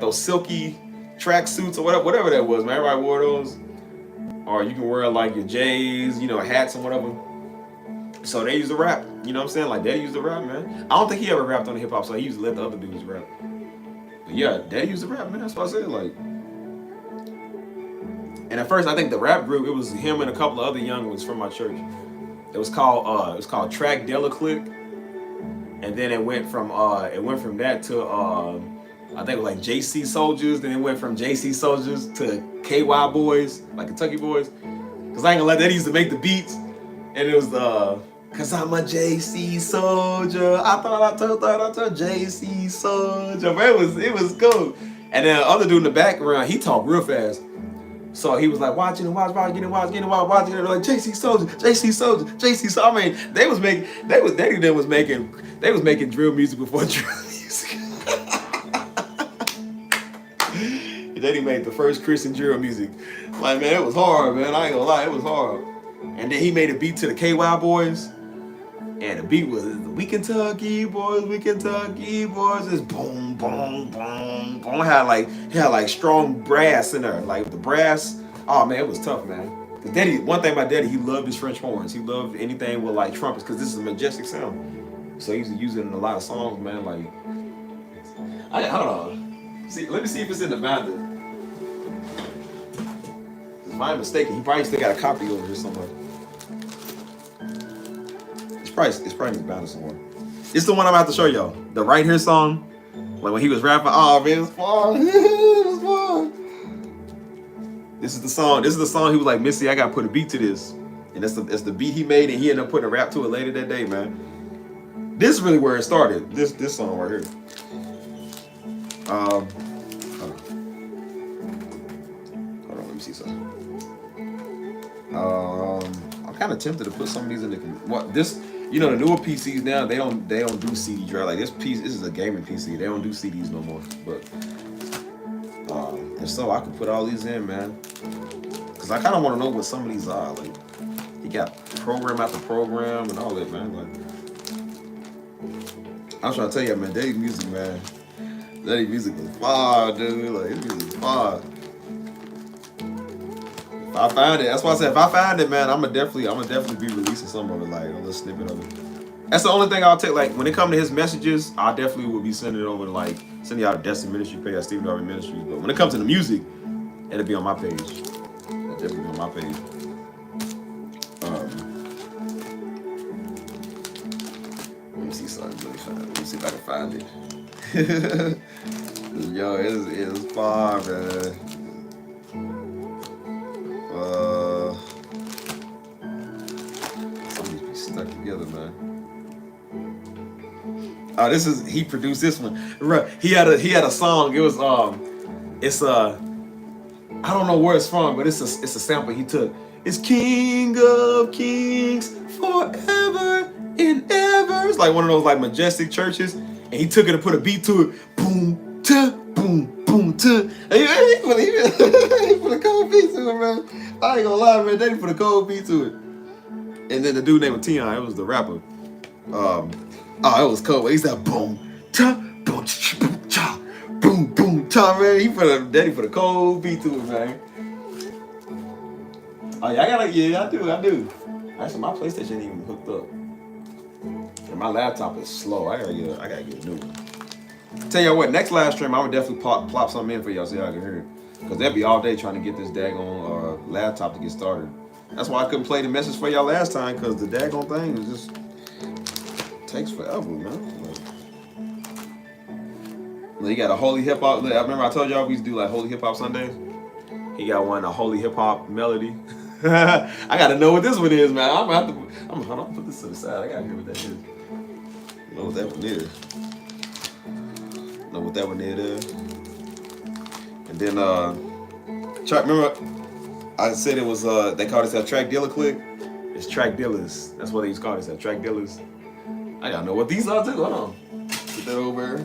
those silky track suits or whatever that was, man. Everybody wore those. Or you can wear like your J's, hats and whatever. So they used to rap, you know what I'm saying? Like Daddy used to rap, man. I don't think he ever rapped on the hip hop, so he used to let the other dudes rap. But yeah, Daddy used to rap, man. That's what I said. Like, and at first I think the rap group, it was him and a couple of other young ones from my church. It was called Track Della Click, and then it went from that to I think it was like JC Soldiers. Then it went from JC Soldiers to KY Boys, like Kentucky Boys. Cause I ain't gonna let that used to make the beats. And it was cause I'm a JC soldier. I thought I told JC soldier. Man, it was cool. And then the other dude in the background, he talked real fast. So he was like watching it, like JC soldier, JC soldier, JC soldier. I mean, they was making drill music before drill music. Daddy made the first Christian drill music. Like, man, it was hard, man. I ain't gonna lie, it was hard. And then he made a beat to the KY Boys. And the beat was, we Kentucky boys. It's boom, boom, boom, boom. Had like strong brass in there. Like the brass, oh man, it was tough, man. Cause Daddy, one thing about Daddy, he loved his French horns. He loved anything with like trumpets, cause this is a majestic sound. So he used to use it in a lot of songs, man. Like, hold on. Let me see if it's in the binder. If I'm mistaken, he probably still got a copy over here somewhere. It's probably in his binder somewhere. It's the one I'm about to show y'all. The Right Here song. Like when he was rapping, oh man, it's fun. It's fun. This is the song he was like, Missy, I gotta put a beat to this. And that's the beat he made, and he ended up putting a rap to it later that day, man. This is really where it started. This song right here. Hold on, let me see something. I'm kind of tempted to put some of these in the the newer PCs now, they don't do CD drive. Like this is a gaming PC. They don't do CDs no more. But and so I could put all these in, man. Cause I kind of want to know what some of these are. Like he got program after program and all that, man. Like I'm trying to tell you, man, Daddy's music, man. Daddy's music was fire, dude. Like his music was fire. If I find it, that's why I said if I find it, man, I'm gonna definitely be releasing some of it, like a little snippet of it. That's the only thing I'll take. Like when it comes to his messages, I definitely will be sending it over to sending out a Destiny Ministry page, Stevie Ministries. But when it comes to the music, it'll be on my page. It'll definitely be on my page. Let me see something really fine. Let me see if I can find it. Yo, it's far, man. Some of these be stuck together, man. Oh, he produced this one. Right. He had a song. It was it's I don't know where it's from, but it's a sample he took. It's King of Kings forever and ever. It's like one of those like majestic churches, and he took it and put a beat to it. Boom, ta, boom, boom, ta. And he put a cold beat to it, man. I ain't gonna lie, man. They put a cold beat to it. And then the dude named Tion, it was the rapper. It was cold. He said boom, ta, boom, cha, boom, boom, cha, man. He put a cold beat to it, man. Oh yeah, I do. Actually, my PlayStation ain't even hooked up, and my laptop is slow. I gotta get a new one. Tell y'all what, next live stream, I would definitely plop something in for y'all so y'all can hear it, because they'll be all day trying to get this daggone laptop to get started. That's why I couldn't play the message for y'all last time, because the daggone thing is just takes forever, man. He got a Holy Hip Hop. I remember I told y'all we used to do like Holy Hip Hop Sundays. He got one, a Holy Hip Hop melody. I gotta know what this one is, man. I'm gonna put this to the side. I gotta hear what that is. Know what that one is. Know what that one is. And then remember I said it was they called it a track dealer click. It's track dealers. That's what they used to call it, track dealers. I gotta know what these are too. Hold on. Put that over.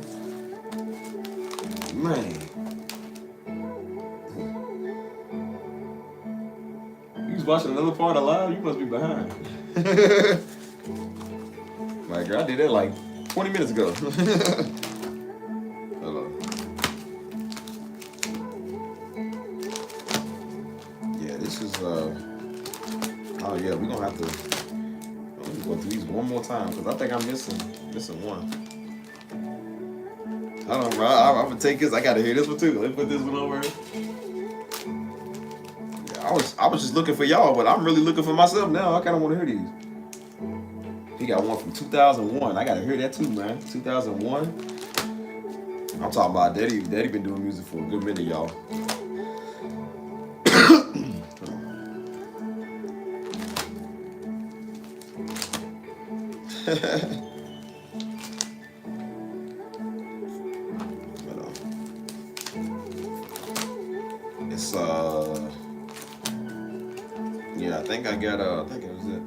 Man. You was watching another part of live? You must be behind. My girl, I did that like 20 minutes ago. Hello. Yeah, this is oh yeah, we're gonna have to go through these one more time, because I think I'm missing one. Hold on, bro. I'm gonna take this. I gotta hear this one too. Let's put this one over. Yeah, I was just looking for y'all, but I'm really looking for myself now. I kind of want to hear these. He got one from 2001. I gotta hear that too, man. 2001. I'm talking about Daddy. Daddy been doing music for a good minute, y'all. It's yeah, I think it was it.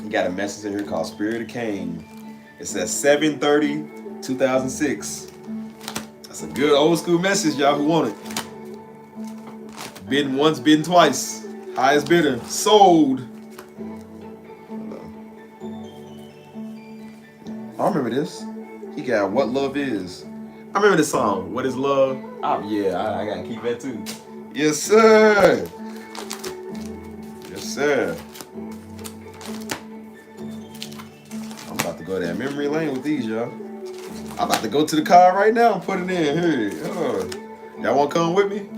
He got a message in here called Spirit of Cain. It says 7/30, 2006. That's a good old school message, y'all who want it. Bidden once, bidden twice. Highest bidder, sold. I remember this. He got What Love Is. I remember this song, What Is Love? Yeah, I gotta keep that too. Yes, sir. Yes, sir. I'm about to go down memory lane with these, y'all. I'm about to go to the car right now and put it in here. Y'all wanna come with me?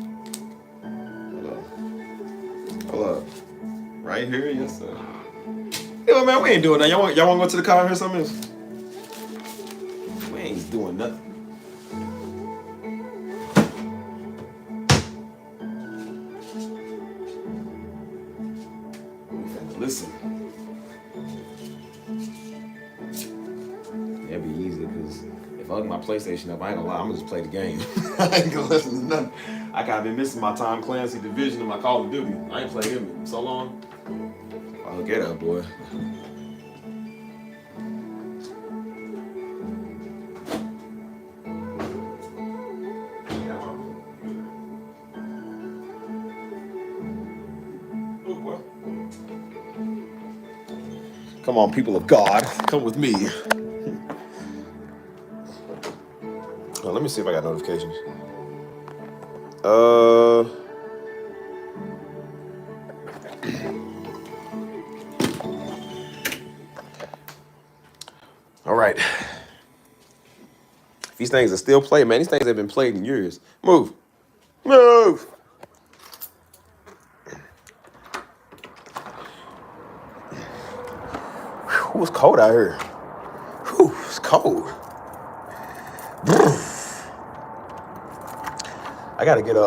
Hold up. Right here, yes, sir. Yo, man, we ain't doing that. Y'all wanna go to the car and hear something else? We ain't doing nothing. Listen. That'd be easy, because if I hook my PlayStation up, I ain't gonna lie, I'm gonna just play the game. I ain't gonna listen to nothing. I kinda been missing my Tom Clancy Division and my Call of Duty. I ain't played him in so long. I'll hook it up, boy. Come on, people of God, come with me. Let me see if I got notifications. All right. These things are still played, man. These things have been played in years. Move. Move. It was cold out here. Whew, it's cold. I gotta get a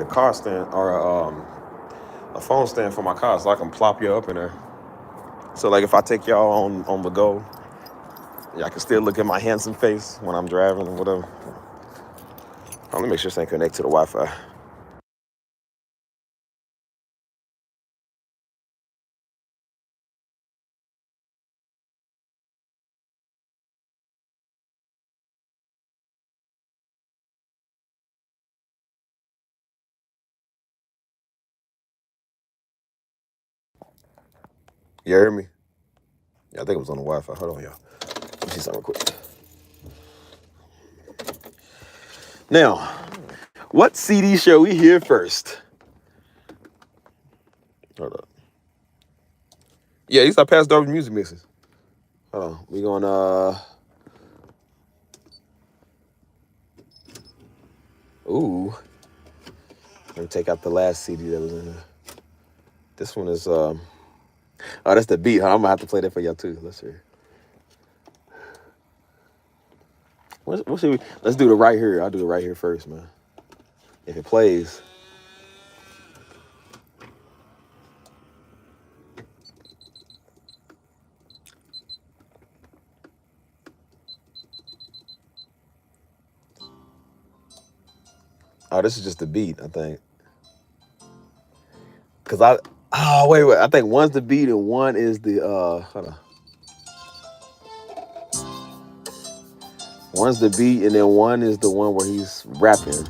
car stand or a phone stand for my car so I can plop you up in there. So like if I take y'all on the go, y'all can still look at my handsome face when I'm driving or whatever. Let me make sure this ain't connected to the Wi-Fi. You heard me? Yeah, I think it was on the Wi-Fi. Hold on, y'all. Let me see something real quick. Now, what CD shall we hear first? Hold up. Yeah, these are past Darby music mixes. Hold on. We going ooh. Let me take out the last CD that was in there. This one is oh, that's the beat, huh? I'm gonna have to play that for y'all too. Let's see. What should we? Let's do the right here. I'll do it right here first, man. If it plays. Oh, this is just the beat, I think. Cause wait. I think one's the beat and one is the hold on. One's the beat and then one is the one where he's rapping.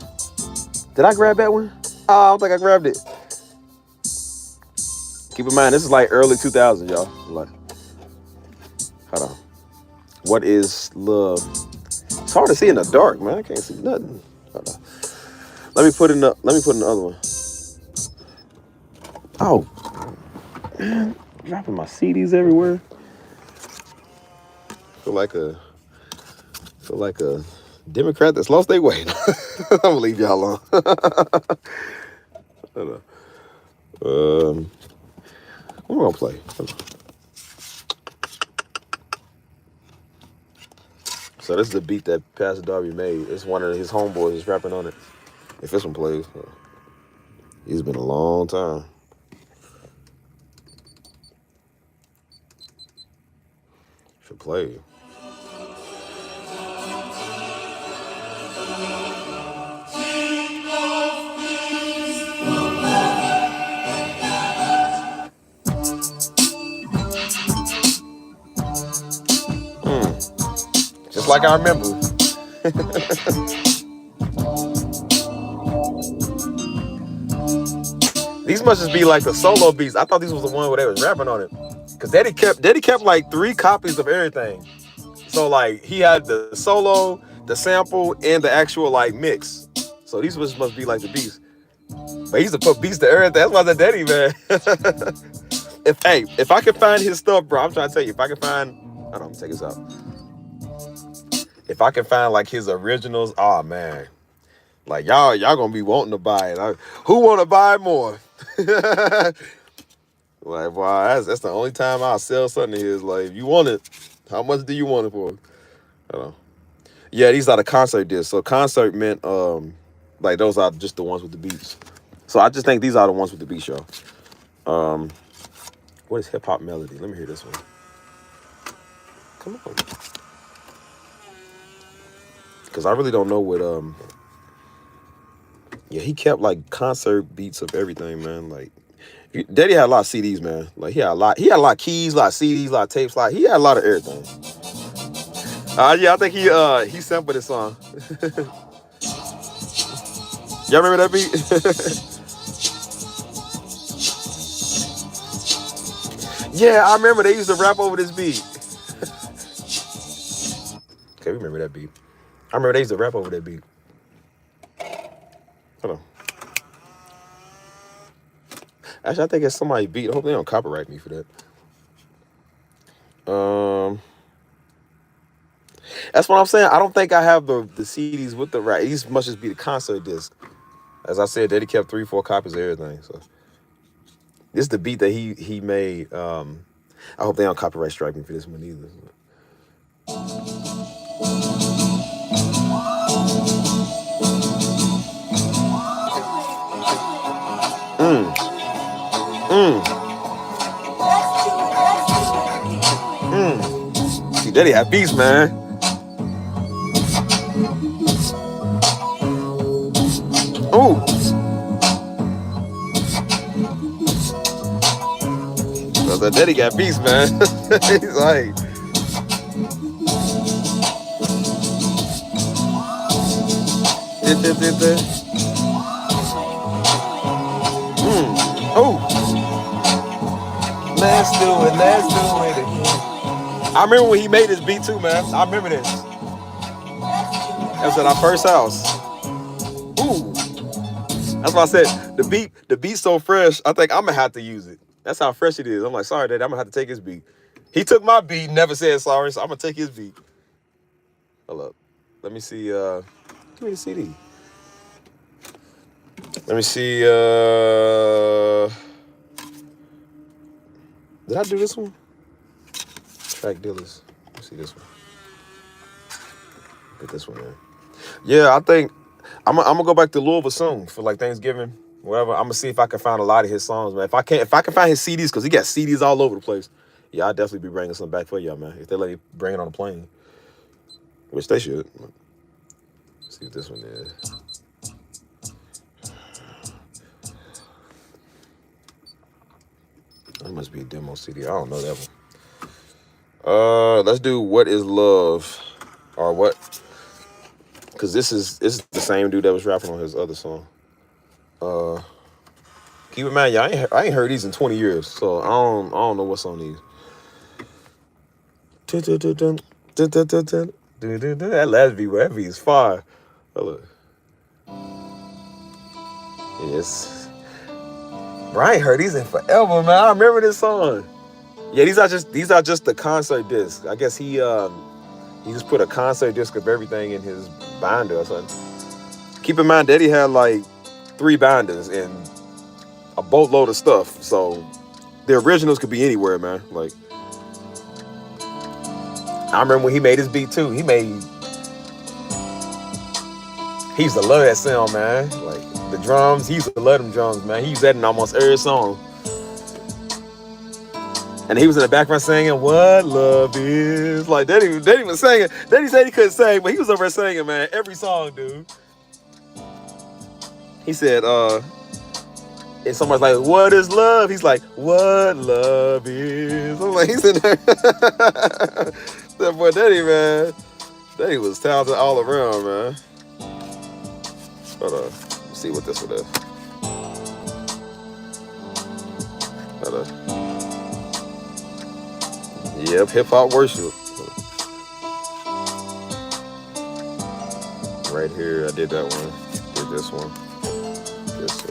Did I grab that one? Oh, I don't think I grabbed it. Keep in mind, this is like early 2000s, y'all. Like, hold on. What is love? It's hard to see in the dark, man. I can't see nothing. Hold on. Let me put in the other one. Oh, man, dropping my CDs everywhere. Feel like a Democrat that's lost their way. I'm gonna leave y'all alone. Hold on. What am I gonna play? So this is the beat that Pastor Darby made. It's one of his homeboys is rapping on it. If this one plays, it's been a long time. Should play. Just like I remember. These must just be like the solo beats. I thought these was the one where they was rapping on it. Cause Daddy kept like 3 copies of everything. So like he had the solo, the sample, and the actual like mix. So these must be like the beats. But he used to put beats to everything. That's why I said Daddy, man. If I can find his stuff, bro, I'm trying to tell you, if I can find, hold on, let me take this out. If I can find like his originals, oh man. Like y'all gonna be wanting to buy it. Who wanna buy more? Like, wow, that's the only time I'll sell something to his. Like, if you want it, how much do you want it for? I don't know. Yeah, these are the concert discs. So concert meant like those are just the ones with the beats. So I just think these are the ones with the beat show. What is hip hop melody? Let me hear this one. Come on. Cause I really don't know what yeah, he kept like concert beats of everything, man. Like Daddy had a lot of CDs, man. Like he had a lot of keys, a lot of CDs, a lot of tapes, he had a lot of everything. Yeah, I think he sampled this song. Y'all remember that beat? Yeah, I remember they used to rap over this beat. Okay, we remember that beat. I remember they used to rap over that beat. Hold on. Actually, I think it's somebody beat. I hope they don't copyright me for that. That's what I'm saying. I don't think I have the CDs with the rap. These must just be the concert disc. As I said, Daddy kept 3-4 copies of everything. So this is the beat that he made. I hope they don't copyright strike me for this one either. See, Daddy had beats, man. Ooh. That Daddy got beats, man. He's like, oh, let's do it again. I remember when he made this beat too, man. I remember this. That was at our first house. Ooh, that's why I said the beat's so fresh. I think I'm gonna have to use it. That's how fresh it is. I'm like, sorry, Daddy, I'm gonna have to take his beat. He took my beat, never said sorry, so I'm gonna take his beat. Hold up, let me see. Give me the CD. Let me see. Did I do this one? Track dealers. Let's see this one. Get this one in. Yeah, I think I'm gonna go back to Louisville soon for like Thanksgiving, whatever. I'm gonna see if I can find a lot of his songs, man. If I can find his CDs, because he got CDs all over the place. Yeah, I'll definitely be bringing some back for y'all, man. If they let me bring it on a plane, which they should. Let's see what this one is. That must be a demo CD. I don't know that one. Let's do What Is Love, or what? Because this is the same dude that was rapping on his other song. Keep in mind, y'all, I ain't heard these in 20 years, so I don't know what's on these. That last beat, that beat is fire. Oh, look. Yes. Bro, I ain't heard these in forever, man. I remember this song. Yeah, these are just the concert discs. I guess he just put a concert disc of everything in his binder or something. Keep in mind, Daddy had like 3 binders and a boatload of stuff. So the originals could be anywhere, man. Like, I remember when he made his beat too. He used to love that sound, man. Like the drums, he used to love them drums, man. He used that in almost every song. And he was in the background singing "What Love Is." Like Daddy was singing. Daddy said he couldn't sing, but he was over there singing, man. Every song, dude. He said, and someone's like, "What is love?" He's like, "What love is." I'm like, he's in there. That boy Daddy, man. Daddy was talented all around, man. Hold on. Let's see what this one is. Hold on. Yep, hip hop worship. Right here, I did that one. Did this one.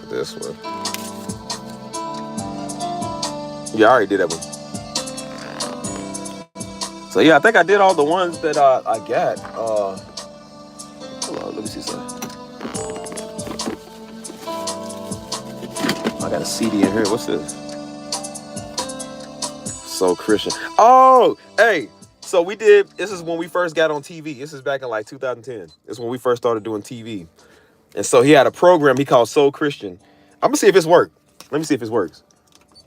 This one. Yeah, I already did that one. So yeah, I think I did all the ones that I got. Hold on, let me see something. I got a CD in here. What's this? So Christian. Oh, hey. So we did. This is when we first got on TV. This is back in like 2010. This is when we first started doing TV. And so he had a program he called Soul Christian. I'm gonna see if it's worked. Let me see if it works.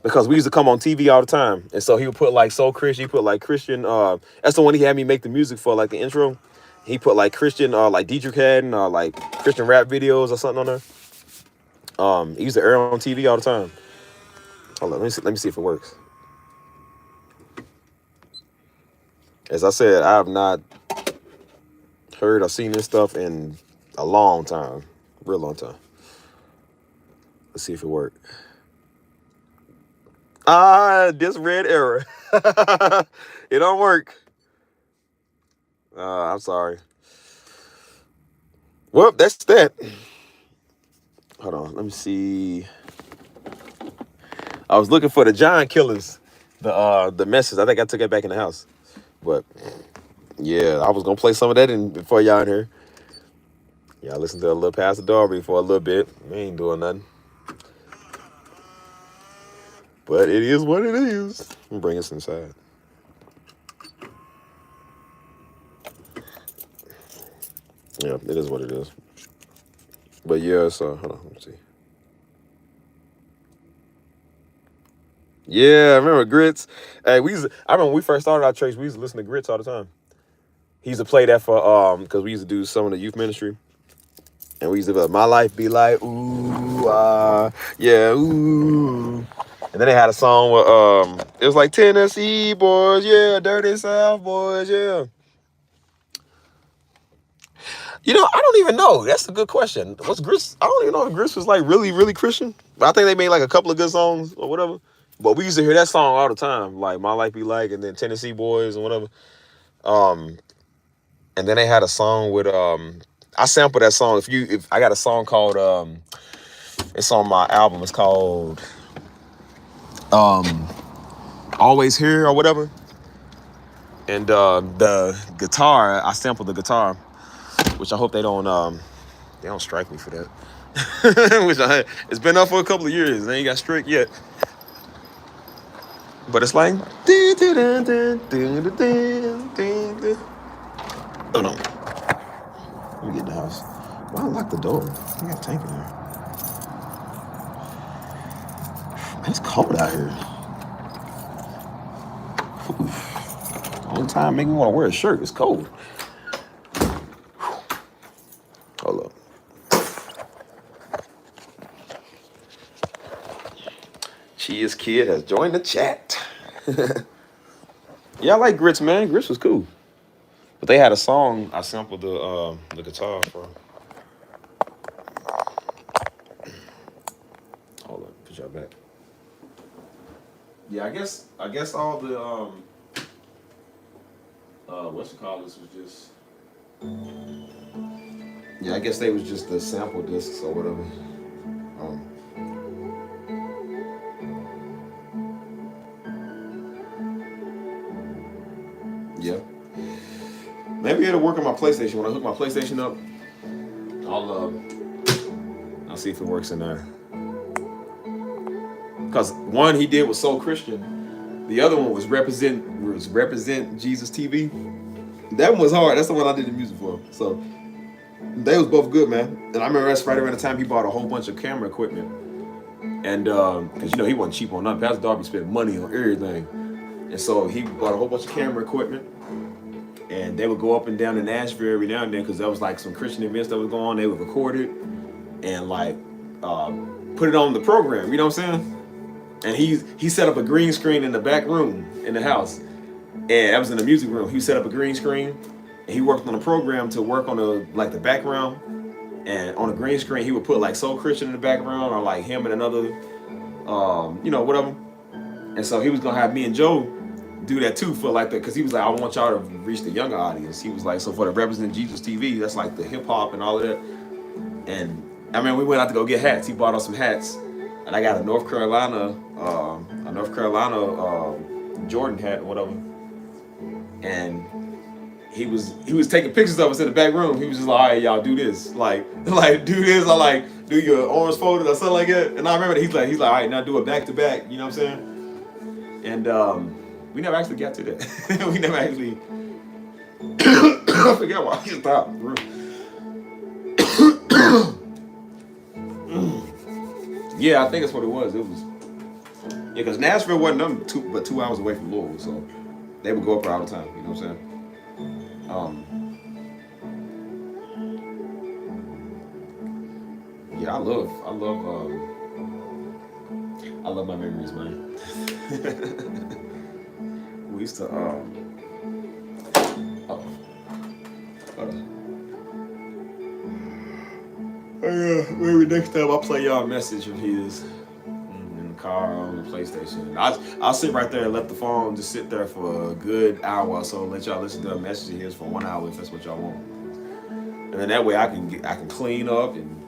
Because we used to come on TV all the time. And so he would put like Soul Christian, he put like Christian, that's the one he had me make the music for, like the intro. He put like Christian, like Dietrich had, and like Christian rap videos or something on there. He used to air on TV all the time. Hold on, let me see if it works. As I said, I have not heard or seen this stuff in a long time. Real long time. Let's see if it works. This red error. It don't work. I'm sorry. Well, that's that. Hold on, let me see. I was looking for the Giant Killers, the message. I think I took it back in the house. But yeah, I was gonna play some of that before y'all in here. Y'all listen to a little Pastor Darby for a little bit. We ain't doing nothing. But it is what it is. I'm bringing this inside. Yeah, it is what it is. But yeah, so hold on, let me see. Yeah, I remember Grits. Hey, I remember when we first started our church, we used to listen to Grits all the time. He used to play that for because we used to do some of the youth ministry. And we used to be like, my life be like, ooh, yeah, ooh. And then they had a song where it was like Tennessee boys, yeah, Dirty South boys, yeah. I don't even know. That's a good question. What's Grits? I don't even know if Grits was like really, really Christian. But I think they made like a couple of good songs or whatever. But we used to hear that song all the time, like My Life Be Like, and then Tennessee Boys and whatever. Um, and then they had a song with I sampled that song. If I got a song called it's on my album. It's called Always Here or whatever. And the guitar, I sampled the guitar, which I hope they don't strike me for that. It's been up for a couple of years and they ain't got strict yet. But it's like oh no. Let me get in the house. Why unlock the door? I got a tank in there. Man, it's cold out here. Only time make me want to wear a shirt. It's cold. Hold up. Cheers Kid has joined the chat. Yeah, I like Grits, man. Grits was cool. But they had a song I sampled the guitar for. Hold up, put y'all back. Yeah, I guess all the what's it called? This was just. Yeah, I guess they was just the sample discs or whatever. Yeah. Maybe it'll work on my PlayStation. When I hook my PlayStation up, I'll see if it works in there. Because one he did was So Christian. The other one was Represent Jesus TV. That one was hard. That's the one I did the music for. So they was both good, man. And I remember that's right around the time he bought a whole bunch of camera equipment. And because he wasn't cheap on nothing. Pastor Darby spent money on everything. And so he bought a whole bunch of camera equipment. And they would go up and down to Nashville every now and then because there was like some Christian events that was going on. They would record it and like put it on the program. You know what I'm saying? And he set up a green screen in the back room in the house. And I was in the music room. He set up a green screen. And he worked on a program to work on the background. And on the green screen, he would put like Soul Christian in the background or like him and another, whatever. And so he was going to have me and Joe do that too for like because he was like, I want y'all to reach the younger audience. He was like, so for the Represent Jesus TV, that's like the hip hop and all of that. And I mean, we went out to go get hats. He bought us some hats. And I got a North Carolina Jordan hat or whatever. And he was taking pictures of us in the back room. He was just like, all right, y'all do this. Like do this. I like do your arms folded or something like that. And I remember that he's like, all right, now do it back to back. You know what I'm saying? And we never actually got to that. We never actually I forget why he stopped. Yeah, I think that's what it was. It was because Nashville wasn't nothing but 2 hours away from Louisville, so they would go up there all the time. You know what I'm saying? Yeah, I love my memories, man. We used to maybe next time I'll play y'all a message of his in the car on the PlayStation. I'll sit right there and let the phone just sit there for a good hour or so and let y'all listen to a message of his for 1 hour if that's what y'all want. And then that way I can clean up and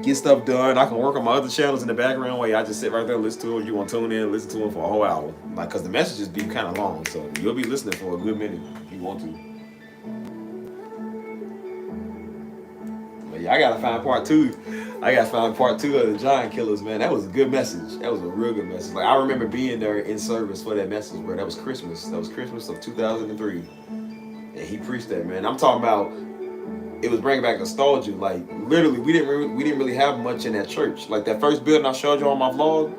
get stuff done. I can work on my other channels in the background while I just sit right there and listen to it. You want to tune in and listen to it for a whole hour. Like, because the messages be kind of long, so you'll be listening for a good minute if you want to. But yeah, I gotta find part two. I gotta find part 2 of the Giant Killers, man. That was a good message. That was a real good message. Like, I remember being there in service for that message, bro. That was Christmas. That was Christmas of 2003. And he preached that, man. I'm talking about it was bringing back nostalgia. Like, literally, we didn't really have much in that church. Like, that first building I showed you on my vlog,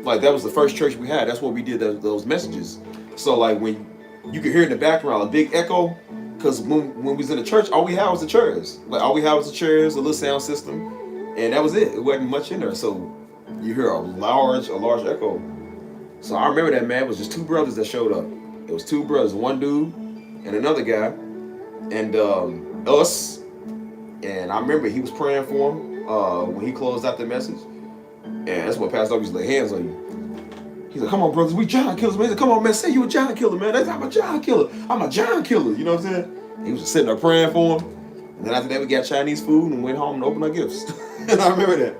Like that was the first church we had. That's what we did those messages. So like when you could hear in the background a big echo, because when we was in the church, all we had was the chairs. Like all we had was the chairs, a little sound system, and that was it. It wasn't much in there. So you hear a large echo. So I remember that, man. It was just two brothers that showed up. It was two brothers, one dude and another guy, and us. And I remember he was praying for him when he closed out the message. And that's what Pastor always lay hands on you. He's like, come on, brothers, we giant killers, man. He's like, come on, man, say you a giant killer, man. I'm a giant killer. I'm a giant killer. You know what I'm saying? He was just sitting there praying for him. And then after that, we got Chinese food and went home and opened our gifts. And I remember that.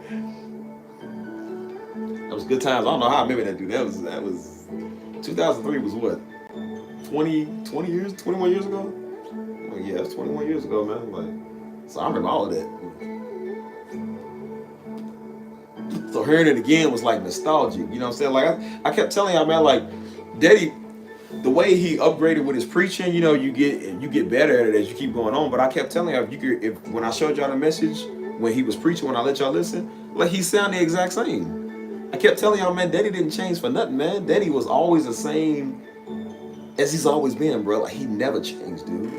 That was good times. I don't know how I remember that, dude. That was 2003 was what? 21 years ago? Well, yeah, it was 21 years ago, man. Like, so I remember all of that. So hearing it again was like nostalgic, you know what I'm saying? Like I kept telling y'all, man, like Daddy, the way he upgraded with his preaching, you know, you get better at it as you keep going on. But I kept telling y'all, if when I showed y'all the message when he was preaching, when I let y'all listen, like he sounded the exact same. I kept telling y'all, man, Daddy didn't change for nothing, man. Daddy was always the same as he's always been, bro. Like he never changed, dude.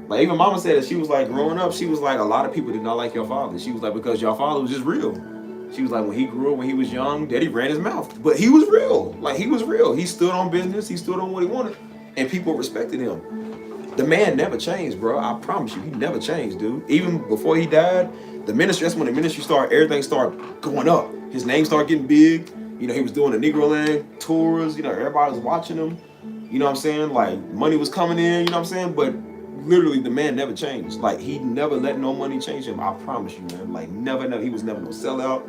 Like even Mama said that she was like growing up, she was like a lot of people did not like your father. She was like because your father was just real. She was like, when he grew up, when he was young, Daddy ran his mouth. But he was real. Like, he was real. He stood on business. He stood on what he wanted. And people respected him. The man never changed, bro. I promise you. He never changed, dude. Even before he died, the ministry, that's when the ministry started, everything started going up. His name started getting big. You know, he was doing the Negro Land tours. You know, everybody was watching him. You know what I'm saying? Like, money was coming in. You know what I'm saying? But literally, the man never changed. Like, he never let no money change him. I promise you, man. Like, never. He was never no sellout.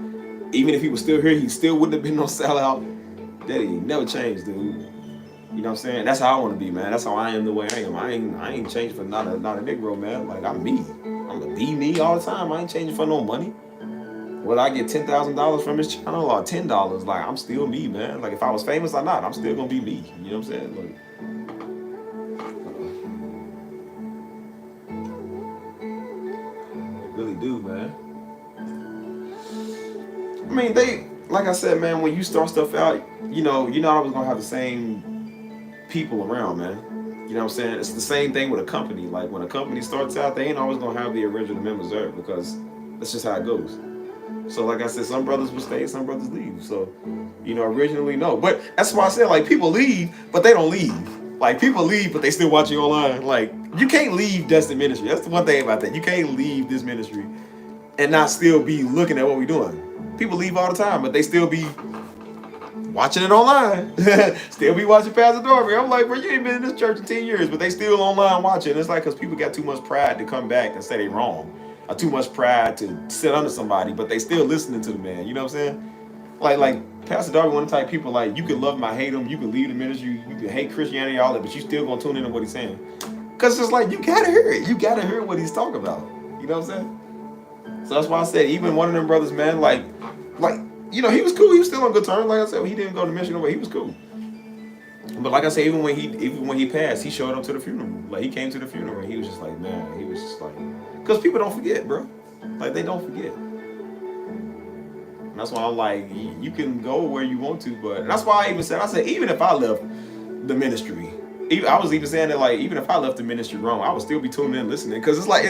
Even if he was still here, he still wouldn't have been no sellout. Daddy never changed, dude. You know what I'm saying? That's how I want to be, man. That's how I am the way I am. I ain't changed for not a Negro, man. Like I'm me. I'm gonna be me all the time. I ain't changing for no money. Whether I get $10,000 from his channel or $10, like I'm still me, man. Like if I was famous or not, I'm still gonna be me. You know what I'm saying? Like, I really do, man. I mean, like I said, man, when you start stuff out, you know, you're not always gonna have the same people around, man. You know what I'm saying? It's the same thing with a company. Like when a company starts out, they ain't always gonna have the original members there because that's just how it goes. So like I said, some brothers will stay, some brothers leave. So, you know, originally no. But that's why I said like people leave, but they don't leave. Like people leave, but they still watch you online. Like you can't leave Destin Ministry. That's the one thing about that. You can't leave this ministry and not still be looking at what we're doing. People leave all the time, but they still be watching it online. Still be watching Pastor Darby. I'm like, bro, you ain't been in this church in 10 years, but they still online watching. It's like because people got too much pride to come back and say they wrong. Or too much pride to sit under somebody, but they still listening to the man. You know what I'm saying? Like Pastor Darby, one of the type of people like you can love him, I hate him, you can leave the ministry, you can hate Christianity, all that, but you still gonna tune in to what he's saying. Cause it's like you gotta hear it. You gotta hear what he's talking about. You know what I'm saying? So that's why I said even one of them brothers, man, like, you know, he was cool. He was still on good terms. Like I said, he didn't go to mission, but he was cool. But like I said, even when he passed, he showed up to the funeral. Like he came to the funeral and he was just like, man, he was just like, because people don't forget, bro. Like they don't forget. And that's why I'm like, you can go where you want to, but that's why I said, even if I left the ministry, I was even saying that like, even if I left the ministry wrong, I would still be tuning in and listening. Because it's like,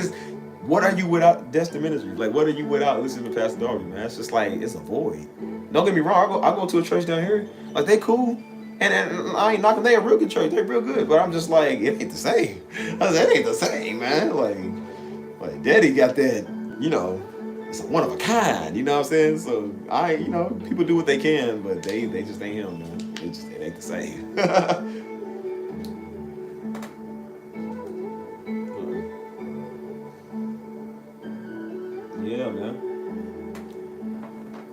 what are you without Destin Ministry? Like, what are you without listening to Pastor Darby, man? It's just like, it's a void. Don't get me wrong, I go to a church down here, like, they cool. And I ain't knocking, they a real good church, they real good. But I'm just like, it ain't the same. I said, it ain't the same, man. Like Daddy got that, you know, it's a one of a kind, you know what I'm saying? So, you know, people do what they can, but they just ain't him, man. It ain't the same. Yeah, man.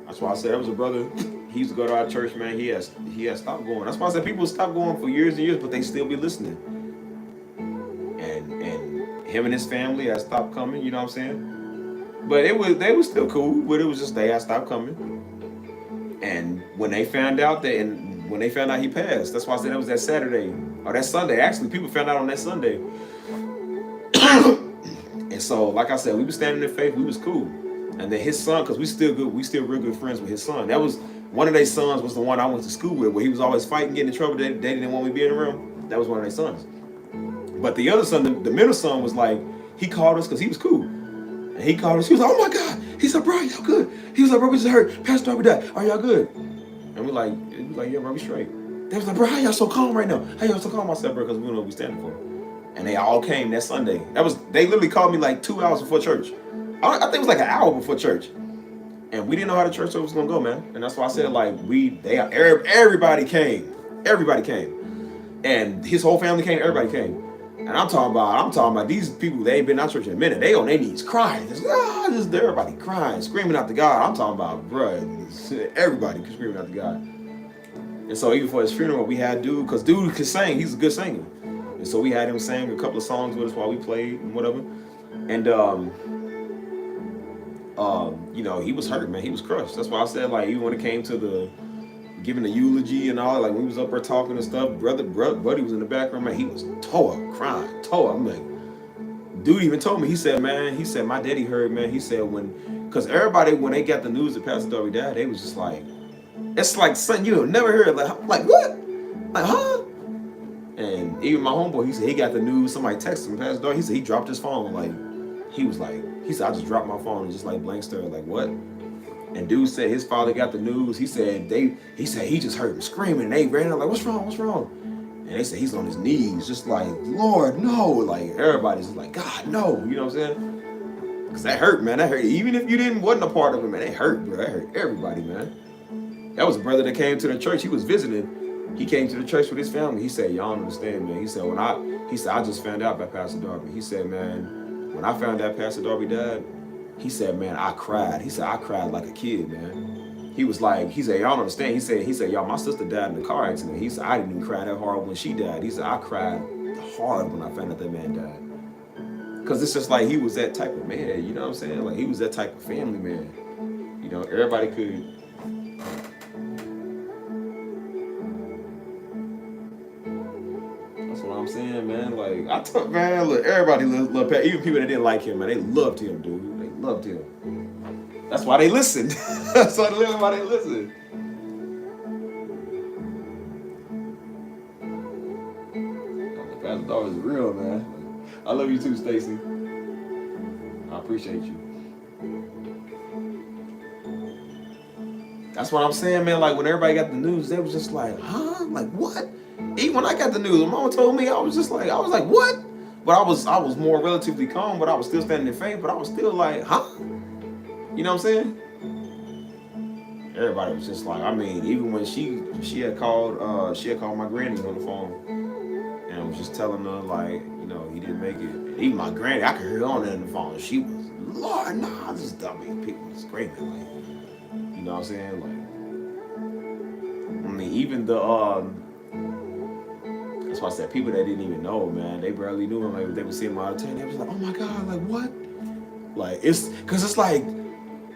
That's why I said that was a brother. He used to go to our church, man. He has stopped going. That's why I said people stopped going for years and years, but they still be listening. And him and his family had stopped coming. You know what I'm saying? But they was still cool. But it was just they had stopped coming. And when they found out he passed, that's why I said it was that Saturday or that Sunday. Actually, people found out on that Sunday. And so, like I said, we was standing in faith. We was cool. And then his son, because we still real good friends with his son. That was One of their sons was the one I went to school with, where he was always fighting, getting in trouble. They didn't want me to be in the room. That was one of their sons. But the other son, the middle son, was like, he called us because he was cool. And he called us. He was like, oh my God. He said, bro, y'all good? He was like, bro, we just hurt. Pastor Darby died. Are y'all good? And we're like, yeah, bro, we straight. They was like, bro, how y'all so calm right now? How y'all so calm? I said, bro, because we know what we standing for. And they all came that Sunday. They literally called me like 2 hours before church. I think it was like an hour before church. And we didn't know how the church service was gonna go, man. And that's why I said, like, everybody came. Everybody came. And his whole family came, everybody came. And I'm talking about these people, they ain't been out church in a minute. They on their knees crying. Just everybody crying, screaming out to God. I'm talking about, bruh, everybody screaming out to God. And so even for his funeral, we had dude, because dude could sing, he's a good singer. And so we had him sing a couple of songs with us while we played and whatever. And you know, he was hurt, man. He was crushed. That's why I said, like, even when it came to the giving the eulogy and all, like when we was up there talking and stuff, buddy was in the background, man. He was tore up, crying, tore up. I'm like, dude even told me, he said, my daddy heard, man. He said because everybody, when they got the news that Pastor Darby died, they was just like, it's like something you have never heard. Like what? Like, huh? And even my homeboy, he said he got the news. Somebody texted him, Pastor Darby. He said he dropped his phone. He said, I just dropped my phone and just like blank stared, like, what? And dude said his father got the news. He said he just heard him screaming. And they ran up like, what's wrong? And they said he's on his knees, just like, Lord, no. Like everybody's just like, God, no. You know what I'm saying? Because that hurt, man. That hurt. Even if you wasn't a part of it, man, it hurt, bro. That hurt everybody, man. That was a brother that came to the church. He was visiting. He came to the church with his family. He said, y'all don't understand, man. He said, I just found out about Pastor Darby. He said, man, when I found out Pastor Darby died, he said, man, I cried. He said, I cried like a kid, man. He said, y'all don't understand. He said, y'all, my sister died in a car accident. He said, I didn't even cry that hard when she died. He said, I cried hard when I found out that man died. Because it's just like he was that type of man, you know what I'm saying? Like he was that type of family man. You know, everybody could. That's what I'm saying, man. Like, man, look, everybody loved Pat. Even people that didn't like him, man, they loved him, dude. They loved him. That's why they listened. That's why they listened. Pastor Darby is real, man. I love you too, Stacy. I appreciate you. That's what I'm saying, man. Like when everybody got the news, they was just like, huh? Like what? Even when I got the news, when Mama told me, I was like, what? But I was more relatively calm, but I was still standing in faith, but I was still like, huh? You know what I'm saying? Everybody was just like, I mean, even when she had called my granny on the phone, and I was just telling her like, you know, he didn't make it. And even my granny, I could hear her on the phone. She was, Lord, nah, this dummy. People was screaming like, you know what I'm saying? Like, I mean, even that's why I said people that didn't even know, man, they barely knew him. Like they would see him out of town, they was like, oh my God, like what? Like it's like.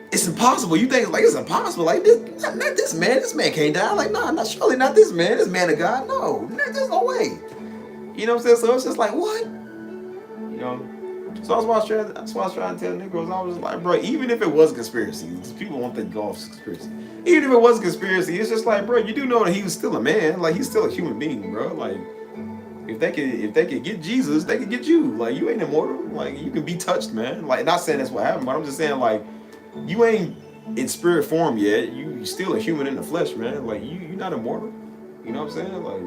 It's impossible. You think it's impossible. Like this, not this man. This man can't die. Like surely not this man. This man of God. No, there's no way. You know what I'm saying? So it's just like what? You know. So that's why I was trying to tell Negroes. I was like, bro, even if it was a conspiracy, people want to go off conspiracy. Even if it was a conspiracy, it's just like, bro, you do know that he was still a man. Like he's still a human being, bro. Like if they could get Jesus, they could get you. Like you ain't immortal. Like you can be touched, man. Like not saying that's what happened, but I'm just saying like. You ain't in spirit form yet. You still a human in the flesh, man. Like you're not immortal. You know what I'm saying? Like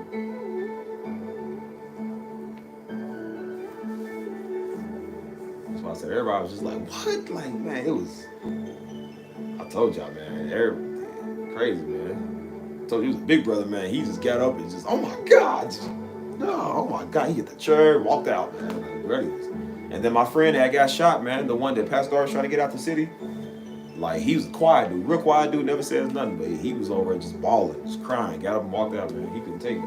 that's why I said everybody was just like, what? Like, man, it was. I told y'all, man. Everybody crazy, man. I told you he was a big brother, man. He just got up and just, oh my God, oh my God. He hit the chair, walked out, man. Like, and then my friend that got shot, man, the one that Pastor Darby was trying to get out the city. Like, he was a quiet dude, real quiet dude, never says nothing, but he was over there just bawling, just crying, got up and walked out, man. He couldn't take it.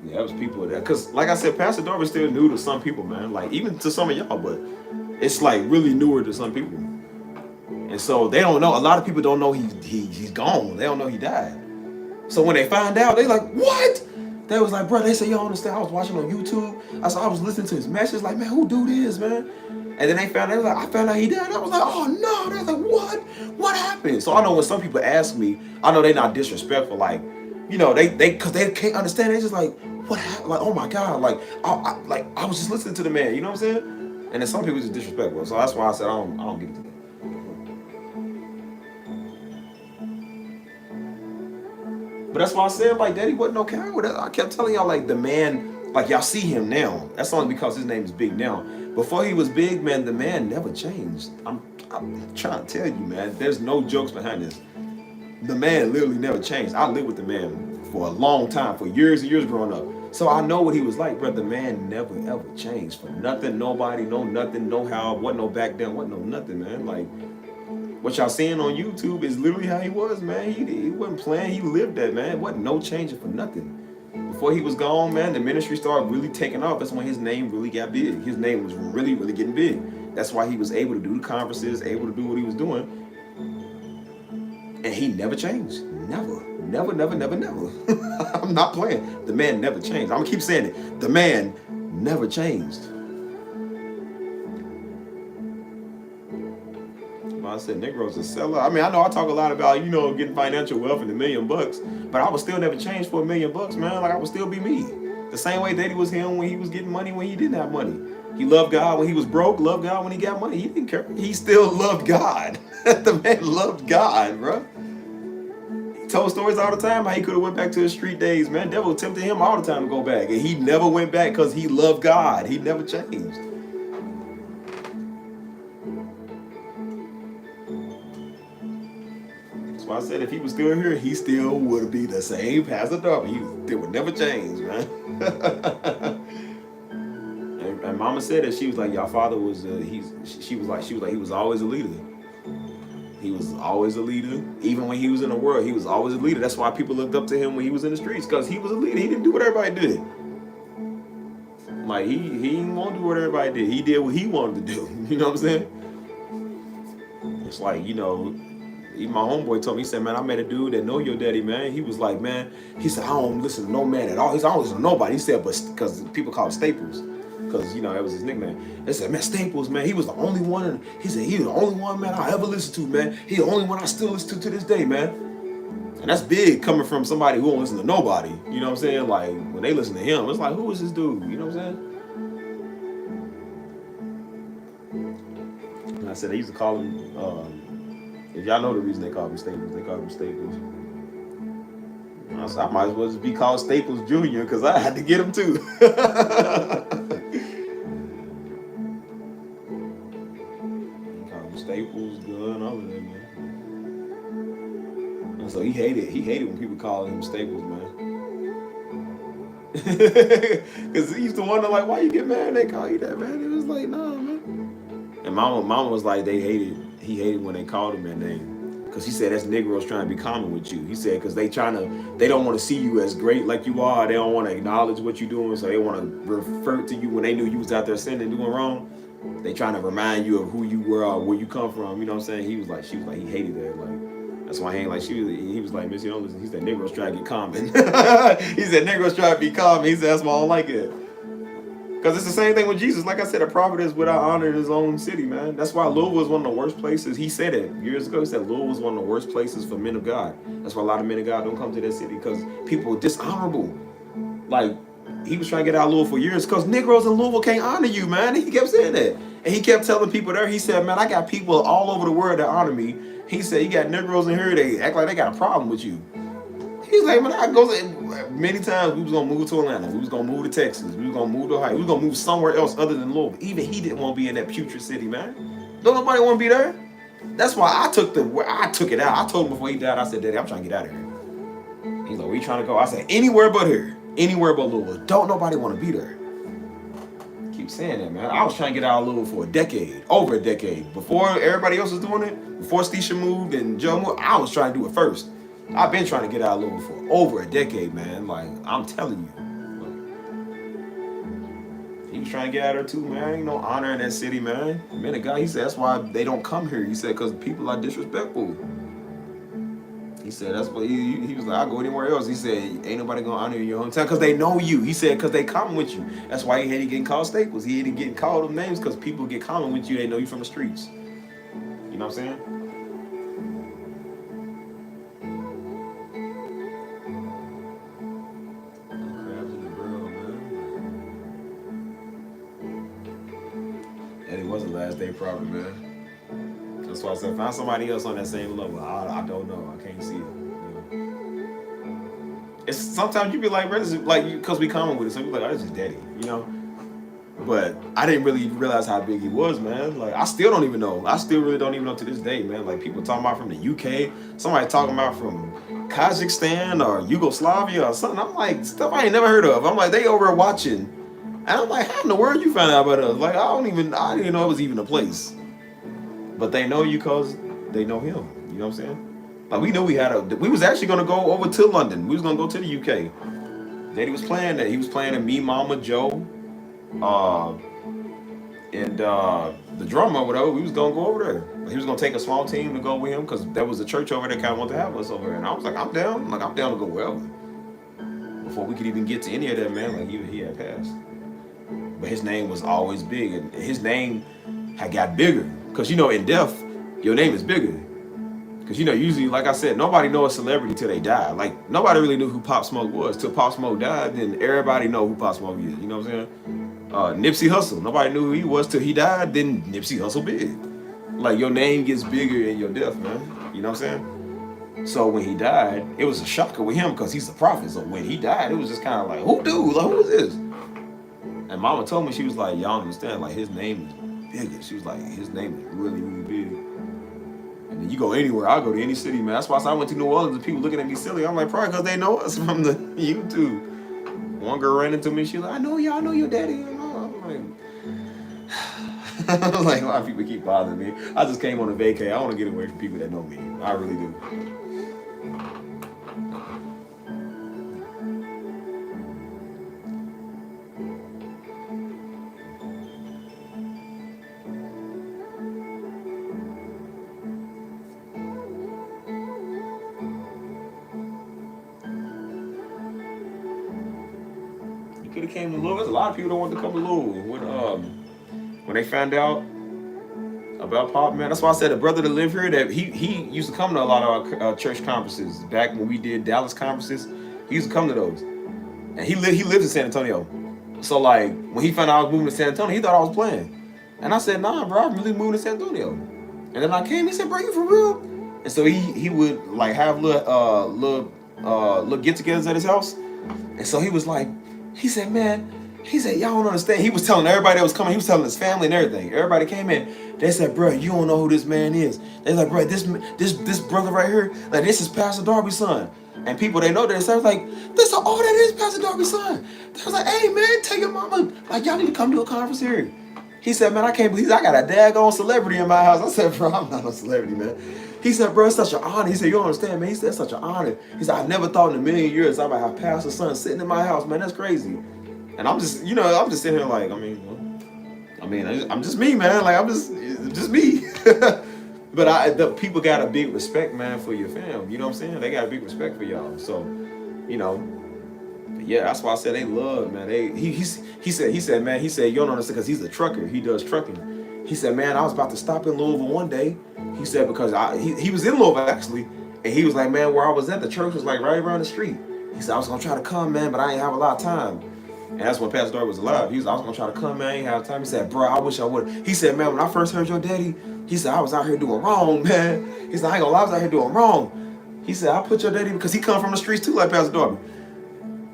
Yeah, that was people that, because, like I said, Pastor Darby is still new to some people, man. Like, even to some of y'all, but it's, like, really newer to some people. And so they don't know. A lot of people don't know he's gone. They don't know he died. So when they find out, they like, what? They was like, bro, they say, you don't understand. I was watching on YouTube. I was listening to his message, like, man, who do this, man? And then they found out, they was like, I found out he died. I was like, oh no. They're like, what? What happened? So I know when some people ask me, I know they're not disrespectful, like, cause they can't understand. They just like, what happened? Like, oh my God, like, I was just listening to the man. You know what I'm saying? And then some people just disrespectful. So that's why I said I don't get into that. But that's why I said, like, Daddy wasn't no coward. I kept telling y'all, like, the man, like, y'all see him now. That's only because his name is big now. Before he was big, man, the man never changed. I'm trying to tell you, man, there's no jokes behind this. The man literally never changed. I lived with the man for a long time, for years and years growing up. So I know what he was like, bro. The man never, ever changed for nothing, nobody, no nothing, no how, wasn't no back down, wasn't no nothing, man. Like, what y'all seeing on YouTube is literally how he was, man. He wasn't playing. He lived that, man. It wasn't no changing for nothing. Before he was gone, man, the ministry started really taking off. That's when his name really got big. His name was really, really getting big. That's why he was able to do the conferences, able to do what he was doing. And he never changed. Never. Never, never, never, never. I'm not playing. The man never changed. I'm going to keep saying it. The man never changed. I said, Negro's a seller. I mean, I know I talk a lot about, getting financial wealth and $1 million, but I would still never change for $1 million, man. Like, I would still be me. The same way Daddy was him when he was getting money, when he didn't have money. He loved God when he was broke, loved God when he got money. He didn't care. He still loved God. The man loved God, bro. He told stories all the time how he could have went back to his street days, man. Devil tempted him all the time to go back, and he never went back because he loved God. He never changed. I said if he was still here, he still would be the same Pastor Darby. It would never change, man. and Mama said that she was like, your father was she was like he was always a leader. He was always a leader. Even when he was in the world, he was always a leader. That's why people looked up to him when he was in the streets, because he was a leader. He didn't do what everybody did. Like he didn't want to do what everybody did. He did what he wanted to do. You know what I'm saying? It's like, even my homeboy told me, he said, man, I met a dude that know your daddy, man. He was like, man, he said, I don't listen to no man at all. He said, I don't listen to nobody. He said, but because people call him Staples, because, that was his nickname. They said, man, Staples, man, he was the only one. He said, he was the only one, man, I ever listened to, man. He the only one I still listen to this day, man. And that's big coming from somebody who don't listen to nobody. You know what I'm saying? Like, when they listen to him, it's like, who is this dude? You know what I'm saying? And I said, they used to call him, if y'all know the reason they call him Staples, they call him Staples. I said, I might as well just be called Staples Jr. because I had to get him too. Call him Staples, Gun, all of that, man. And so he hated when people called him Staples, man. Because he used to wonder, like, why you get mad they call you that, man? It was like, nah, man. And Mama was like, he hated when they called him that name. Because he said that's Negroes trying to be common with you. He said because they don't want to see you as great like you are. They don't want to acknowledge what you're doing. So they want to refer to you when they knew you was out there sinning and doing wrong. They trying to remind you of who you were or where you come from. You know what I'm saying? She was like, he hated that. Like, that's why he ain't like, he was like, Miss, you don't listen. He said, Negroes try to get common. He said, Negroes try to be common. He said, that's why I don't like it. Because it's the same thing with Jesus. Like I said, a prophet is without honor in his own city, man. That's why Louisville is one of the worst places. He said it years ago. He said Louisville is one of the worst places for men of God. That's why a lot of men of God don't come to that city, because people are dishonorable. Like, he was trying to get out of Louisville for years because Negroes in Louisville can't honor you, man. He kept saying that. And he kept telling people there, he said, man, I got people all over the world that honor me. He said, you got Negroes in here, they act like they got a problem with you. He's like, man, I go many times we was gonna move to Atlanta, we was gonna move to Texas, we was gonna move to Ohio, we was gonna move somewhere else other than Louisville. Even he didn't want to be in that putrid city, man. Don't nobody want to be there. That's why I took it out. I told him before he died, I said, Daddy, I'm trying to get out of here. He's like, where you trying to go? I said, anywhere but here, anywhere but Louisville. Don't nobody want to be there. Keep saying that, man. I was trying to get out of Louisville for over a decade. Before everybody else was doing it, before Stisha moved and Joe moved, I was trying to do it first. I've been trying to get out of Louisville for over a decade, man. Like, I'm telling you. He was trying to get out of there too, man. Ain't no honor in that city, man. The man of God, he said that's why they don't come here. He said because people are disrespectful. He said that's what he was like. I'll go anywhere else. He said ain't nobody gonna honor you in your hometown because they know you. He said because they common with you. That's why he hated getting called Staples. He hated getting called them names because people get common with you. They know you from the streets. You know what I'm saying? Crabs in the barrel, man. And it was the last day probably, man. That's why I said find somebody else on that same level. I don't know. I can't see it. It's sometimes you be like, bro, this is like because we common with it. So you be like, oh, this is daddy, you know. But I didn't really realize how big he was, man. Like I still don't even know. I still really don't even know to this day, man. Like people talking about from the UK, somebody talking about from Kazakhstan or Yugoslavia or something. I'm like stuff I ain't never heard of. I'm like they over there watching, and I'm like, how in the world you found out about us? Like I didn't even know it was even a place. But they know you cause they know him. You know what I'm saying? Like we knew we was actually gonna go over to London. We was gonna go to the UK. Daddy was playing that. He was playing at Me, Mama, Joe, and the drummer, whatever. We was gonna go over there. He was gonna take a small team to go with him because there was a church over there kind of wanted to have us over there. And I was like, I'm down. Like I'm down to go wherever. Before we could even get to any of that, man, like he had passed. But his name was always big, and his name had got bigger. Because, you know, in death, your name is bigger. Because, you know, usually, like I said, nobody knows a celebrity till they die. Like, nobody really knew who Pop Smoke was. Till Pop Smoke died, then everybody know who Pop Smoke is. You know what I'm saying? Nipsey Hussle. Nobody knew who he was till he died, then Nipsey Hussle big. Like, your name gets bigger in your death, man. You know what I'm saying? So when he died, it was a shocker with him because he's a prophet. So when he died, it was just kind of like, who dude? Like, who is this? And Mama told me, she was like, y'all understand, like, his name is bigger. She was like, his name is really, really big. And then you go anywhere, I'll go to any city, man. That's why I went to New Orleans and people looking at me silly. I'm like, probably because they know us from the YouTube. One girl ran into me, she was like, I know your daddy. I'm like, I was like, why people keep bothering me? I just came on a vacay. I want to get away from people that know me. I really do. Could have came to Louisville. There's a lot of people don't want to come to Louisville. When they found out about Pop, man, that's why I said a brother that lived here that he used to come to a lot of our church conferences back when we did Dallas conferences. He used to come to those, and he lived in San Antonio. So like when he found out I was moving to San Antonio, he thought I was playing, and I said, nah, bro, I'm really moving to San Antonio. And then I came. He said, bro, you for real? And so he would like have little get-togethers at his house, and so he was like. He said, man, y'all don't understand. He was telling everybody that was coming. He was telling his family and everything. Everybody came in. They said, bro, you don't know who this man is. They like, bro, this brother right here, like this is Pastor Darby's son. And people they know that. So I was like, that is Pastor Darby's son. They was like, hey man, tell your mama, like y'all need to come to a conference here. He said, man, I can't believe I got a daggone celebrity in my house. I said, bro, I'm not a celebrity, man. He said, bro, it's such an honor. He said, you don't understand, man. He said, it's such an honor. He said, I never thought in a million years I would have Pastor's son sitting in my house, man. That's crazy. And I'm just, I'm just sitting here like, I'm just me, man. Like, I'm just me. But the people got a big respect, man, for your fam. You know what I'm saying? They got a big respect for y'all. So, yeah, that's why I said they love, man. He said, man, you don't understand because he's a trucker. He does trucking. He said, man, I was about to stop in Louisville one day. He said, because he was in Louisville, actually. And he was like, man, where I was at, the church was like right around the street. He said, I was going to try to come, man, but I ain't have a lot of time. And that's when Pastor Darby was alive. I was going to try to come, man, I ain't have time. He said, bro, I wish I would. He said, man, when I first heard your daddy, he said, I was out here doing wrong, man. He said, I ain't going to lie, I was out here doing wrong. He said, I put your daddy, because he come from the streets too, like Pastor Darby.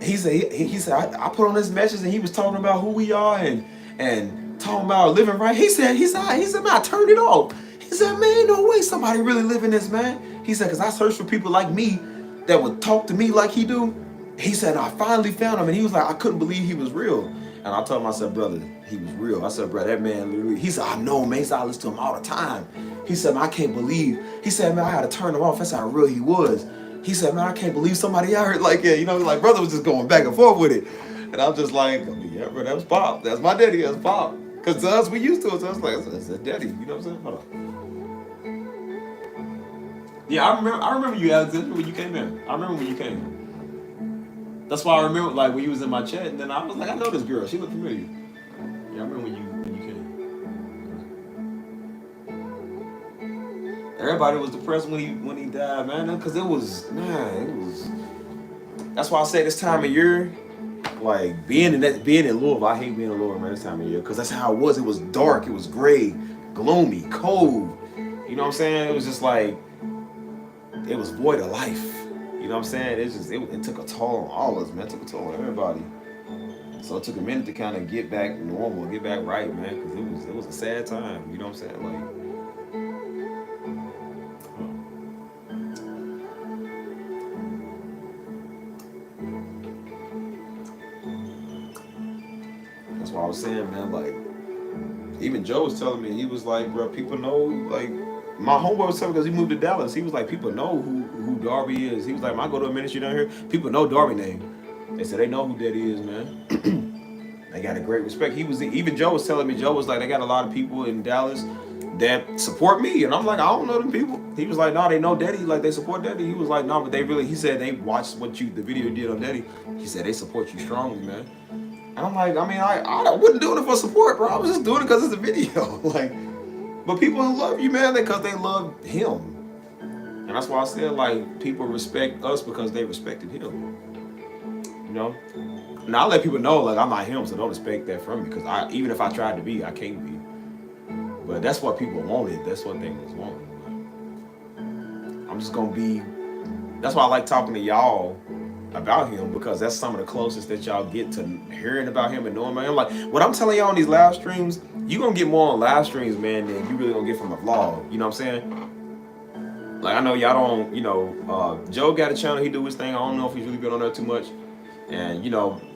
He said, I put on this message and he was talking about who we are and talking about living right. He said, man, I turned it off. He said, man, no way somebody really living this, man. He said, because I searched for people like me that would talk to me like he do. He said, I finally found him. And he was like, I couldn't believe he was real. And I told him, I said, brother, he was real. I said, bro, that man literally, he said, I know, man. He said, I listen to him all the time. He said, man, I can't believe. He said, man, I had to turn him off. That's how real he was. He said, man, I can't believe somebody out here like that. Like brother was just going back and forth with it. And I'm just like, yeah, bro, that was Pop. That's my daddy. That's Pop. Because to us, we used to it. So I was like, that's a daddy. You know what I'm saying? Hold on. Yeah, I remember you, Alexander, when you came in. I remember when you came. That's why I remember, like, when you was in my chat, and then I was like, I know this girl. She looked familiar. Yeah, I remember when you came. Everybody was depressed when he died, man, because it was, man, it was. That's why I say this time of year, like being in Louisville, I hate being in Louisville, man, this time of year, because that's how it was. It was dark, it was gray, gloomy, cold. You know what I'm saying? It was just like it was void of life. You know what I'm saying? It took a toll on all of us, man. It took a toll on everybody. So it took a minute to kind of get back normal, get back right, man, because it was a sad time. You know what I'm saying? That's why I was saying, man. Like, even Joe was telling me, he was like, bro, people know, like, my homeboy was telling me because he moved to Dallas. He was like, people know who Darby is. He was like, when I go to a ministry down here, people know Darby name. They said they know who that is, man. They got a great respect. Even Joe was telling me, Joe was like, they got a lot of people in Dallas that support me. And I'm like, I don't know them people. He was like, no, they know Daddy, like they support Daddy. He was like, no, but he said they watched the video you did on Daddy. He said they support you strongly, man. And I'm like, I mean, I wasn't doing it for support, bro. I was just doing it because it's a video. Like, but people love you, man, because they love him. And that's why I said, like, people respect us because they respected him. You know? Now I let people know, like, I'm not him, so don't expect that from me. Because even if I tried to be, I can't be. But that's what people wanted. That's what they was wanting. I'm just gonna be. That's why I like talking to y'all about him, because that's some of the closest that y'all get to hearing about him and knowing about him. Like, what I'm telling y'all on these live streams, you gonna get more on live streams, man, than you really gonna get from a vlog. You know what I'm saying? Like, I know y'all don't, Joe got a channel, he do his thing. I don't know if he's really been on there too much. And,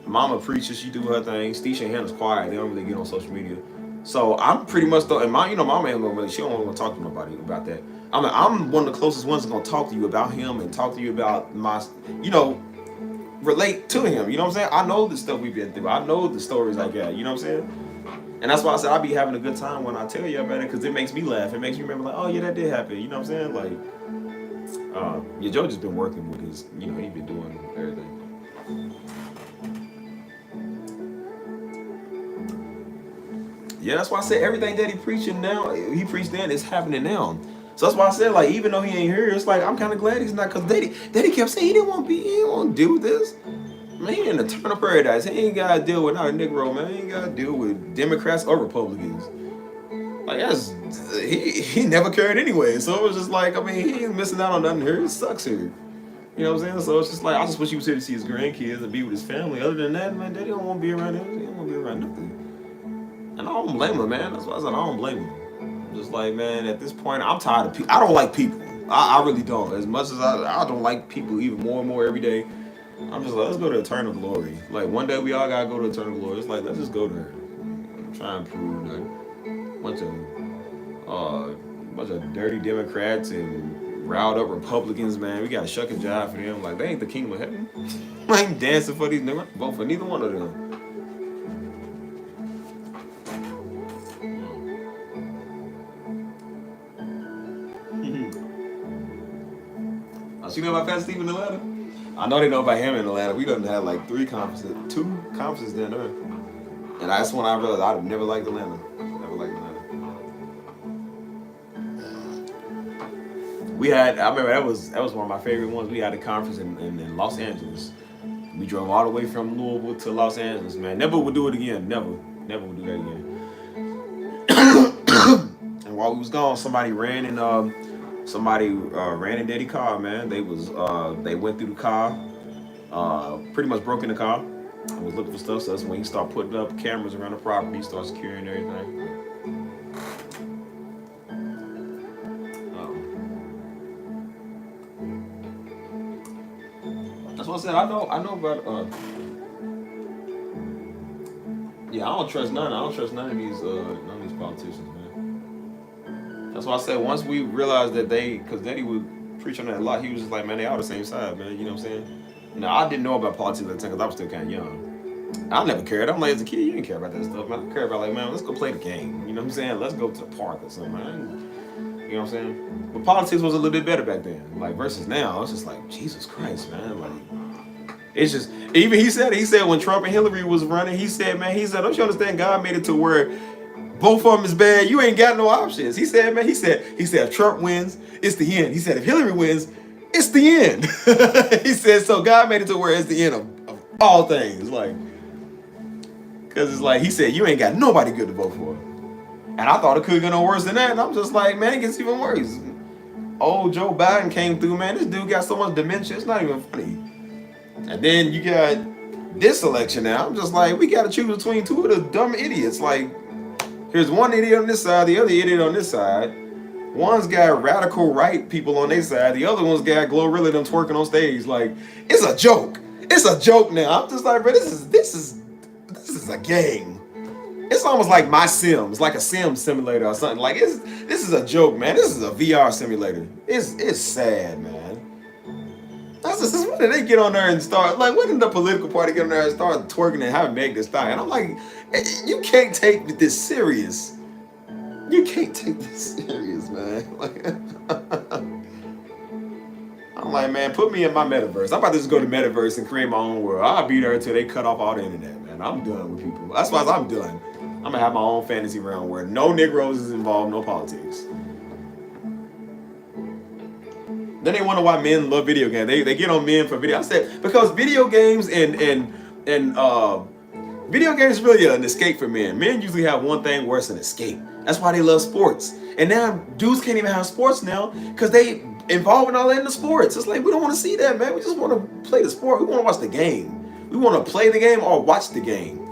Mama preaches, she do her thing. Stisha and Hannah's quiet. They don't really get on social media. So I'm pretty much though, and Mama ain't gonna really, she don't want to talk to nobody about that. I'm one of the closest ones that's gonna talk to you about him and talk to you about my, relate to him. You know what I'm saying? I know the stuff we've been through. I know the stories I got. You know what I'm saying? And that's why I said I'll be having a good time when I tell you about it, because it makes me laugh. It makes me remember, like, oh yeah, that did happen. You know what I'm saying? Like, Joe just been working with his, he been doing everything. Yeah, that's why I said everything that he preaching now, he preached then, is happening now. So that's why I said, like, even though he ain't here, it's like, I'm kind of glad he's not, because Daddy kept saying he didn't want to deal with this. Man, he in the turn of paradise. He ain't got to deal with not a Negro, man. He ain't got to deal with Democrats or Republicans. Like, he never cared anyway. So it was just like, I mean, he ain't missing out on nothing here. It sucks here. You know what I'm saying? So it's just like, I just wish he was here to see his grandkids and be with his family. Other than that, man, Daddy don't want to be around him. He don't want to be around nothing. And I don't blame him, man. That's why I said I don't blame him. I'm just like, man, at this point, I'm tired of people. I don't like people. I really don't. As much as I don't like people even more and more every day. I'm just like, let's go to eternal glory. Like, one day we all gotta go to eternal glory. It's like, let's just go there. I'm trying to prove that bunch of dirty Democrats and riled up Republicans, man. We gotta shuck and jive for them. Like, they ain't the kingdom of heaven. I ain't dancing for these niggas. Vote for neither one of them. You know about Pastor Stevie in Atlanta? I know they know about him in Atlanta. We done had like 2 conferences down there. And that's when I realized I'd never liked Atlanta. Never liked Atlanta. I remember that was one of my favorite ones. We had a conference in Los Angeles. We drove all the way from Louisville to Los Angeles, man. Never would do it again. Never would do that again. And while we was gone, somebody ran in Daddy car, man. They went through the car, pretty much broke in the car. I was looking for stuff, so that's when he started putting up cameras around the property, start securing everything. That's what I said. I know about. Yeah, I don't trust none. I don't trust none of these politicians, man. That's why I said once we realized that because Daddy would preach on that a lot, he was just like, man, they all the same side, man. You know what I'm saying? Now, I didn't know about politics at the time because I was still kind of young. I never cared. I'm like, as a kid, you didn't care about that stuff, man. I cared about, like, man, let's go play the game. You know what I'm saying? Let's go to the park or something, man. You know what I'm saying? But politics was a little bit better back then. Like versus now, it's just like Jesus Christ, man. Like it's just even he said when Trump and Hillary was running, he said, man, don't you understand? God made it to where both of them is bad. You ain't got no options. He said, man, he said if Trump wins, it's the end. He said if Hillary wins, it's the end. He said so. God made it to where it's the end of all things. Like, cause it's like he said you ain't got nobody good to vote for. And I thought it could get no worse than that. And I'm just like, man, it gets even worse. Old Joe Biden came through, man. This dude got so much dementia, it's not even funny. And then you got this election now. I'm just like, we got to choose between two of the dumb idiots. Like, here's one idiot on this side, the other idiot on this side. One's got radical right people on their side. The other one's got Glorilla them twerking on stage. Like, it's a joke. It's a joke now. I'm just like, bro, this is a game. It's almost like my Sims, like a Sim simulator or something. Like this is a joke, man. This is a VR simulator. It's sad, man. That's just when did they get on there and start like when did the political party get on there and start twerking and having Meg this thing? And I'm like, you can't take this serious. You can't take this serious, man. Like I'm like, man, put me in my metaverse. I'm about to just go to metaverse and create my own world. I'll be there until they cut off all the internet, man. I'm done with people. That's why I'm done. I'm gonna have my own fantasy realm where no Negroes is involved, no politics. Then they wonder why men love video games. They get on men for video. I said because video games and video games really an escape for men. Men usually have one thing worse than escape. That's why they love sports. And now dudes can't even have sports now because they involving all that in the sports. It's like we don't want to see that, man. We just want to play the sport. We want to watch the game. We want to play the game or watch the game.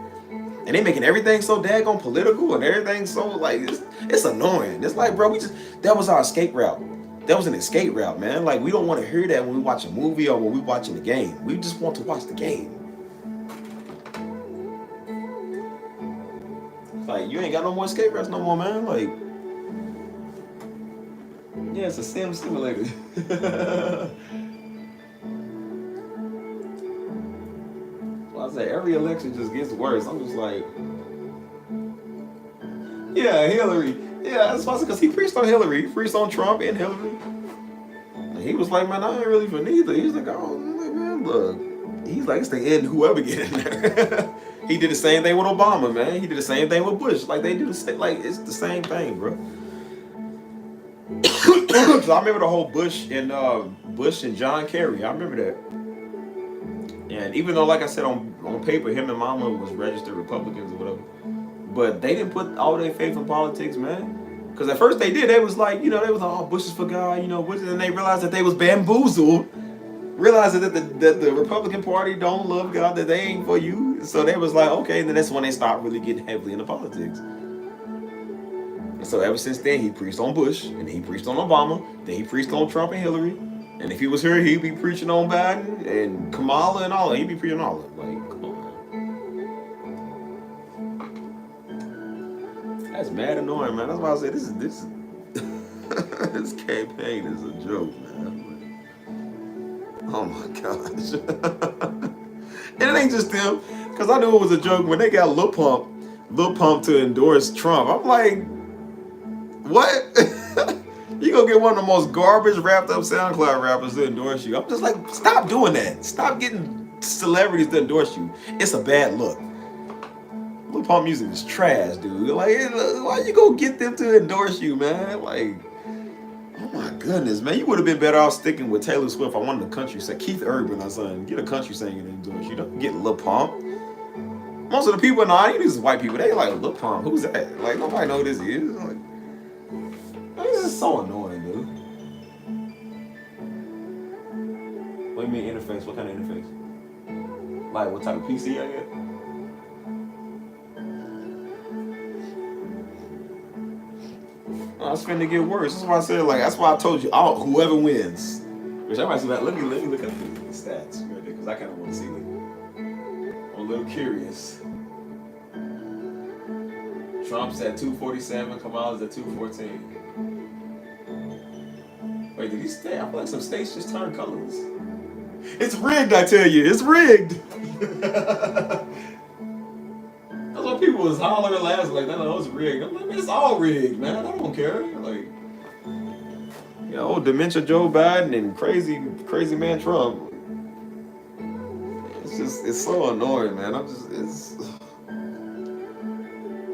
And they making everything so daggone political and everything so like it's annoying. It's like, bro, that was our escape route. That was an escape route, man. Like we don't want to hear that when we watch a movie or when we watching the game. We just want to watch the game. Like you ain't got no more escape routes no more, man. Like yeah, it's a sim simulator. I say every election just gets worse. I'm just like, yeah, Hillary. Yeah, that's why because he preached on Hillary. He preached on Trump and Hillary. And he was like, man, I ain't really for neither. He's like, oh, like, man, look. He's like, it's the end. Whoever get in there. He did the same thing with Obama, man. He did the same thing with Bush. Like they do the same. Like it's the same thing, bro. So I remember the whole Bush and John Kerry. I remember that. And even though, like I said, on paper, him and Mama was registered Republicans or whatever, but they didn't put all their faith in politics, man. Because at first they did. They was like, they was like, oh, Bush is for God, Bush, and they realized that they was bamboozled, realizing that the Republican Party don't love God, that they ain't for you. So they was like, okay, and then that's when they stopped really getting heavily into politics. And so ever since then, he preached on Bush, and he preached on Obama, then he preached on Trump and Hillary. And if he was here, he'd be preaching on Biden and Kamala and all that. He'd be preaching all that. Like, come on. That's mad annoying, man. That's why I said this this campaign is a joke, man. Oh my gosh. And it ain't just them, because I knew it was a joke when they got Lil Pump to endorse Trump. I'm like, what? You gonna get one of the most garbage wrapped up SoundCloud rappers to endorse you. I'm just like, stop doing that. Stop getting celebrities to endorse you. It's a bad look. Lil Pump music is trash, dude. Like, why you go get them to endorse you, man? Like, oh my goodness, man. You would have been better off sticking with Taylor Swift or one of the country singers, Keith Urban or something. Get a country singer to endorse you. Don't get Lil Pump. Most of the people in the audience, these white people, they like, Lil Pump, who's that? Like, nobody know who this is. Like, this is so annoying, dude. What do you mean interface? What kind of interface? Like what type of PC I get? Oh, it's finna get worse. That's why I said, like, that's why I told you, whoever wins. Which I might say, let me look at the stats right there, because I kind of want to see it. I'm a little curious. Trump's at 247, Kamala's at 214. Wait, did he stay? I feel like some states just turned colors. It's rigged, I tell you. It's rigged. That's what people was hollering last. Like, no, it's rigged. I'm like, man, it's all rigged, man. I don't care. Like, old dementia Joe Biden and crazy man Trump. It's so annoying, man.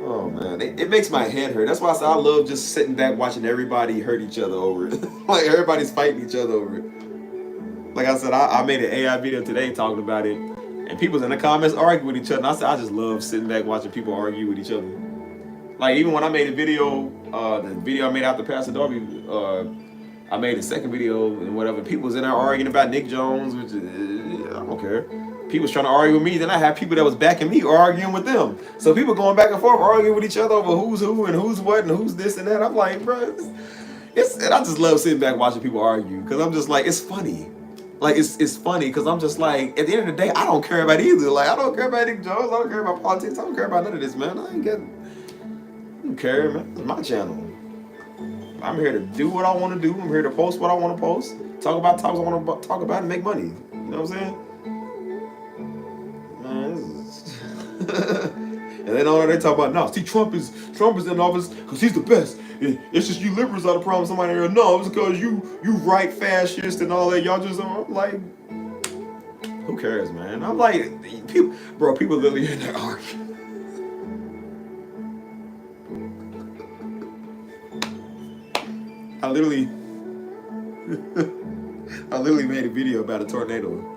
Oh man, it makes my head hurt. That's why I love just sitting back watching everybody hurt each other over it. Like everybody's fighting each other over it. Like I said, I made an AI video today talking about it, and people's in the comments arguing with each other. And I said I just love sitting back watching people argue with each other. Like even when I made a video, the video I made after Pastor Darby, I made a second video and whatever. People was in there arguing about Nick Jones, which I don't care. People was trying to argue with me. Then I had people that was backing me arguing with them. So people going back and forth arguing with each other over who's who and who's what and who's this and that. I'm like, bro, and I just love sitting back watching people argue because I'm just like, it's funny. Like it's funny because I'm just like, at the end of the day, I don't care about either. Like I don't care about Nick Jones. I don't care about politics. I don't care about none of this, man. I don't care, man. It's my channel. I'm here to do what I want to do. I'm here to post what I want to post. Talk about topics I want to talk about and make money. You know what I'm saying? Man, this is and then all they talk about, no, see, Trump is in office because he's the best. It's just you liberals are the problem. Somebody here, no, it's because you right fascist and all that. Y'all just, I'm like, who cares, man? I'm like, people literally in there arguing. I literally made a video about a tornado.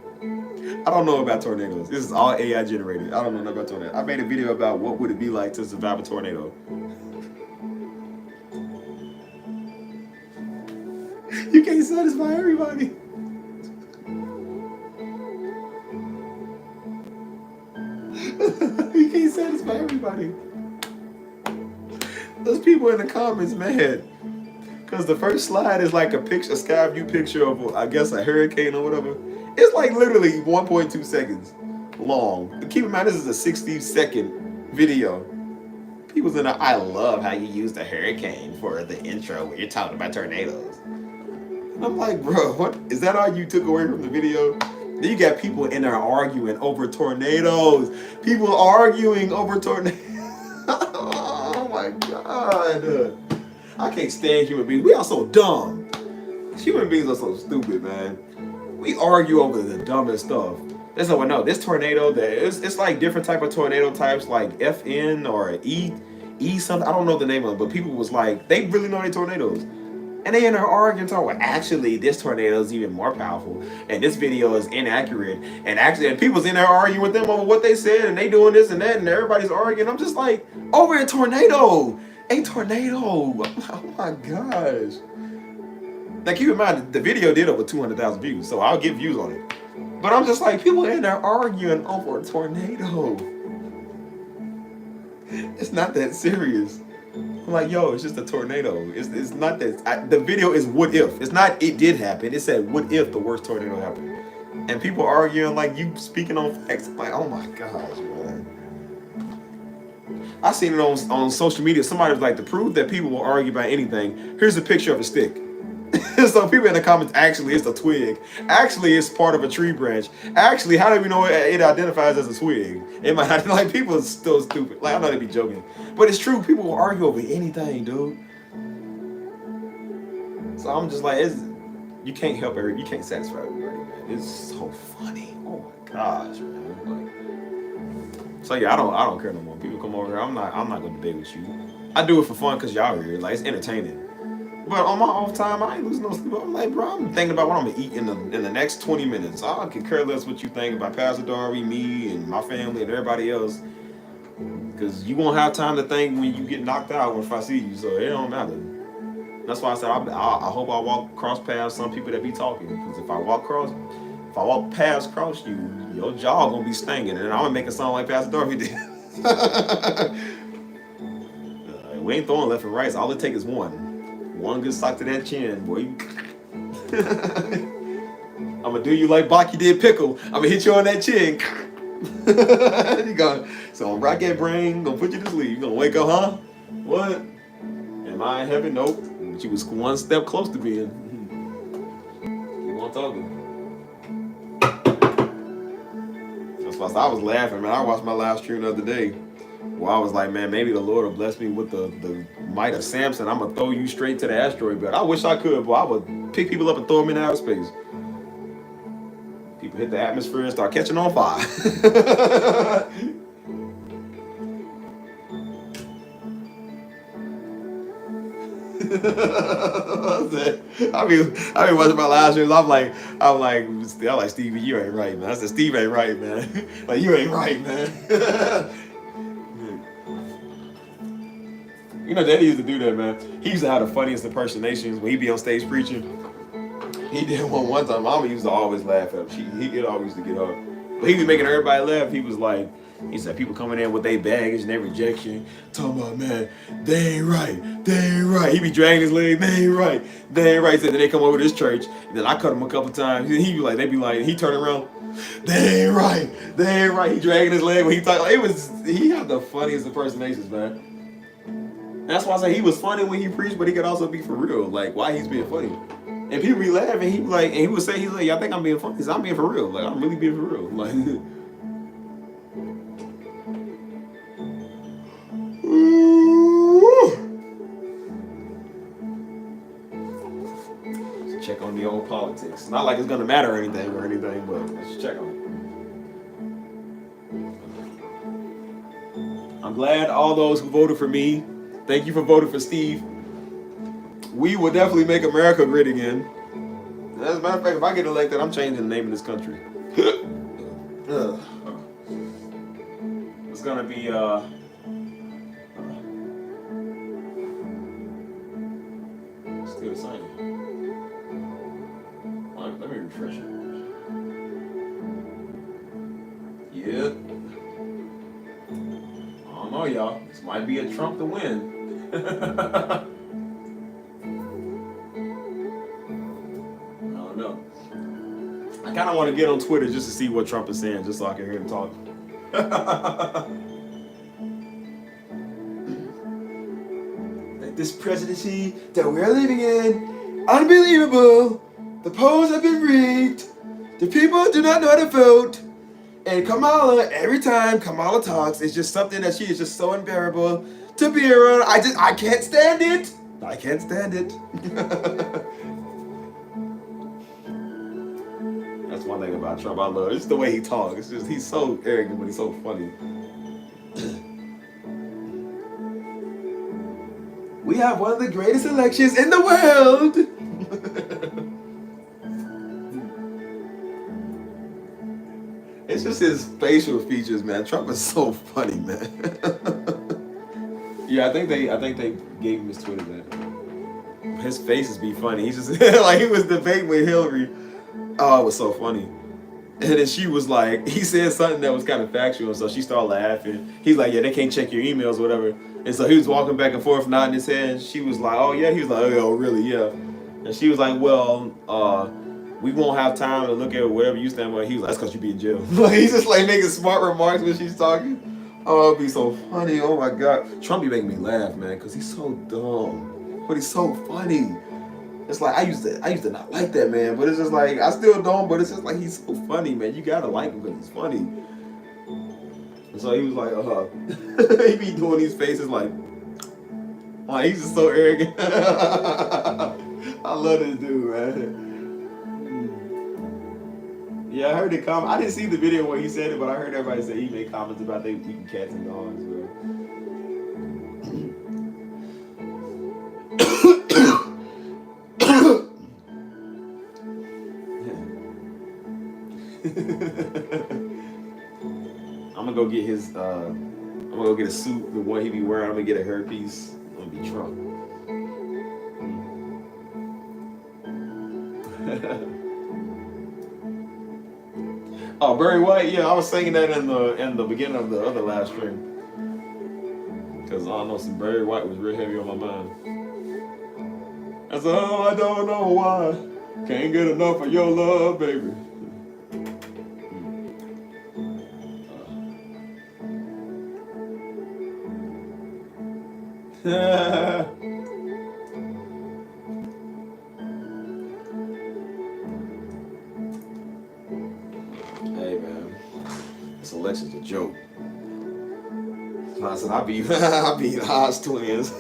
I don't know about tornadoes. This is all AI generated. I don't know nothing about tornadoes. I made a video about what would it be like to survive a tornado. You can't satisfy everybody. You can't satisfy everybody. Those people in the comments mad. Because the first slide is like a sky view picture of, I guess, a hurricane or whatever. It's like literally 1.2 seconds long. Keep in mind, this is a 60-second video. People's in there, I love how you use the hurricane for the intro when you're talking about tornadoes. And I'm like, bro, what? Is that all you took away from the video? Then you got people in there arguing over tornadoes. People arguing over tornadoes. Oh my God. I can't stand human beings. We are so dumb. Human beings are so stupid, man. We argue over the dumbest stuff. That's how I know. This tornado, it's like different type of tornado types, like FN or E something. I don't know the name of it, but people was like, they really know their tornadoes. And they in there arguing, talking, well, actually, this tornado is even more powerful, and this video is inaccurate. And people's in there arguing with them over what they said, and they doing this and that, and everybody's arguing. I'm just like, over a tornado. A tornado. Oh my gosh. Now keep in mind, the video did over 200,000 views, so I'll get views on it. But I'm just like, people in there arguing over a tornado. It's not that serious. I'm like, yo, it's just a tornado. It's not that. The video is what if. It's not it did happen. It said what if the worst tornado happened. And people arguing like you speaking on facts. I'm like, oh my gosh, man. I seen it on social media. Somebody was like, to prove that people will argue about anything, here's a picture of a stick. So people in the comments, actually it's a twig. Actually it's part of a tree branch. Actually, how do we know it identifies as a twig? It might not, like, people are still stupid. Like, I know they be joking, but it's true. People will argue over anything, dude. So I'm just like, you can't help you can't satisfy everybody, man. It's so funny. Oh my gosh, man. Like, so yeah, I don't care no more. People come over here, I'm not gonna debate with you. I do it for fun because y'all are here. Like, it's entertaining. But on my off time, I ain't losing no sleep. I'm like, bro, I'm thinking about what I'm gonna eat in the next 20 minutes. I can care less what you think about Pastor Darby, me, and my family, and everybody else. Because you won't have time to think when you get knocked out if I see you, so it don't matter. That's why I said I hope I walk cross paths some people that be talking. Because if I walk past cross you, your jaw gonna be stinging, and I'm gonna make it sound like Pastor Darby did. We ain't throwing left and right. So all it takes is one. One good sock to that chin, boy. I'm gonna do you like Baki did Pickle. I'm gonna hit you on that chin. So I'm rock that brain, gonna put you to sleep. You gonna wake up, huh? What? Am I in heaven? Nope. But you was one step close to being. You want talking? That's why I was laughing, man. I watched my live stream the other day. Well, I was like, man, maybe the Lord will bless me with the might of Samson. I'm gonna throw you straight to the asteroid belt. I wish I could, but I would pick people up and throw them in outer space. People hit the atmosphere and start catching on fire. I mean, watching my live streams. I'm like, Stevie, you ain't right, man. I said, Steve ain't right, man. Like, you ain't right, man. You know, Daddy used to do that, man. He used to have the funniest impersonations when he be on stage preaching. He did one time. Mama used to always laugh at him. He always used to get up. But he be making everybody laugh. He was like, he said people coming in with their baggage and their rejection, talking about, man, they ain't right, they ain't right. He be dragging his leg, they ain't right, they ain't right. So then they come over to this church, and then I cut him a couple times. He be like, they be like, he turn around, they ain't right, they ain't right. He dragging his leg when he talk. Like, he had the funniest impersonations, man. That's why I say he was funny when he preached, but he could also be for real. Like, why he's being funny. And people be laughing. He be like, and he would say, he's like, y'all think I'm being funny? He said, I'm being for real. Like, I'm really being for real. Like, let's check on the old politics. Not like it's gonna matter or anything, but let's check on it. I'm glad all those who voted for me. Thank you for voting for Steve. We will definitely make America great again. As a matter of fact, if I get elected, I'm changing the name of this country. It's gonna be still the same. Let me refresh it. Yeah. I don't know, y'all. This might be a Trump to win. I kind of want to get on Twitter just to see what Trump is saying, just so I can hear him talk. This presidency that we're living in, unbelievable. The polls have been rigged. The people do not know how to vote. And Kamala, every time Kamala talks, it's just something that she is just so unbearable to be around. I can't stand it. I can't stand it. That's one thing about Trump I love. It's the way he talks. It's just, he's so arrogant, but he's so funny. We have one of the greatest elections in the world. It's just his facial features, man. Trump is so funny, man. Yeah, I think they gave him his Twitter back. His faces be funny. He's just like, he was debating with Hillary. Oh, it was so funny. And then she was like, he said something that was kind of factual, so she started laughing. He's like, yeah, they can't check your emails or whatever. And so he was walking back and forth, nodding his head. And she was like, oh, yeah. He was like, oh, really, yeah. And she was like, well, we won't have time to look at whatever you stand by. He was like, that's because you be in jail. Like, he's just like making smart remarks when she's talking. Oh, it'd be so funny. Oh, my God. Trump be making me laugh, man, because he's so dumb. But he's so funny. It's like, I used to not like that, man. But it's just like, I still don't, but it's just like, he's so funny, man. You got to like him because he's funny. And so he was like, he be doing these faces like he's just so arrogant. I love this dude, man. Yeah, I heard the comment. I didn't see the video where he said it, but I heard everybody say he made comments about they eating cats and dogs, bro. I'm gonna go get his. I'm gonna go get a suit, the one he be wearing. I'm gonna get a hairpiece. I'm gonna be Trump. Oh, Barry White. Yeah, I was singing that in the beginning of the other live stream. Cause I know some Barry White was real heavy on my mind. I said, oh, I don't know why. Can't get enough of your love, baby. Hey, man. This election's a joke. I said I be I be the Hodge twins.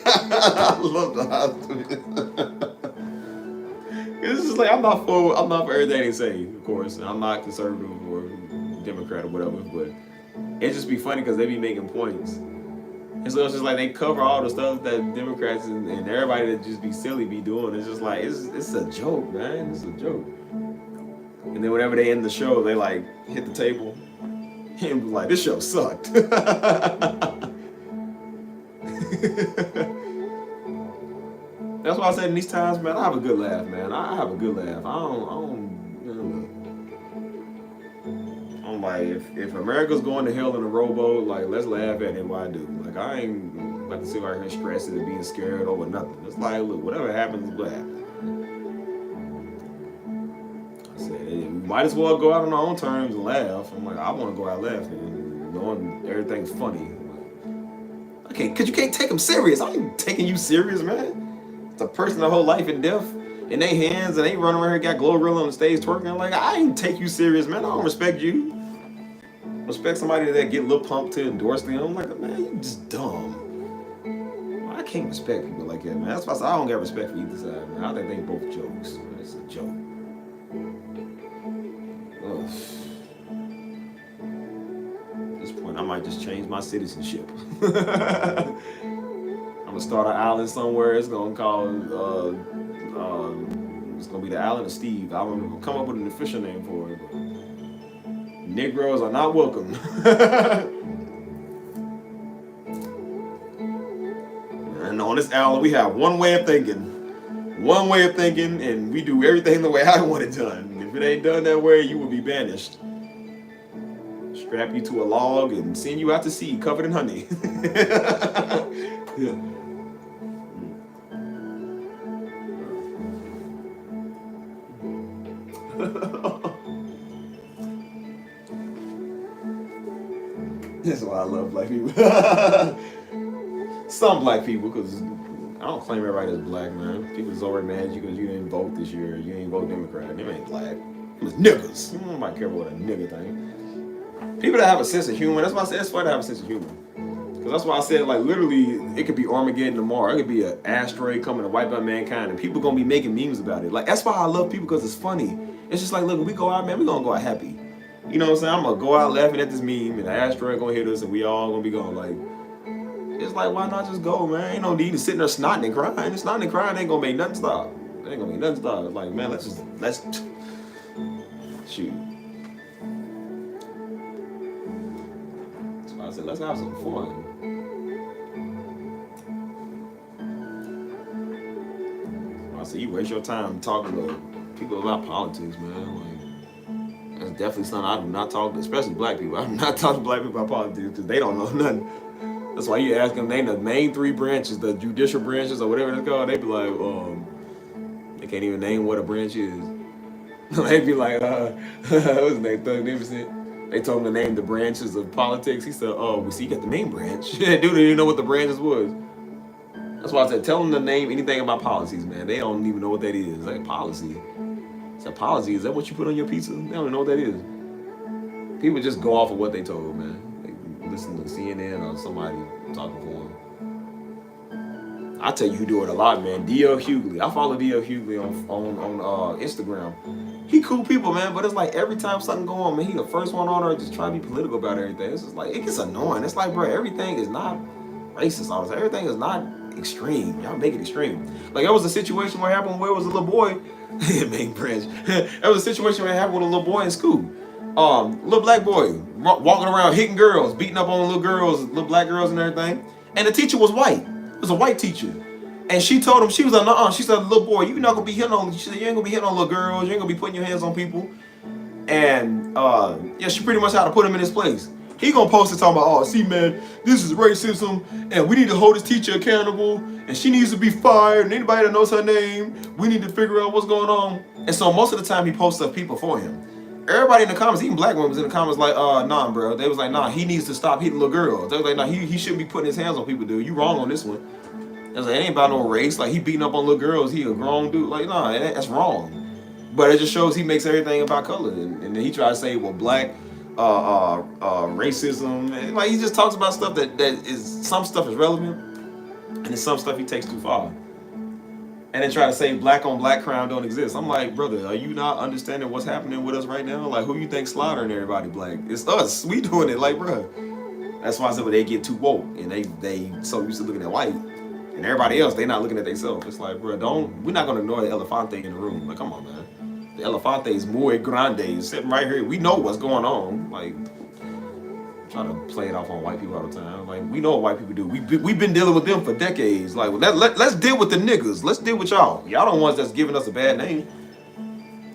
I love the Hodge twins. It's just like I'm not for everything they say, of course. I'm not conservative or Democrat or whatever, but it just be funny because they be making points. And so it's just like they cover all the stuff that Democrats and everybody that just be silly be doing. It's just like it's a joke, man. It's a joke. And then whenever they end the show, they like hit the table and be like, "This show sucked." That's why I said in these times, man, I have a good laugh, man. I have a good laugh. I'm like, if America's going to hell in a rowboat, like, let's laugh at it while I do. Like, I ain't about to sit right here stressing and being scared over nothing. It's like, look, whatever happens, what happens. I said, hey, we might as well go out on our own terms and laugh. I'm like, I want to go out laughing, knowing everything's funny. Okay, because you can't take them serious. I ain't taking you serious, man. It's a person their whole life and death in their hands, and they run around here got Glorilla on the stage twerking. Like, I ain't take you serious, man. I don't respect you. Respect somebody that get a little pumped to endorse them. I'm like, man, you just dumb. I can't respect people like that, man. That's why I said I don't get respect for either side, man. I think they both jokes. It's a joke. Ugh. At this point, I might just change my citizenship. I'm gonna start an island somewhere. It's gonna call it's gonna be the island of Steve. I'm gonna come up with an official name for it. But Negroes are not welcome. And on this island, we have one way of thinking, and we do everything the way I want it done. If it ain't done that way, you will be banished. Strap you to a log and send you out to sea covered in honey. Yeah. That's why I love black people. Some black people, because I don't claim everybody as black, man. People is already mad at you because you didn't vote this year. You ain't vote Democrat. Them ain't black. Them is niggas. Nobody care about what a nigga thing. People that have a sense of humor, that's why I said it's fun to have a sense of humor. Because that's why I said, like, literally, it could be Armageddon tomorrow. It could be an asteroid coming to wipe out mankind, and people going to be making memes about it. Like, that's why I love people, because it's funny. It's just like, look, we go out, man, we going to go out happy. You know what I'm saying? I'm going to go out laughing at this meme, and the asteroid going to hit us, and we all going to be going, like, it's like, why not just go, man? Ain't no need to sit there snotting and crying. And snotting and crying ain't going to make nothing stop. It ain't going to make nothing stop. It's like, man, let's shoot. That's why I said, let's have some fun. I said, you waste your time talking to people about politics, man. Like, that's definitely something I do not talk to, especially black people. I do not talk to black people about politics because they don't know nothing. That's why you ask them, name the main three branches, the judicial branches or whatever it's called. They be like, they can't even name what a branch is. They be like, what's his name, Thug Nipsey? They told him to name the branches of politics. He said, oh, well, see, you got the main branch. Dude didn't even know what the branches was. That's why I said, tell them to name anything about policies, man. They don't even know what that is. Like, policy. It's a policy. Is that what you put on your pizza? They don't even know what that is. People just go off of what they told, man. They listen to CNN or somebody talking for them. I tell you who do it a lot, man. D.L. Hughley. I follow D.L. Hughley on Instagram. He cool people, man, but it's like every time something go on, man, he the first one on there just trying to be political about everything. It's just like, it gets annoying. It's like, bro, everything is not racist all the time. Everything is not extreme. Y'all make it extreme. Like, there was a situation where it happened where it was a little boy, main branch. There was a situation where it happened with a little boy in school. Little black boy walking around hitting girls, beating up on little girls, little black girls and everything. And the teacher was white. It was a white teacher. And she told him, she was like, nuh-uh. She said, little boy, you're not gonna be hitting on, she said, you ain't gonna be hitting on little girls, you ain't gonna be putting your hands on people. And yeah, she pretty much had to put him in his place. He gonna post it talking about, oh, see, man, this is racism, and we need to hold this teacher accountable, and she needs to be fired, and anybody that knows her name, we need to figure out what's going on. And so most of the time he posts up people for him. Everybody in the comments, even black women was in the comments like, nah, bro. They was like, nah, he needs to stop hitting little girls. They was like, nah, he shouldn't be putting his hands on people, dude. You wrong on this one. It was like, it ain't about no race. Like, he beating up on little girls. He a grown dude. Like, nah, that's wrong. But it just shows he makes everything about color. And then he tried to say, well, black racism. And, like, he just talks about stuff that is, some stuff is relevant, and then some stuff he takes too far. And then try to say black on black crime don't exist. I'm like, brother, are you not understanding what's happening with us right now? Like, who you think slaughtering everybody black? It's us. We doing it. Like, bro. That's why I said, when they get too woke and they so used to looking at white, and everybody else, they not looking at themselves. It's like, bro, we're not gonna ignore the elefante in the room. Like, come on, man. The elefante is muy grande, sitting right here. We know what's going on. Like, trying to play it off on white people all the time. Like, we know what white people do. We've been dealing with them for decades. Like, let's deal with the niggas. Let's deal with y'all. Y'all the ones that's giving us a bad name.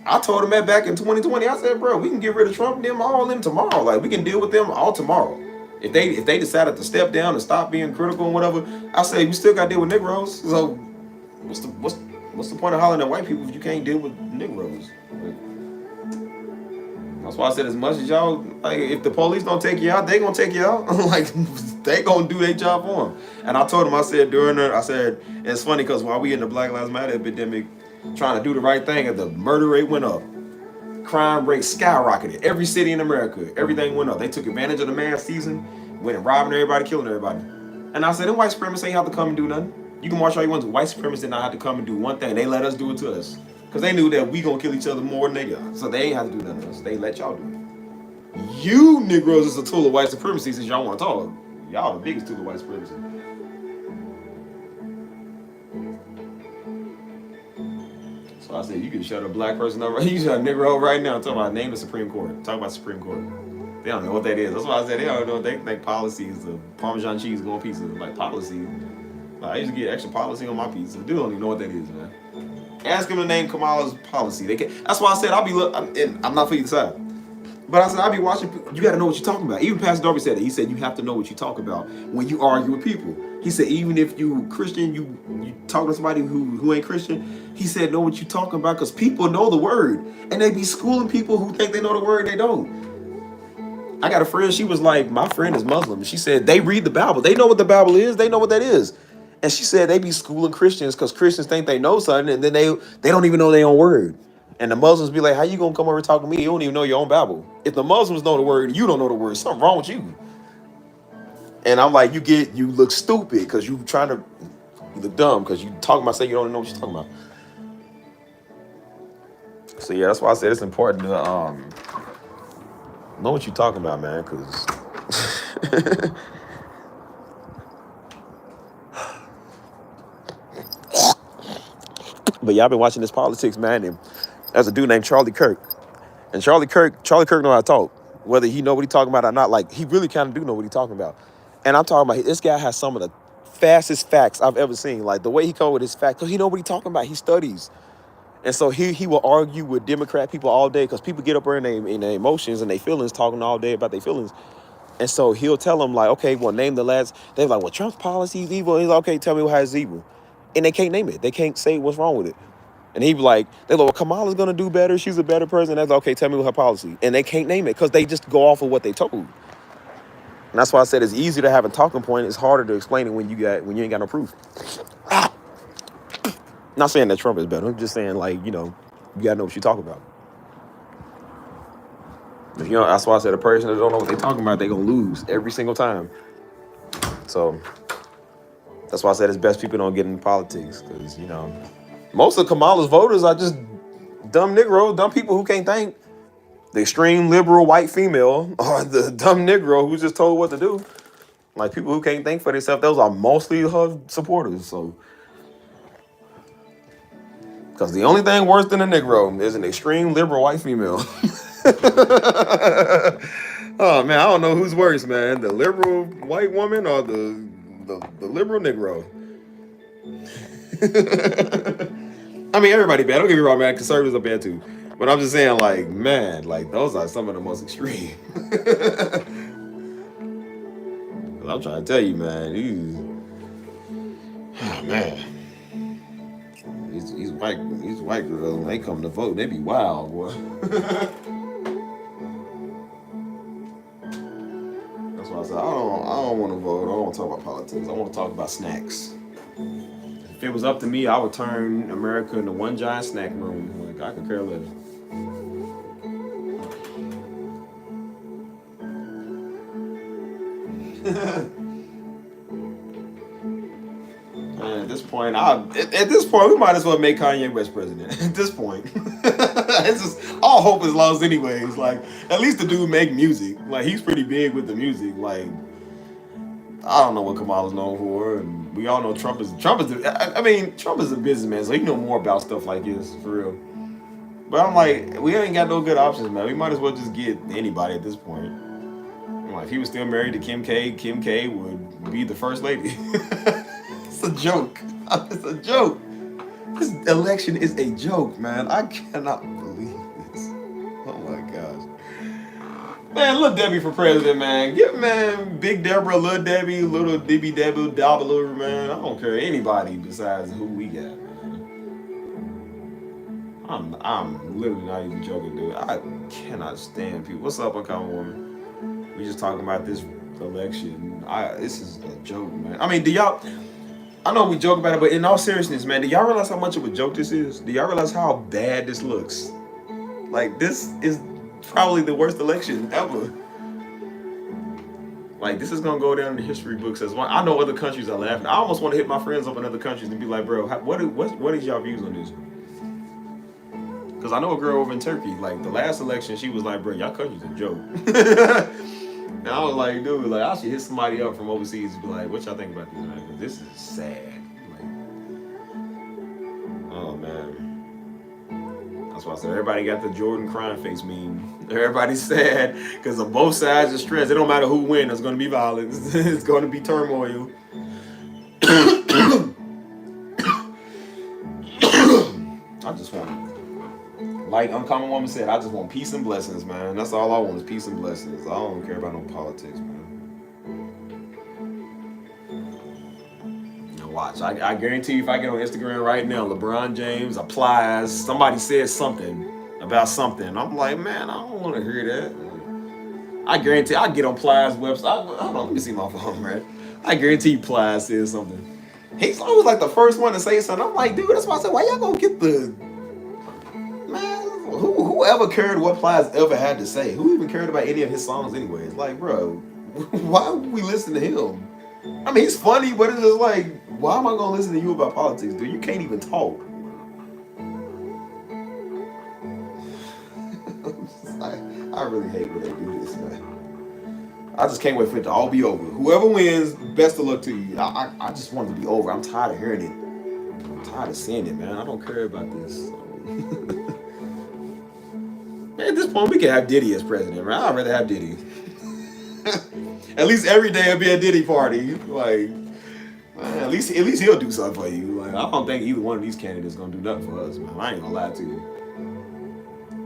I told them that back in 2020. I said, bro, we can get rid of Trump and them all in tomorrow. Like, we can deal with them all tomorrow. If they decided to step down and stop being critical and whatever, I say we still got to deal with Negroes. So what's the point of hollering at white people if you can't deal with Negroes? Like, that's why I said, as much as y'all, like, if the police don't take you out, they gonna take you out. Like, they gonna do their job for them. And I told them, I said it's funny because while we in the Black Lives Matter epidemic, trying to do the right thing, and the murder rate went up, crime rate skyrocketed. Every city in America, everything went up. They took advantage of the mass season, went and robbing everybody, killing everybody. And I said, them white supremacists ain't have to come and do nothing. You can march all you want to. White supremacists did not have to come and do one thing. They let us do it to us. Because they knew that we gonna kill each other more than they got. So they ain't have to do nothing to us. They let y'all do it. You Negroes is a tool of white supremacy since y'all want to talk. Y'all the biggest tool of white supremacy. So I said, you can shut a black person up. You shut a Negro right now. Talking about name the Supreme Court. Talk about Supreme Court. They don't know what that is. That's why I said they don't know. They think policy is the Parmesan cheese going pizza. Like, policy. Like, I used to get extra policy on my pizza. Dude don't even know what that is, man. Ask them to name Kamala's policy. They can. That's why I said I'm not for either side. But I said I'll be watching. You got to know what you're talking about. Even Pastor Darby said it. He said you have to know what you talk about when you argue with people. He said even if you Christian, you talk to somebody who ain't Christian. He said know what you talking about because people know the word and they be schooling people who think they know the word. They don't. I got a friend. She was like, my friend is Muslim. She said they read the Bible. They know what the Bible is. They know what that is. And she said they be schooling Christians because Christians think they know something, and then they don't even know their own word. And the Muslims be like, how you gonna come over and talk to me? You don't even know your own Bible. If the Muslims know the word, you don't know the word. Something wrong with you. And I'm like, you look stupid because you look dumb because you talking about saying you don't know what you're talking about. So yeah, that's why I said it's important to know what you're talking about, man, because but y'all been watching this politics, man, and there's a dude named Charlie Kirk. And Charlie Kirk know how to talk, whether he know what he talking about or not. Like, he really kind of do know what he talking about. And I'm talking about, this guy has some of the fastest facts I've ever seen. Like, the way he come with his facts, because he know what he talking about. He studies. And so he will argue with Democrat people all day because people get up there in their emotions and their feelings, talking all day about their feelings. And so he'll tell them, like, okay, well, name the last. They're like, well, Trump's policy is evil. He's like, okay, tell me how it's evil. And they can't name it. They can't say what's wrong with it. And he be like, they're like, well, Kamala's going to do better. She's a better person. That's like, okay, tell me what her policy. And they can't name it because they just go off of what they told. And that's why I said it's easy to have a talking point. It's harder to explain it when you ain't got no proof. Not saying that Trump is better. I'm just saying, like, you got to know what you talk about. If that's why I said a person that don't know what they're talking about, they're going to lose every single time. So that's why I said it's best people don't get into politics because, most of Kamala's voters are just dumb Negroes, dumb people who can't think. The extreme liberal white female or the dumb Negro who's just told what to do. Like, people who can't think for themselves, those are mostly her supporters. So, because the only thing worse than a Negro is an extreme liberal white female. Oh, man, I don't know who's worse, man. The liberal white woman or the liberal Negro. I mean, everybody bad. Don't get me wrong, man. Conservatives are bad too. But I'm just saying, like, man, like, those are some of the most extreme. I'm trying to tell you, man. These white girls, when they come to vote, they be wild, boy. That's why I said I don't want to vote. I don't want to talk about politics. I want to talk about snacks. If it was up to me, I would turn America into one giant snack room. Like, I could care less. At this point, we might as well make Kanye West president. At this point, it's just all hope is lost, anyways. Like, at least the dude make music. Like, he's pretty big with the music. Like, I don't know what Kamala's known for, and we all know Trump is. Trump is a businessman, so he know more about stuff like this for real. But I'm like, we ain't got no good options, man. We might as well just get anybody at this point. Like, if he was still married to Kim K would be the first lady. It's a joke. It's a joke. This election is a joke, man. I cannot believe this. Oh my gosh. Man, Lil Debbie for president, man. Get, man, Big Deborah, Lil Debbie, Little Dibby Debbie, Dabbler, man. I don't care anybody besides who we got, man. I'm literally not even joking, dude. I cannot stand people. What's up, Uncommon Woman? We just talking about this election. This is a joke, man. I mean, I know we joke about it, but in all seriousness, man, do y'all realize how much of a joke this is? Do y'all realize how bad this looks? Like, this is probably the worst election ever. Like, this is gonna go down in the history books as one. I know other countries are laughing. I almost want to hit my friends up in other countries and be like, bro, what is y'all views on this? Because I know a girl over in Turkey, like, the last election, she was like, bro, y'all country's a joke. And I was like, dude, like, I should hit somebody up from overseas and be like, what y'all think about this, man? Because this is sad. Like, oh, man. That's why I said everybody got the Jordan crying face meme. Everybody's sad because of both sides are stressed. It don't matter who wins. There's going to be violence. It's going to be turmoil. I just want, like Uncommon Woman said, I just want peace and blessings, man. That's all I want is peace and blessings. I don't care about no politics, man. Now watch. I guarantee you if I get on Instagram right now, LeBron James applies, somebody says something about something. I'm like, man, I don't want to hear that. I guarantee I get on Plies' website. Hold on, let me see my phone, man. I guarantee Plies says something. He's always like the first one to say something. I'm like, dude, that's why I said, why y'all gonna get the... Man, whoever cared what Plies ever had to say? Who even cared about any of his songs anyways? Like, bro, why would we listen to him? I mean, he's funny, but it's just like, why am I gonna listen to you about politics, dude? You can't even talk. I really hate when they do this, man. I just can't wait for it to all be over. Whoever wins, best of luck to you. I just want it to be over. I'm tired of hearing it. I'm tired of seeing it, man. I don't care about this. Man, at this point, we can have Diddy as president, right? I'd rather have Diddy. At least every day it'll be a Diddy party. Like, man, at least he'll do something for you. Like, I don't think either one of these candidates is gonna do nothing for us, man. I ain't gonna lie to you.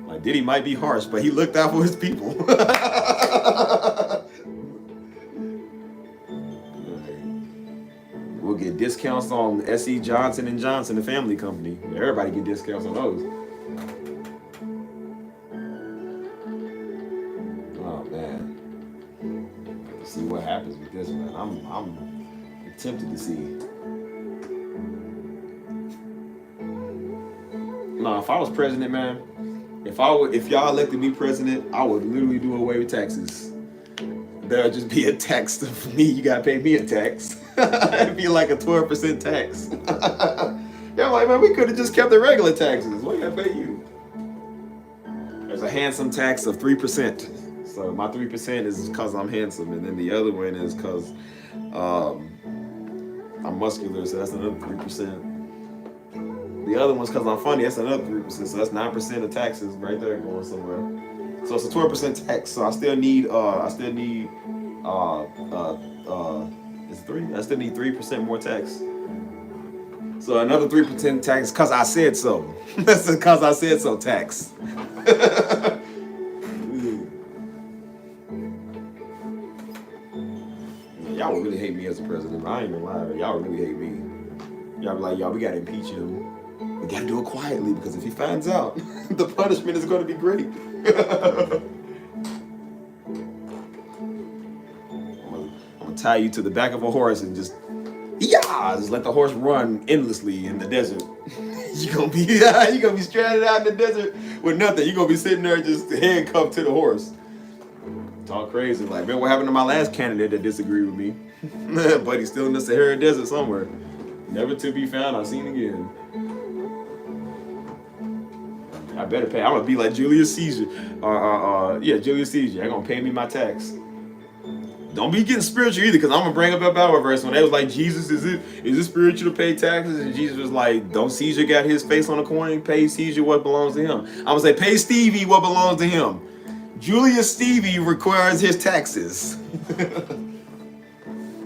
Like, Diddy might be harsh, but he looked out for his people. We'll get discounts on S.E. Johnson & Johnson, the family company. Everybody get discounts on those. Oh, man. Let's see what happens with this, man. I'm tempted to see. No, if I was president, man, if y'all elected me president, I would literally do away with taxes. There'll just be a tax for me. You gotta pay me a tax. It'd be like a 12% tax. Yeah, I'm like, man, we could have just kept the regular taxes. What do I pay you? There's a handsome tax of 3%. So my 3% is because I'm handsome, and then the other one is because I'm muscular, so that's another 3%. The other one's because I'm funny, that's another 3%. So that's 9% of taxes right there going somewhere. So it's a 12% tax. So I still need it's 3. I still need 3% more tax. So another 3% tax because I said so. That's because I said so tax. Y'all would really hate me as a president. I ain't gonna lie, y'all really hate me. Y'all be like, y'all, we gotta impeach him. We gotta do it quietly because if he finds out, the punishment is gonna be great. I'm gonna tie you to the back of a horse and just let the horse run endlessly in the desert. You're gonna be stranded out in the desert with nothing. You're gonna be sitting there just handcuffed to the horse. Talk crazy, like, man, what happened to my last candidate that disagreed with me? But he's still in the Sahara Desert somewhere. Never to be found or seen again. I better pay. I'm gonna be like Julius Caesar. Yeah, Julius Caesar. They're gonna pay me my tax. Don't be getting spiritual either, because I'm gonna bring up that Bible verse when they was like, Jesus, is it spiritual to pay taxes? And Jesus was like, don't Caesar got his face on a coin? Pay Caesar what belongs to him. I'm gonna say, pay Stevie what belongs to him. Julius Stevie requires his taxes.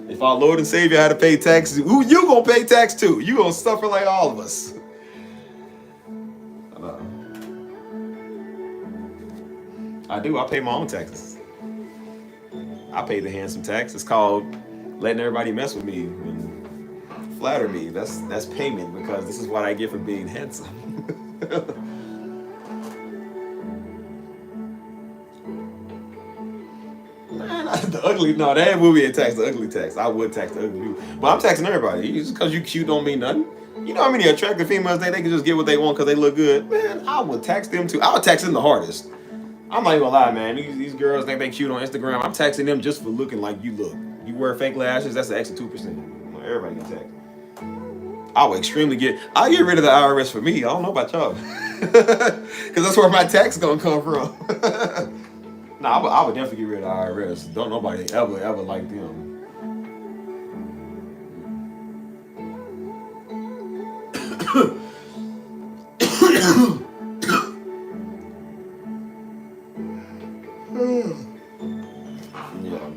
If our Lord and Savior had to pay taxes, who you gonna pay tax to? You gonna suffer like all of us. I do. I pay my own taxes. I pay the handsome tax. It's called letting everybody mess with me and flatter me. That's payment, because this is what I get for being handsome. Man, the ugly, no, that would be a tax, the ugly tax. I would tax the ugly people. But I'm taxing everybody. Just because you cute don't mean nothing. You know how many attractive females they can just get what they want because they look good? Man, I would tax them too. I would tax them the hardest. I'm not even gonna lie, man. These girls think they cute on Instagram. I'm taxing them just for looking like you look. You wear fake lashes, that's an extra 2%. Everybody get taxed. I would I'll get rid of the IRS for me. I don't know about y'all. Because that's where my tax gonna come from. Nah, I would definitely get rid of the IRS. Don't nobody ever like them. Yeah.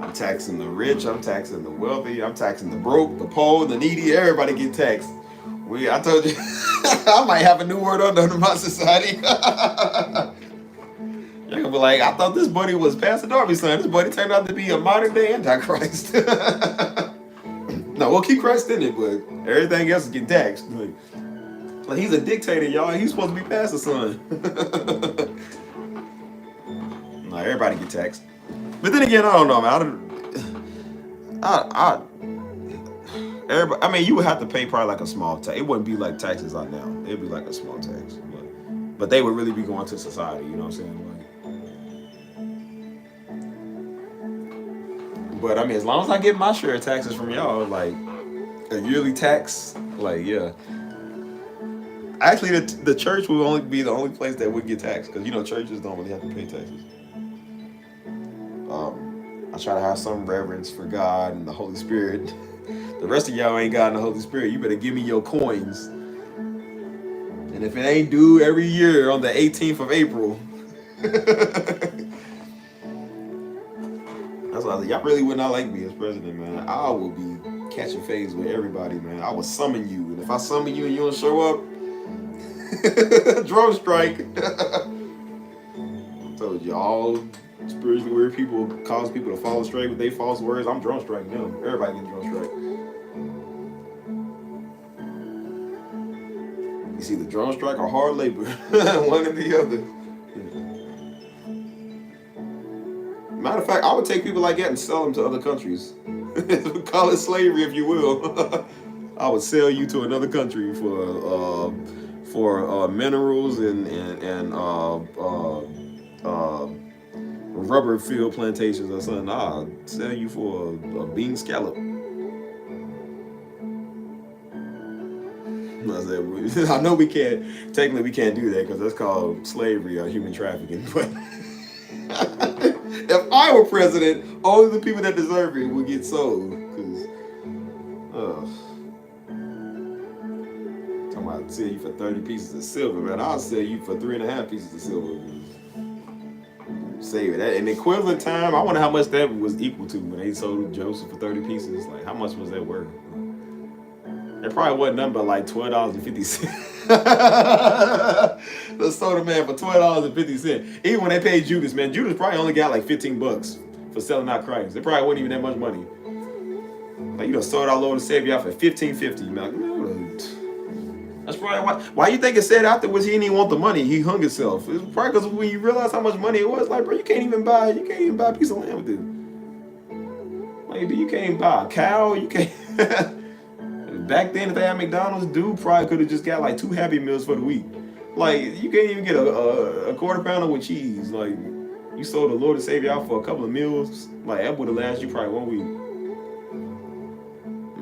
I'm taxing the rich, I'm taxing the wealthy, I'm taxing the broke, the poor, the needy, everybody get taxed. I told you, I might have a new word under my society. You're gonna be like, I thought this buddy was Pastor Darby's son. This buddy turned out to be a modern day Antichrist. No, we'll keep Christ in it, but everything else is getting taxed. Like he's a dictator, y'all. He's supposed to be Pastor's son. No, everybody get taxed. But then again, I don't know, man. Everybody, I mean, you would have to pay probably like a small tax. It wouldn't be like taxes on now. It'd be like a small tax. But they would really be going to society, you know what I'm saying? But I mean, as long as I get my share of taxes from y'all, like a yearly tax, like yeah. Actually, the church will only be the only place that would get taxed, because you know churches don't really have to pay taxes. I try to have some reverence for God and the Holy Spirit. The rest of y'all ain't God and the Holy Spirit. You better give me your coins. And if it ain't due every year on the 18th of April, that's why I was like, y'all really would not like me as president, man. I will be catching phase with everybody, man. I will summon you, and if I summon you and you don't show up, drone strike. I told you, all spiritually weird people cause people to fall astray with their false words. I'm drone striking them. Everybody getting drone strike. It's either drone strike or hard labor. One or the other. Matter of fact, I would take people like that and sell them to other countries. Call it slavery, if you will. I would sell you to another country for minerals and rubber field plantations or something. I'll sell you for a bean scallop. I know we can't do that because that's called slavery or human trafficking. But if I were president, only the people that deserve it would get sold. Because, talking about sell you for 30 pieces of silver, man. I'll sell you for 3.5 pieces of silver. Save it. In equivalent time, I wonder how much that was equal to when they sold Joseph for 30 pieces. Like, how much was that worth? It probably wasn't nothing but like $12.50. They sold a man for $12.50. Even when they paid Judas, man, Judas probably only got like $15 for selling out Christ. It probably wasn't even that much money. Like, you done sold our Lord and Savior out for $15.50. Man, that's probably why you think it said afterwards he didn't even want the money. He hung himself. It's probably because when you realize how much money it was, like, bro, you can't even buy a piece of land with it. Like, you can't buy a cow. You can't. Back then, if they had McDonald's, dude probably could have just got like 2 Happy Meals for the week. Like, you can't even get a quarter pounder with cheese. Like, you sold the Lord and Savior out for a couple of meals. Like, that would have lasted you probably 1 week.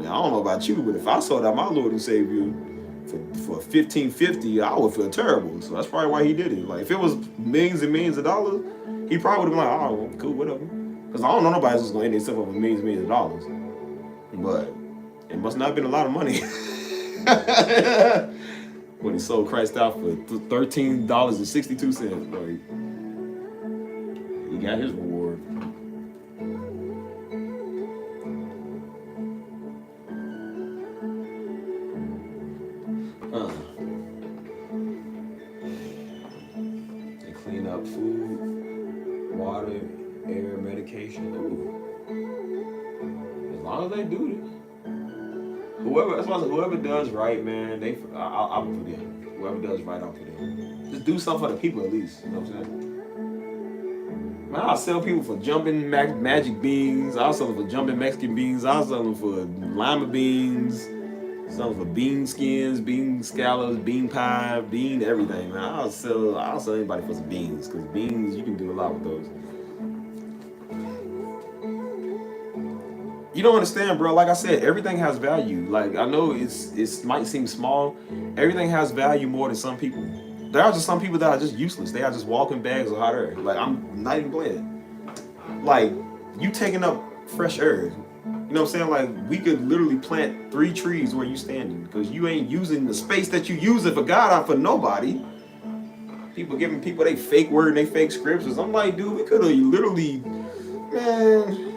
Man, I don't know about you, but if I sold out my Lord and Savior for $15.50, I would feel terrible. So that's probably why he did it. Like if it was millions and millions of dollars, he probably would have been like, oh, well, cool, whatever. Because I don't know nobody who's gonna end themselves up with millions and millions of dollars. But it must not have been a lot of money when he sold Christ out for $13.62. Like he got his reward. They clean up food, water, air, medication. Ooh. As long as they do this. Whoever does right, man, I'll put in. Whoever does right, I'll put in. Just do something for the people at least. You know what I'm saying? Man, I'll sell people for jumping magic beans. I'll sell them for jumping Mexican beans. I'll sell them for lima beans. Sell them for bean skins, bean scallops, bean pie, bean everything, man. I'll sell anybody for some beans because beans you can do a lot with those. You don't understand, bro. Like I said, everything has value. Like I know it might seem small. Everything has value more than some people. There are just some people that are just useless. They are just walking bags of hot air. Like I'm not even playing. Like you taking up fresh air. You know what I'm saying? Like we could literally plant 3 trees where you standing because you ain't using the space that you use it for God or for nobody. People giving people they fake word and they fake scriptures. I'm like, dude, we could have literally, man.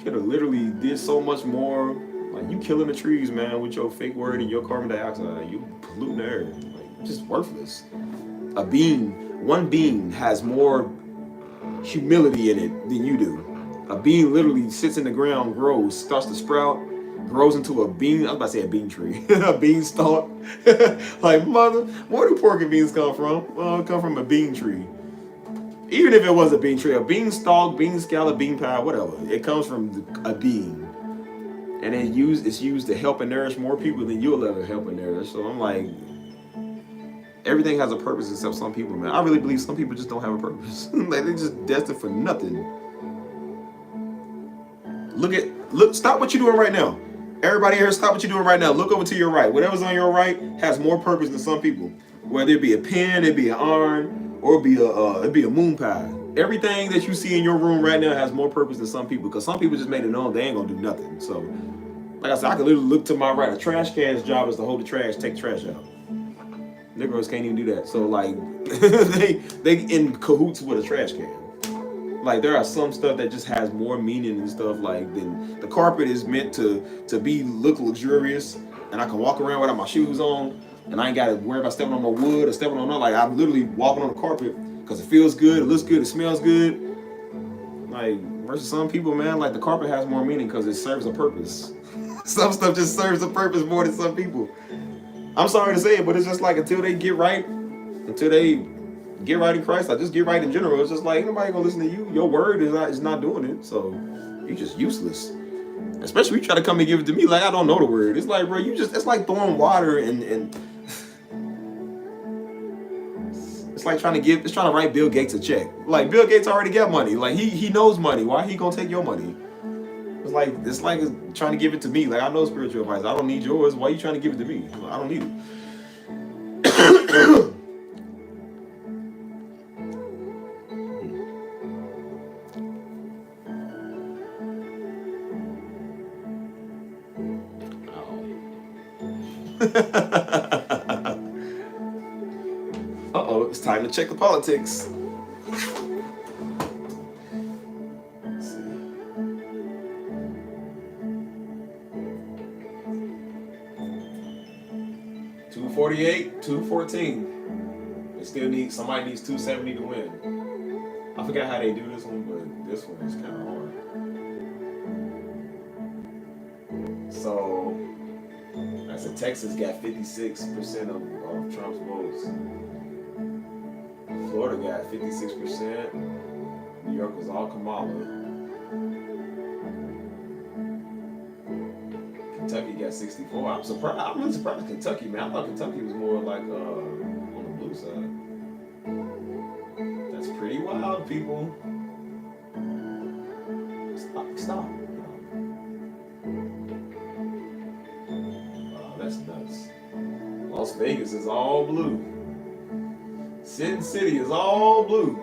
Could have literally did so much more. Like you killing the trees, man, with your fake word and your carbon dioxide. You polluting the air. Like just worthless. One bean has more humility in it than you do. A bean literally sits in the ground, grows, starts to sprout, grows into a bean. I was about to say a bean tree, a bean stalk. Like mother, where do pork and beans come from? Well, it come from a bean tree. Even if it was a bean tree, a bean stalk, bean scallop, bean pie, whatever, it comes from a bean, and it's used to help and nourish more people than you'll ever help and nourish. So I'm like, everything has a purpose except some people, man. I really believe some people just don't have a purpose. Like they're just destined for nothing. Stop what you're doing right now. Everybody here, stop what you're doing right now. Look over to your right. Whatever's on your right has more purpose than some people. Whether it be a pen, it be an iron, or it'd be a moon pie. Everything that you see in your room right now has more purpose than some people because some people just made it known they ain't gonna do nothing. So, like I said, I could literally look to my right. A trash can's job is to hold the trash, take the trash out. Negroes can't even do that. So like, they in cahoots with a trash can. Like there are some stuff that just has more meaning and stuff like than the carpet is meant to look luxurious, and I can walk around without my shoes on. And I ain't got to worry about stepping on no wood or stepping on no, like I'm literally walking on the carpet because it feels good, it looks good, it smells good. Like versus some people, man, like the carpet has more meaning because it serves a purpose. Some stuff just serves a purpose more than some people. I'm sorry to say it, but it's just like until they get right in Christ, I just get right in general. It's just like ain't nobody gonna listen to you. Your word is not doing it, so you're just useless. Especially when you try to come and give it to me like I don't know the word. It's like, bro, it's like throwing water and it's like trying to write Bill Gates a check. Like Bill Gates already got money. Like he knows money. Why he gonna take your money? It's like trying to give it to me. Like I know spiritual advice. I don't need yours. Why are you trying to give it to me? I don't need it. Uh-oh, it's time to check the politics. Let's see. 248, 214. Somebody needs 270 to win. I forgot how they do this one, but this one is kind of hard. So I said Texas got 56% of Trump's votes. Florida got 56%. New York was all Kamala. Kentucky got 64. I'm really surprised Kentucky, man. I thought Kentucky was more like on the blue side. That's pretty wild, people. Stop. That's nuts. Las Vegas is all blue. Sin City is all blue.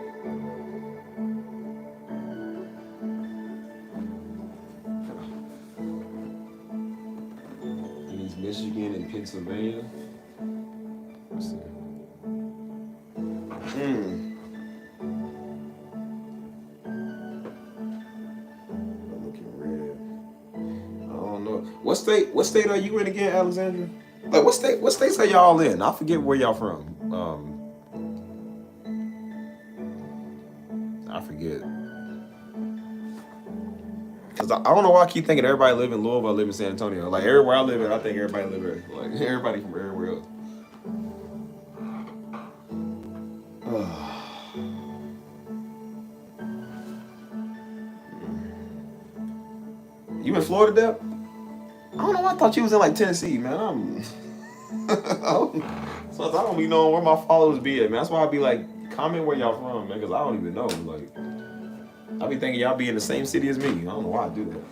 And he's Michigan and Pennsylvania. Let's see. Looking red. I don't know. What state are you in again, Alexandra? Like what states are y'all in? I forget where y'all from. I forget. Cause I don't know why I keep thinking everybody live in Louisville, I live in San Antonio. Like everywhere I live in, I think everybody live there. Like everybody from everywhere else. You in Florida, Deb? I don't know. I thought you was in like Tennessee, man. So I don't be knowing where my followers be at, man. That's why I be like, comment where y'all from, man, because I don't even know. Like, I be thinking y'all be in the same city as me. I don't know why I do that.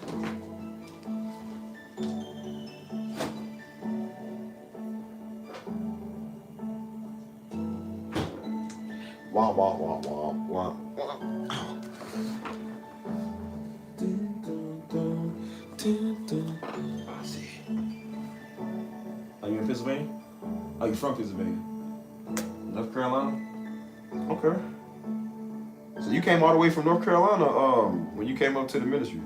Wah, wah, wah, wah, wah. Are you in Pennsylvania? Are you from Pennsylvania? North Carolina? Okay. So you came all the way from North Carolina when you came up to the ministry?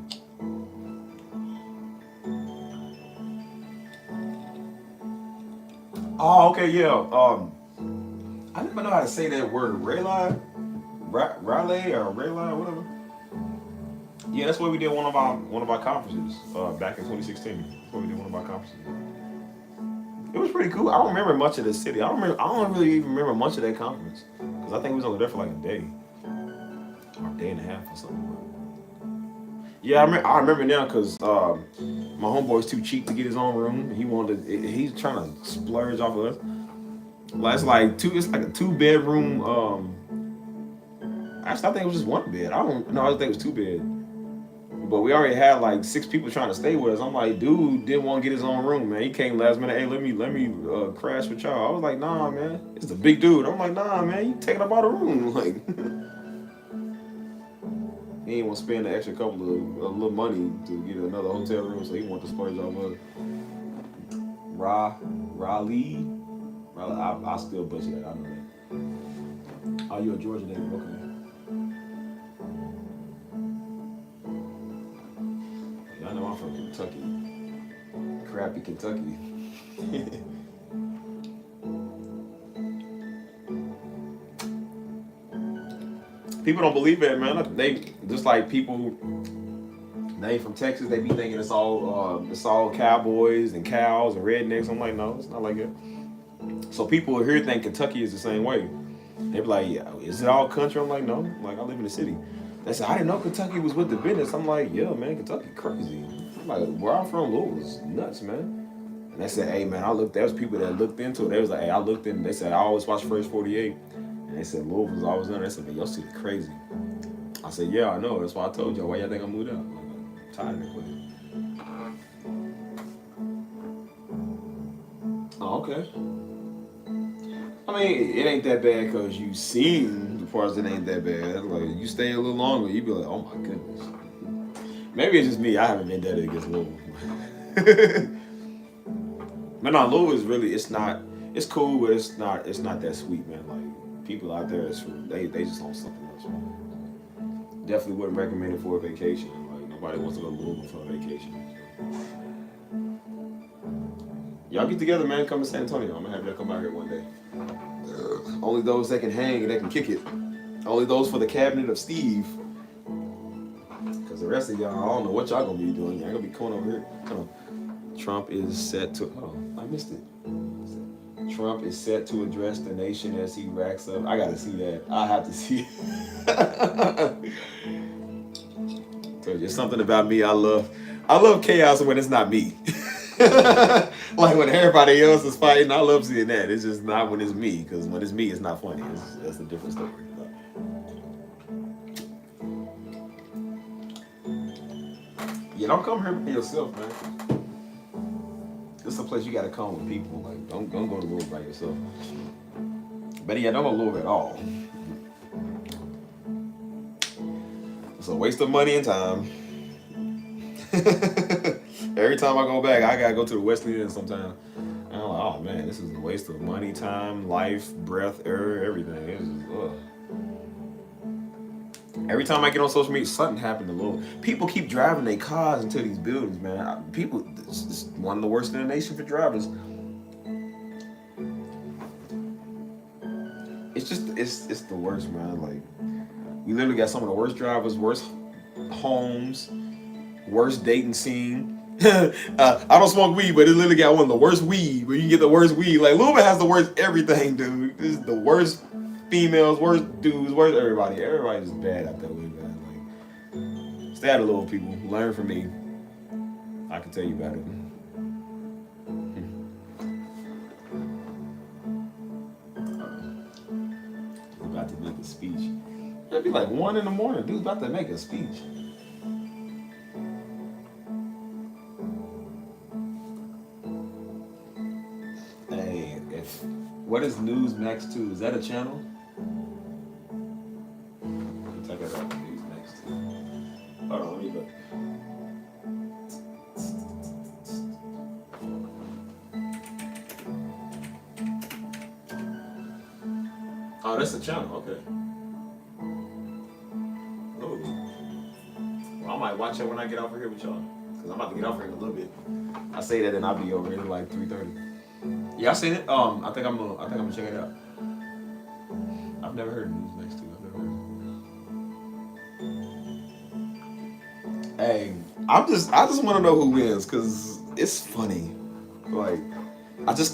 Oh, okay, yeah. I never know how to say that word. Rayline? Raleigh or Rayline, whatever. Yeah, that's where we did one of our conferences back in 2016. That's where we did one of our conferences. It was pretty cool. I don't remember much of the city. I don't really even remember much of that conference because I think we was only there for like a day or a day and a half or something. Yeah, I remember now because my homeboy's too cheap to get his own room. He's trying to splurge off of us. Like it's like a 2-bedroom. Actually, I think it was just 1 bed. I think it was 2 bed. But we already had like 6 people trying to stay with us. I'm like, dude didn't want to get his own room, man. He came last minute. Hey, let me crash with y'all. I was like, nah, man. It's the big dude. I'm like, nah, man. You taking up all the room, like. He ain't want to spend the extra couple of little money to get another hotel room, so he want to splurge off of Raleigh. I still butcher that. I know that. Oh, you a Georgia nigga? Okay. I know I'm from Kentucky. Crappy Kentucky. People don't believe that, man. They just like people. They from Texas. They be thinking it's all cowboys and cows and rednecks. I'm like, no, it's not like that. So people here think Kentucky is the same way. They be like, yeah, is it all country? I'm like, no. Like I live in the city. They said, I didn't know Kentucky was with the business. I'm like, yeah, man, Kentucky crazy. I'm like, where I'm from, Louisville is nuts, man. And they said, hey, man, there was people that looked into it. They was like, hey, I looked in. They said, I always watch First 48. And they said, Louisville's always done. They said, man, your city crazy. I said, yeah, I know. That's why I told y'all. Why y'all think I moved out? I'm tired of it. Oh, okay. I mean, it ain't that bad because you seen the parts that ain't that bad. Like, you stay a little longer, you be like, oh my goodness. Maybe it's just me. I haven't been that against Louisville. But no, Louisville is really, it's cool, but it's not that sweet, man. Like, people out there, they just on something else, man. Definitely wouldn't recommend it for a vacation. Like, nobody wants to go to Louisville for a vacation. Y'all get together, man. Come to San Antonio. I'm gonna have y'all come out here one day. Only those that can hang and that can kick it. Only those for the cabinet of Steve. Because the rest of y'all, I don't know what y'all gonna be doing. Y'all gonna be coming over here. Trump is set to. Oh, I missed it. Trump is set to address the nation as he racks up. I gotta see that. I have to see it. So there's something about me. I love chaos when it's not me. Like when everybody else is fighting, I love seeing that. It's just not when it's me, because when it's me, it's not funny. That's a different story. Yeah, don't come here by yourself, man. This is a place you gotta come with people. Like, don't go to Louisville by yourself. But yeah, don't go to Louisville at all. It's a waste of money and time. Every time I go back, I gotta go to the Wesleyan sometimes. And I'm like, oh man, this is a waste of money, time, life, breath, air, everything. It's just, ugh. Every time I get on social media, something happened to Louisville. People keep driving their cars into these buildings, man. People, it's one of the worst in the nation for drivers. It's just, it's the worst, man. Like, we literally got some of the worst drivers, worst homes, worst dating scene. I don't smoke weed, but it literally got one of the worst weed. Where you get the worst weed. Like, Louisville has the worst everything, dude. This is the worst females, worst dudes, worst everybody. Everybody's just bad out that way, man. Like, stay out of Louisville, people. Learn from me. I can tell you about it. About to make a speech. It'd be like 1 in the morning. Dude's about to make a speech. Hey, what is Newsmax 2? Is that a channel? Check it out. Newsmax 2. Hold on, let me look. Oh, that's a channel. Okay. I might watch it when I get off of here with y'all. Because I'm about to get off here in a little bit. I say that and I'll be over here at like 3:30. Yeah, I seen it. I think I'm gonna check it out. I've never heard of Newsmax 2. I've never heard of it. Hey, I just wanna know who wins because it's funny. Like,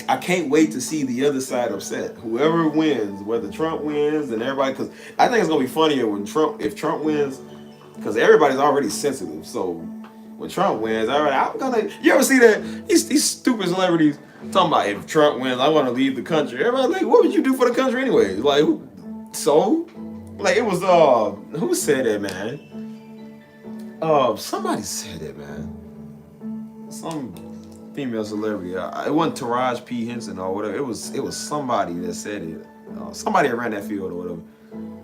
I can't wait to see the other side upset. Whoever wins, whether Trump wins and everybody, because I think it's gonna be funnier if Trump wins. Because everybody's already sensitive. So when Trump wins, I'm gonna. You ever see that? These stupid celebrities talking about if Trump wins, I want to leave the country. Everybody's like, what would you do for the country anyway? Like, so? Like, it was, who said that, man? Somebody said that, man. Some female celebrity. It wasn't Taraji P. Henson or whatever. It was somebody that said it. Somebody around that field or whatever.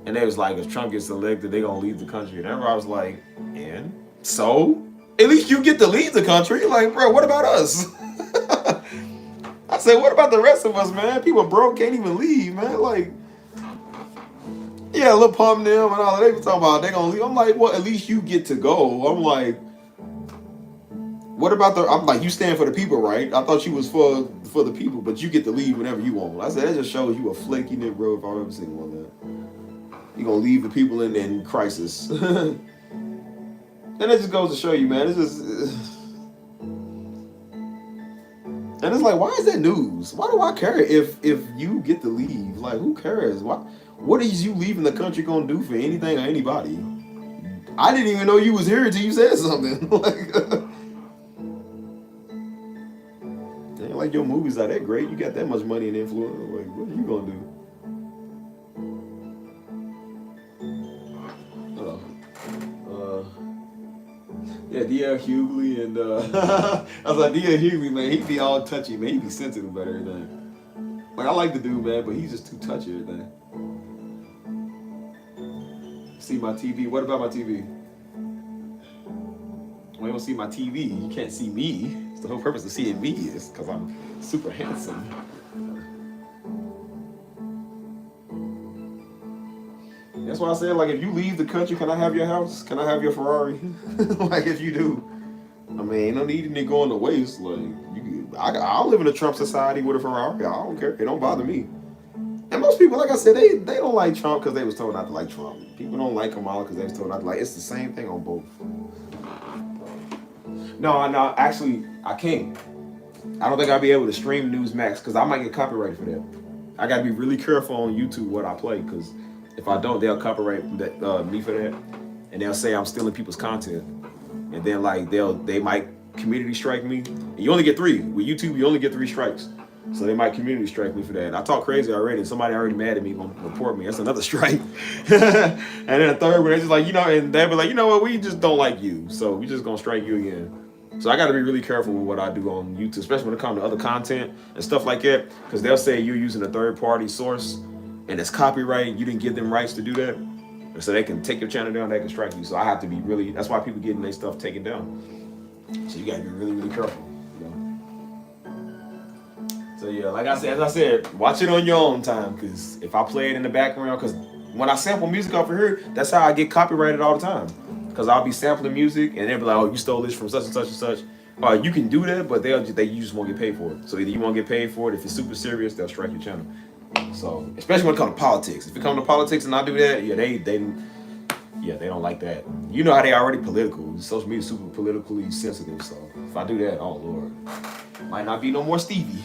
And they was like, if Trump gets elected, they gonna leave the country. And everybody was like, and? So? At least you get to leave the country. Like, bro, what about us? I said, what about the rest of us, man? People broke, can't even leave, man. Like, yeah, Lil Pump them and all that. They were talking about they gonna leave. I'm like, well, at least you get to go. I'm like, what about I'm like, you stand for the people, right? I thought you was for the people, but you get to leave whenever you want. I said, that just shows you a flaky nigga, bro, if I've ever seen one of that. You're gonna leave the people in crisis. And it just goes to show you, man, it's just and it's like, why is that news? Why do I care if you get to leave? Like, who cares? What is you leaving the country gonna do for anything or anybody? I didn't even know you was here until you said something. Like, ain't like your movies are that great. You got that much money and influence. Like, what are you gonna do? Yeah, D.L. Hughley and I was like, D.L. Hughley, man, he be all touchy, man. He be sensitive about everything. Like, I like the dude, man, but he's just too touchy everything. See my TV? What about my TV? When you don't see my TV, you can't see me. It's the whole purpose of seeing me is because I'm super handsome. That's why I said, like, if you leave the country, can I have your house? Can I have your Ferrari? Like, if you do. I mean, no need to go on the waste. Like, I'll live in a Trump society with a Ferrari. I don't care. It don't bother me. And most people, like I said, they don't like Trump because they was told not to like Trump. People don't like Kamala because they was told not to like. It's the same thing on both. No, actually, I can't. I don't think I'll be able to stream Newsmax because I might get copyrighted for that. I got to be really careful on YouTube what I play because if I don't, they'll copyright me for that, and they'll say I'm stealing people's content, and then like they might community strike me. And you only get 3 with YouTube. You only get 3 strikes, so they might community strike me for that. And I talk crazy already, and somebody already mad at me gonna report me. That's another strike. And then a third one, they're just like, and they'll be like, you know what, we just don't like you, so we just gonna strike you again. So I got to be really careful with what I do on YouTube, especially when it comes to other content and stuff like that, because they'll say you're using a third-party source and it's copyright. You didn't give them rights to do that, and so they can take your channel down. They can strike you. So I have to be really. That's why people getting their stuff taken down. So you got to be really, really careful. You know? So yeah, like I said, as I said, watch it on your own time, because if I play it in the background, because when I sample music off of here, that's how I get copyrighted all the time. Because I'll be sampling music and they'll be like, oh, you stole this from such and such and such. You can do that, but you just won't get paid for it. So either you won't get paid for it. If it's super serious, they'll strike your channel. So especially when it comes to politics. If it comes to politics and I do that, yeah, they don't like that. You know how they already political. Social media is super politically sensitive. So if I do that, oh Lord, might not be no more Stevie.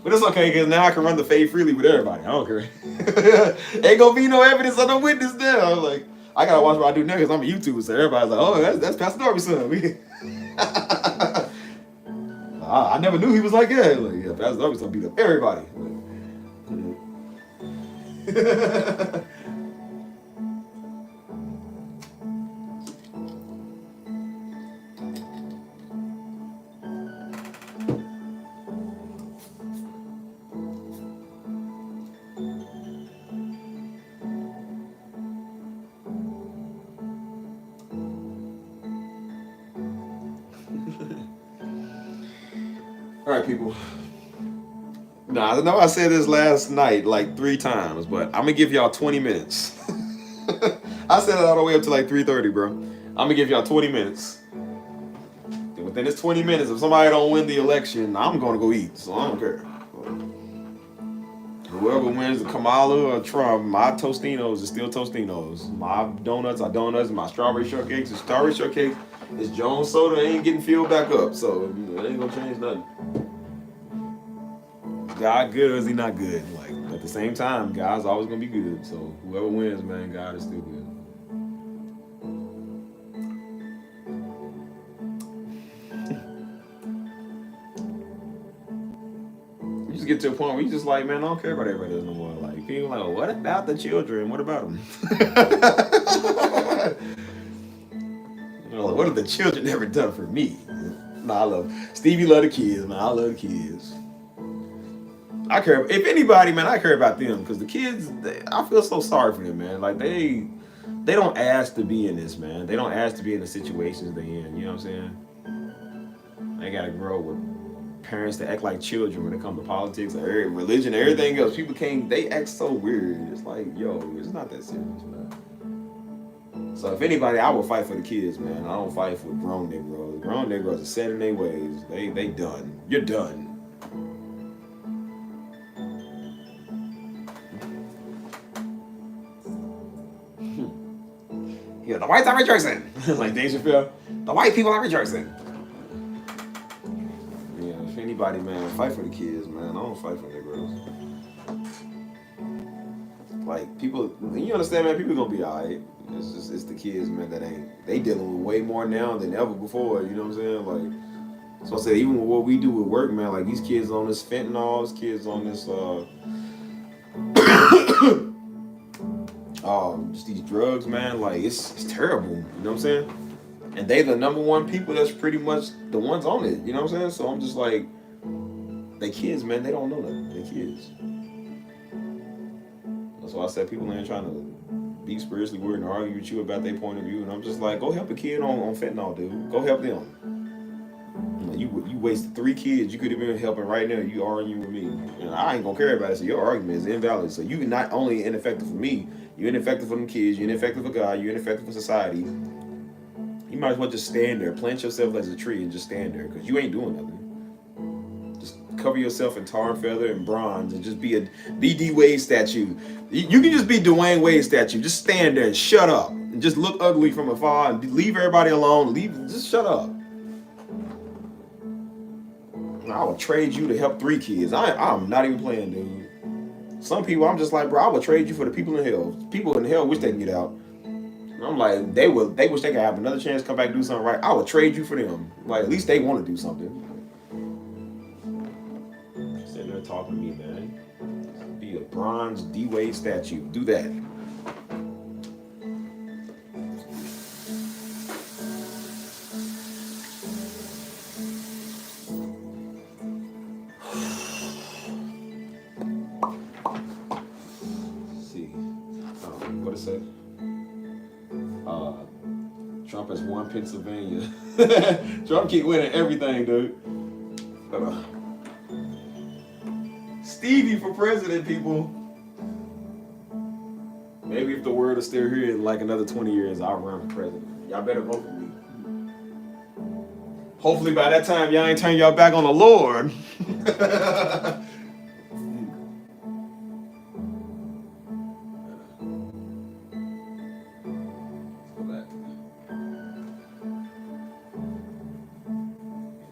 But it's okay, because now I can run the fade freely with everybody. I don't care. Ain't gonna be no evidence or no witness there. I'm like, I gotta watch what I do next, because I'm a YouTuber, so everybody's like, oh, that's Pastor Darby's son. I never knew he was like that. Like, yeah, Pastor Darby's son beat up everybody. Like, all right, people. Now, I know I said this last night like 3 times, but I'm gonna give y'all 20 minutes. I said it all the way up to like 3:30, bro. I'm gonna give y'all 20 minutes. And within this 20 minutes, if somebody don't win the election, I'm gonna go eat. So I don't care. Whoever wins, the Kamala or Trump, my Tostinos is still Tostinos. My donuts are donuts. My strawberry shortcakes is strawberry shortcake. It's Jones soda ain't getting filled back up, so it ain't gonna change nothing. God good or is he not good? Like, at the same time, God's always gonna be good. So whoever wins, man, God is still good. You just get to a point where you just like, man, I don't care about everybody else no more. Like, people like, well, what about the children? What about them? You know, like, what have the children ever done for me? Nah, I love Stevie. Love the kids, man. I love the kids. I care. If anybody, man, I care about them, because the kids, I feel so sorry for them, man. Like they don't ask to be in this, man. They don't ask to be in the situations they in. You know what I'm saying? They gotta grow up with parents that act like children when it comes to politics, or religion, everything else. People can't. They act so weird. It's like, yo, it's not that serious, man. So if anybody, I will fight for the kids, man. I don't fight for grown Negroes. Grown Negroes are set in their ways. They done. You're done. Yeah, the whites are rejoicing. Like Dave Chappelle, the white people are rejoicing. Yeah, if anybody, man, fight for the kids, man. I don't fight for Negroes. Like, people, you understand, man, people gonna be alright. It's the kids, man, that they dealing with way more now than ever before, you know what I'm saying? Like, so I said, even with what we do with work, man, like these kids on this fentanyl, these kids on this, just these drugs, man, like it's terrible, you know what I'm saying? And they the number one people that's pretty much the ones on it, you know what I'm saying? So I'm just like, they kids, man, they don't know nothing. They kids. That's why I said people ain't trying to be spiritually weird and argue with you about their point of view. And I'm just like, go help a kid on fentanyl, dude. Go help them. You wasted 3 kids you could have been helping right now. You arguing with me. And I ain't gonna care about it. So your argument is invalid. So you not only ineffective for me, you're ineffective for them kids, you're ineffective for God, you're ineffective for society. You might as well just stand there, plant yourself as a tree and just stand there, because you ain't doing nothing. Just cover yourself in tar and feather and bronze and just be a D. Wade statue. You can just be Dwayne Wade statue. Just stand there and shut up. And just look ugly from afar and leave everybody alone. Just shut up. I would trade you to help 3 kids. I'm not even playing, dude. Some people, I'm just like, bro, I would trade you for the people in hell. People in hell wish they can get out. And I'm like, they wish they could have another chance to come back and do something right. I would trade you for them. Like, at least they want to do something. Sitting there talking to me, man. Be a bronze D. Wade statue. Do that. say? Trump has won Pennsylvania. Trump keep winning everything, dude. Stevie for president, people. Maybe if the world is still here in like another 20 years, I'll run for president. Y'all better vote for me. Hopefully by that time, y'all ain't turn y'all back on the Lord.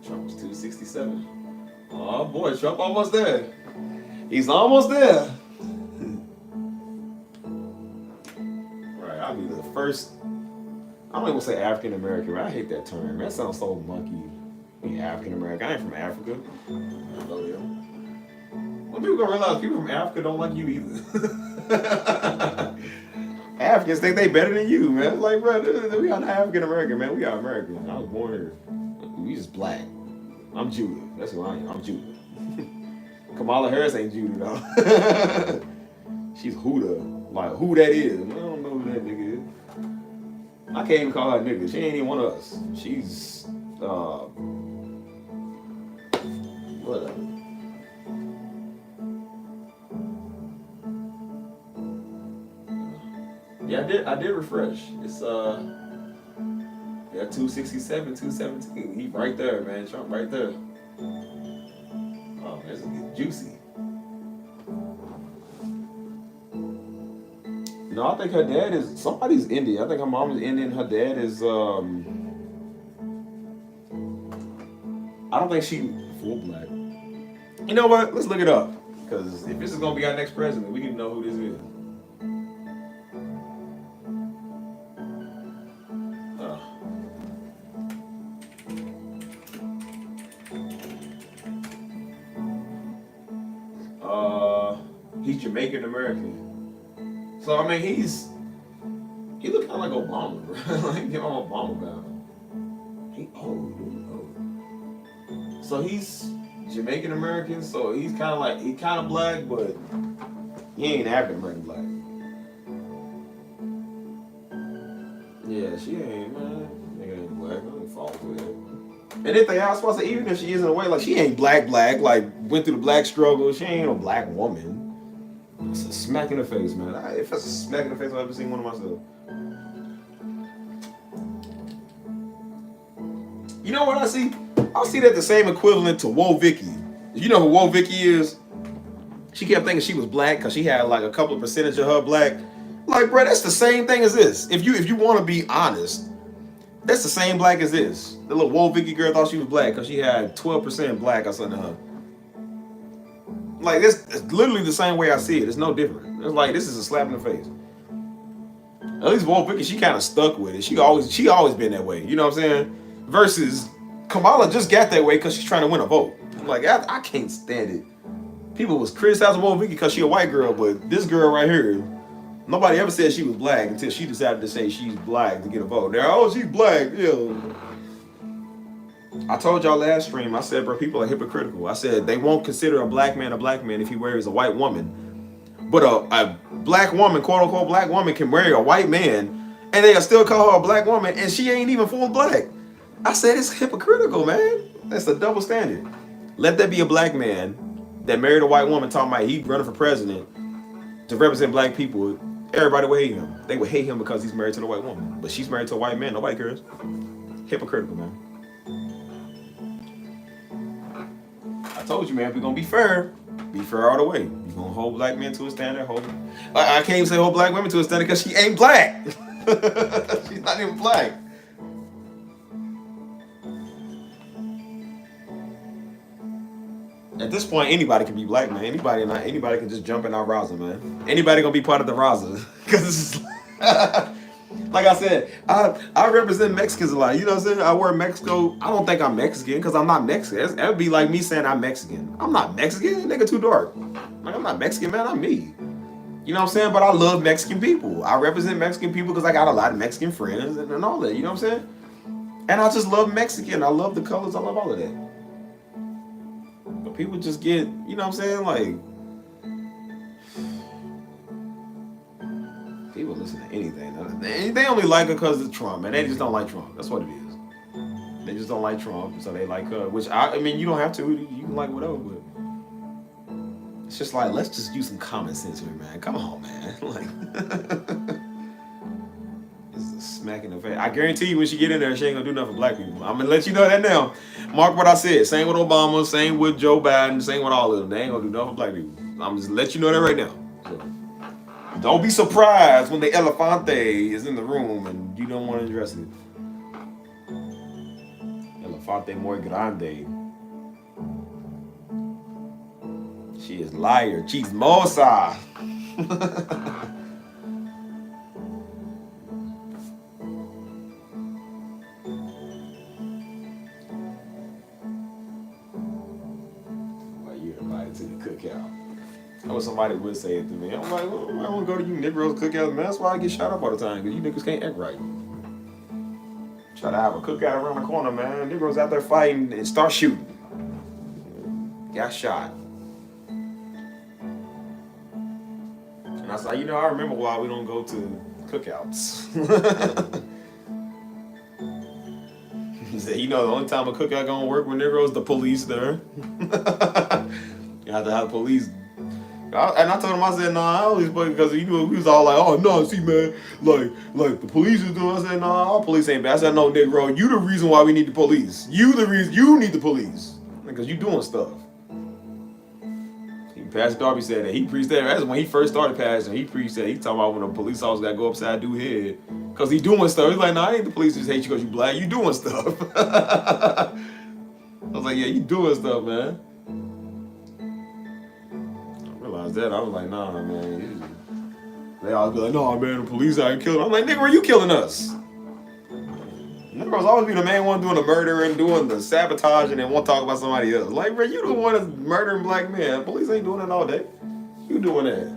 Trump was 267. Oh boy, Trump almost there. He's almost there. Right, I'll be the first. I don't even say African American. I hate that term. That sounds so monkey. Being African American. I ain't from Africa. I know them. When people gonna realize people from Africa don't like you either. Africans think they better than you, man. Like, bro, we are not African American, man. We are American. I was born here. We just black. I'm Judah. That's who I am. I'm Judah. Kamala Harris ain't Judah though. She's Huda. Like who that is? I don't know who that nigga is. I can't even call her a nigga. She ain't even one of us. She's whatever. Yeah, I did refresh. It's 267, 217. He right there, man. Trump right there. Oh, this is getting juicy. No, I think her dad is somebody's Indian. I think her mom is Indian. Her dad is I don't think she full black. You know what? Let's look it up. Because if this is gonna be our next president, we need to know who this is. He's Jamaican American. So I mean, he look kind of like Obama, bro. Like give him Obama about. He old, dude. So he's Jamaican American. So he's kind of black, but he ain't African American black. Yeah, she ain't, man. Nigga ain't black. I don't fall for that. And anything I was supposed to say, even if she is in a way, like she ain't black, like went through the black struggle. She ain't a black woman. It's a smack in the face, man. If that's a smack in the face, I've ever seen one of myself. You know what I see? I see that the same equivalent to Woe Vicky. You know who Woe Vicky is? She kept thinking she was black because she had like a couple of percentage of her black. Like, bro, that's the same thing as this. If you want to be honest, that's the same black as this. The little Woe Vicky girl thought she was black because she had 12% black or something to her. Like, it's literally the same way I see it. It's no different. It's like, this is a slap in the face. At least Woe Vicky, she kind of stuck with it. She always been that way. You know what I'm saying? Versus Kamala just got that way because she's trying to win a vote. I'm like, I can't stand it. People was criticizing Woe Vicky because she a white girl, but this girl right here, nobody ever said she was black until she decided to say she's black to get a vote. Now, oh, she's black. Yeah. I told y'all last stream, I said, bro, people are hypocritical. I said they won't consider a black man if he marries a white woman. But a black woman, quote unquote black woman, can marry a white man and they'll still call her a black woman and she ain't even full black. I said it's hypocritical, man. That's a double standard. Let that be a black man that married a white woman talking about he running for president to represent black people. Everybody would hate him. They would hate him because he's married to the white woman. But she's married to a white man. Nobody cares. Hypocritical, man. I told you, man, we're going to be fair all the way. You're going to hold black men to a standard. I can't even say hold black women to a standard because she ain't black. She's not even black. At this point, anybody can be black, man. Anybody can just jump in our Raza, man. Anybody gonna be part of the Raza. Because this is like I said, I represent Mexicans a lot. You know what I'm saying? I wear Mexico. I don't think I'm Mexican because I'm not Mexican. That would be like me saying I'm Mexican. I'm not Mexican. Nigga too dark. Like, I'm not Mexican, man. I'm me. You know what I'm saying? But I love Mexican people. I represent Mexican people because I got a lot of Mexican friends and all that. You know what I'm saying? And I just love Mexican. I love the colors. I love all of that. But people just get, you know what I'm saying? Like, People listen to anything. They only like her because of Trump, man. They just don't like Trump. That's what it is. They just don't like Trump, so they like her. Which I mean, you don't have to. You can like whatever, but it's just like, let's just use some common sense here, man. Come on, man. Like, this is a smack in the face. I guarantee you, when she get in there, she ain't gonna do nothing for black people. I'm gonna let you know that now. Mark what I said. Same with Obama. Same with Joe Biden. Same with all of them. They ain't gonna do nothing for black people. I'm just let you know that right now. So, don't be surprised when the elefante is in the room and you don't want to address it. Elefante muy grande. She is liar, chismosa. Well, you're invited to the cookout. I wish somebody would say it to me. I'm like, well, I want to go to you Negroes cookouts, man. That's why I get shot up all the time, because you niggas can't act right. Try to have a cookout around the corner, man. Negroes out there fighting and start shooting. Got shot. And I said, you know, I remember why we don't go to cookouts. He said, you know, the only time a cookout gonna work when Negroes, the police there. You have to have police. And I told him, I said, nah, I always play because he was all like, oh, no, see, man, like the police is doing. I said, nah, all police ain't bad. I said, no, Negro, you the reason why we need the police. You the reason, you need the police. Because you doing stuff. Pastor Darby said that. He preached that. That's when he first started passing. He preached that. He talking about when a police officer got to go upside dude's head. Because he doing stuff. He's like, nah, I ain't the police just hate you because you black. You doing stuff. I was like, yeah, you doing stuff, man. That I was like, nah, man. They always be like, nah, man, the police ain't killing. I'm like, nigga, where you killing us? Negroes always be the main one doing the murdering, doing the sabotaging, and won't talk about somebody else. Like, bro, you the one that's murdering black men. The police ain't doing that all day. You doing that.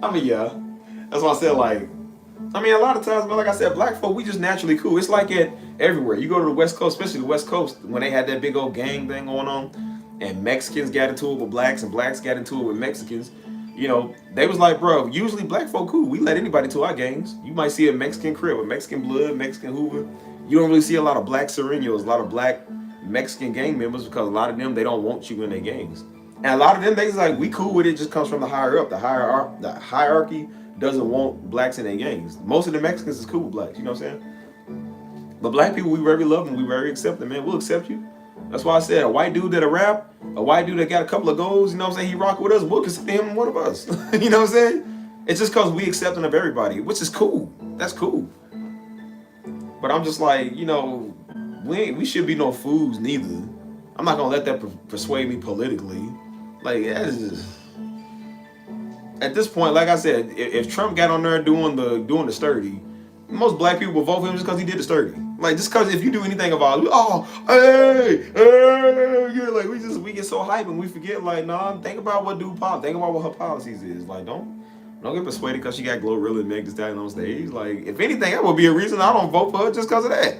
I mean, yeah. That's why I said, like, I mean, a lot of times, but like I said, black folk, we just naturally cool. It's like it everywhere. You go to the West Coast, especially the West Coast, when they had that big old gang thing going on, and Mexicans got into it with blacks, and blacks got into it with Mexicans. You know, they was like, bro, usually black folk cool. We let anybody to our gangs. You might see a Mexican crib with Mexican blood, Mexican Hoover. You don't really see a lot of black Serenos, a lot of black Mexican gang members, because a lot of them, they don't want you in their gangs. And a lot of them, they like, we cool with it, just comes from the higher up. The hierarchy doesn't want blacks in their gangs. Most of the Mexicans is cool with blacks, you know what I'm saying? But black people, we very loving, we very accepting, man. We'll accept you. That's why I said a white dude that a rap, a white dude that got a couple of goals, you know what I'm saying? He rock with us, we'll consider him one of us. You know what I'm saying? It's just because we accepting of everybody, which is cool. That's cool. But I'm just like, you know, we should be no fools neither. I'm not gonna let that persuade me politically. Like, that is just... At this point, like I said, if Trump got on there doing the sturdy, most black people will vote for him just because he did the sturdy. Like, just because if you do anything about it, oh, hey, yeah, like we get so hyped and we forget, like, nah, think about what think about what her policies is. Like, don't get persuaded because she got Glorilla and Meg Thee Stallion on stage. Like, if anything, that would be a reason I don't vote for her just because of that.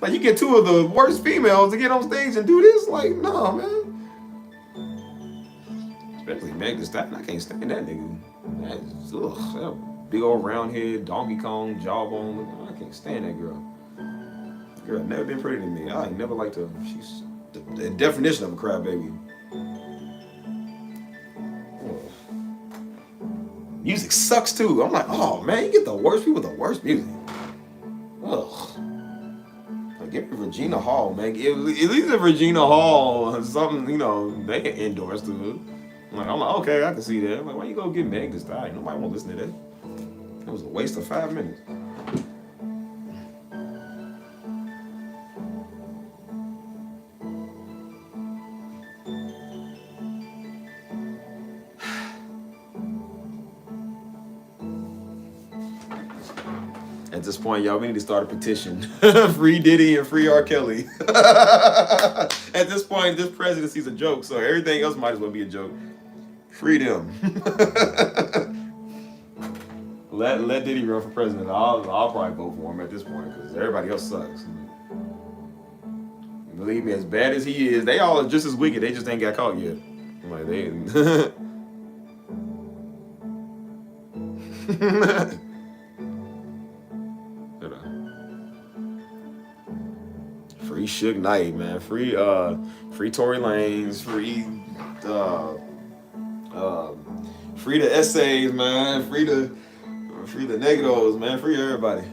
Like, you get two of the worst females to get on stage and do this, like, no, man. Especially Meg Thee Stallion, I can't stand that nigga. That big old round head, Donkey Kong, jawbone. I can't stand that girl. Girl never been pretty to me. I ain't never liked her. She's the definition of a crybaby. Music sucks too. I'm like, oh man, you get the worst people with the worst music. Ugh. Like, give me Regina Hall, man. At least if Regina Hall something, you know, they can endorse to it. I'm like, okay, I can see that. I'm like, why you go get Meg Thee Stallion? Nobody won't listen to that. It was a waste of 5 minutes. At this point, y'all, we need to start a petition. Free Diddy and free R. Kelly. At this point, this presidency's a joke, so everything else might as well be a joke. Free them. Let Diddy run for president. I'll probably vote for him at this point because everybody else sucks. Believe me, as bad as he is, they all are just as wicked. They just ain't got caught yet. Like they. Free Suge Knight, man. Free Tory Lanez. Free the essays, man. Free the negros, man. Free everybody.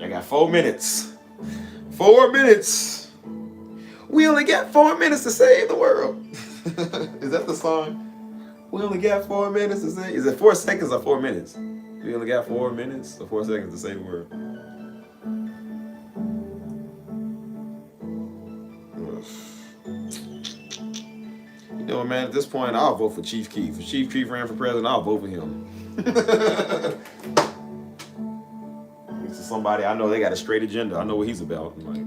I got 4 minutes. 4 minutes. We only got 4 minutes to save the world. Is that the song? We only got 4 minutes to save. Is it 4 seconds or 4 minutes? We only got 4 minutes or 4 seconds to save the world. You know what, man? At this point, I'll vote for Chief Keef. If Chief Keef ran for president, I'll vote for him. This is somebody I know they got a straight agenda. I know what he's about. I'm like,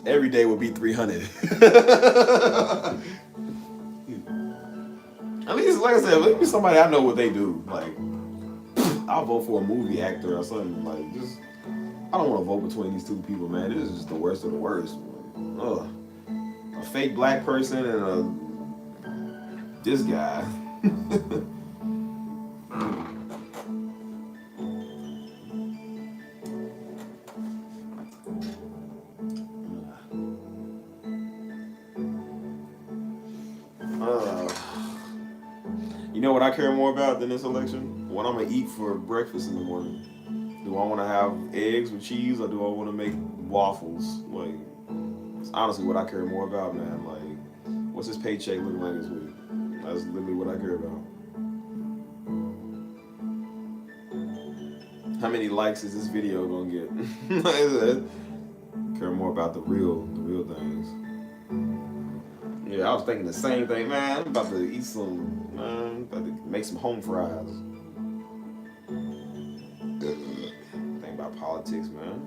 every day will be 300. At least, like I said, let me somebody I know what they do. Like, I'll vote for a movie actor or something. Like, just, I don't want to vote between these two people, man. This is just the worst of the worst. Ugh. A fake black person and this guy. You know what I care more about than this election? What I'm gonna eat for breakfast in the morning. Do I want to have eggs with cheese or do I want to make waffles? Like, it's honestly what I care more about, man. Like, what's his paycheck looking like this week? That's literally what I care about. How many likes is this video gonna get? I care more about the real things. Yeah, I was thinking the same thing, man. I'm about to eat some, man. I'm about to make some home fries. Think about politics, man.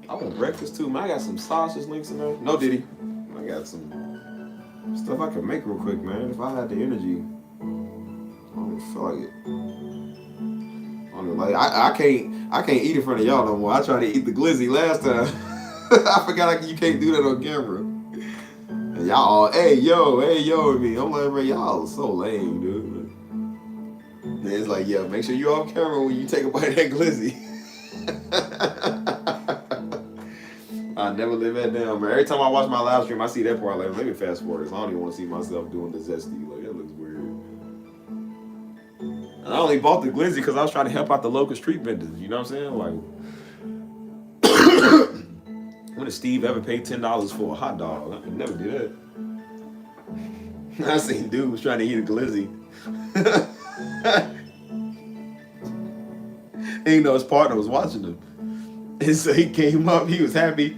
I want breakfast too, man. I got some sausage links in there. No, Diddy. I got some stuff I can make real quick, man. If I had the energy, I don't feel like it. I can't eat in front of y'all no more. I tried to eat the glizzy last time. I forgot you can't do that on camera. And y'all all, hey yo with me. I'm like, bro, y'all are so lame, dude. And it's like, yeah, make sure you're off camera when you take a bite of that glizzy. I never live that down, man. Every time I watch my live stream, I see that part. Like, let me fast forward. I don't even want to see myself doing the zesty. Like, that looks weird. And I only bought the glizzy because I was trying to help out the local street vendors. You know what I'm saying? Like, when did Steve ever pay $10 for a hot dog? I never did that. I seen dudes trying to eat a glizzy. And you know his partner was watching him. And so he came up, he was happy.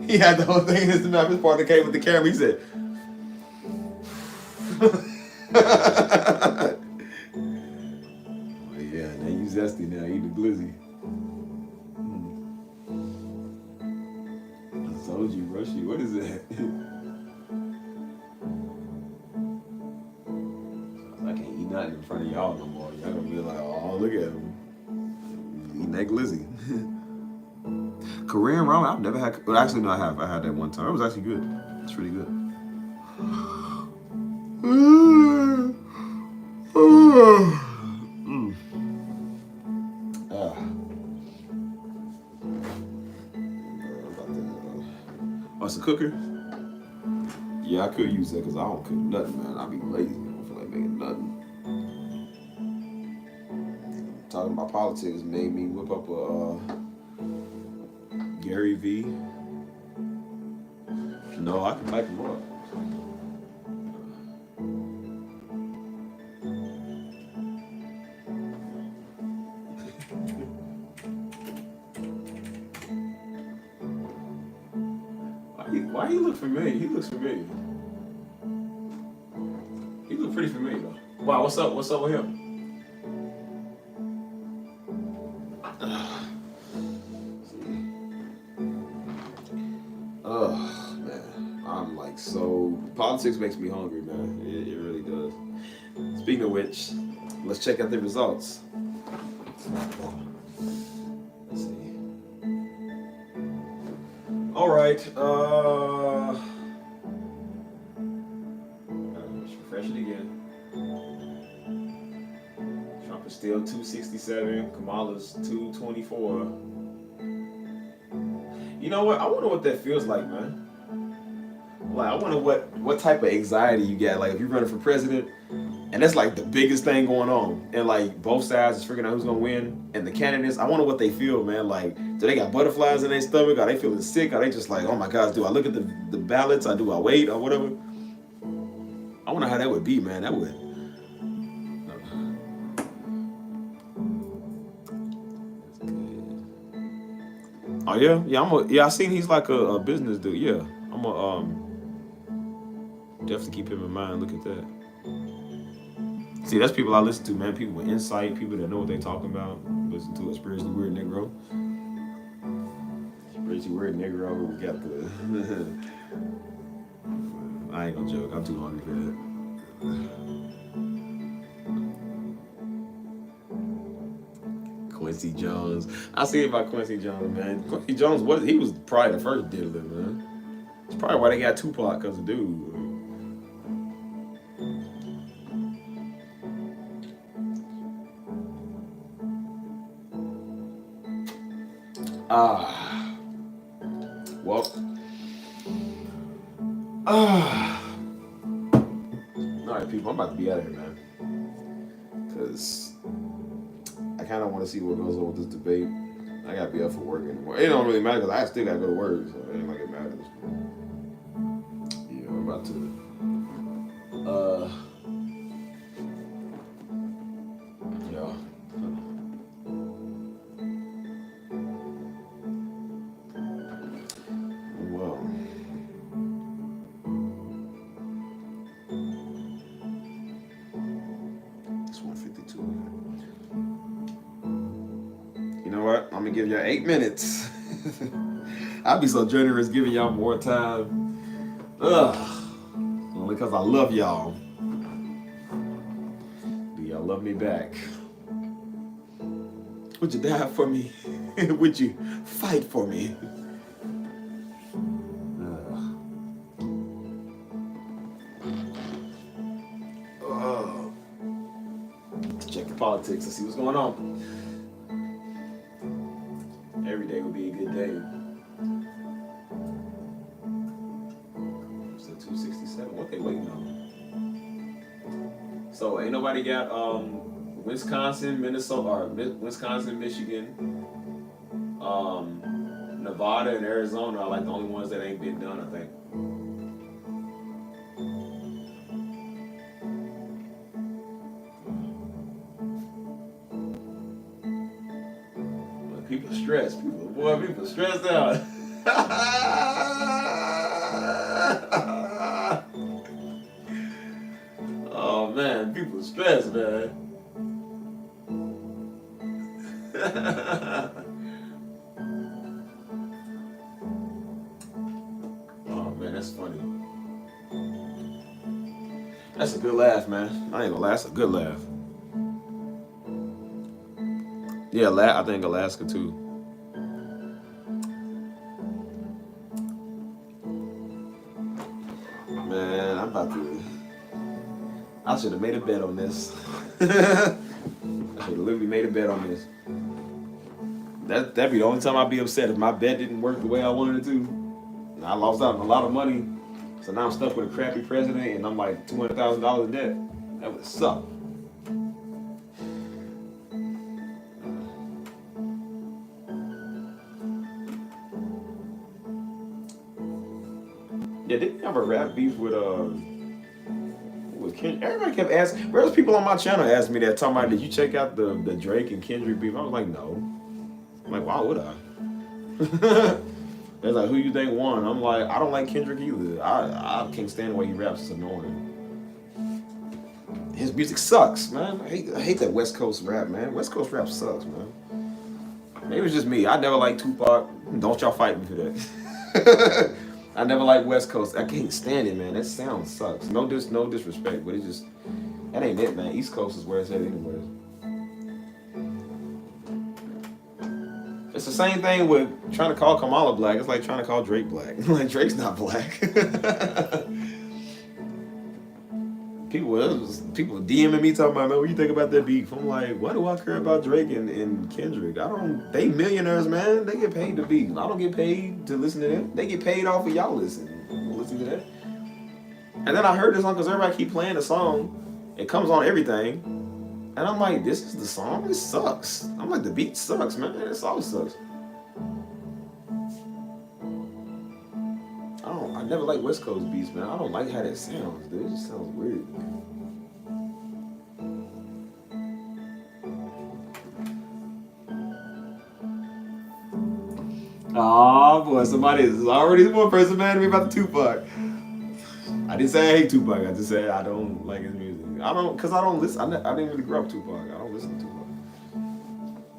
He had the whole thing in his mouth. His partner came with the camera, he said, well, yeah, now you zesty now, eat the glizzy. I told you, Rushy, what is that? I can't eat nothing in front of y'all no more. Y'all gonna be like, oh, look at him. Eating that glizzy. Korean ramen, I've never had. Well, actually, no, I have. I had that one time. It was actually good. It's really good. Oh, it's a cooker? Yeah, I could use that because I don't cook nothing, man. I be lazy. I don't feel like making nothing. Talking about politics made me whip up a Gary V. No, I can type him up. Why he look familiar? He looks familiar. He look pretty familiar though. Wow, what's up? What's up with him? Politics makes me hungry, man. It really does. Speaking of which, let's check out the results. Let's see. All right. Let's refresh it again. Trump is still 267. Kamala's 224. You know what? I wonder what that feels like, man. Like, I wonder what type of anxiety you get. Like, if you're running for president, and that's like the biggest thing going on, and like both sides is figuring out who's gonna win, and the candidates, I wonder what they feel, man. Like, do they got butterflies in their stomach? Are they feeling sick? Are they just like, oh my gosh, do I look at the ballots? Or do I wait or whatever? I wonder how that would be, man. That would. Oh yeah. I seen he's like a business dude. Yeah, I'm a definitely keep him in mind. Look at that. See, that's people I listen to, man. People with insight, people that know what they talking about. Listen to a spiritually weird Negro. Spiritually weird Negro who got the. I ain't gonna joke. I'm too hungry for that. Quincy Jones. I see about Quincy Jones, man. Quincy Jones, he was probably the first diddler, man. It's probably why they got Tupac, because of dude. Well. Alright, people, I'm about to be out of here, man. Because I kind of want to see what goes on with this debate. I got to be up for work anymore. It don't really matter because I still got to go to work, so it ain't like it matters. Yeah, I'm about to. Yeah. Well. It's 1:52. You know what? I'm gonna give y'all 8 minutes. I'll be so generous giving y'all more time. Only because I love y'all. Do y'all love me back? Would you die for me? Would you fight for me? Check the politics and see what's going on. Every day will be a good day. So 267. What they waiting on? So ain't nobody got Wisconsin, Minnesota, or Wisconsin, Michigan, Nevada, and Arizona are like the only ones that ain't been done, I think. People stressed. People stressed out. Oh man, people stressed, man. Oh man, that's funny. That's a good laugh, man. I ain't gonna lie, that's a good laugh. Yeah, I think Alaska too. Man, I'm about to. I should have made a bet on this. I should have literally made a bet on this. That'd be the only time I'd be upset if my bet didn't work the way I wanted it to. And I lost out on a lot of money, so now I'm stuck with a crappy president, and I'm like $200,000 in debt. That would suck. Yeah, didn't you have a rap beef with Kendrick? Everybody kept asking. Where's people on my channel asking me that, talking about, did you check out the Drake and Kendrick beef? I was like, no. I'm like, why would I? They're like, who you think won? I'm like, I don't like Kendrick either. I can't stand the way he raps. It's annoying. His music sucks, man. I hate that West Coast rap, man. West Coast rap sucks, man. Maybe it's just me. I never liked Tupac. Don't y'all fight me for that. I never liked West Coast. I can't stand it, man. That sound sucks. No disrespect, but it just that ain't it, man. East Coast is where it's at anyway. It's the same thing with trying to call Kamala black. It's like trying to call Drake black. Like Drake's not black. People DMing me talking about, man, what you think about that beef? I'm like, why do I care about Drake and Kendrick? I don't. They millionaires, man. They get paid to beef. I don't get paid to listen to them. They get paid off of y'all listen to that. And then I heard this song because everybody keep playing the song. It comes on everything, and I'm like, this is the song. It sucks. I'm like, the beat sucks, man. This song sucks. I never like West Coast beats, man. I don't like how that sounds, dude. It just sounds weird. Oh boy, somebody is already one person mad at me about the Tupac. I didn't say I hate Tupac. I just said I don't like his music. I don't listen. I didn't really grow up Tupac. I don't listen to Tupac.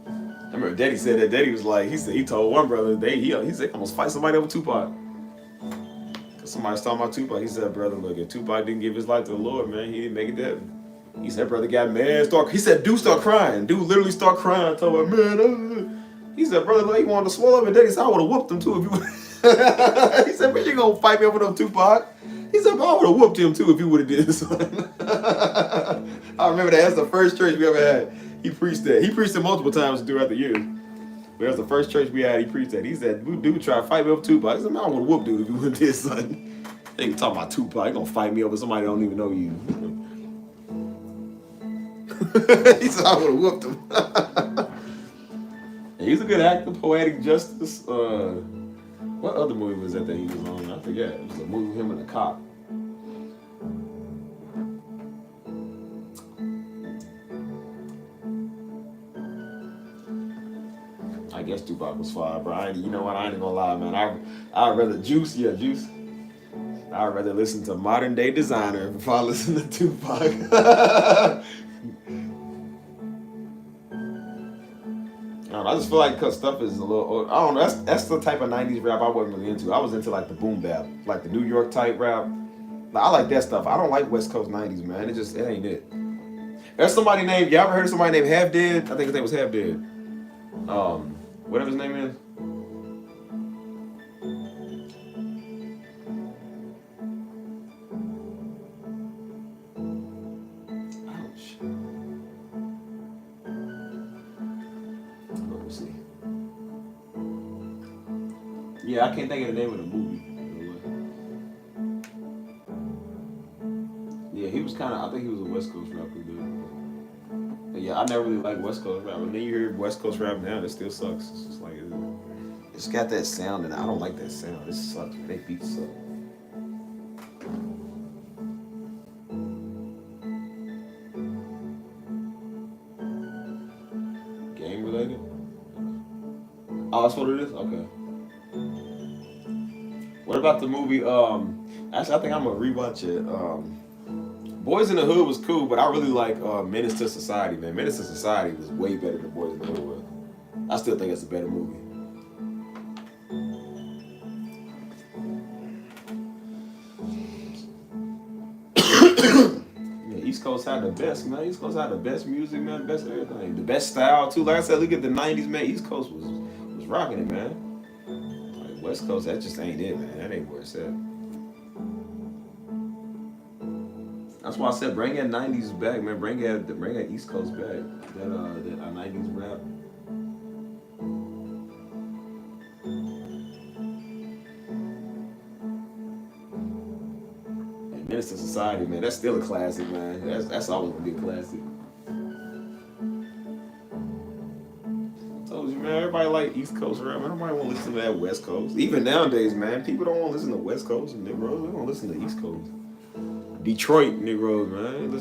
I remember Daddy said that. Daddy was like, he told one brother he said almost fight somebody over Tupac. Somebody was talking about Tupac. He said, brother, look, if Tupac didn't give his life to the Lord, man, he didn't make it there. He said, brother got mad. He said, dude start crying. Dude literally start crying. Told him, man. He said, brother, look, he wanted to swallow him. And Daddy said, I would have whooped him too if you would. He said, man, you going to fight me over them Tupac? He said, bro, I would have whooped him too if you would have did this. I remember that's the first church we ever had. He preached that. He preached it multiple times throughout the years. But that was the first church we had. He preached that. He said, dude tried to fight me over Tupac. He said, man, I would have whooped dude if you would have did something. They ain't talking about Tupac. He gonna fight me over somebody that don't even know you. He said, I would have whooped him. And he's a good actor, Poetic Justice. What other movie was that he was on? I forget. It was a movie with him and a cop. I guess Tupac was fire, bro. You know what? I ain't gonna lie, man. I'd rather Juice. I'd rather listen to Modern Day Designer before I listen to Tupac. I just feel like because stuff is a little old. I don't know. That's the type of 90s rap I wasn't really into. I was into like the boom bap, like the New York type rap. Like, I like that stuff. I don't like West Coast 90s, man. It ain't it. There's somebody named, y'all ever heard of somebody named Half Dead? I think his name was Half Dead. Whatever his name is. Yeah, I can't think of the name of the movie. Yeah, he was I think he was a West Coast rapper, dude. But yeah, I never really liked West Coast rap. And then you hear West Coast rap now, it still sucks. It's just like, it's got that sound, and I don't like that sound. It sucks, man. They beats suck. Game related? Oh, that's what it is? Okay. What about the movie? Actually, I think I'm gonna rewatch it. Boys in the Hood was cool, but I really like Menace to Society, man. Menace to Society was way better than Boys in the Hood was. I still think it's a better movie. Yeah, East Coast had the best, man. East Coast had the best music, man. The best everything. The best style too. Like I said, look at the '90s, man. East Coast was rocking it, man. West Coast, that just ain't it, man. That ain't where it's at. That's why I said bring that 90s back, man. Bring that East Coast back. That 90s rap. And Menace to Society, man. That's still a classic, man. That's always gonna be a classic. Man, everybody like East Coast rap. Man, nobody want to listen to that West Coast. Even nowadays, man, people don't want to listen to West Coast and Negroes. They want to listen to East Coast. Detroit Negroes, man.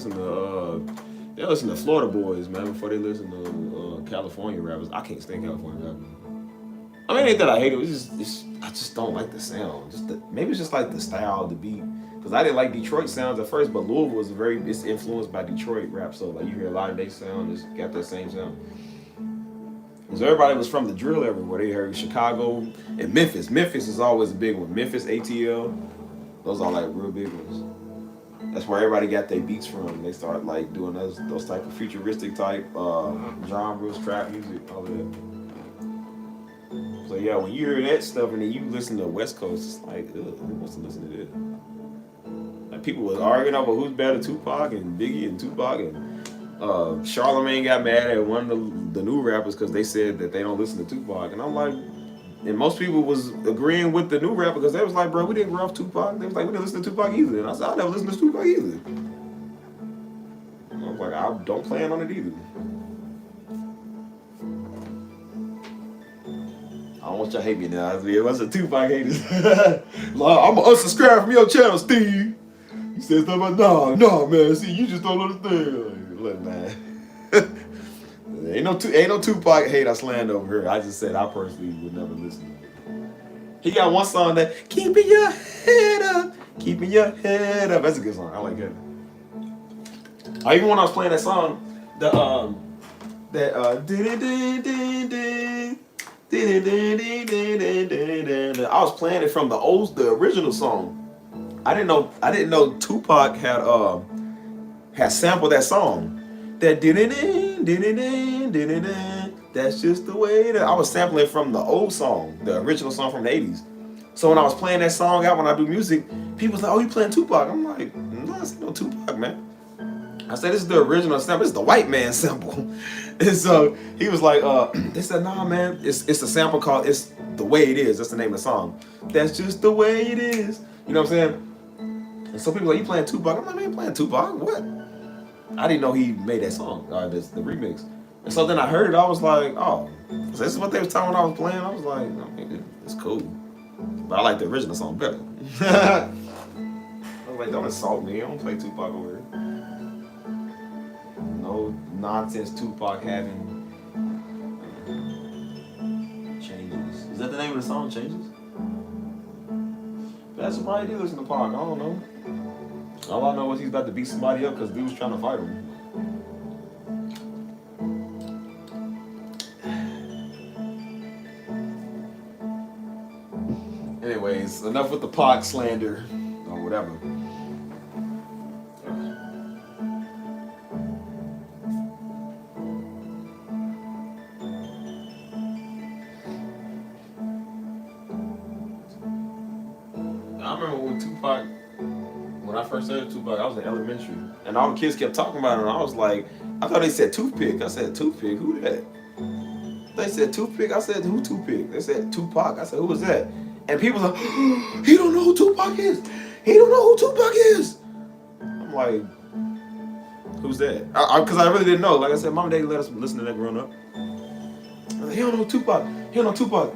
They listen to Florida boys, man, before they listen to California rappers. I can't stand California rappers. I mean, it ain't that I hate it. I just don't like the sound. Maybe it's just like the style of the beat. Because I didn't like Detroit sounds at first, but Louisville is it's influenced by Detroit rap. So like you hear a lot of their sound, it's got that same sound. Because everybody was from the drill everywhere. They heard Chicago and Memphis. Memphis is always a big one. Memphis, ATL, those are like real big ones. That's where everybody got their beats from. They started like doing those type of futuristic type genres, trap music, all of that. So yeah, when you hear that stuff and then you listen to West Coast, it's like, ugh, who wants to listen to this? Like people was arguing over who's better, Tupac and Biggie and Tupac, and Charlemagne got mad at one of the new rappers because they said that they don't listen to Tupac, and I'm like, and most people was agreeing with the new rapper because they was like, bro, we didn't grow off Tupac. They was like, we didn't listen to Tupac either, and I said, I never listened to Tupac either. And I was like, I don't plan on it either. I don't want y'all to hate me now. I said, what's a Tupac haters? I'm gonna unsubscribe from your channel, Steve. You said stuff like, no, man. See, you just don't understand. Look, man. ain't no Tupac hate I slammed over here. I just said I personally would never listen to it. He got one song that keeping your head up, keeping your head up. That's a good song. I like it. Even when I was playing that song, I was playing it from the original song. I didn't know Tupac had sampled that song. That that's just the way that I was sampling from the old song, the original song from the 80s. So when I was playing that song out when I do music, people was like, "Oh, you playing Tupac?" I'm like, "No, I said no Tupac, man." I said, "This is the original sample. This is the white man sample." And so he was like, they said, "Nah, man, it's a sample called It's the Way It Is." That's the name of the song. That's just the way it is. You know what I'm saying? And so people are like, "You playing Tupac?" I'm like, "Man, I ain't playing Tupac. What?" I didn't know he made that song, the remix. And so then I heard it. I was like, "Oh, so this is what they was telling when I was playing." I was like, "I mean, it's cool, but I like the original song better." I was like, "Don't insult me. I don't play Tupac over here." No nonsense Tupac having changes. Is that the name of the song, Changes? That's why he listen to Pac. I don't know. All I know is he's about to beat somebody up because dude was trying to fight him. Anyways, enough with the Pac slander or whatever. I remember when Tupac, when I first heard Tupac, I was in elementary, and all the kids kept talking about it, and I was like, I thought they said toothpick. I said, toothpick? Who that? They said toothpick. I said, who toothpick? They said Tupac. I said, who was that? And people was like, oh, he don't know who Tupac is. He don't know who Tupac is. I'm like, who's that? Because I really didn't know. Like I said, Mom and Daddy let us listen to that growing up. I was like, he don't know Tupac. He don't know Tupac.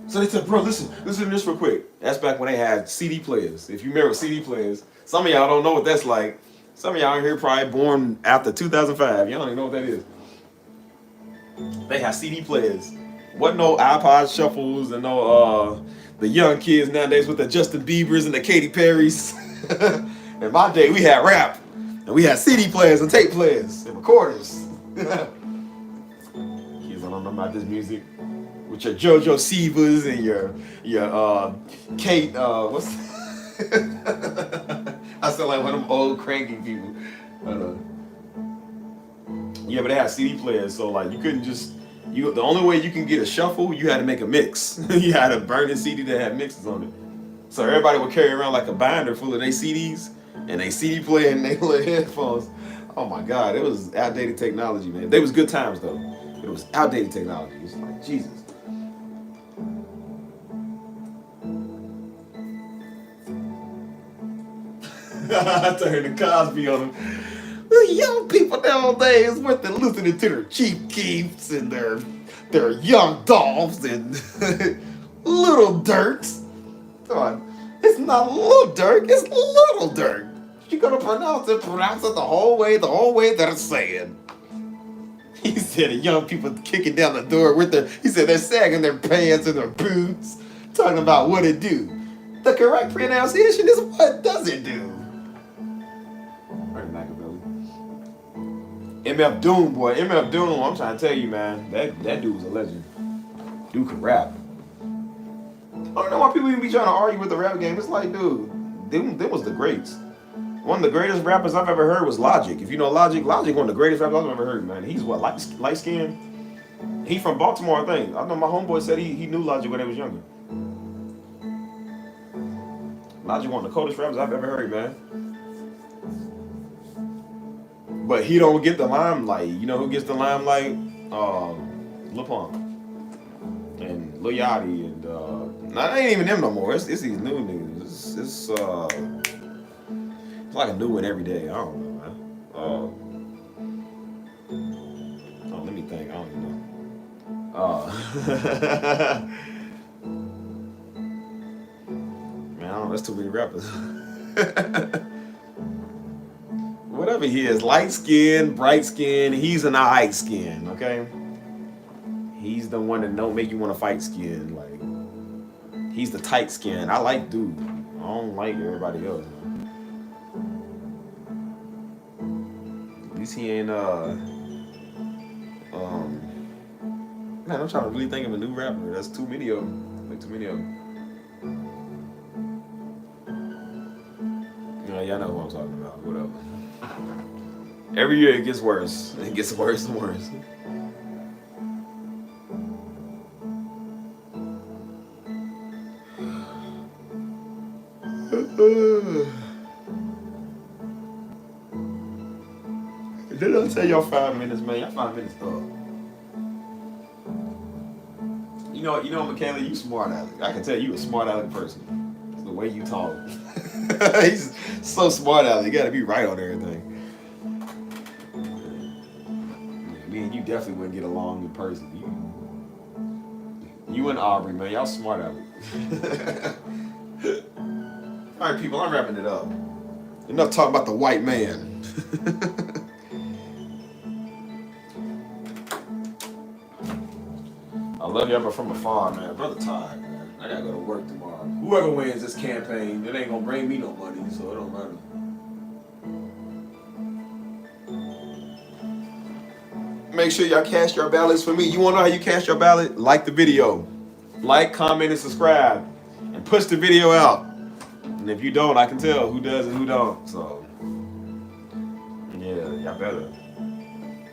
So they said, bro, listen to this real quick. That's back when they had CD players. If you remember CD players, some of y'all don't know what that's like. Some of y'all in here probably born after 2005. Y'all don't even know what that is. They had CD players. Wasn't no iPod shuffles and no the young kids nowadays with the Justin Biebers and the Katy Perrys. In my day, we had rap. And we had CD players and tape players and recorders. Kids don't know about this music. With your JoJo Sivas and your Kate, what's I sound like one of them old cranky people. Yeah, but they had CD players, so like you couldn't just the only way you can get a shuffle, you had to make a mix. You had to burn a CD that had mixes on it. So everybody would carry around like a binder full of their CDs and they CD player and they little headphones. Oh my God, it was outdated technology, man. They was good times though. But it was outdated technology. It's like Jesus. I turned the Cosby on them. The young people nowadays went to listening to their Chief Keefs and their Young Dolphs and Little Dirks. It's not Little Dirk, it's Little Dirk. You gotta pronounce it the whole way that it's saying. He said the young people kicking down the door he said they're sagging their pants and their boots, talking about what it do. The correct pronunciation is what does it do. MF Doom, boy. MF Doom, I'm trying to tell you, man. That dude was a legend. Dude could rap. I don't know why people even be trying to argue with the rap game. It's like, dude, them was the greats. One of the greatest rappers I've ever heard was Logic. If you know Logic, Logic one of the greatest rappers I've ever heard, man. He's what, light skinned? He from Baltimore, I think. I know my homeboy said he knew Logic when he was younger. Logic one of the coldest rappers I've ever heard, man. But he don't get the limelight. You know who gets the limelight? Lil Pump and Lil Yachty and nah, it ain't even them no more. It's these new niggas. It's like a new one every day. I don't know, man. Oh, let me think. I don't even know. Man, I don't know. That's too many rappers. Whatever he is, light skin, bright skin, he's an alright skin, okay? He's the one that don't make you want to fight skin. Like, he's the tight skin. I like dude. I don't like everybody else, man. At least he ain't man, I'm trying to really think of a new rapper. That's too many of them. Like too many of them. You know, y'all know who I'm talking about. Whatever. Every year it gets worse. It gets worse and worse. Did I tell y'all 5 minutes, man? Y'all 5 minutes up. You know, Michaela, you smart aleck. I can tell you a smart aleck person. It's the way you talk. He's so smart aleck. You gotta be right on everything. Me and you definitely wouldn't get along in person. You and Aubrey, man, y'all smart aleck. All right, people, I'm wrapping it up. Enough talking about the white man. I love y'all, but from afar, man. Brother Todd, man. I gotta go to work tomorrow. Whoever wins this campaign, it ain't gonna bring me no money, so it don't matter. Make sure y'all cast your ballots for me. You wanna know how you cast your ballot? Like the video. Like, comment, and subscribe. And push the video out. And if you don't, I can tell who does and who don't. So, yeah, y'all better.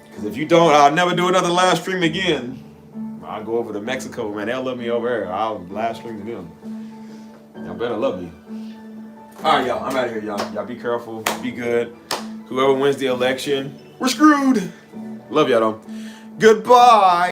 Because if you don't, I'll never do another live stream again. I'll go over to Mexico, man. They'll love me over there. I'll live stream to them. Y'all better love me. All right, y'all. I'm out of here, y'all. Y'all be careful. Be good. Whoever wins the election, we're screwed. Love y'all, though. Goodbye.